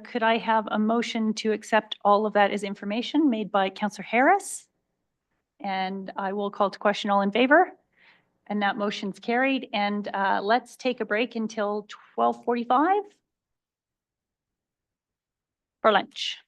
could I have a motion to accept all of that as information made by Councillor Harris? And I will call to question all in favor. And that motion's carried. And let's take a break until 12:45 for lunch.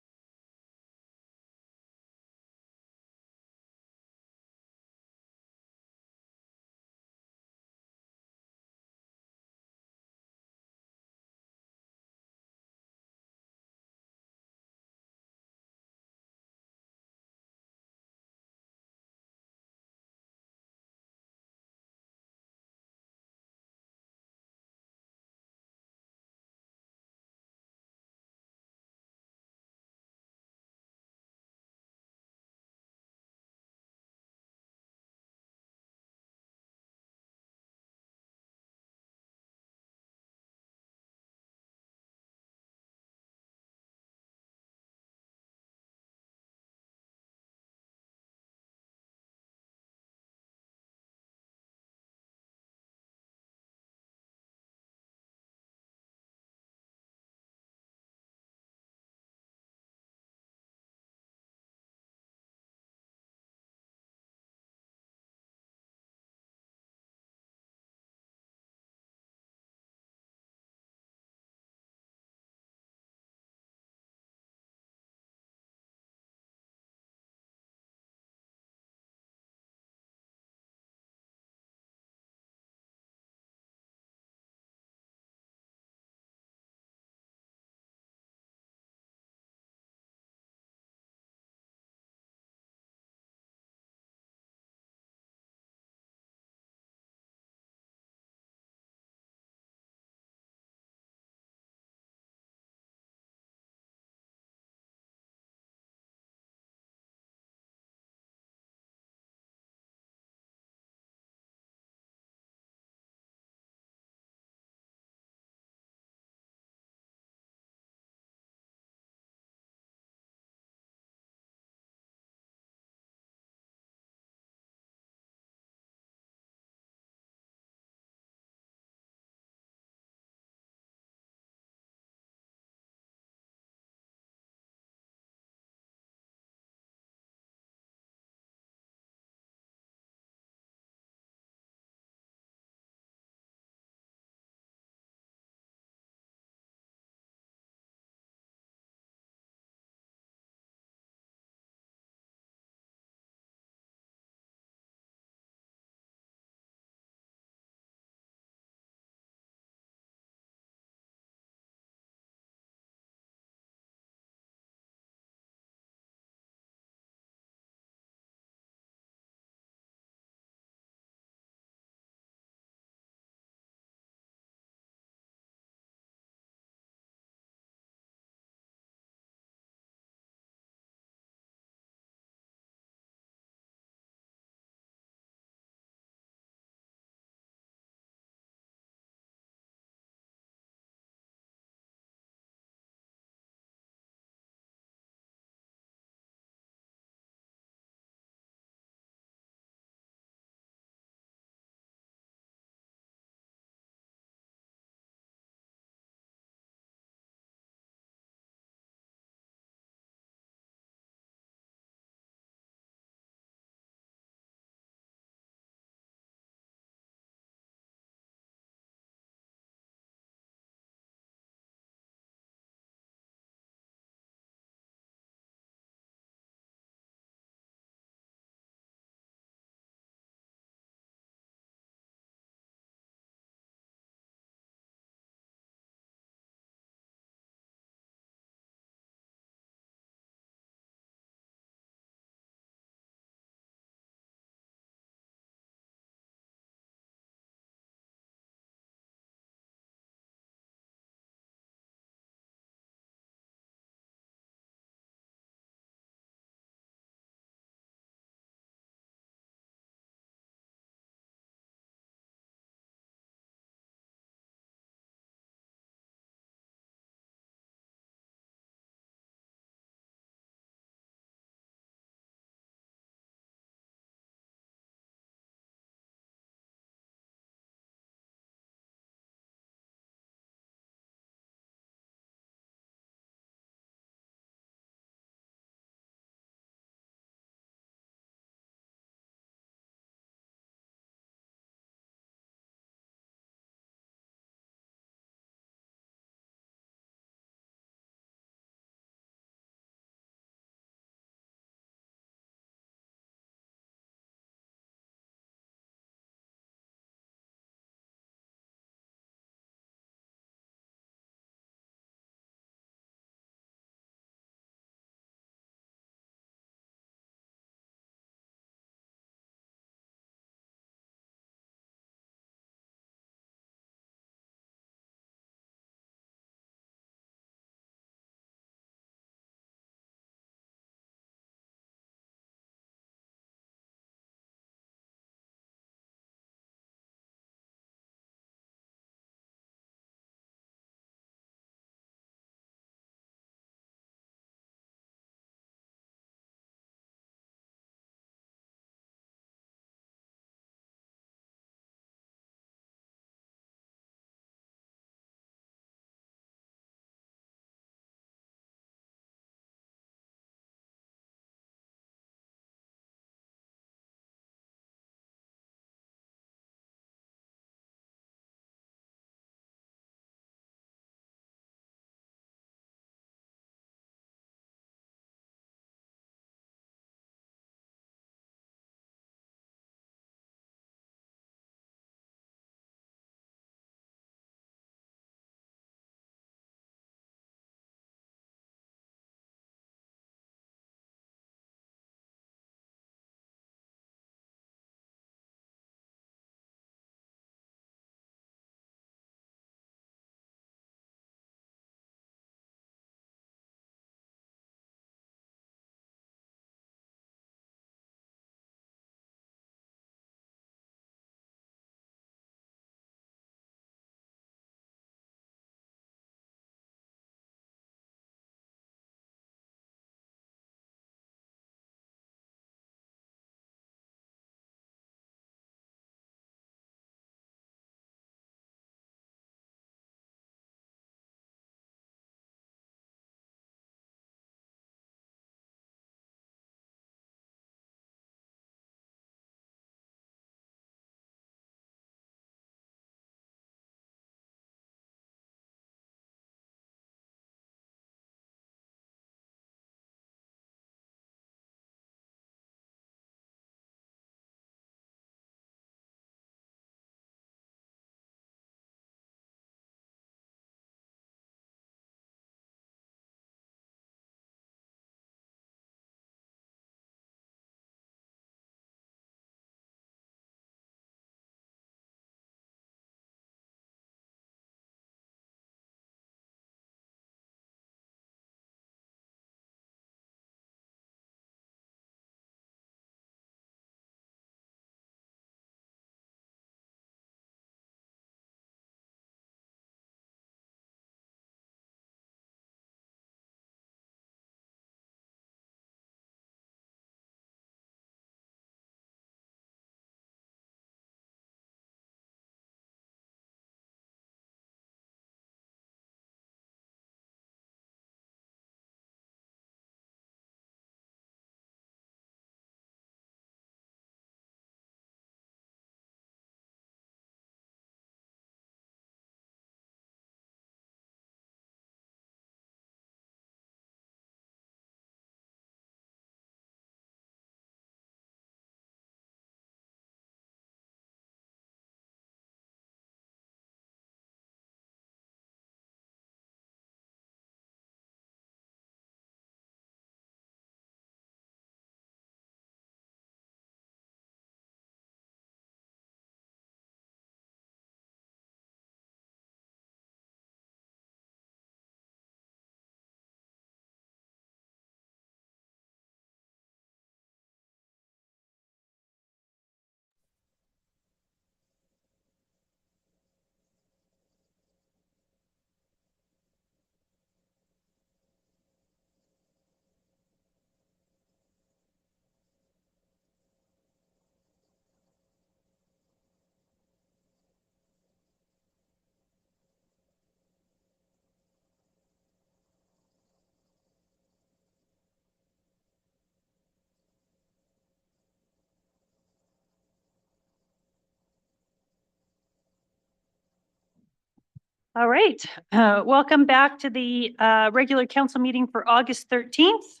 All right, welcome back to the regular council meeting for August 13th.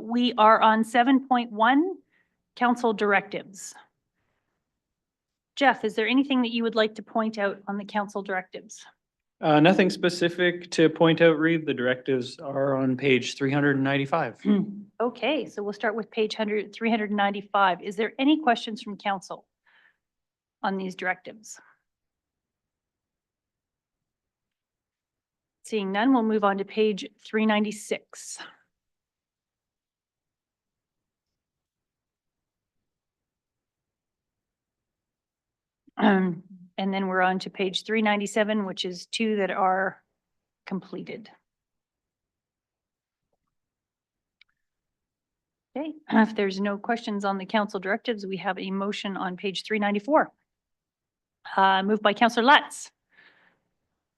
We are on 7.1, council directives. Jeff, is there anything that you would like to point out on the council directives? Nothing specific to point out, Reeve. The directives are on page 395. Okay, so we'll start with page 395. Is there any questions from council on these directives? Seeing none, we'll move on to page 396. And then we're on to page 397, which is 2 that are completed. Okay, if there's no questions on the council directives, we have a motion on page 394. Moved by Councillor Lutz.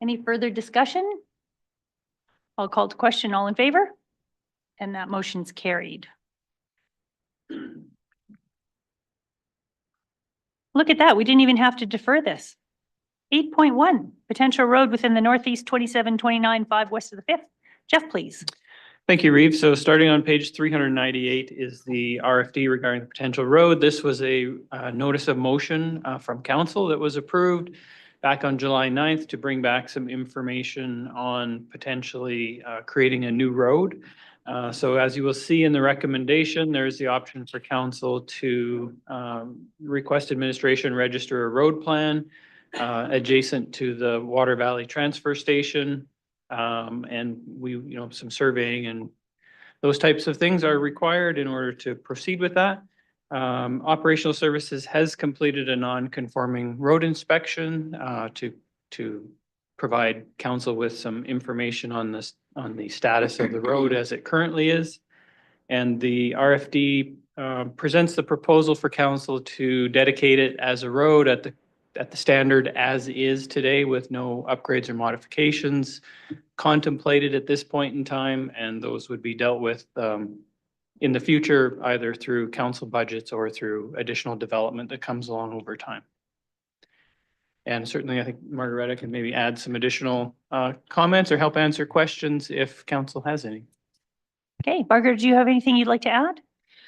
Any further discussion? I'll call to question. All in favor? And that motion's carried. Look at that. We didn't even have to defer this. 8.1, potential road within the Northeast 2729-5 west of the 5th. Jeff, please. Thank you, Reeve. So starting on page 398 is the RFD regarding the potential road. This was a notice of motion from council that was approved back on July 9th to bring back some information on potentially creating a new road. So as you will see in the recommendation, there's the option for council to request administration register a road plan adjacent to the Water Valley Transfer Station. And some surveying and those types of things are required in order to proceed with that. Operational Services has completed a non-conforming road inspection to provide council with some information on the status of the road as it currently is. And the RFD presents the proposal for council to dedicate it as a road at the standard as is today, with no upgrades or modifications contemplated at this point in time, and those would be dealt with in the future, either through council budgets or through additional development that comes along over time. And certainly, I think Margaretta can maybe add some additional comments or help answer questions if council has any. Okay, Margaret, do you have anything you'd like to add?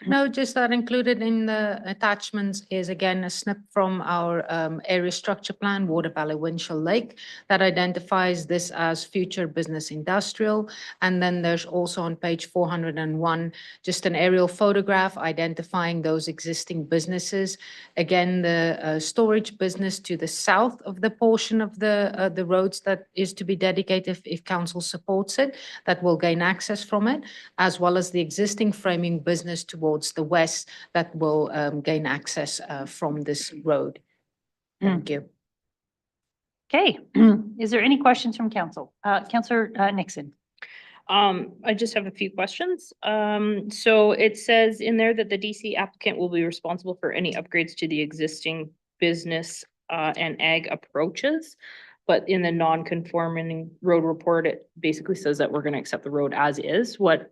No, just that included in the attachments is again a snip from our area structure plan, Water Valley Winchell Lake, that identifies this as future business industrial. And then there's also on page 401, just an aerial photograph identifying those existing businesses. Again, the storage business to the south of the portion of the roads that is to be dedicated if council supports it, that will gain access from it, as well as the existing framing business towards the west that will gain access from this road. Thank you. Okay, is there any questions from council? Councillor Nixon. I just have a few questions. So it says in there that the DC applicant will be responsible for any upgrades to the existing business and ag approaches. But in the non-conforming road report, it basically says that we're going to accept the road as is. What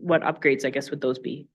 upgrades, I guess, would those be?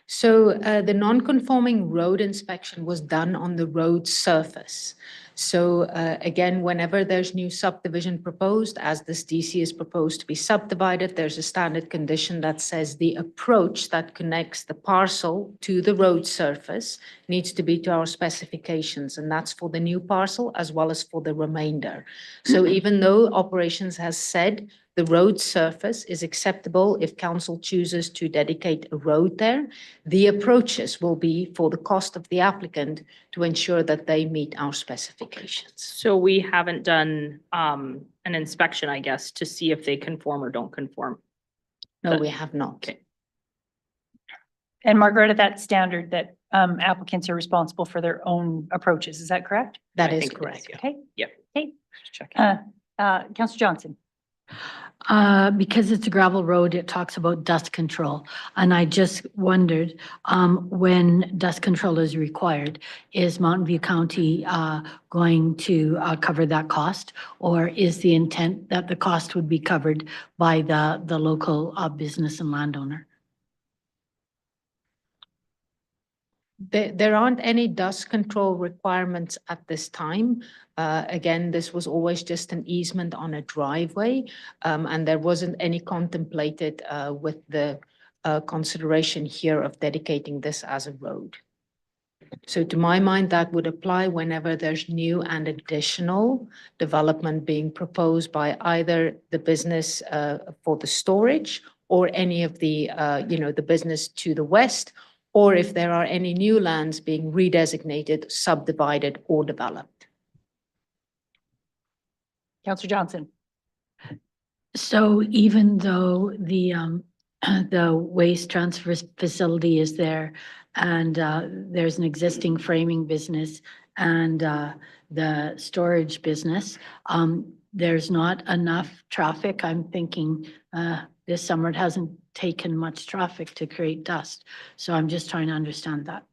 So the non-conforming road inspection was done on the road surface. So again, whenever there's new subdivision proposed, as this DC is proposed to be subdivided, there's a standard condition that says the approach that connects the parcel to the road surface needs to be to our specifications, and that's for the new parcel as well as for the remainder. So even though operations has said the road surface is acceptable if council chooses to dedicate a road there, the approaches will be for the cost of the applicant to ensure that they meet our specifications. So we haven't done an inspection, I guess, to see if they conform or don't conform. No, we have not. Okay. And Margaret, that's standard that applicants are responsible for their own approaches. Is that correct? That is correct. Okay. Yep. Okay. Just checking. Councillor Johnson. Because it's a gravel road, it talks about dust control. And I just wondered, when dust control is required, is Mountain View County going to cover that cost? Or is the intent that the cost would be covered by the local business and landowner? There aren't any dust control requirements at this time. Again, this was always just an easement on a driveway, and there wasn't any contemplated with the consideration here of dedicating this as a road. So to my mind, that would apply whenever there's new and additional development being proposed by either the business for the storage or any of the, the business to the west, or if there are any new lands being redesignated, subdivided, or developed. Counselor Johnson. So even though the the waste transfer facility is there and there's an existing framing business and the storage business, there's not enough traffic. I'm thinking this summer it hasn't taken much traffic to create dust. So I'm just trying to understand that.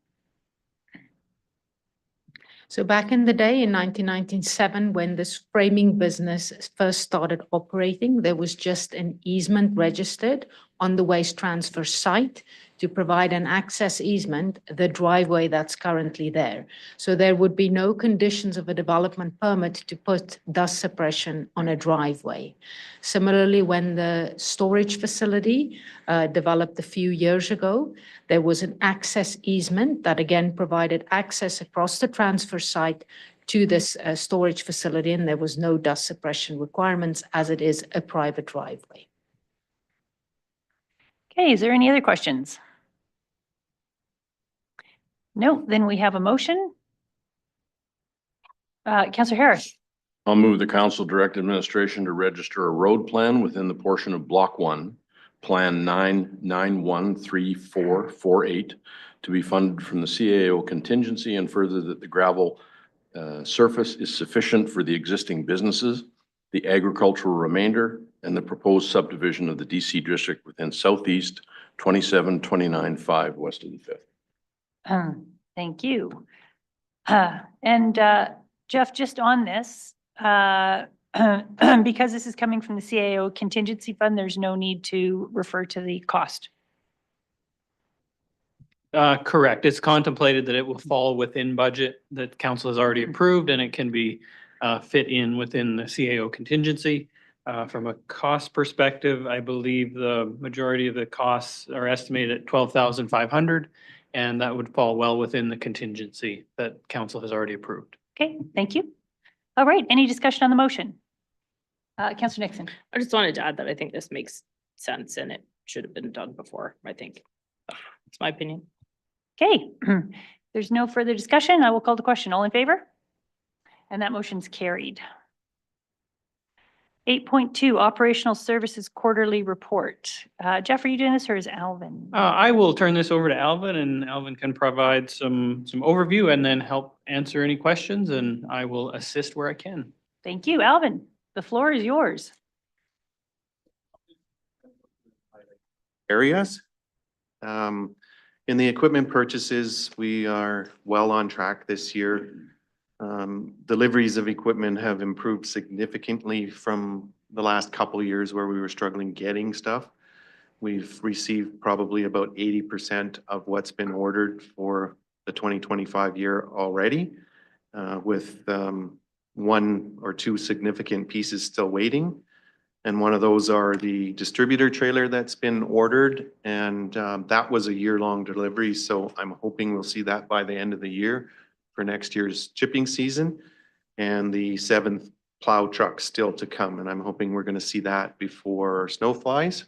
So back in the day in 1997, when this framing business first started operating, there was just an easement registered on the waste transfer site to provide an access easement, the driveway that's currently there. So there would be no conditions of a development permit to put dust suppression on a driveway. Similarly, when the storage facility developed a few years ago, there was an access easement that again provided access across the transfer site to this storage facility, and there was no dust suppression requirements as it is a private driveway. Okay, is there any other questions? No, then we have a motion. Councillor Harris. I'll move the council direct administration to register a road plan within the portion of Block 1, Plan 9913448, to be funded from the CAO contingency, and further that the gravel surface is sufficient for the existing businesses, the agricultural remainder, and the proposed subdivision of the DC district within Southeast 2729-5 west of the 5th. Thank you. Jeff, just on this, because this is coming from the CAO contingency fund, there's no need to refer to the cost. Correct. It's contemplated that it will fall within budget that council has already approved, and it can be fit in within the CAO contingency. From a cost perspective, I believe the majority of the costs are estimated at 12,500, and that would fall well within the contingency that council has already approved. Okay, thank you. All right, any discussion on the motion? Councillor Nixon. I just wanted to add that I think this makes sense and it should have been done before, I think. It's my opinion. Okay, there's no further discussion. I will call the question. All in favor? And that motion's carried. 8.2, Operational Services Quarterly Report. Jeff, are you doing this or is Alvin? I will turn this over to Alvin, and Alvin can provide some overview and then help answer any questions, and I will assist where I can. Thank you, Alvin. The floor is yours. Areas. In the equipment purchases, we are well on track this year. Deliveries of equipment have improved significantly from the last couple of years where we were struggling getting stuff. We've received probably about 80% of what's been ordered for the 2025 year already, with 1 or 2 significant pieces still waiting. And one of those are the distributor trailer that's been ordered, and that was a year-long delivery. So I'm hoping we'll see that by the end of the year for next year's chipping season. And the 7th plow truck still to come, and I'm hoping we're going to see that before snow flies.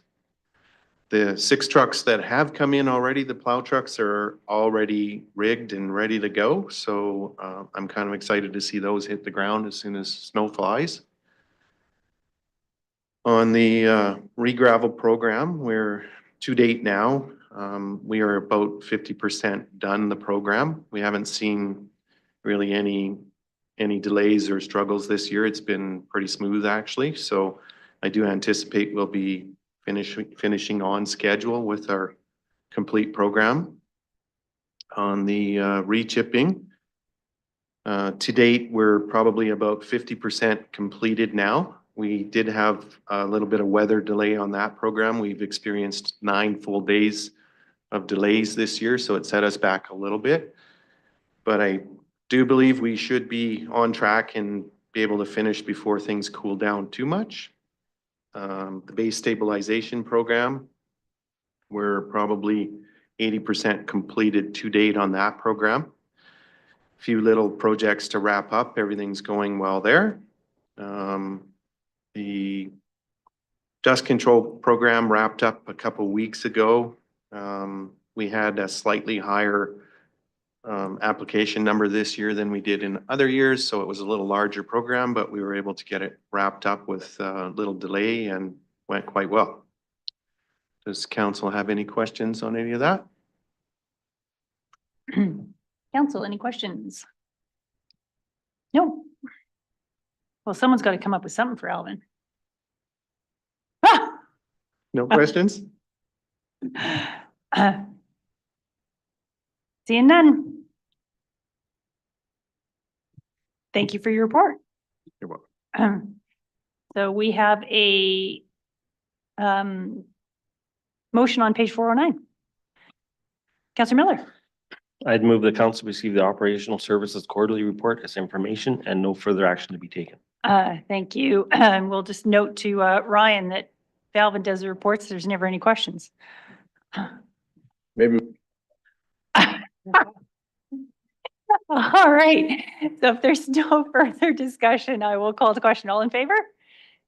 The 6 trucks that have come in already, the plow trucks, are already rigged and ready to go. So I'm kind of excited to see those hit the ground as soon as snow flies. On the re-gravel program, we're to date now, we are about 50% done the program. We haven't seen really any delays or struggles this year. It's been pretty smooth actually. So I do anticipate we'll be finishing on schedule with our complete program. On the re-chipping, to date, we're probably about 50% completed now. We did have a little bit of weather delay on that program. We've experienced 9 full days of delays this year, so it set us back a little bit. But I do believe we should be on track and be able to finish before things cool down too much. The base stabilization program, we're probably 80% completed to date on that program. Few little projects to wrap up. Everything's going well there. The dust control program wrapped up a couple weeks ago. We had a slightly higher application number this year than we did in other years, so it was a little larger program, but we were able to get it wrapped up with little delay and went quite well. Does council have any questions on any of that? Council, any questions? No. Well, someone's got to come up with something for Alvin. Ah! No questions? Seeing none. Thank you for your report. You're welcome. So we have a motion on page 409. Councillor Miller. I'd move the council receive the operational services quarterly report as information and no further action to be taken. Thank you. And we'll just note to Ryan that if Alvin does the reports, there's never any questions. Maybe. All right. So if there's no further discussion, I will call the question. All in favor?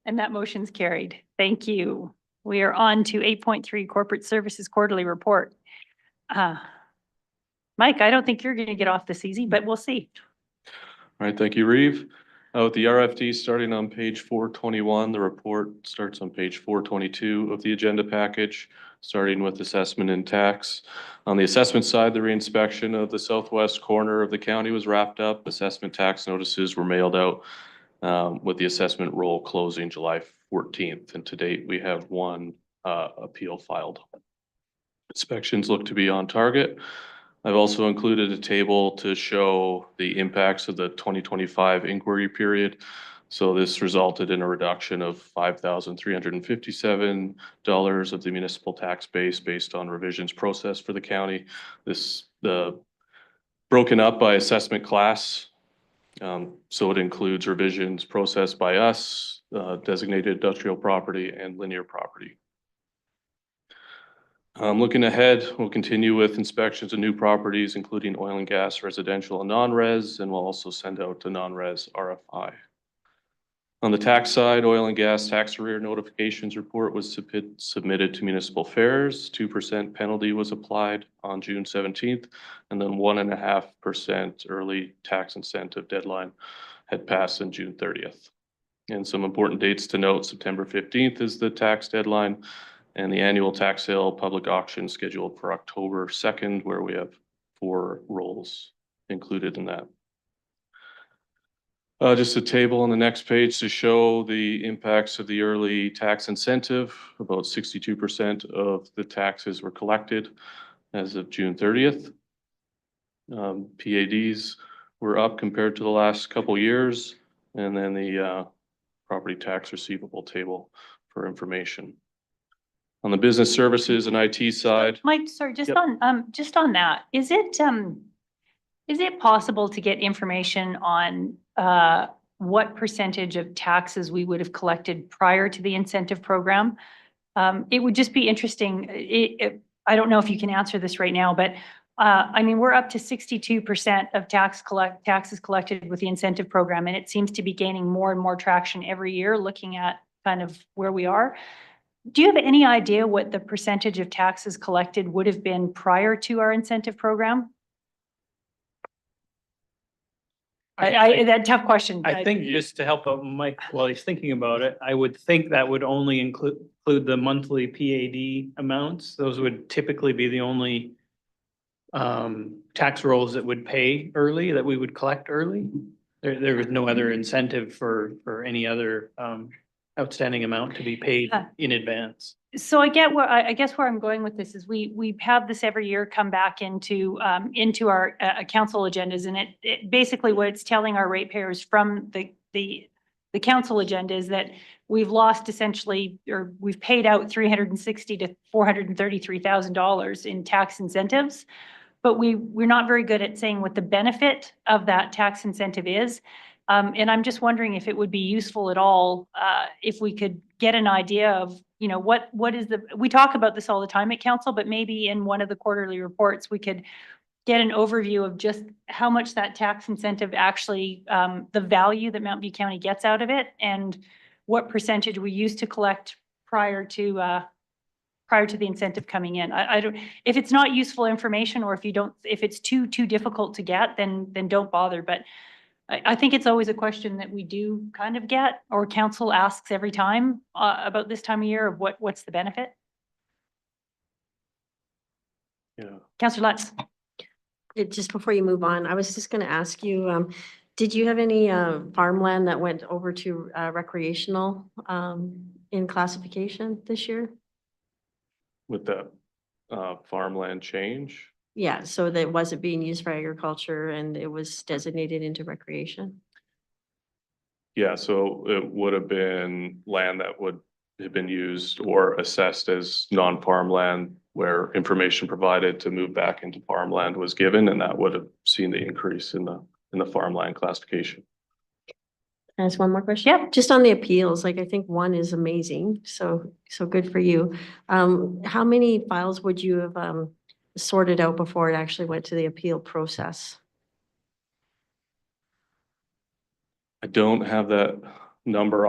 And that motion's carried. Thank you. We are on to 8.3 Corporate Services Quarterly Report. Mike, I don't think you're going to get off this easy, but we'll see. All right, thank you, Reeve. With the RFD starting on page 421, the report starts on page 422 of the agenda package, starting with assessment and tax. On the assessment side, the reinspection of the southwest corner of the county was wrapped up. Assessment tax notices were mailed out with the assessment roll closing July 14th. And to date, we have one appeal filed. Inspections look to be on target. I've also included a table to show the impacts of the 2025 inquiry period. So this resulted in a reduction of $5,357 of the municipal tax base based on revisions processed for the county. Broken up by assessment class. So it includes revisions processed by us, designated industrial property and linear property. Looking ahead, we'll continue with inspections of new properties, including oil and gas, residential and non-res, and we'll also send out a non-res RFI. On the tax side, oil and gas tax arrear notifications report was submitted to municipal affairs. 2% penalty was applied on June 17th, and then 1.5% early tax incentive deadline had passed on June 30th. And some important dates to note, September 15th is the tax deadline. And the annual tax sale public auction scheduled for October 2nd, where we have 4 rolls included in that. Just a table on the next page to show the impacts of the early tax incentive. About 62% of the taxes were collected as of June 30th. PADs were up compared to the last couple years. And then the property tax receivable table for information. On the business services and IT side. Mike, sorry, just Yep. on that, is it possible to get information on what percentage of taxes we would have collected prior to the incentive program? It would just be interesting. I don't know if you can answer this right now, but I mean, we're up to 62% of taxes collected with the incentive program, and it seems to be gaining more and more traction every year, looking at kind of where we are. Do you have any idea what the percentage of taxes collected would have been prior to our incentive program? That tough question. I think just to help out Mike while he's thinking about it, I would think that would only include the monthly PAD amounts. Those would typically be the only tax rolls that would pay early, that we would collect early. There was no other incentive for any other outstanding amount to be paid in advance. So I guess where I'm going with this is we have this every year come back into our council agendas, and it basically what it's telling our ratepayers from the the council agenda is that we've lost essentially, or we've paid out $360,000 to $433,000 in tax incentives. But we're not very good at saying what the benefit of that tax incentive is. And I'm just wondering if it would be useful at all, if we could get an idea of, you know, what is we talk about this all the time at council, but maybe in one of the quarterly reports, we could get an overview of just how much that tax incentive actually, the value that Mountain View County gets out of it, and what percentage we used to collect prior to the incentive coming in. I don't, if it's not useful information, or if it's too difficult to get, then don't bother. But I think it's always a question that we do kind of get, or council asks every time about this time of year of what's the benefit. Yeah. Councillor Lutz. Just before you move on, I was just going to ask you, did you have any farmland that went over to recreational in classification this year? With that farmland change. Yeah, so that wasn't being used for agriculture and it was designated into recreation? Yeah, so it would have been land that would have been used or assessed as non-farmland, where information provided to move back into farmland was given, and that would have seen the increase in the farmland classification. Can I ask one more question? Yeah. Just on the appeals, like I think one is amazing, so good for you. How many files would you have sorted out before it actually went to the appeal process? I don't have that number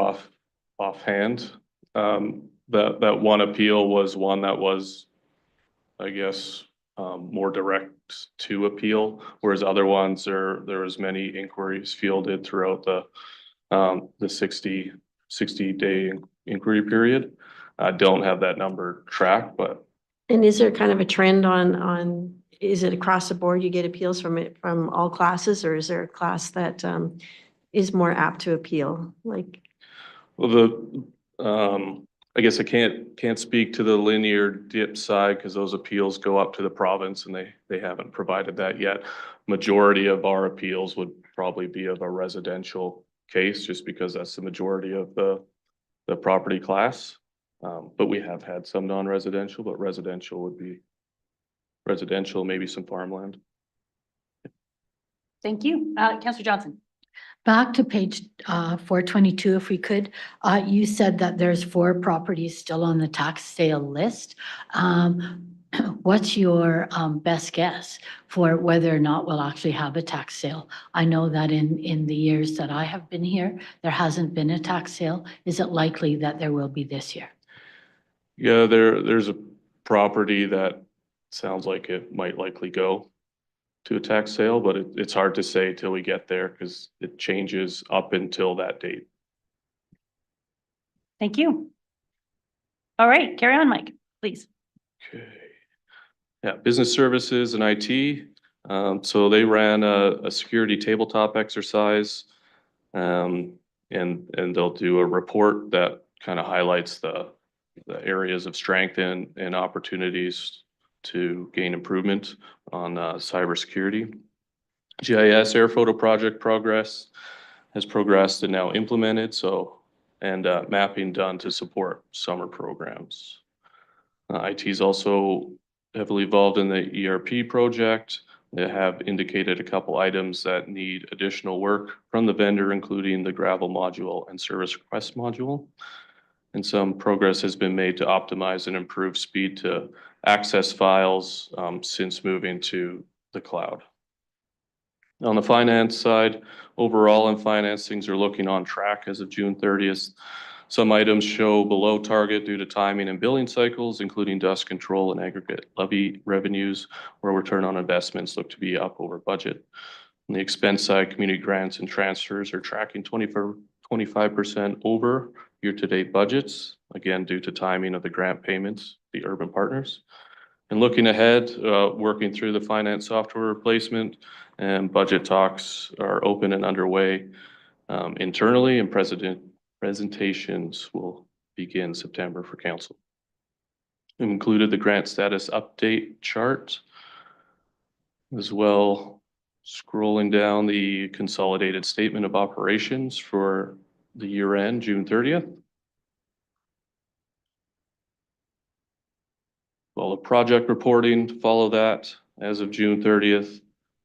offhand. That one appeal was one that was, I guess, more direct to appeal, whereas other ones there was many inquiries fielded throughout the 60-day inquiry period. I don't have that number tracked, but. And is there kind of a trend on, is it across the board you get appeals from all classes, or is there a class that is more apt to appeal? Like, Well, I guess I can't speak to the linear dip side, because those appeals go up to the province and they haven't provided that yet. Majority of our appeals would probably be of a residential case, just because that's the majority of the property class. But we have had some non-residential, but residential would be residential, maybe some farmland. Thank you. Councillor Johnson. Back to page 422, if we could. You said that there's 4 properties still on the tax sale list. What's your best guess for whether or not we'll actually have a tax sale? I know that in the years that I have been here, there hasn't been a tax sale. Is it likely that there will be this year? Yeah, there's a property that sounds like it might likely go to a tax sale, but it's hard to say till we get there, because it changes up until that date. Thank you. All right, carry on, Mike, please. Okay. Yeah, business services and IT. So they ran a security tabletop exercise, and they'll do a report that kind of highlights the areas of strength and opportunities to gain improvement on cybersecurity. GIS air photo project has progressed and now implemented. And mapping done to support summer programs. IT is also heavily involved in the ERP project. They have indicated a couple items that need additional work from the vendor, including the gravel module and service request module. And some progress has been made to optimize and improve speed to access files since moving to the cloud. On the finance side, overall in finance, things are looking on track as of June 30th. Some items show below target due to timing and billing cycles, including dust control and aggregate levy revenues, where return on investments look to be up over budget. On the expense side, community grants and transfers are tracking 25% over year-to-date budgets, again, due to timing of the grant payments, the urban partners. And looking ahead, working through the finance software replacement, and budget talks are open and underway internally, and presentations will begin September for council. We've included the grant status update chart as well. Scrolling down the consolidated statement of operations for the year end, June 30th. All the project reporting to follow that as of June 30th.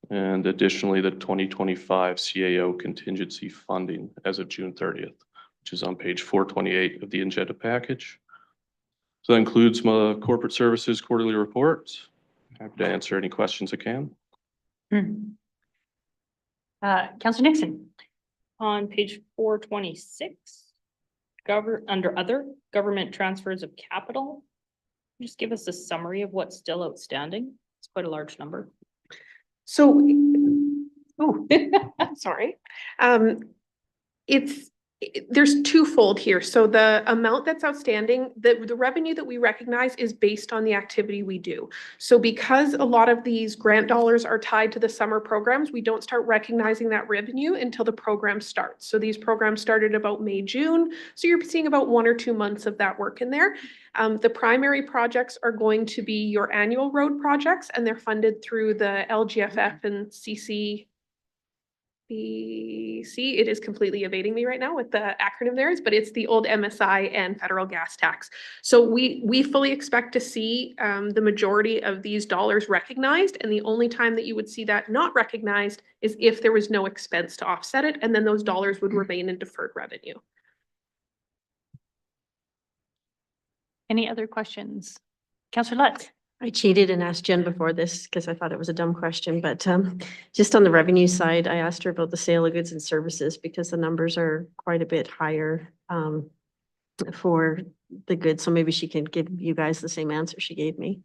And additionally, the 2025 CAO contingency funding as of June 30th, which is on page 428 of the agenda package. So that includes my corporate services quarterly reports. Happy to answer any questions I can. Counselor Nixon. On page 426, under other government transfers of capital, just give us a summary of what's still outstanding. It's quite a large number. So, oh, sorry. There's twofold here. So the amount that's outstanding, the revenue that we recognize is based on the activity we do. So because a lot of these grant dollars are tied to the summer programs, we don't start recognizing that revenue until the program starts. So these programs started about May, June. So you're seeing about 1 or 2 months of that work in there. The primary projects are going to be your annual road projects, and they're funded through the LGFF and CCBC. It is completely evading me right now with the acronym there, but it's the old MSI and federal gas tax. So we fully expect to see the majority of these dollars recognized, and the only time that you would see that not recognized is if there was no expense to offset it, and then those dollars would remain in deferred revenue. Any other questions? Counselor Lutz. I cheated and asked Jen before this because I thought it was a dumb question, but just on the revenue side, I asked her about the sale of goods and services because the numbers are quite a bit higher for the goods. So maybe she can give you guys the same answer she gave me.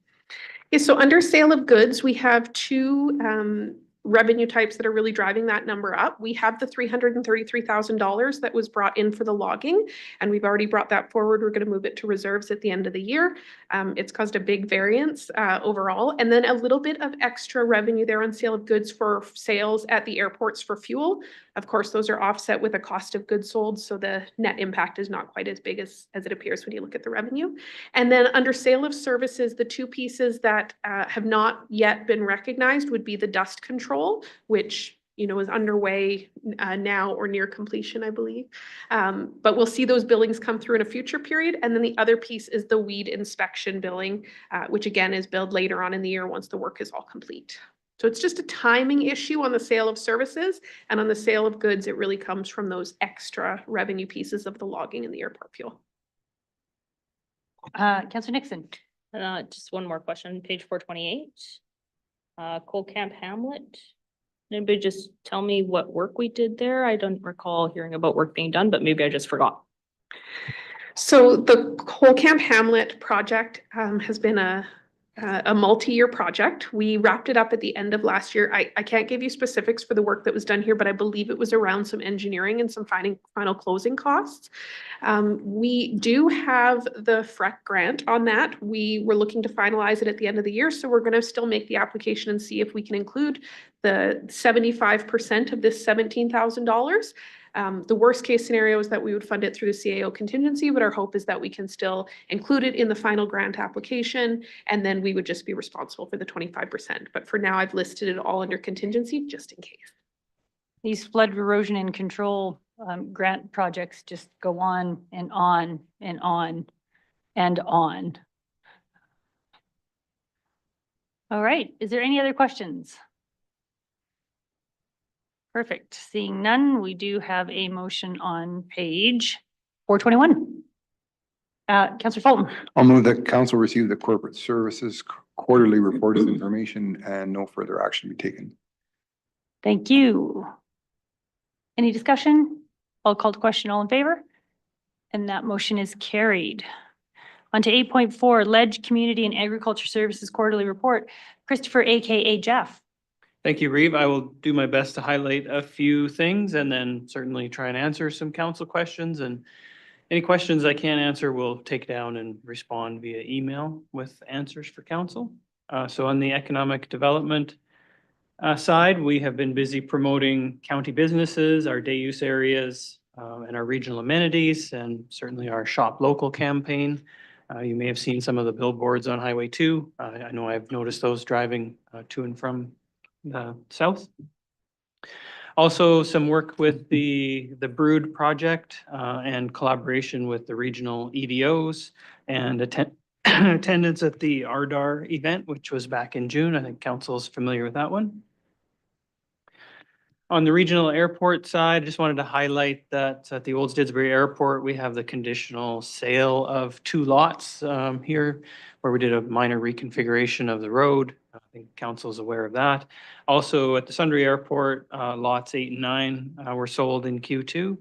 Yeah, so under sale of goods, we have two revenue types that are really driving that number up. We have the $333,000 that was brought in for the logging, and we've already brought that forward. We're going to move it to reserves at the end of the year. It's caused a big variance overall, and then a little bit of extra revenue there on sale of goods for sales at the airports for fuel. Of course, those are offset with a cost of goods sold, so the net impact is not quite as big as it appears when you look at the revenue. And then under sale of services, the two pieces that have not yet been recognized would be the dust control, which is underway now or near completion, I believe. But we'll see those billings come through in a future period. And then the other piece is the weed inspection billing, which again is billed later on in the year once the work is all complete. So it's just a timing issue on the sale of services, and on the sale of goods, it really comes from those extra revenue pieces of the logging and the airport fuel. Counselor Nixon. Just one more question, page 428. Cole Camp Hamlet. Anybody just tell me what work we did there? I don't recall hearing about work being done, but maybe I just forgot. So the Cole Camp Hamlet project has been a multi-year project. We wrapped it up at the end of last year. I can't give you specifics for the work that was done here, but I believe it was around some engineering and some final closing costs. We do have the FREC grant on that. We were looking to finalize it at the end of the year, so we're going to still make the application and see if we can include the 75% of this $17,000. The worst case scenario is that we would fund it through the CAO contingency, but our hope is that we can still include it in the final grant application, and then we would just be responsible for the 25%. But for now, I've listed it all under contingency just in case. These flood erosion and control grant projects just go on and on and on and on. All right, is there any other questions? Perfect. Seeing none, we do have a motion on page 421. Councillor Fulton. I'll move that council receive the corporate services quarterly report of information and no further action be taken. Thank you. Any discussion? I'll call to question. All in favor? And that motion is carried. On to 8.4, Ledge Community and Agriculture Services Quarterly Report. Christopher, AKA Jeff. Thank you, Reeve. I will do my best to highlight a few things and then certainly try and answer some council questions. And any questions I can't answer, we'll take down and respond via email with answers for council. So on the economic development side, we have been busy promoting county businesses, our day use areas, and our regional amenities, and certainly our Shop Local campaign. You may have seen some of the billboards on Highway 2. I know I've noticed those driving to and from the south. Also, some work with the Brood project and collaboration with the regional EDOs and attendance at the RDAR event, which was back in June. I think council's familiar with that one. On the regional airport side, I just wanted to highlight that at the Old Didsbury Airport, we have the conditional sale of 2 lots here where we did a minor reconfiguration of the road. I think council is aware of that. Also at the Sundre Airport, lots 8 and 9 were sold in Q2.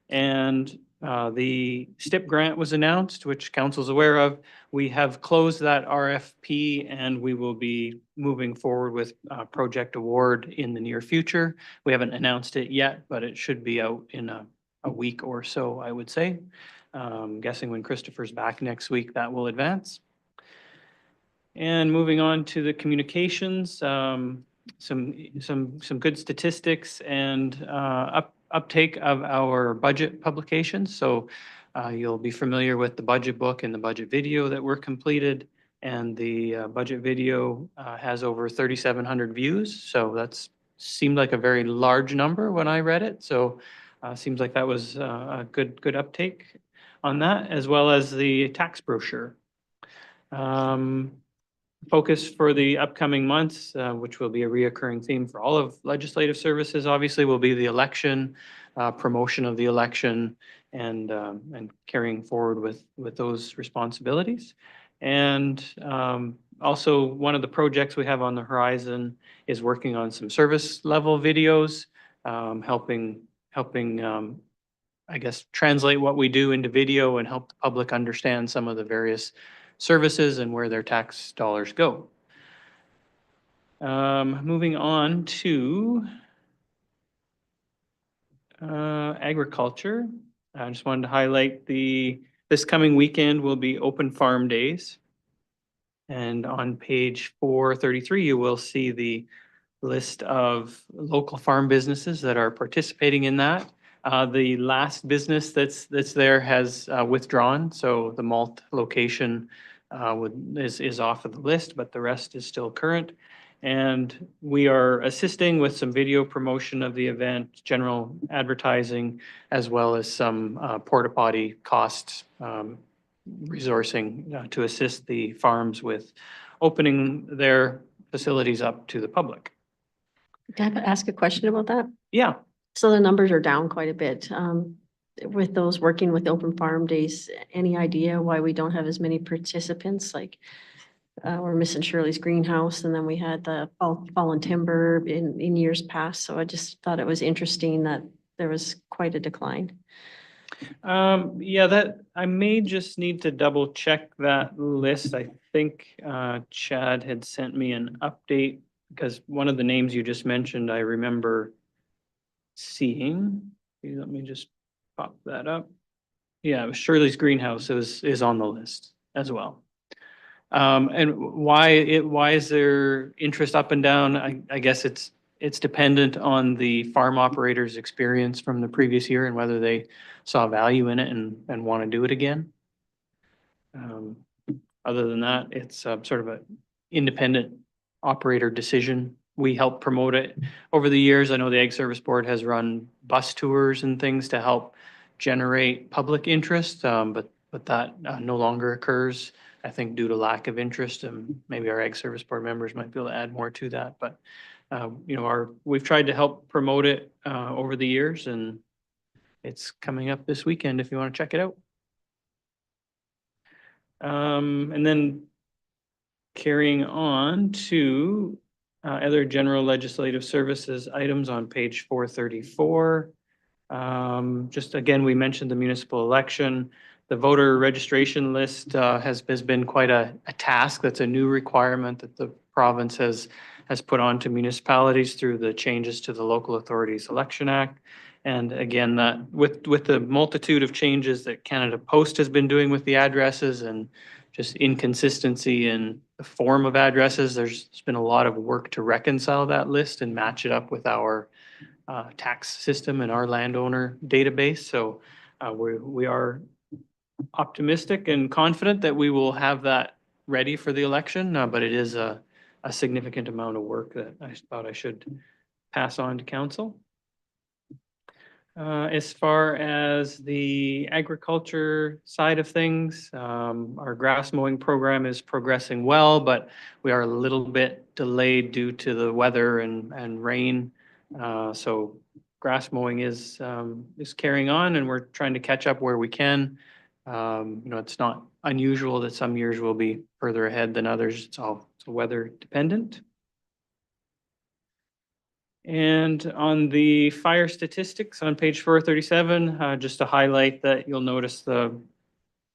And the STIP grant was announced, which council is aware of. We have closed that RFP and we will be moving forward with project award in the near future. We haven't announced it yet, but it should be out in a week or so, I would say. Guessing when Christopher's back next week, that will advance. And moving on to the communications, some good statistics and uptake of our budget publications. So you'll be familiar with the budget book and the budget video that were completed. And the budget video has over 3,700 views. So that's seemed like a very large number when I read it. So seems like that was a good uptake on that, as well as the tax brochure. Focus for the upcoming months, which will be a reoccurring theme for all of legislative services, obviously, will be the election, promotion of the election, and carrying forward with those responsibilities. And also, one of the projects we have on the horizon is working on some service level videos, helping I guess, translate what we do into video and help the public understand some of the various services and where their tax dollars go. Moving on to agriculture. I just wanted to highlight this coming weekend will be Open Farm Days. And on page 433, you will see the list of local farm businesses that are participating in that. The last business that's there has withdrawn, so the malt location is off of the list, but the rest is still current. And we are assisting with some video promotion of the event, general advertising, as well as some porta potty costs, resourcing to assist the farms with opening their facilities up to the public. Can I ask a question about that? Yeah. So the numbers are down quite a bit. With those working with Open Farm Days, any idea why we don't have as many participants? Like we're missing Shirley's Greenhouse, and then we had the fallen timber in years past. So I just thought it was interesting that there was quite a decline. Yeah, that I may just need to double check that list. I think Chad had sent me an update because one of the names you just mentioned, I remember seeing. Let me just pop that up. Yeah, it was Shirley's Greenhouse is on the list as well. And why is there interest up and down? I guess it's dependent on the farm operator's experience from the previous year and whether they saw value in it and want to do it again. Other than that, it's sort of an independent operator decision. We help promote it over the years. I know the Ag Service Board has run bus tours and things to help generate public interest, but that no longer occurs, I think, due to lack of interest. And maybe our Ag Service Board members might be able to add more to that. But you know, we've tried to help promote it over the years, and it's coming up this weekend if you want to check it out. And then carrying on to other general legislative services items on page 434. Just again, we mentioned the municipal election. The voter registration list has been quite a task. That's a new requirement that the province has put on to municipalities through the changes to the Local Authorities Election Act. And again, that with the multitude of changes that Canada Post has been doing with the addresses and just inconsistency in the form of addresses, there's been a lot of work to reconcile that list and match it up with our tax system and our landowner database. So we are optimistic and confident that we will have that ready for the election, but it is a significant amount of work that I thought I should pass on to council. As far as the agriculture side of things, our grass mowing program is progressing well, but we are a little bit delayed due to the weather and rain. So grass mowing is carrying on, and we're trying to catch up where we can. It's not unusual that some years will be further ahead than others. It's weather dependent. And on the fire statistics on page 437, just to highlight that you'll notice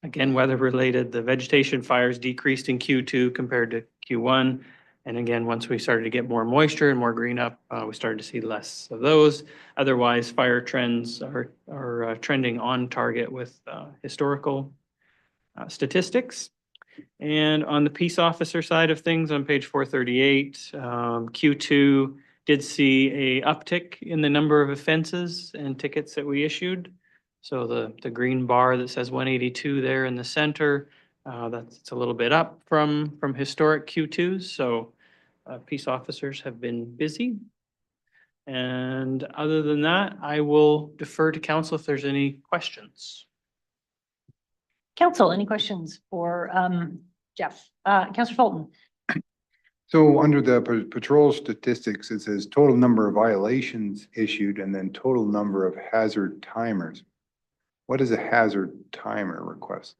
again, weather related, the vegetation fires decreased in Q2 compared to Q1. And again, once we started to get more moisture and more green up, we started to see less of those. Otherwise, fire trends are trending on target with historical statistics. And on the peace officer side of things, on page 438, Q2 did see a uptick in the number of offenses and tickets that we issued. So the green bar that says 182 there in the center, that's a little bit up from historic Q2s. So peace officers have been busy. And other than that, I will defer to council if there's any questions. Council, any questions for Jeff? Councillor Fulton. So under the patrol statistics, it says total number of violations issued and then total number of hazard timers. What is a hazard timer request?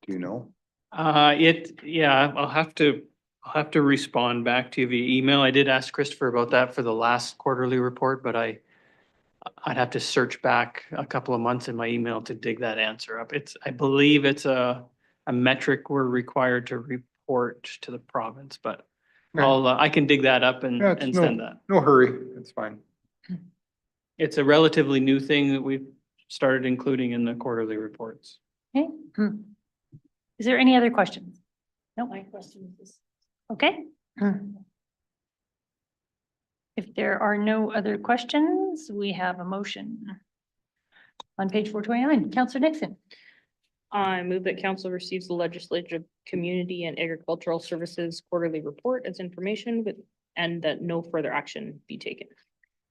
Do you know? Yeah, I'll have to respond back to you via email. I did ask Christopher about that for the last quarterly report, but I'd have to search back a couple of months in my email to dig that answer up. I believe it's a metric we're required to report to the province, but I can dig that up and send that. No hurry, it's fine. It's a relatively new thing that we've started including in the quarterly reports. Okay. Is there any other questions? No, my question is, okay. If there are no other questions, we have a motion. On page 429, Councillor Nixon. I move that council receives the Legislative Community and Agricultural Services Quarterly Report as information, and that no further action be taken.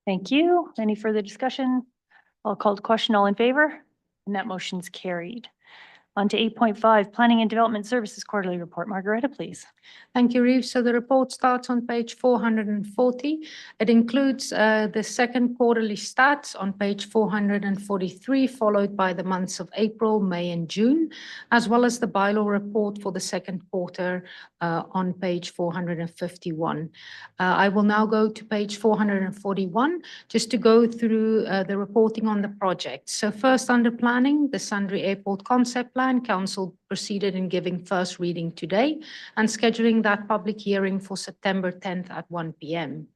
Thank you. Any further discussion? I'll call the question. All in favor? And that motion's carried. On to 8.5, Planning and Development Services Quarterly Report. Margaretta, please. Thank you, Reeve. So the report starts on page 440. It includes the second quarterly stats on page 443, followed by the months of April, May, and June, as well as the bylaw report for the second quarter on page 451. I will now go to page 441 just to go through the reporting on the project. So first, under planning, the Sundre Airport Concept Plan, Council proceeded in giving first reading today and scheduling that public hearing for September 10th at 1 p.m.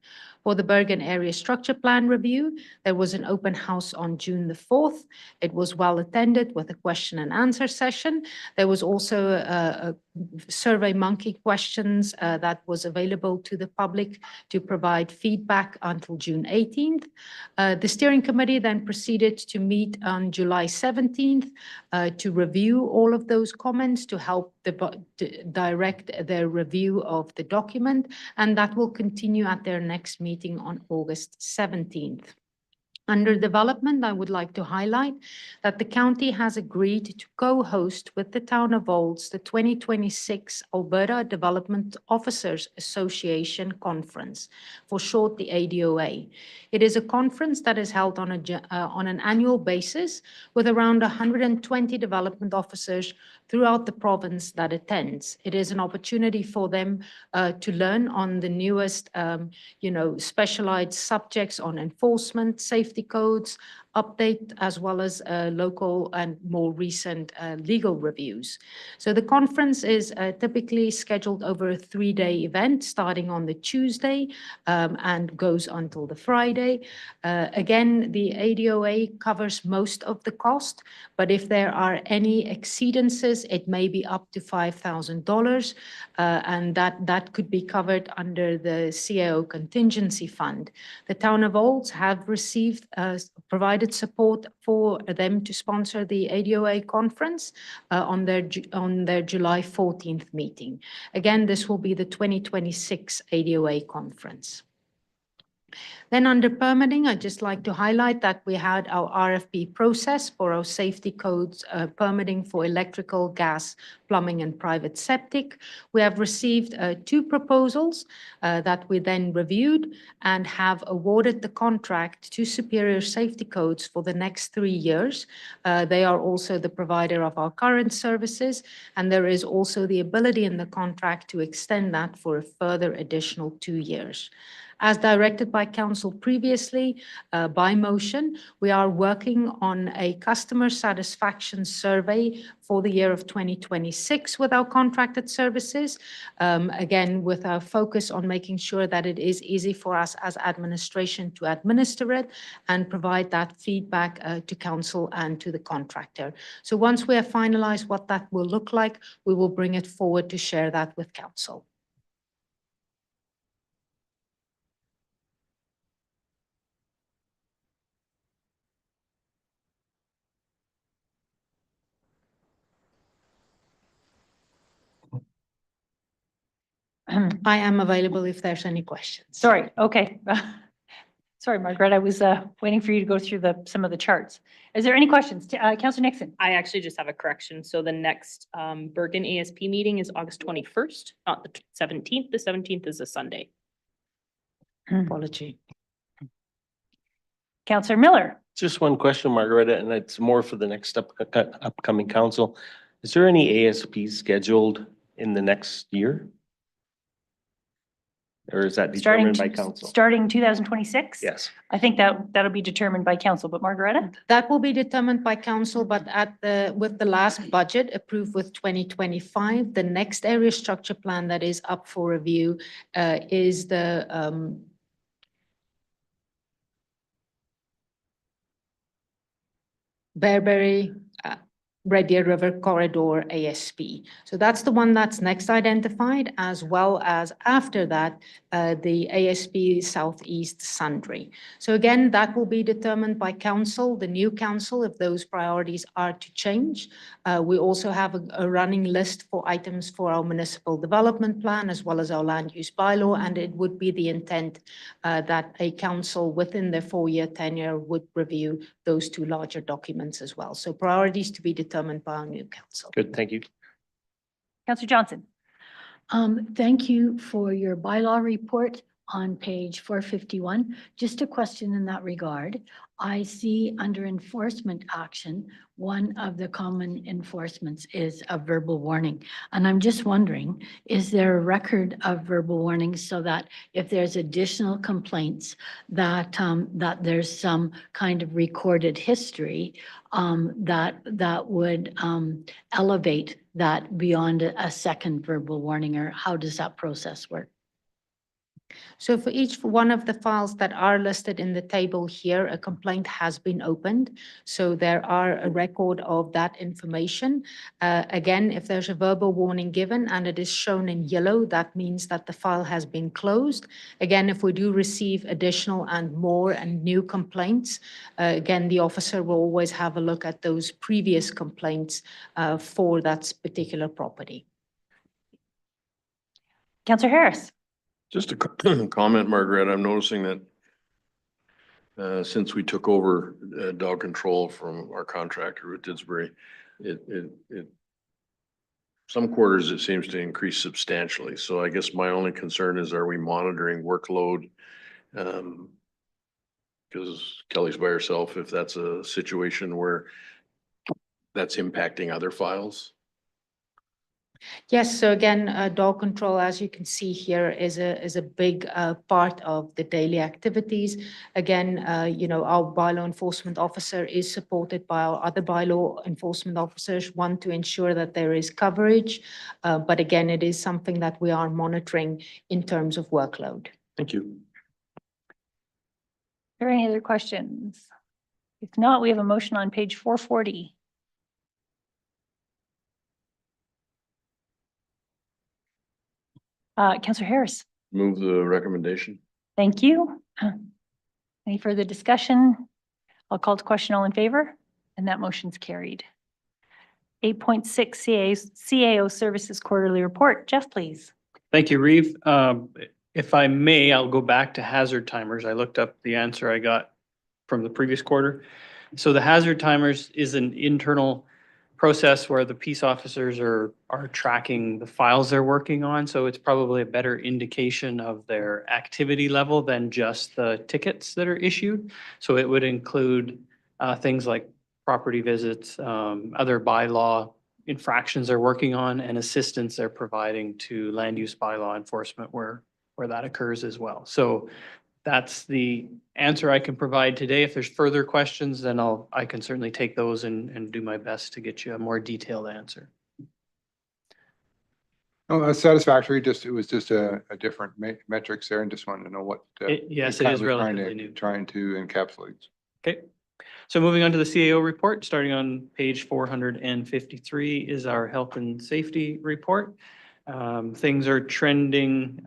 For the Bergen Area Structure Plan review, there was an open house on June the 4th. It was well attended with a question and answer session. There was also a Survey Monkey questions that was available to the public to provide feedback until June 18th. The steering committee then proceeded to meet on July 17th to review all of those comments to help direct their review of the document, and that will continue at their next meeting on August 17th. Under development, I would like to highlight that the county has agreed to co-host with the town of Olds the 2026 Alberta Development Officers Association Conference, for short the ADOA. It is a conference that is held on an annual basis with around 120 development officers throughout the province that attends. It is an opportunity for them to learn on the newest, specialized subjects on enforcement, safety codes, update, as well as local and more recent legal reviews. So the conference is typically scheduled over a 3-day event starting on the Tuesday and goes until the Friday. Again, the ADOA covers most of the cost, but if there are any exceedances, it may be up to $5,000, and that could be covered under the CAO contingency fund. The town of Olds have received provided support for them to sponsor the ADOA conference on their July 14th meeting. Again, this will be the 2026 ADOA conference. Then under permitting, I'd just like to highlight that we had our RFP process for our safety codes permitting for electrical, gas, plumbing, and private septic. We have received 2 proposals that we then reviewed and have awarded the contract to Superior Safety Codes for the next 3 years. They are also the provider of our current services, and there is also the ability in the contract to extend that for a further additional 2 years. As directed by council previously, by motion, we are working on a customer satisfaction survey for the year of 2026 with our contracted services. Again, with our focus on making sure that it is easy for us as administration to administer it and provide that feedback to council and to the contractor. So once we have finalized what that will look like, we will bring it forward to share that with council. I am available if there's any questions. Sorry, okay. Sorry, Margaret, I was waiting for you to go through some of the charts. Is there any questions? Councillor Nixon? I actually just have a correction. So the next Bergen ASP meeting is August 21st, not the 17th. The 17th is a Sunday. Apology. Councillor Miller? Just one question, Margareta, and it's more for the next upcoming council. Is there any ASPs scheduled in the next year? Or is that determined by council? Starting 2026? Yes. I think that'll be determined by council, but Margareta? That will be determined by council, but with the last budget approved with 2025, the next area structure plan that is up for review is the Bearberry, Red Deer River Corridor ASP. So that's the one that's next identified, as well as after that, the ASP Southeast Sundry. So again, that will be determined by council, the new council, if those priorities are to change. We also have a running list for items for our municipal development plan, as well as our land use bylaw, and it would be the intent that a council within their 4-year tenure would review those 2 larger documents as well. So priorities to be determined by our new council. Good, thank you. Councillor Johnson? Thank you for your bylaw report on page 451. Just a question in that regard. I see under enforcement action, one of the common enforcements is a verbal warning. And I'm just wondering, is there a record of verbal warnings so that if there's additional complaints that there's some kind of recorded history that would elevate that beyond a second verbal warning, or how does that process work? So for each one of the files that are listed in the table here, a complaint has been opened. So there are a record of that information. Again, if there's a verbal warning given and it is shown in yellow, that means that the file has been closed. Again, if we do receive additional and more and new complaints, again, the officer will always have a look at those previous complaints for that particular property. Councillor Harris? Just a comment, Margaret, I'm noticing that since we took over dog control from our contractor with Didsbury, some quarters it seems to increase substantially. So I guess my only concern is, are we monitoring workload? Because Kelly's by herself, if that's a situation where that's impacting other files. Yes, so again, dog control, as you can see here, is a big part of the daily activities. Again, you know, our bylaw enforcement officer is supported by our other bylaw enforcement officers, one to ensure that there is coverage. But again, it is something that we are monitoring in terms of workload. Thank you. Are there any other questions? If not, we have a motion on page 440. Councillor Harris? Move the recommendation. Thank you. Any further discussion? I'll call to question. All in favor? And that motion's carried. 8.6 CAO Services Quarterly Report. Jeff, please. Thank you, Reeve. If I may, I'll go back to hazard timers. I looked up the answer I got from the previous quarter. So the hazard timers is an internal process where the peace officers are tracking the files they're working on. So it's probably a better indication of their activity level than just the tickets that are issued. So it would include things like property visits, other bylaw infractions they're working on, and assistance they're providing to land use bylaw enforcement where that occurs as well. So that's the answer I can provide today. If there's further questions, then I can certainly take those and do my best to get you a more detailed answer. Oh, that's satisfactory. It was just a different metrics there and just wanted to know what. Yes, it it is was relatively new. Trying to encapsulate. Okay. So moving on to the CAO report, starting on page 453 is our health and safety report. Things are trending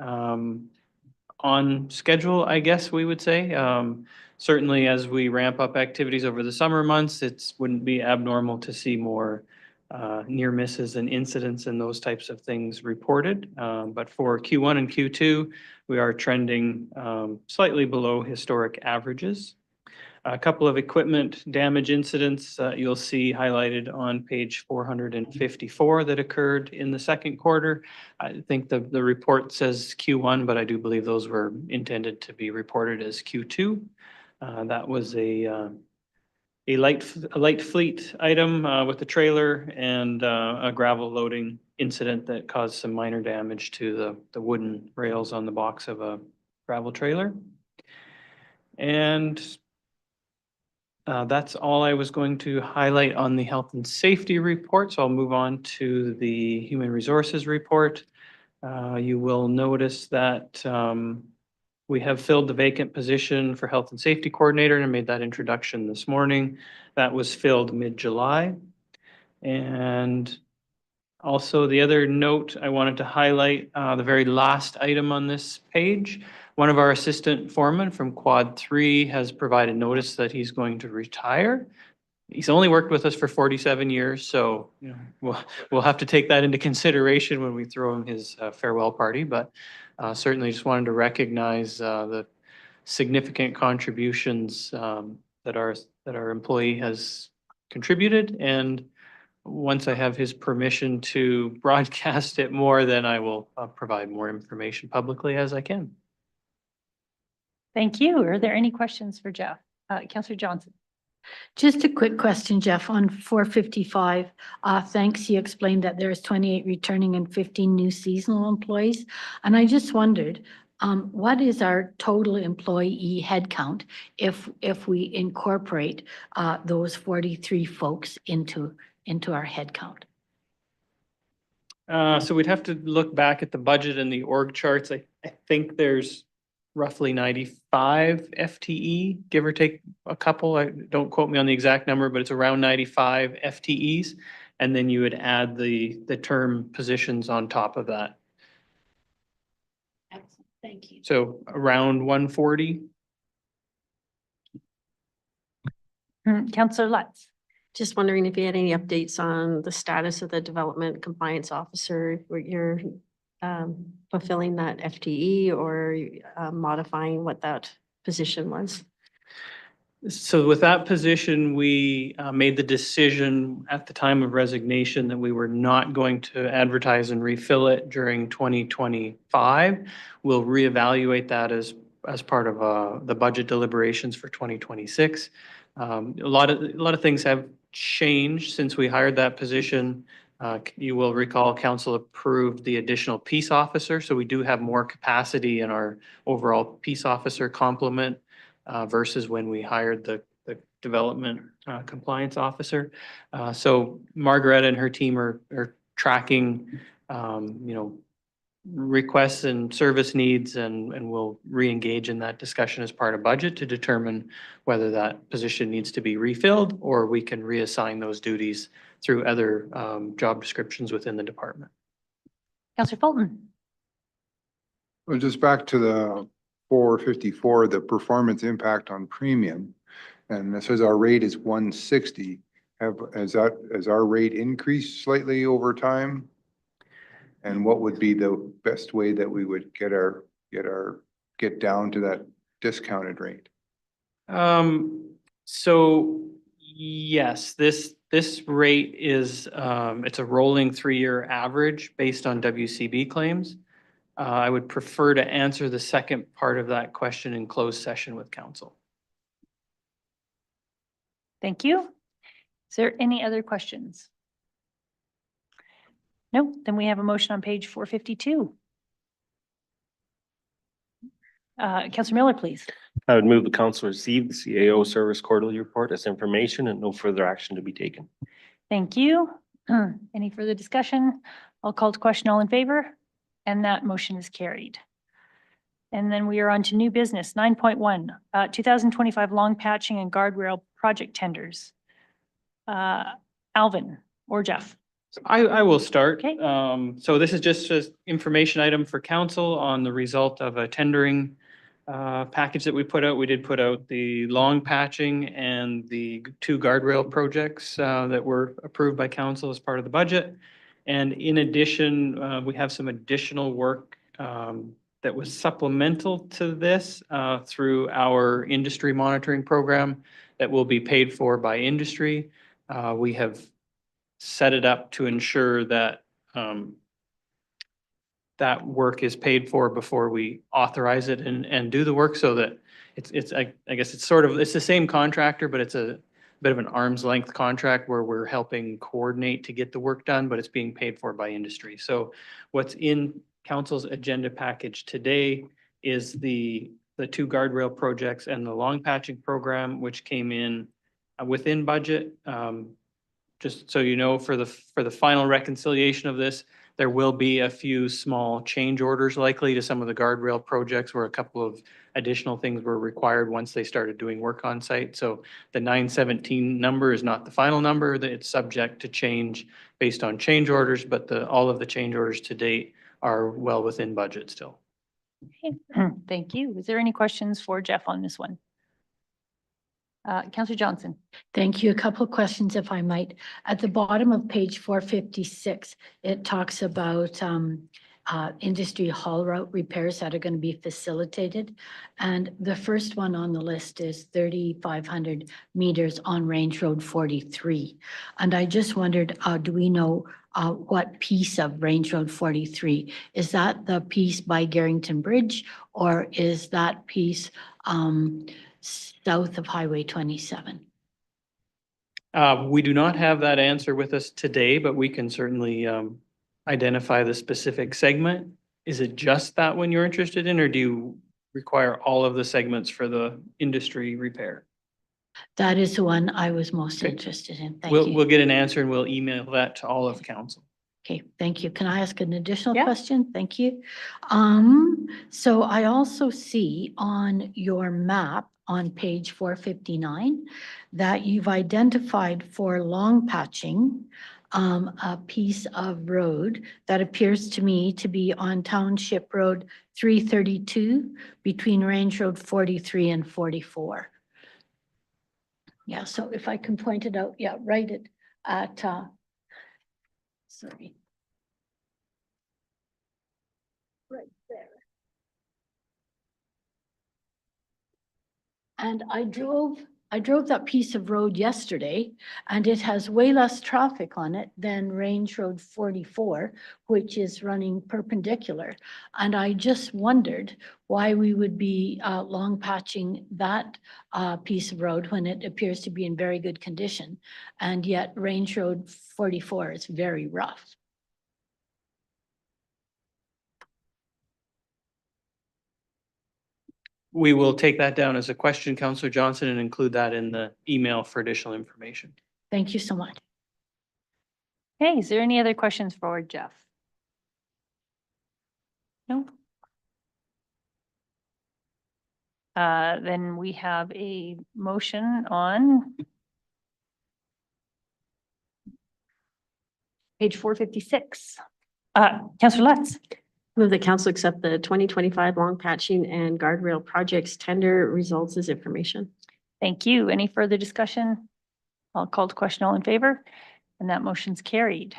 on schedule, I guess we would say. Certainly as we ramp up activities over the summer months, it wouldn't be abnormal to see more near misses and incidents and those types of things reported. But for Q1 and Q2, we are trending slightly below historic averages. A couple of equipment damage incidents you'll see highlighted on page 454 that occurred in the second quarter. I think the report says Q1, but I do believe those were intended to be reported as Q2. That was a light fleet item with the trailer and a gravel loading incident that caused some minor damage to the wooden rails on the box of a gravel trailer. And that's all I was going to highlight on the health and safety report. So I'll move on to the human resources report. You will notice that we have filled the vacant position for health and safety coordinator and made that introduction this morning. That was filled mid-July. And also the other note I wanted to highlight, the very last item on this page. One of our assistant foremen from Quad 3 has provided notice that he's going to retire. He's only worked with us for 47 years, so we'll have to take that into consideration when we throw him his farewell party. But certainly just wanted to recognize the significant contributions that our employee has contributed. And once I have his permission to broadcast it more, then I will provide more information publicly as I can. Thank you. Are there any questions for Jeff? Councillor Johnson. Just a quick question, Jeff, on 455. Thanks, you explained that there's 28 returning and 15 new seasonal employees. And I just wondered, what is our total employee headcount if we incorporate those 43 folks into our headcount? So we'd have to look back at the budget and the org charts. I think there's roughly 95 FTE, give or take a couple. Don't quote me on the exact number, but it's around 95 FTEs. And then you would add the term positions on top of that. Excellent, thank you. So around 140. Councillor Lutz. Just wondering if you had any updates on the status of the development compliance officer, where you're fulfilling that FTE or modifying what that position was? So with that position, we made the decision at the time of resignation that we were not going to advertise and refill it during 2025. We'll reevaluate that as part of the budget deliberations for 2026. A lot of things have changed since we hired that position. You will recall council approved the additional peace officer, so we do have more capacity in our overall peace officer complement versus when we hired the development compliance officer. So Margaret and her team are tracking, requests and service needs, and we'll re-engage in that discussion as part of budget to determine whether that position needs to be refilled or we can reassign those duties through other job descriptions within the department. Councillor Fulton. Well, just back to the 454, the performance impact on premium, and it says our rate is 160. Has our rate increased slightly over time? And what would be the best way that we would get our get down to that discounted rate? So yes, this rate is, it's a rolling 3-year average based on WCB claims. I would prefer to answer the second part of that question in closed session with council. Thank you. Is there any other questions? No, then we have a motion on page 452. Councillor Miller, please. I would move the council receive the CAO service quarterly report as information and no further action to be taken. Thank you. Any further discussion? I'll call to question. All in favor? And that motion is carried. And then we are on to new business, 9.1, 2025 long patching and guardrail project tenders. Alvin or Jeff? I will start. Okay. So this is just an information item for council on the result of a tendering package that we put out. We did put out the long patching and the 2 guardrail projects that were approved by council as part of the budget. And in addition, we have some additional work that was supplemental to this through our industry monitoring program that will be paid for by industry. We have set it up to ensure that that work is paid for before we authorize it and do the work, so that I guess it's the same contractor, but it's a bit of an arm's length contract where we're helping coordinate to get the work done, but it's being paid for by industry. So what's in council's agenda package today is the 2 guardrail projects and the long patching program, which came in within budget. Just so you know, for the final reconciliation of this, there will be a few small change orders likely to some of the guardrail projects where a couple of additional things were required once they started doing work on site. So the 917 number is not the final number, that it's subject to change based on change orders, but all of the change orders to date are well within budget still. Okay. Thank you. Is there any questions for Jeff on this one? Councillor Johnson. Thank you. A couple of questions, if I might. At the bottom of page 456, it talks about industry haul route repairs that are going to be facilitated. And the first one on the list is 3,500 meters on Range Road 43. And I just wondered, do we know what piece of Range Road 43? Is that the piece by Garrington Bridge, or is that piece south of Highway 27? We do not have that answer with us today, but we can certainly identify the specific segment. Is it just that one you're interested in, or do you require all of the segments for the industry repair? That is the one I was most interested in. Thank you. We'll get an answer and we'll email that to all of council. Okay, thank you. Can I ask an additional Yeah. question? Thank you. So I also see on your map on page 459 that you've identified for long patching a piece of road that appears to me to be on Township Road 332 between Range Road 43 and 44. Yeah, so if I can point it out, yeah, right at sorry. Right there. And I drove that piece of road yesterday, and it has way less traffic on it than Range Road 44, which is running perpendicular. And I just wondered why we would be long patching that piece of road when it appears to be in very good condition. And yet Range Road 44 is very rough. We will take that down as a question, Councillor Johnson, and include that in the email for additional information. Thank you so much. Hey, is there any other questions for Jeff? No? Then we have a motion on page 456. Councillor Lutz. Move that council accept the 2025 long patching and guardrail projects tender results as information. Thank you. Any further discussion? I'll call to question. All in favor? And that motion's carried.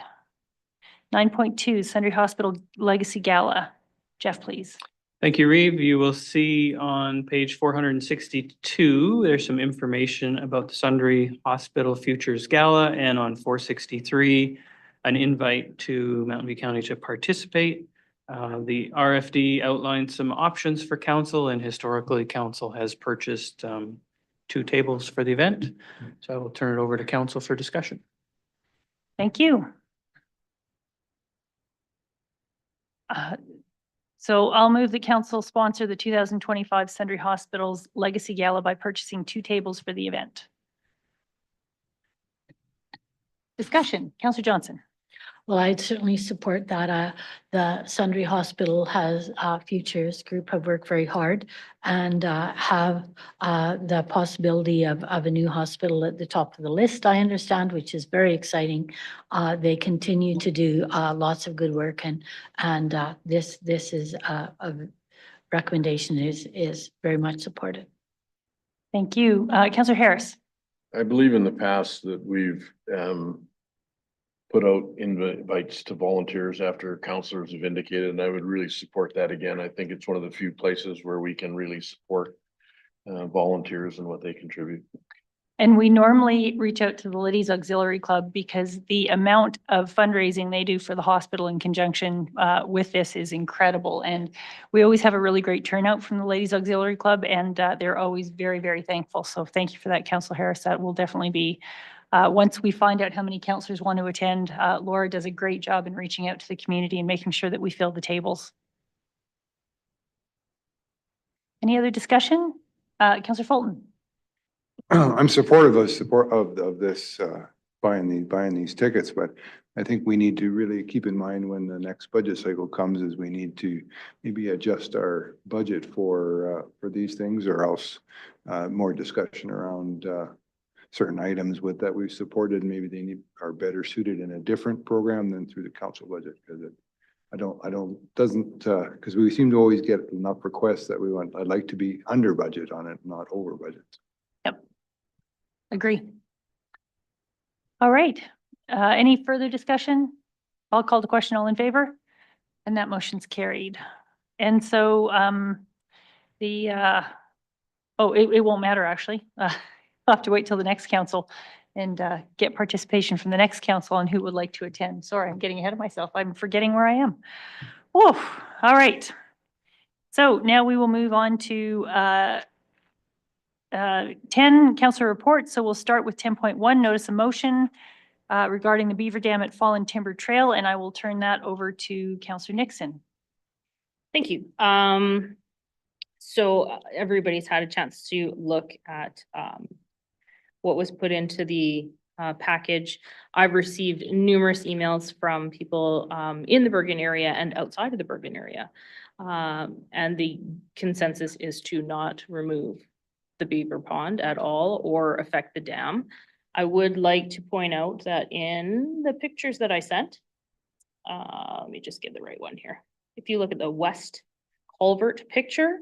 9.2, Sundre Hospital Legacy Gala. Jeff, please. Thank you, Reeve. You will see on page 462, there's some information about the Sundre Hospital Futures Gala, and on 463, an invite to Mountain View County to participate. The RFD outlines some options for council, and historically, council has purchased 2 tables for the event. So I will turn it over to council for discussion. Thank you. So I'll move the council sponsor the 2025 Sundre Hospital's Legacy Gala by purchasing 2 tables for the event. Discussion, Councillor Johnson. Well, I'd certainly support that. The Sundre Hospital has Futures Group have worked very hard and have the possibility of a new hospital at the top of the list, I understand, which is very exciting. They continue to do lots of good work, and this is a recommendation is very much supported. Thank you. Councillor Harris. I believe in the past that we've put out invites to volunteers after councillors have indicated, and I would really support that again. I think it's one of the few places where we can really support volunteers and what they contribute. And we normally reach out to the Ladies Auxiliary Club because the amount of fundraising they do for the hospital in conjunction with this is incredible. And we always have a really great turnout from the Ladies Auxiliary Club, and they're always very, very thankful. So thank you for that, Councillor Harris. That will definitely be, once we find out how many councillors want to attend, Laura does a great job in reaching out to the community and making sure that we fill the tables. Any other discussion? Councillor Fulton. I'm supportive of this buying these tickets, but I think we need to really keep in mind when the next budget cycle comes is we need to maybe adjust our budget for these things, or else more discussion around certain items with that we've supported. Maybe they are better suited in a different program than through the council budget, because because we seem to always get enough requests that I'd like to be under budget on it, not over budget. Yep. Agree. All right. Any further discussion? I'll call the question. All in favor? And that motion's carried. And so it won't matter, actually. I'll have to wait till the next council and get participation from the next council on who would like to attend. Sorry, I'm getting ahead of myself. I'm forgetting where I am. Whoa. All right. So now we will move on to 10 councillor reports. So we'll start with 10.1, notice of motion regarding the Beaver Dam at Fallen Timber Trail, and I will turn that over to Councillor Nixon. Thank you. So everybody's had a chance to look at what was put into the package. I've received numerous emails from people in the Bergen area and outside of the Bergen area. And the consensus is to not remove the beaver pond at all or affect the dam. I would like to point out that in the pictures that I sent, let me just get the right one here. If you look at the west culvert picture,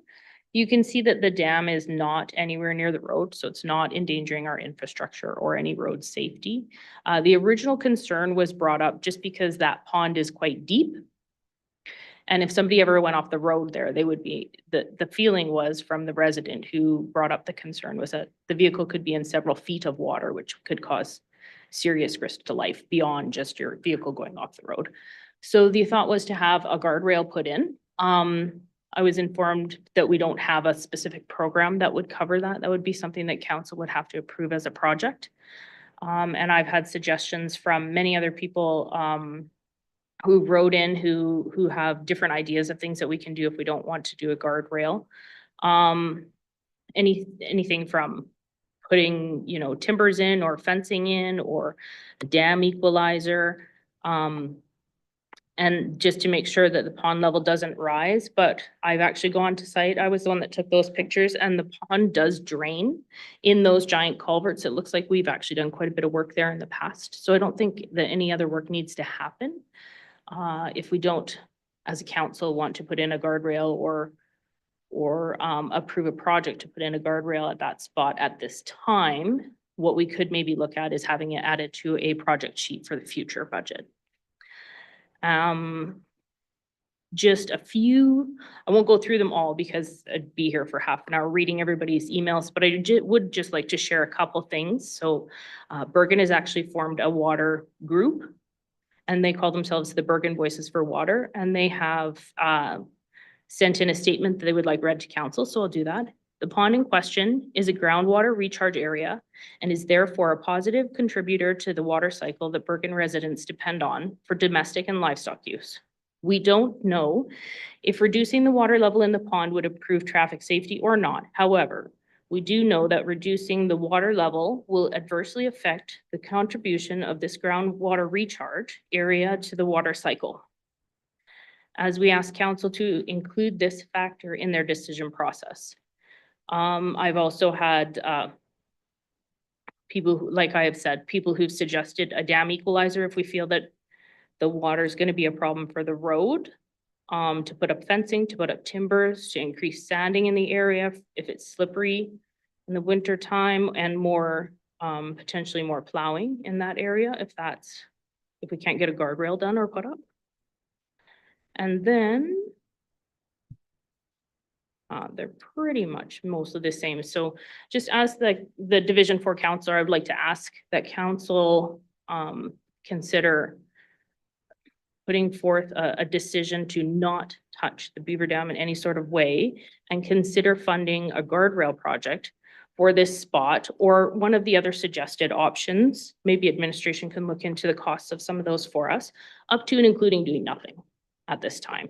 you can see that the dam is not anywhere near the road, so it's not endangering our infrastructure or any road safety. The original concern was brought up just because that pond is quite deep. And if somebody ever went off the road there, they would be, the feeling was from the resident who brought up the concern was that the vehicle could be in several feet of water, which could cause serious risk to life beyond just your vehicle going off the road. So the thought was to have a guardrail put in. I was informed that we don't have a specific program that would cover that. That would be something that council would have to approve as a project. And I've had suggestions from many other people who wrote in who have different ideas of things that we can do if we don't want to do a guardrail. Anything from putting, timbers in or fencing in or a dam equalizer. And just to make sure that the pond level doesn't rise, but I've actually gone to site. I was the one that took those pictures, and the pond does drain in those giant culverts. It looks like we've actually done quite a bit of work there in the past. So I don't think that any other work needs to happen. If we don't, as a council, want to put in a guardrail or approve a project to put in a guardrail at that spot at this time, what we could maybe look at is having it added to a project sheet for the future budget. just a few, I won't go through them all because I'd be here for half an hour reading everybody's emails, but I would just like to share a couple things. So Bergen has actually formed a water group, and they call themselves the Bergen Voices for Water, and they have sent in a statement that they would like read to council, so I'll do that. The pond in question is a groundwater recharge area and is therefore a positive contributor to the water cycle that Bergen residents depend on for domestic and livestock use. We don't know if reducing the water level in the pond would improve traffic safety or not. However, we do know that reducing the water level will adversely affect the contribution of this groundwater recharge area to the water cycle, as we ask council to include this factor in their decision process. I've also had people, like I have said, people who've suggested a dam equalizer if we feel that the water is going to be a problem for the road, to put up fencing, to put up timbers, to increase sanding in the area if it's slippery in the winter time, and more, potentially more plowing in that area if we can't get a guardrail done or put up. And then they're pretty much mostly the same. So just as the Division 4 counselor, I would like to ask that council consider putting forth a decision to not touch the Beaver Dam in any sort of way, and consider funding a guardrail project for this spot, or one of the other suggested options. Maybe administration can look into the costs of some of those for us, up to and including doing nothing at this time.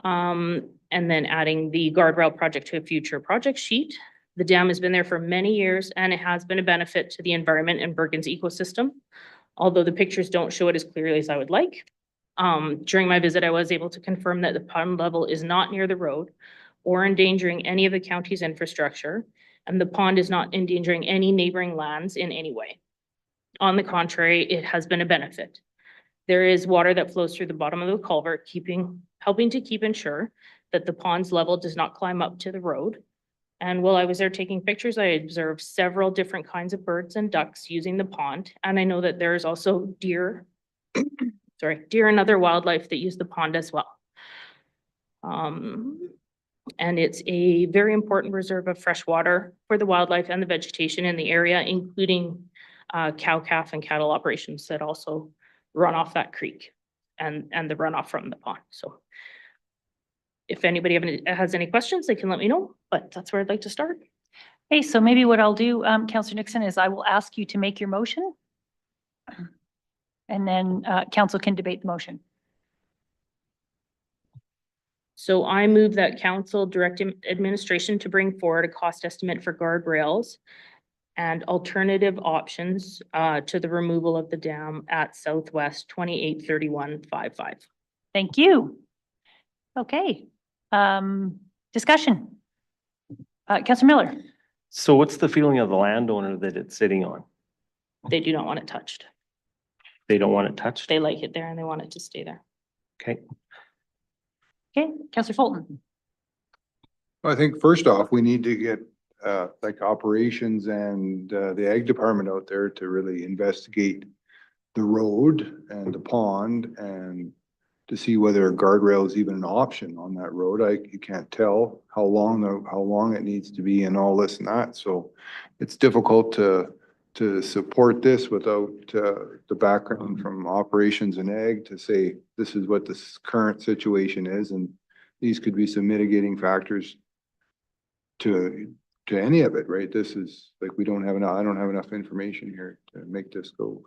And then adding the guardrail project to a future project sheet. The dam has been there for many years, and it has been a benefit to the environment and Bergen's ecosystem, although the pictures don't show it as clearly as I would like. During my visit, I was able to confirm that the pond level is not near the road or endangering any of the county's infrastructure, and the pond is not endangering any neighboring lands in any way. On the contrary, it has been a benefit. There is water that flows through the bottom of the culvert, helping to ensure that the pond's level does not climb up to the road. And while I was there taking pictures, I observed several different kinds of birds and ducks using the pond. And I know that there is also deer, deer and other wildlife that use the pond as well. And it's a very important reserve of fresh water for the wildlife and the vegetation in the area, including cow, calf, and cattle operations that also run off that creek and the runoff from the pond. So if anybody has any questions, they can let me know, but that's where I'd like to start. Hey, so maybe what I'll do, Councillor Nixon, is I will ask you to make your motion. And then council can debate the motion. So I move that council direct administration to bring forward a cost estimate for guardrails and alternative options to the removal of the dam at Southwest 283155. Thank you. Okay. Discussion. Councillor Miller. So what's the feeling of the landowner that it's sitting on? They do not want it touched. They don't want it touched? They like it there and they want it to stay there. Okay. Okay, Councillor Fulton. I think first off, we need to get like operations and the ag department out there to really investigate the road and the pond and to see whether a guardrail is even an option on that road. You can't tell how long it needs to be and all this and that. So it's difficult to support this without the background from operations and ag to say, this is what this current situation is. And these could be some mitigating factors to any of it, right? This is like, I don't have enough information here to make this go.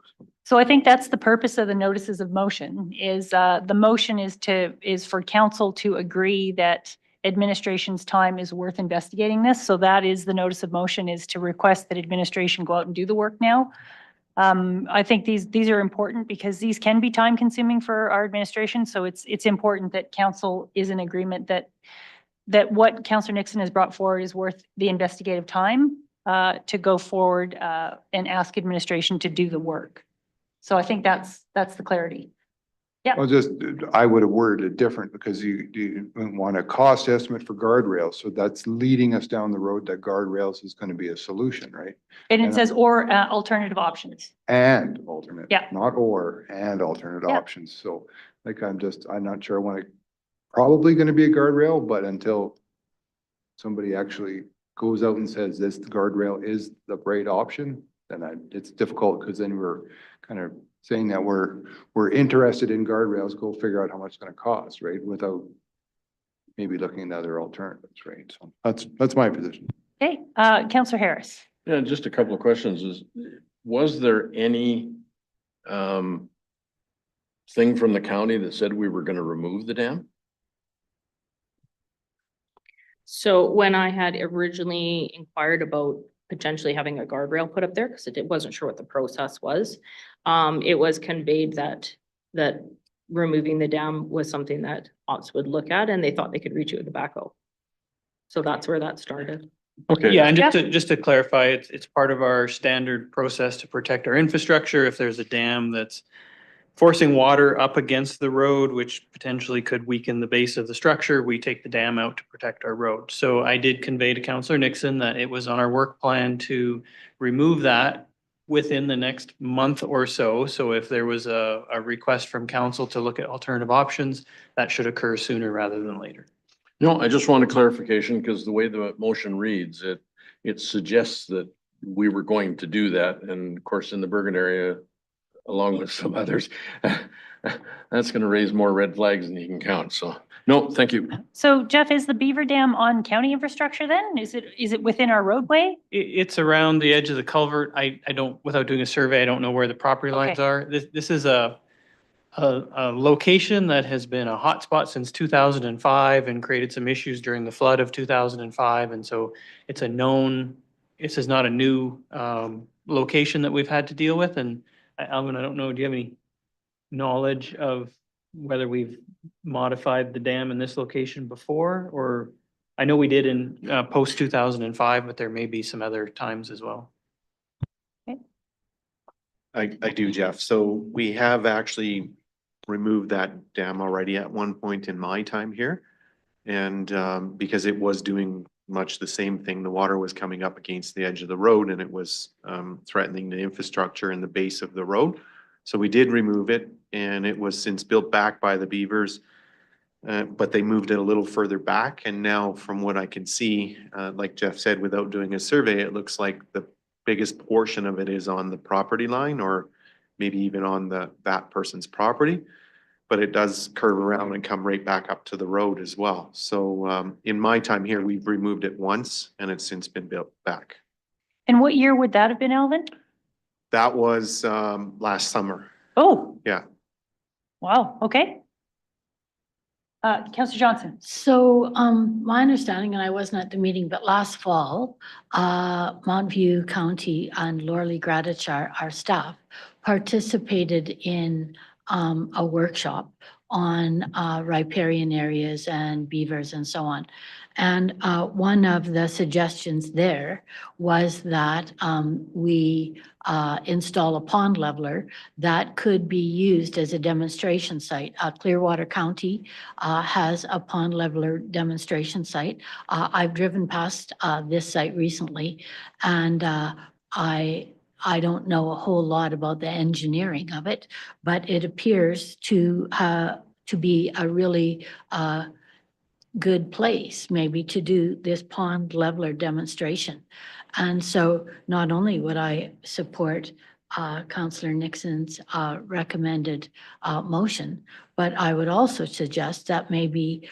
So I think that's the purpose of the notices of motion is the motion is for council to agree that administration's time is worth investigating this. So that is the notice of motion, is to request that administration go out and do the work now. I think these are important because these can be time consuming for our administration. So it's important that council is in agreement that what Councillor Nixon has brought forward is worth the investigative time to go forward and ask administration to do the work. So I think that's the clarity. Yeah. Well, I would have worded it different because you want a cost estimate for guardrails. So that's leading us down the road that guardrails is going to be a solution, right? And it says or alternative options. And alternate. Yeah. Not or, and alternate Yeah. options. So like, I'm not sure I want to probably gonna be a guardrail, but until somebody actually goes out and says this guardrail is the right option, then it's difficult, because then we're kind of saying that we're interested in guardrails, go figure out how much it's gonna cost, right? Without maybe looking at other alternatives, right? So that's my position. Okay, Councillor Harris. Yeah, just a couple of questions was there any thing from the county that said we were gonna remove the dam? So when I had originally inquired about potentially having a guardrail put up there, because it wasn't sure what the process was, it was conveyed that removing the dam was something that Ops would look at, and they thought they could reach it with the backhoe. So that's where that started. Okay. Yeah, and just to clarify, it's part of our standard process to protect our infrastructure. If there's a dam that's forcing water up against the road, which potentially could weaken the base of the structure, we take the dam out to protect our road. So I did convey to Councillor Nixon that it was on our work plan to remove that within the next month or so. So if there was a request from council to look at alternative options, that should occur sooner rather than later. No, I just want a clarification, because the way the motion reads, it suggests that we were going to do that. And of course, in the Bergen area, along with some others, that's gonna raise more red flags than you can count. So, no, thank you. So Jeff, is the Beaver Dam on county infrastructure then? Is it within our roadway? It's around the edge of the culvert. I don't, without doing a survey, I don't know where the property lines Okay. are. This is a location that has been a hotspot since 2005 and created some issues during the flood of 2005. And so it's a known, this is not a new location that we've had to deal with. And Alvin, I don't know, do you have any knowledge of whether we've modified the dam in this location before? Or I know we did in post 2005, but there may be some other times as well. I do, Jeff. So we have actually removed that dam already at one point in my time here. And because it was doing much the same thing, the water was coming up against the edge of the road and it was threatening the infrastructure in the base of the road. So we did remove it, and it was since built back by the Beavers. But they moved it a little further back, and now from what I can see, like Jeff said, without doing a survey, it looks like the biggest portion of it is on the property line, or maybe even on that person's property. But it does curve around and come right back up to the road as well. So in my time here, we've removed it once and it's since been built back. And what year would that have been, Alvin? That was last summer. Oh, Yeah. wow, okay. Councillor Johnson. So, my understanding, and I wasn't at the meeting, but last fall, Montview County and Lorley Gradich, our staff, participated in a workshop on riparian areas and beavers and so on. And one of the suggestions there was that we install a pond leveler that could be used as a demonstration site. Clearwater County has a pond leveler demonstration site. I've driven past this site recently, and I don't know a whole lot about the engineering of it, but it appears to be a really good place maybe to do this pond leveler demonstration. And so not only would I support Councillor Nixon's recommended motion, but I would also suggest that maybe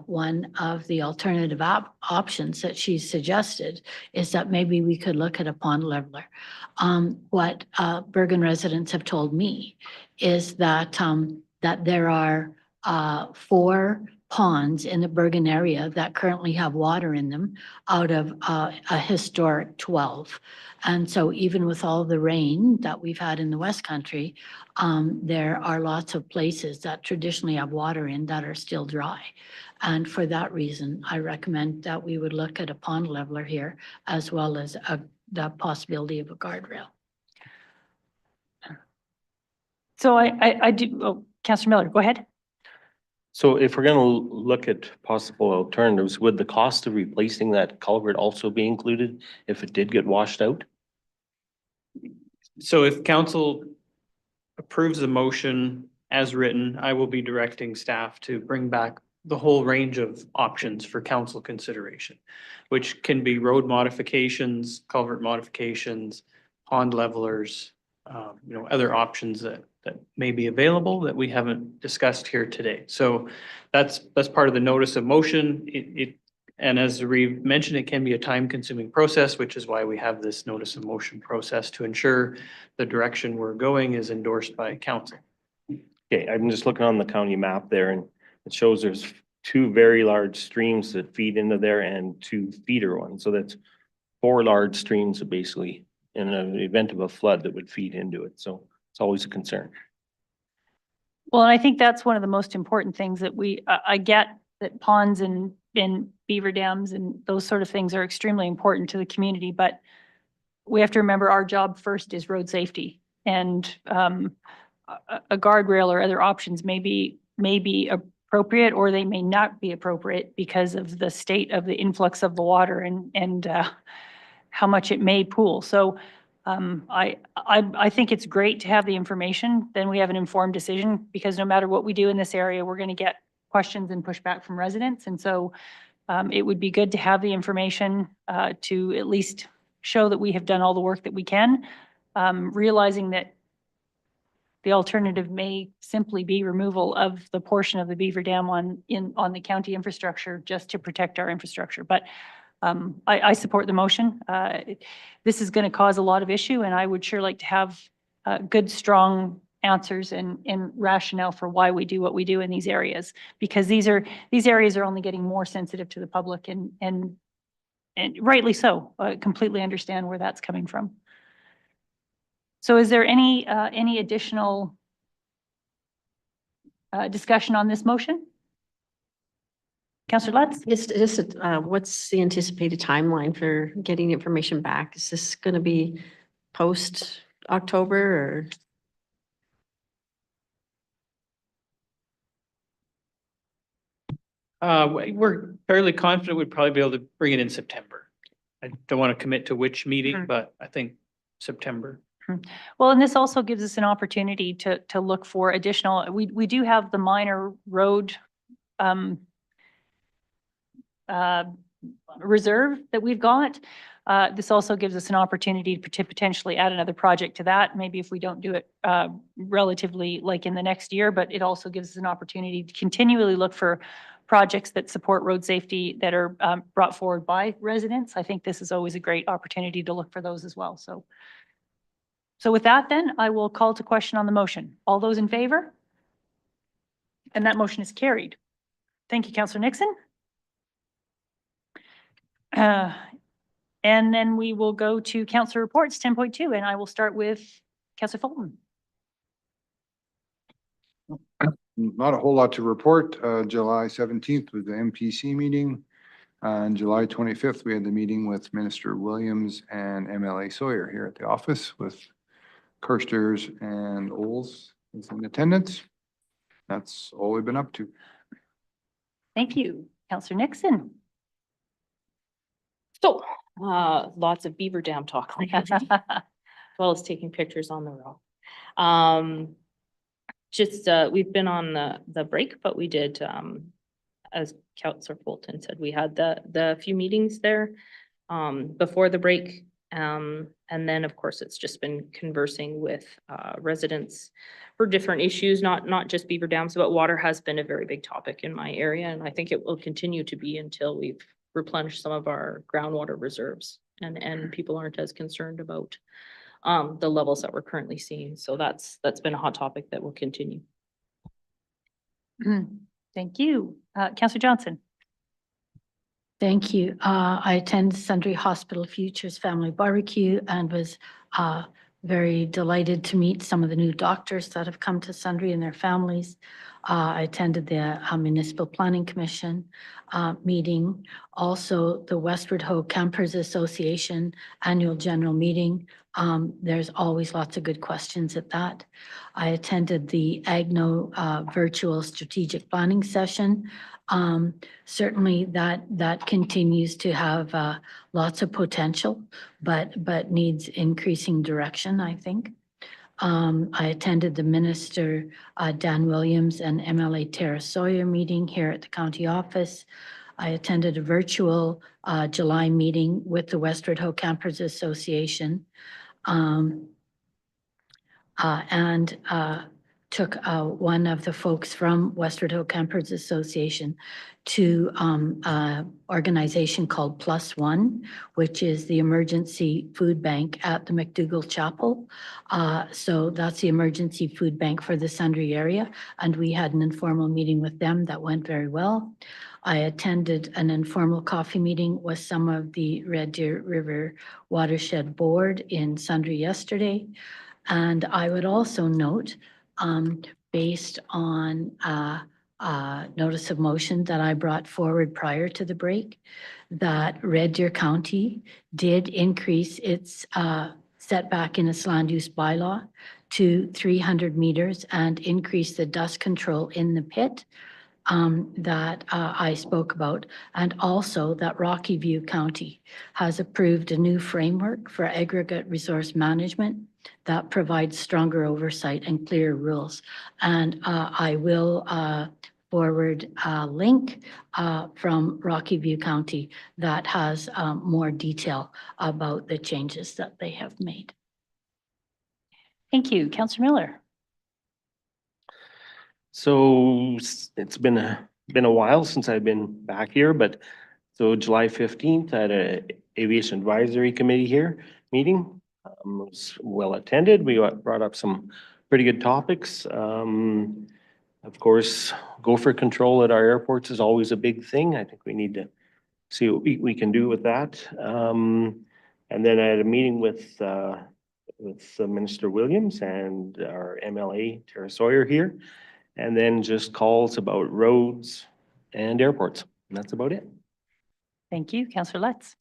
one of the alternative options that she suggested is that maybe we could look at a pond leveler. What Bergen residents have told me is that that there are 4 ponds in the Bergen area that currently have water in them out of a historic 12. And so even with all the rain that we've had in the West Country, there are lots of places that traditionally have water in that are still dry. And for that reason, I recommend that we would look at a pond leveler here, as well as the possibility of a guardrail. So I do, oh, Councillor Miller, go ahead. So if we're gonna look at possible alternatives, would the cost of replacing that culvert also be included if it did get washed out? So if council approves the motion as written, I will be directing staff to bring back the whole range of options for council consideration, which can be road modifications, culvert modifications, pond levelers, other options that may be available that we haven't discussed here today. So that's part of the notice of motion. And as Reeve mentioned, it can be a time-consuming process, which is why we have this notice of motion process to ensure the direction we're going is endorsed by council. Okay, I'm just looking on the county map there and it shows there's two very large streams that feed into there and two feeder ones. So that's four large streams that basically in an event of a flood that would feed into it. So it's always a concern. Well, and I think that's one of the most important things that I get that ponds and beaver dams and those sort of things are extremely important to the community, but we have to remember our job first is road safety, and a guardrail or other options may be appropriate, or they may not be appropriate because of the state of the influx of the water and how much it may pool. So I think it's great to have the information. Then we have an informed decision, because no matter what we do in this area, we're going to get questions and pushback from residents. And so it would be good to have the information to at least show that we have done all the work that we can, realizing that the alternative may simply be removal of the portion of the beaver dam on the county infrastructure just to protect our infrastructure. But I support the motion. This is going to cause a lot of issue, and I would sure like to have good, strong answers and rationale for why we do what we do in these areas, because these areas are only getting more sensitive to the public, and rightly so. I completely understand where that's coming from. So is there any additional discussion on this motion? Councillor Lutz? Just what's the anticipated timeline for getting information back? Is this going to be post-October or? We're fairly confident we'd probably be able to bring it in September. I don't want to commit to which meeting, but I think September. Well, and this also gives us an opportunity to look for additional, we do have the minor road reserve that we've got. This also gives us an opportunity to potentially add another project to that. Maybe if we don't do it relatively like in the next year, but it also gives us an opportunity to continually look for projects that support road safety that are brought forward by residents. I think this is always a great opportunity to look for those as well. So with that, then I will call to question on the motion. All those in favor? And that motion is carried. Thank you, Councillor Nixon. And then we will go to councillor reports 10.2, and I will start with Councillor Fulton. Not a whole lot to report. July 17th was the MPC meeting. On July 25th, we had the meeting with Minister Williams and MLA Sawyer here at the office, with Kirsters and Oles is in attendance. That's all we've been up to. Thank you. Councillor Nixon. So, lots of beaver dam talk, as well as taking pictures on the rock. We've been on the break, but we did, as Councillor Fulton said, we had the few meetings there before the break. And then, of course, it's just been conversing with residents for different issues, not just beaver dams, but water has been a very big topic in my area. And I think it will continue to be until we've replenished some of our groundwater reserves and people aren't as concerned about the levels that we're currently seeing. So that's been a hot topic that will continue. Thank you. Councillor Johnson. Thank you. I attended Sundre Hospital Futures Family Barbecue and was very delighted to meet some of the new doctors that have come to Sundre and their families. I attended the Municipal Planning Commission meeting, also the Westward Ho Campers Association Annual General Meeting. There's always lots of good questions at that. I attended the AGNO virtual strategic planning session. Certainly that continues to have lots of potential, but needs increasing direction, I think. I attended the Minister Dan Williams and MLA Tara Sawyer meeting here at the county office. I attended a virtual July meeting with the Westward Ho Campers Association. And took one of the folks from Westward Ho Campers Association to organization called Plus One, which is the emergency food bank at the McDougall Chapel. So that's the emergency food bank for the Sundre area. And we had an informal meeting with them that went very well. I attended an informal coffee meeting with some of the Red Deer River Watershed Board in Sundre yesterday. And I would also note, based on notice of motion that I brought forward prior to the break, that Red Deer County did increase its setback in its land use bylaw to 300 meters and increase the dust control in the pit that I spoke about, and also that Rocky View County has approved a new framework for aggregate resource management that provides stronger oversight and clear rules. And I will forward a link from Rocky View County that has more detail about the changes that they have made. Thank you. Councillor Miller. So it's been a while since I've been back here, but so July 15th, I had a Aviation Advisory Committee here meeting. It was well attended. We brought up some pretty good topics. Of course, gopher control at our airports is always a big thing. I think we need to see what we can do with that. And then I had a meeting with Minister Williams and our MLA Tara Sawyer here. And then just calls about roads and airports. And that's about it. Thank you. Councillor Lutz.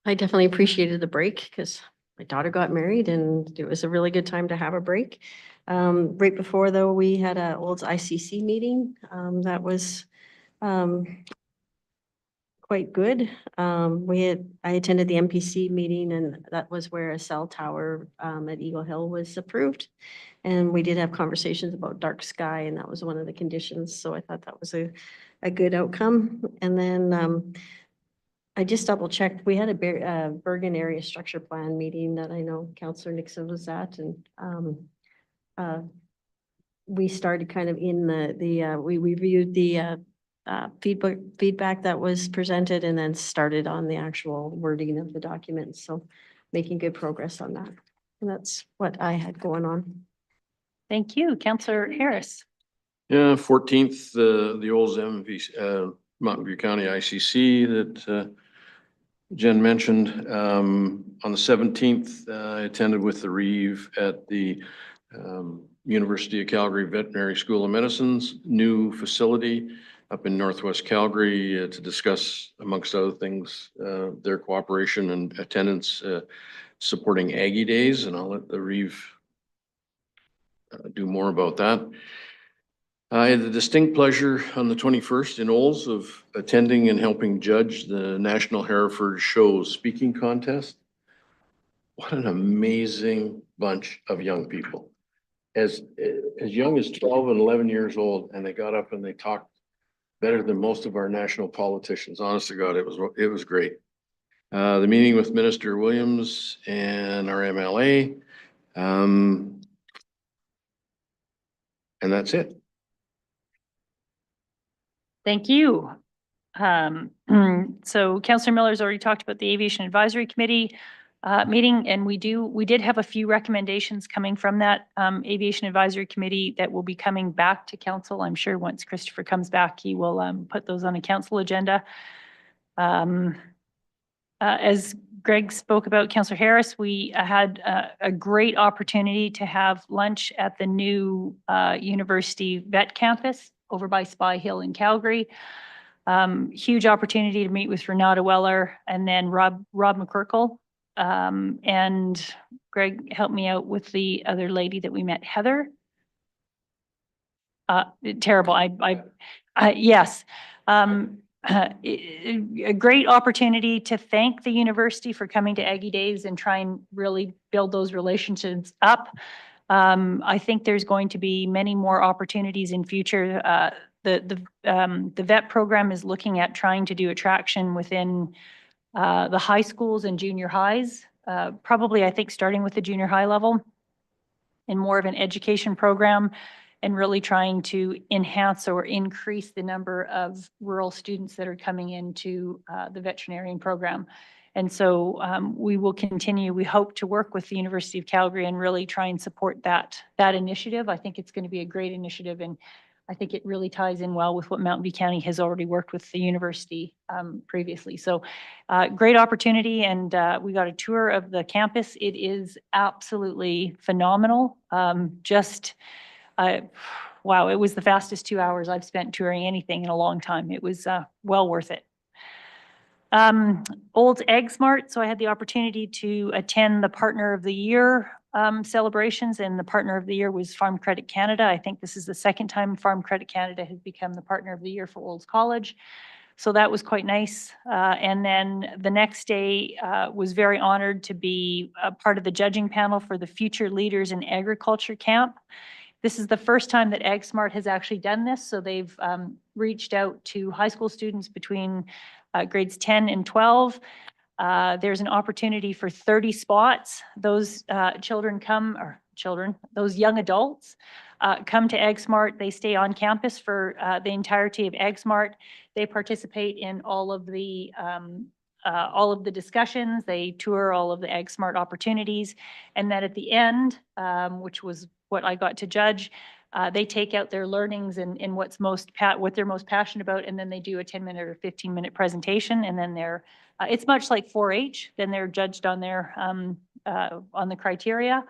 I definitely appreciated the break because my daughter got married and it was a really good time to have a break. Right before though, we had a Olds ICC meeting that was quite good. I attended the MPC meeting and that was where a cell tower at Eagle Hill was approved. And we did have conversations about dark sky and that was one of the conditions. So I thought that was a good outcome. And then I just double checked. We had a Bergen area structure plan meeting that I know Councillor Nixon was at, and we started kind of in we reviewed the feedback that was presented and then started on the actual wording of the document. So making good progress on that. And that's what I had going on. Thank you. Councillor Harris. Yeah, 14th, the Olds MVC, Mountain View County ICC that Jen mentioned. On the 17th, I attended with the Reeve at the University of Calgary Veterinary School of Medicine's new facility up in Northwest Calgary to discuss, amongst other things, their cooperation and attendance supporting Aggie Days, and I'll let the Reeve do more about that. I had the distinct pleasure on the 21st in Olds of attending and helping judge the National Hereford Show speaking contest. What an amazing bunch of young people. As young as 12 and 11 years old, and they got up and they talked better than most of our national politicians. Honest to God, it was great. The meeting with Minister Williams and our MLA. And that's it. Thank you. So Councillor Miller's already talked about the Aviation Advisory Committee meeting, and we did have a few recommendations coming from that Aviation Advisory Committee that will be coming back to council. I'm sure once Christopher comes back, he will put those on a council agenda. As Greg spoke about, Councillor Harris, we had a great opportunity to have lunch at the new University Vet Campus over by Spy Hill in Calgary. Huge opportunity to meet with Renata Weller and then Rob McCorkle. And Greg helped me out with the other lady that we met, Heather. Terrible. Yes. a great opportunity to thank the university for coming to Aggie Days and try and really build those relationships up. I think there's going to be many more opportunities in future. The VET program is looking at trying to do attraction within the high schools and junior highs, probably I think starting with the junior high level and more of an education program, and really trying to enhance or increase the number of rural students that are coming into the veterinarian program. And so we will continue, we hope to work with the University of Calgary and really try and support that initiative. I think it's going to be a great initiative, and I think it really ties in well with what Mountain View County has already worked with the university previously. So great opportunity, and we got a tour of the campus. It is absolutely phenomenal. Wow, it was the fastest 2 hours I've spent touring anything in a long time. It was well worth it. Olds Ag Smart, so I had the opportunity to attend the Partner of the Year celebrations, and the Partner of the Year was Farm Credit Canada. I think this is the second time Farm Credit Canada has become the Partner of the Year for Olds College. So that was quite nice. And then the next day was very honored to be a part of the judging panel for the Future Leaders in Agriculture Camp. This is the first time that AgSmart has actually done this. So they've reached out to high school students between grades 10 and 12. There's an opportunity for 30 spots. Those those young adults come to AgSmart. They stay on campus for the entirety of AgSmart. They participate in all of the discussions. They tour all of the AgSmart opportunities. And then at the end, which was what I got to judge, they take out their learnings and what they're most passionate about, and then they do a 10-minute or 15-minute presentation, and then it's much like 4-H. Then they're judged on their on the criteria.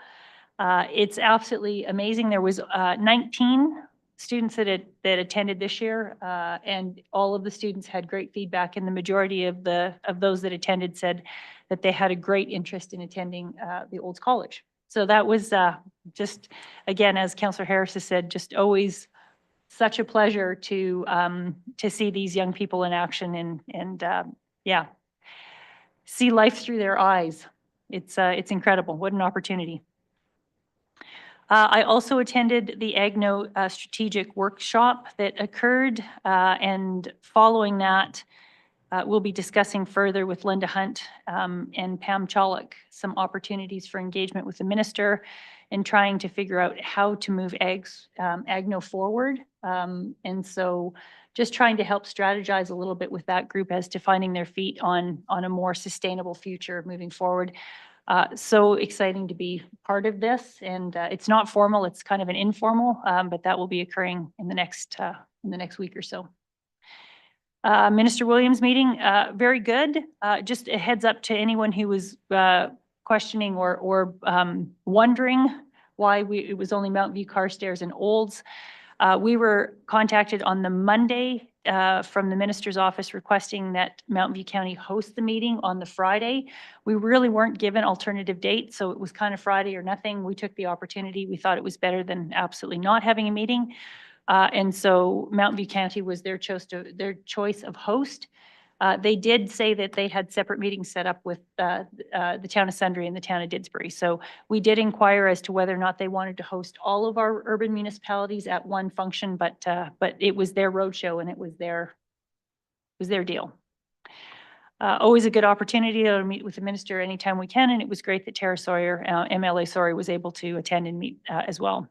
It's absolutely amazing. There was 19 students that attended this year, and all of the students had great feedback, and the majority of those that attended said that they had a great interest in attending the Olds College. So that was just, again, as Councillor Harris has said, just always such a pleasure to see these young people in action and yeah, see life through their eyes. It's incredible. What an opportunity. I also attended the Agno strategic workshop that occurred, and following that, we'll be discussing further with Linda Hunt and Pam Chalik some opportunities for engagement with the minister and trying to figure out how to move Agno forward. And so just trying to help strategize a little bit with that group as to finding their feet on a more sustainable future moving forward. So exciting to be part of this, and it's not formal, it's kind of an informal, but that will be occurring in the next week or so. Minister Williams meeting, very good. Just a heads up to anyone who was questioning or wondering why it was only Mountain View, Carstairs, and Olds. We were contacted on the Monday from the minister's office requesting that Mountain View County host the meeting on the Friday. We really weren't given alternative dates, so it was kind of Friday or nothing. We took the opportunity. We thought it was better than absolutely not having a meeting. And so Mountain View County was their choice of host. They did say that they had separate meetings set up with the town of Sundre and the town of Didsbury. So we did inquire as to whether or not they wanted to host all of our urban municipalities at one function, but it was their roadshow and it was their deal. Always a good opportunity to meet with the minister anytime we can, and it was great that Tara Sawyer, MLA Sawyer, was able to attend and meet as well.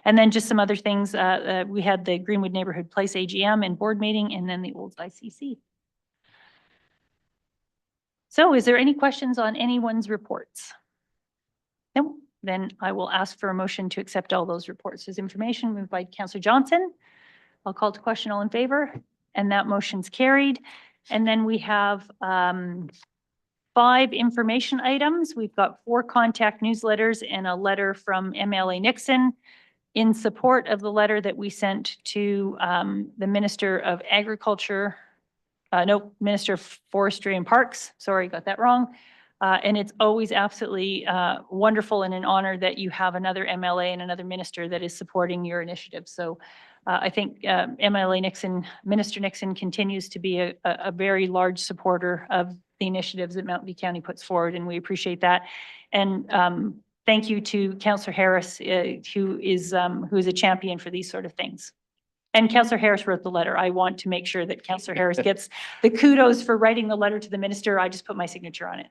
And then just some other things. We had the Greenwood Neighborhood Place AGM and board meeting, and then the Olds ICC. So is there any questions on anyone's reports? No? Then I will ask for a motion to accept all those reports as information. Moved by Councillor Johnson. I'll call to question. All in favor? And that motion's carried. And then we have 5 information items. We've got 4 contact newsletters and a letter from MLA Nixon in support of the letter that we sent to the Minister of Agriculture, Minister of Forestry and Parks, sorry, got that wrong, And it's always absolutely wonderful and an honor that you have another MLA and another minister that is supporting your initiative. So I think MLA Nixon, Minister Nixon continues to be a very large supporter of the initiatives that Mountain View County puts forward, and we appreciate that. And thank you to Councillor Harris, who is a champion for these sort of things. And Councillor Harris wrote the letter. I want to make sure that Councillor Harris gets the kudos for writing the letter to the minister. I just put my signature on it.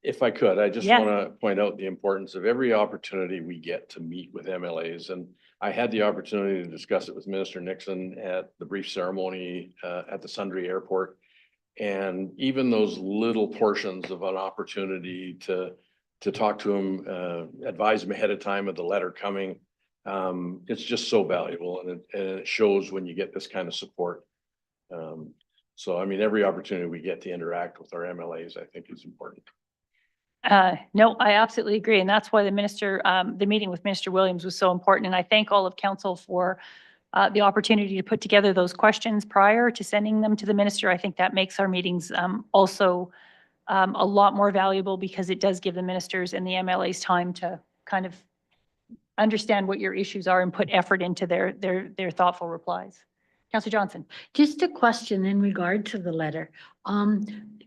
If I could, I just Yeah. want to point out the importance of every opportunity we get to meet with MLAs. And I had the opportunity to discuss it with Minister Nixon at the brief ceremony at the Sundre Airport. And even those little portions of an opportunity to talk to him, advise him ahead of time of the letter coming, it's just so valuable, and it shows when you get this kind of support. So, I mean, every opportunity we get to interact with our MLAs, I think is important. No, I absolutely agree. And that's why the minister, the meeting with Minister Williams was so important. And I thank all of council for the opportunity to put together those questions prior to sending them to the minister. I think that makes our meetings also a lot more valuable, because it does give the ministers and the MLAs time to kind of understand what your issues are and put effort into their thoughtful replies. Councillor Johnson. Just a question in regard to the letter.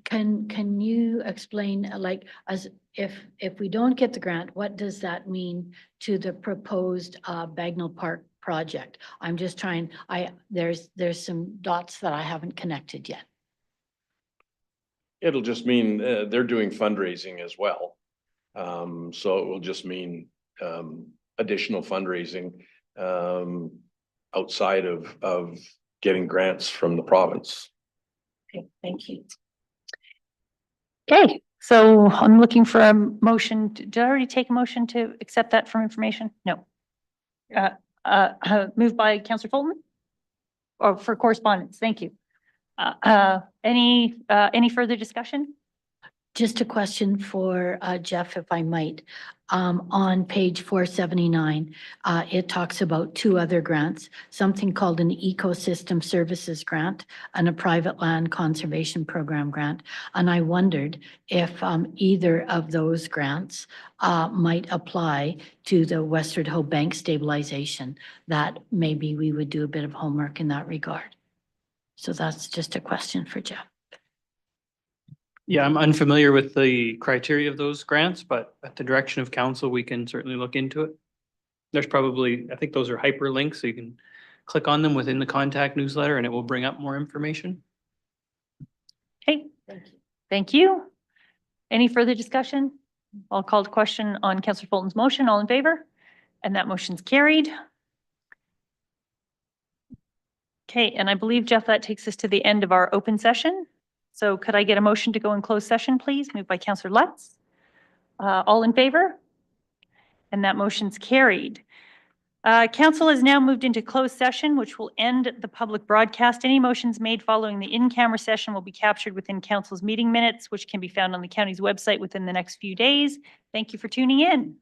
Can you explain, like, as if we don't get the grant, what does that mean to the proposed Bagnell Park project? I'm just trying, there's some dots that I haven't connected yet. It'll just mean they're doing fundraising as well. So it will just mean additional fundraising outside of getting grants from the province. Okay, thank you. Okay, so I'm looking for a motion. Did I already take a motion to accept that from information? No. Moved by Councillor Fulton? Or for correspondence, thank you. Any further discussion? Just a question for Jeff, if I might. On page 479, it talks about two other grants, something called an ecosystem services grant and a private land conservation program grant. And I wondered if either of those grants might apply to the Westward Ho Bank stabilization, that maybe we would do a bit of homework in that regard. So that's just a question for Jeff. Yeah, I'm unfamiliar with the criteria of those grants, but at the direction of council, we can certainly look into it. There's probably, I think those are hyperlinks, so you can click on them within the contact newsletter and it will bring up more information. Okay, thank you. Any further discussion? I'll call the question on Councillor Fulton's motion. All in favor? And that motion's carried. Okay, and I believe, Jeff, that takes us to the end of our open session. So could I get a motion to go in closed session, please? Moved by Councillor Lutz. All in favor? And that motion's carried. Council has now moved into closed session, which will end the public broadcast. Any motions made following the in-camera session will be captured within council's meeting minutes, which can be found on the county's website within the next few days. Thank you for tuning in.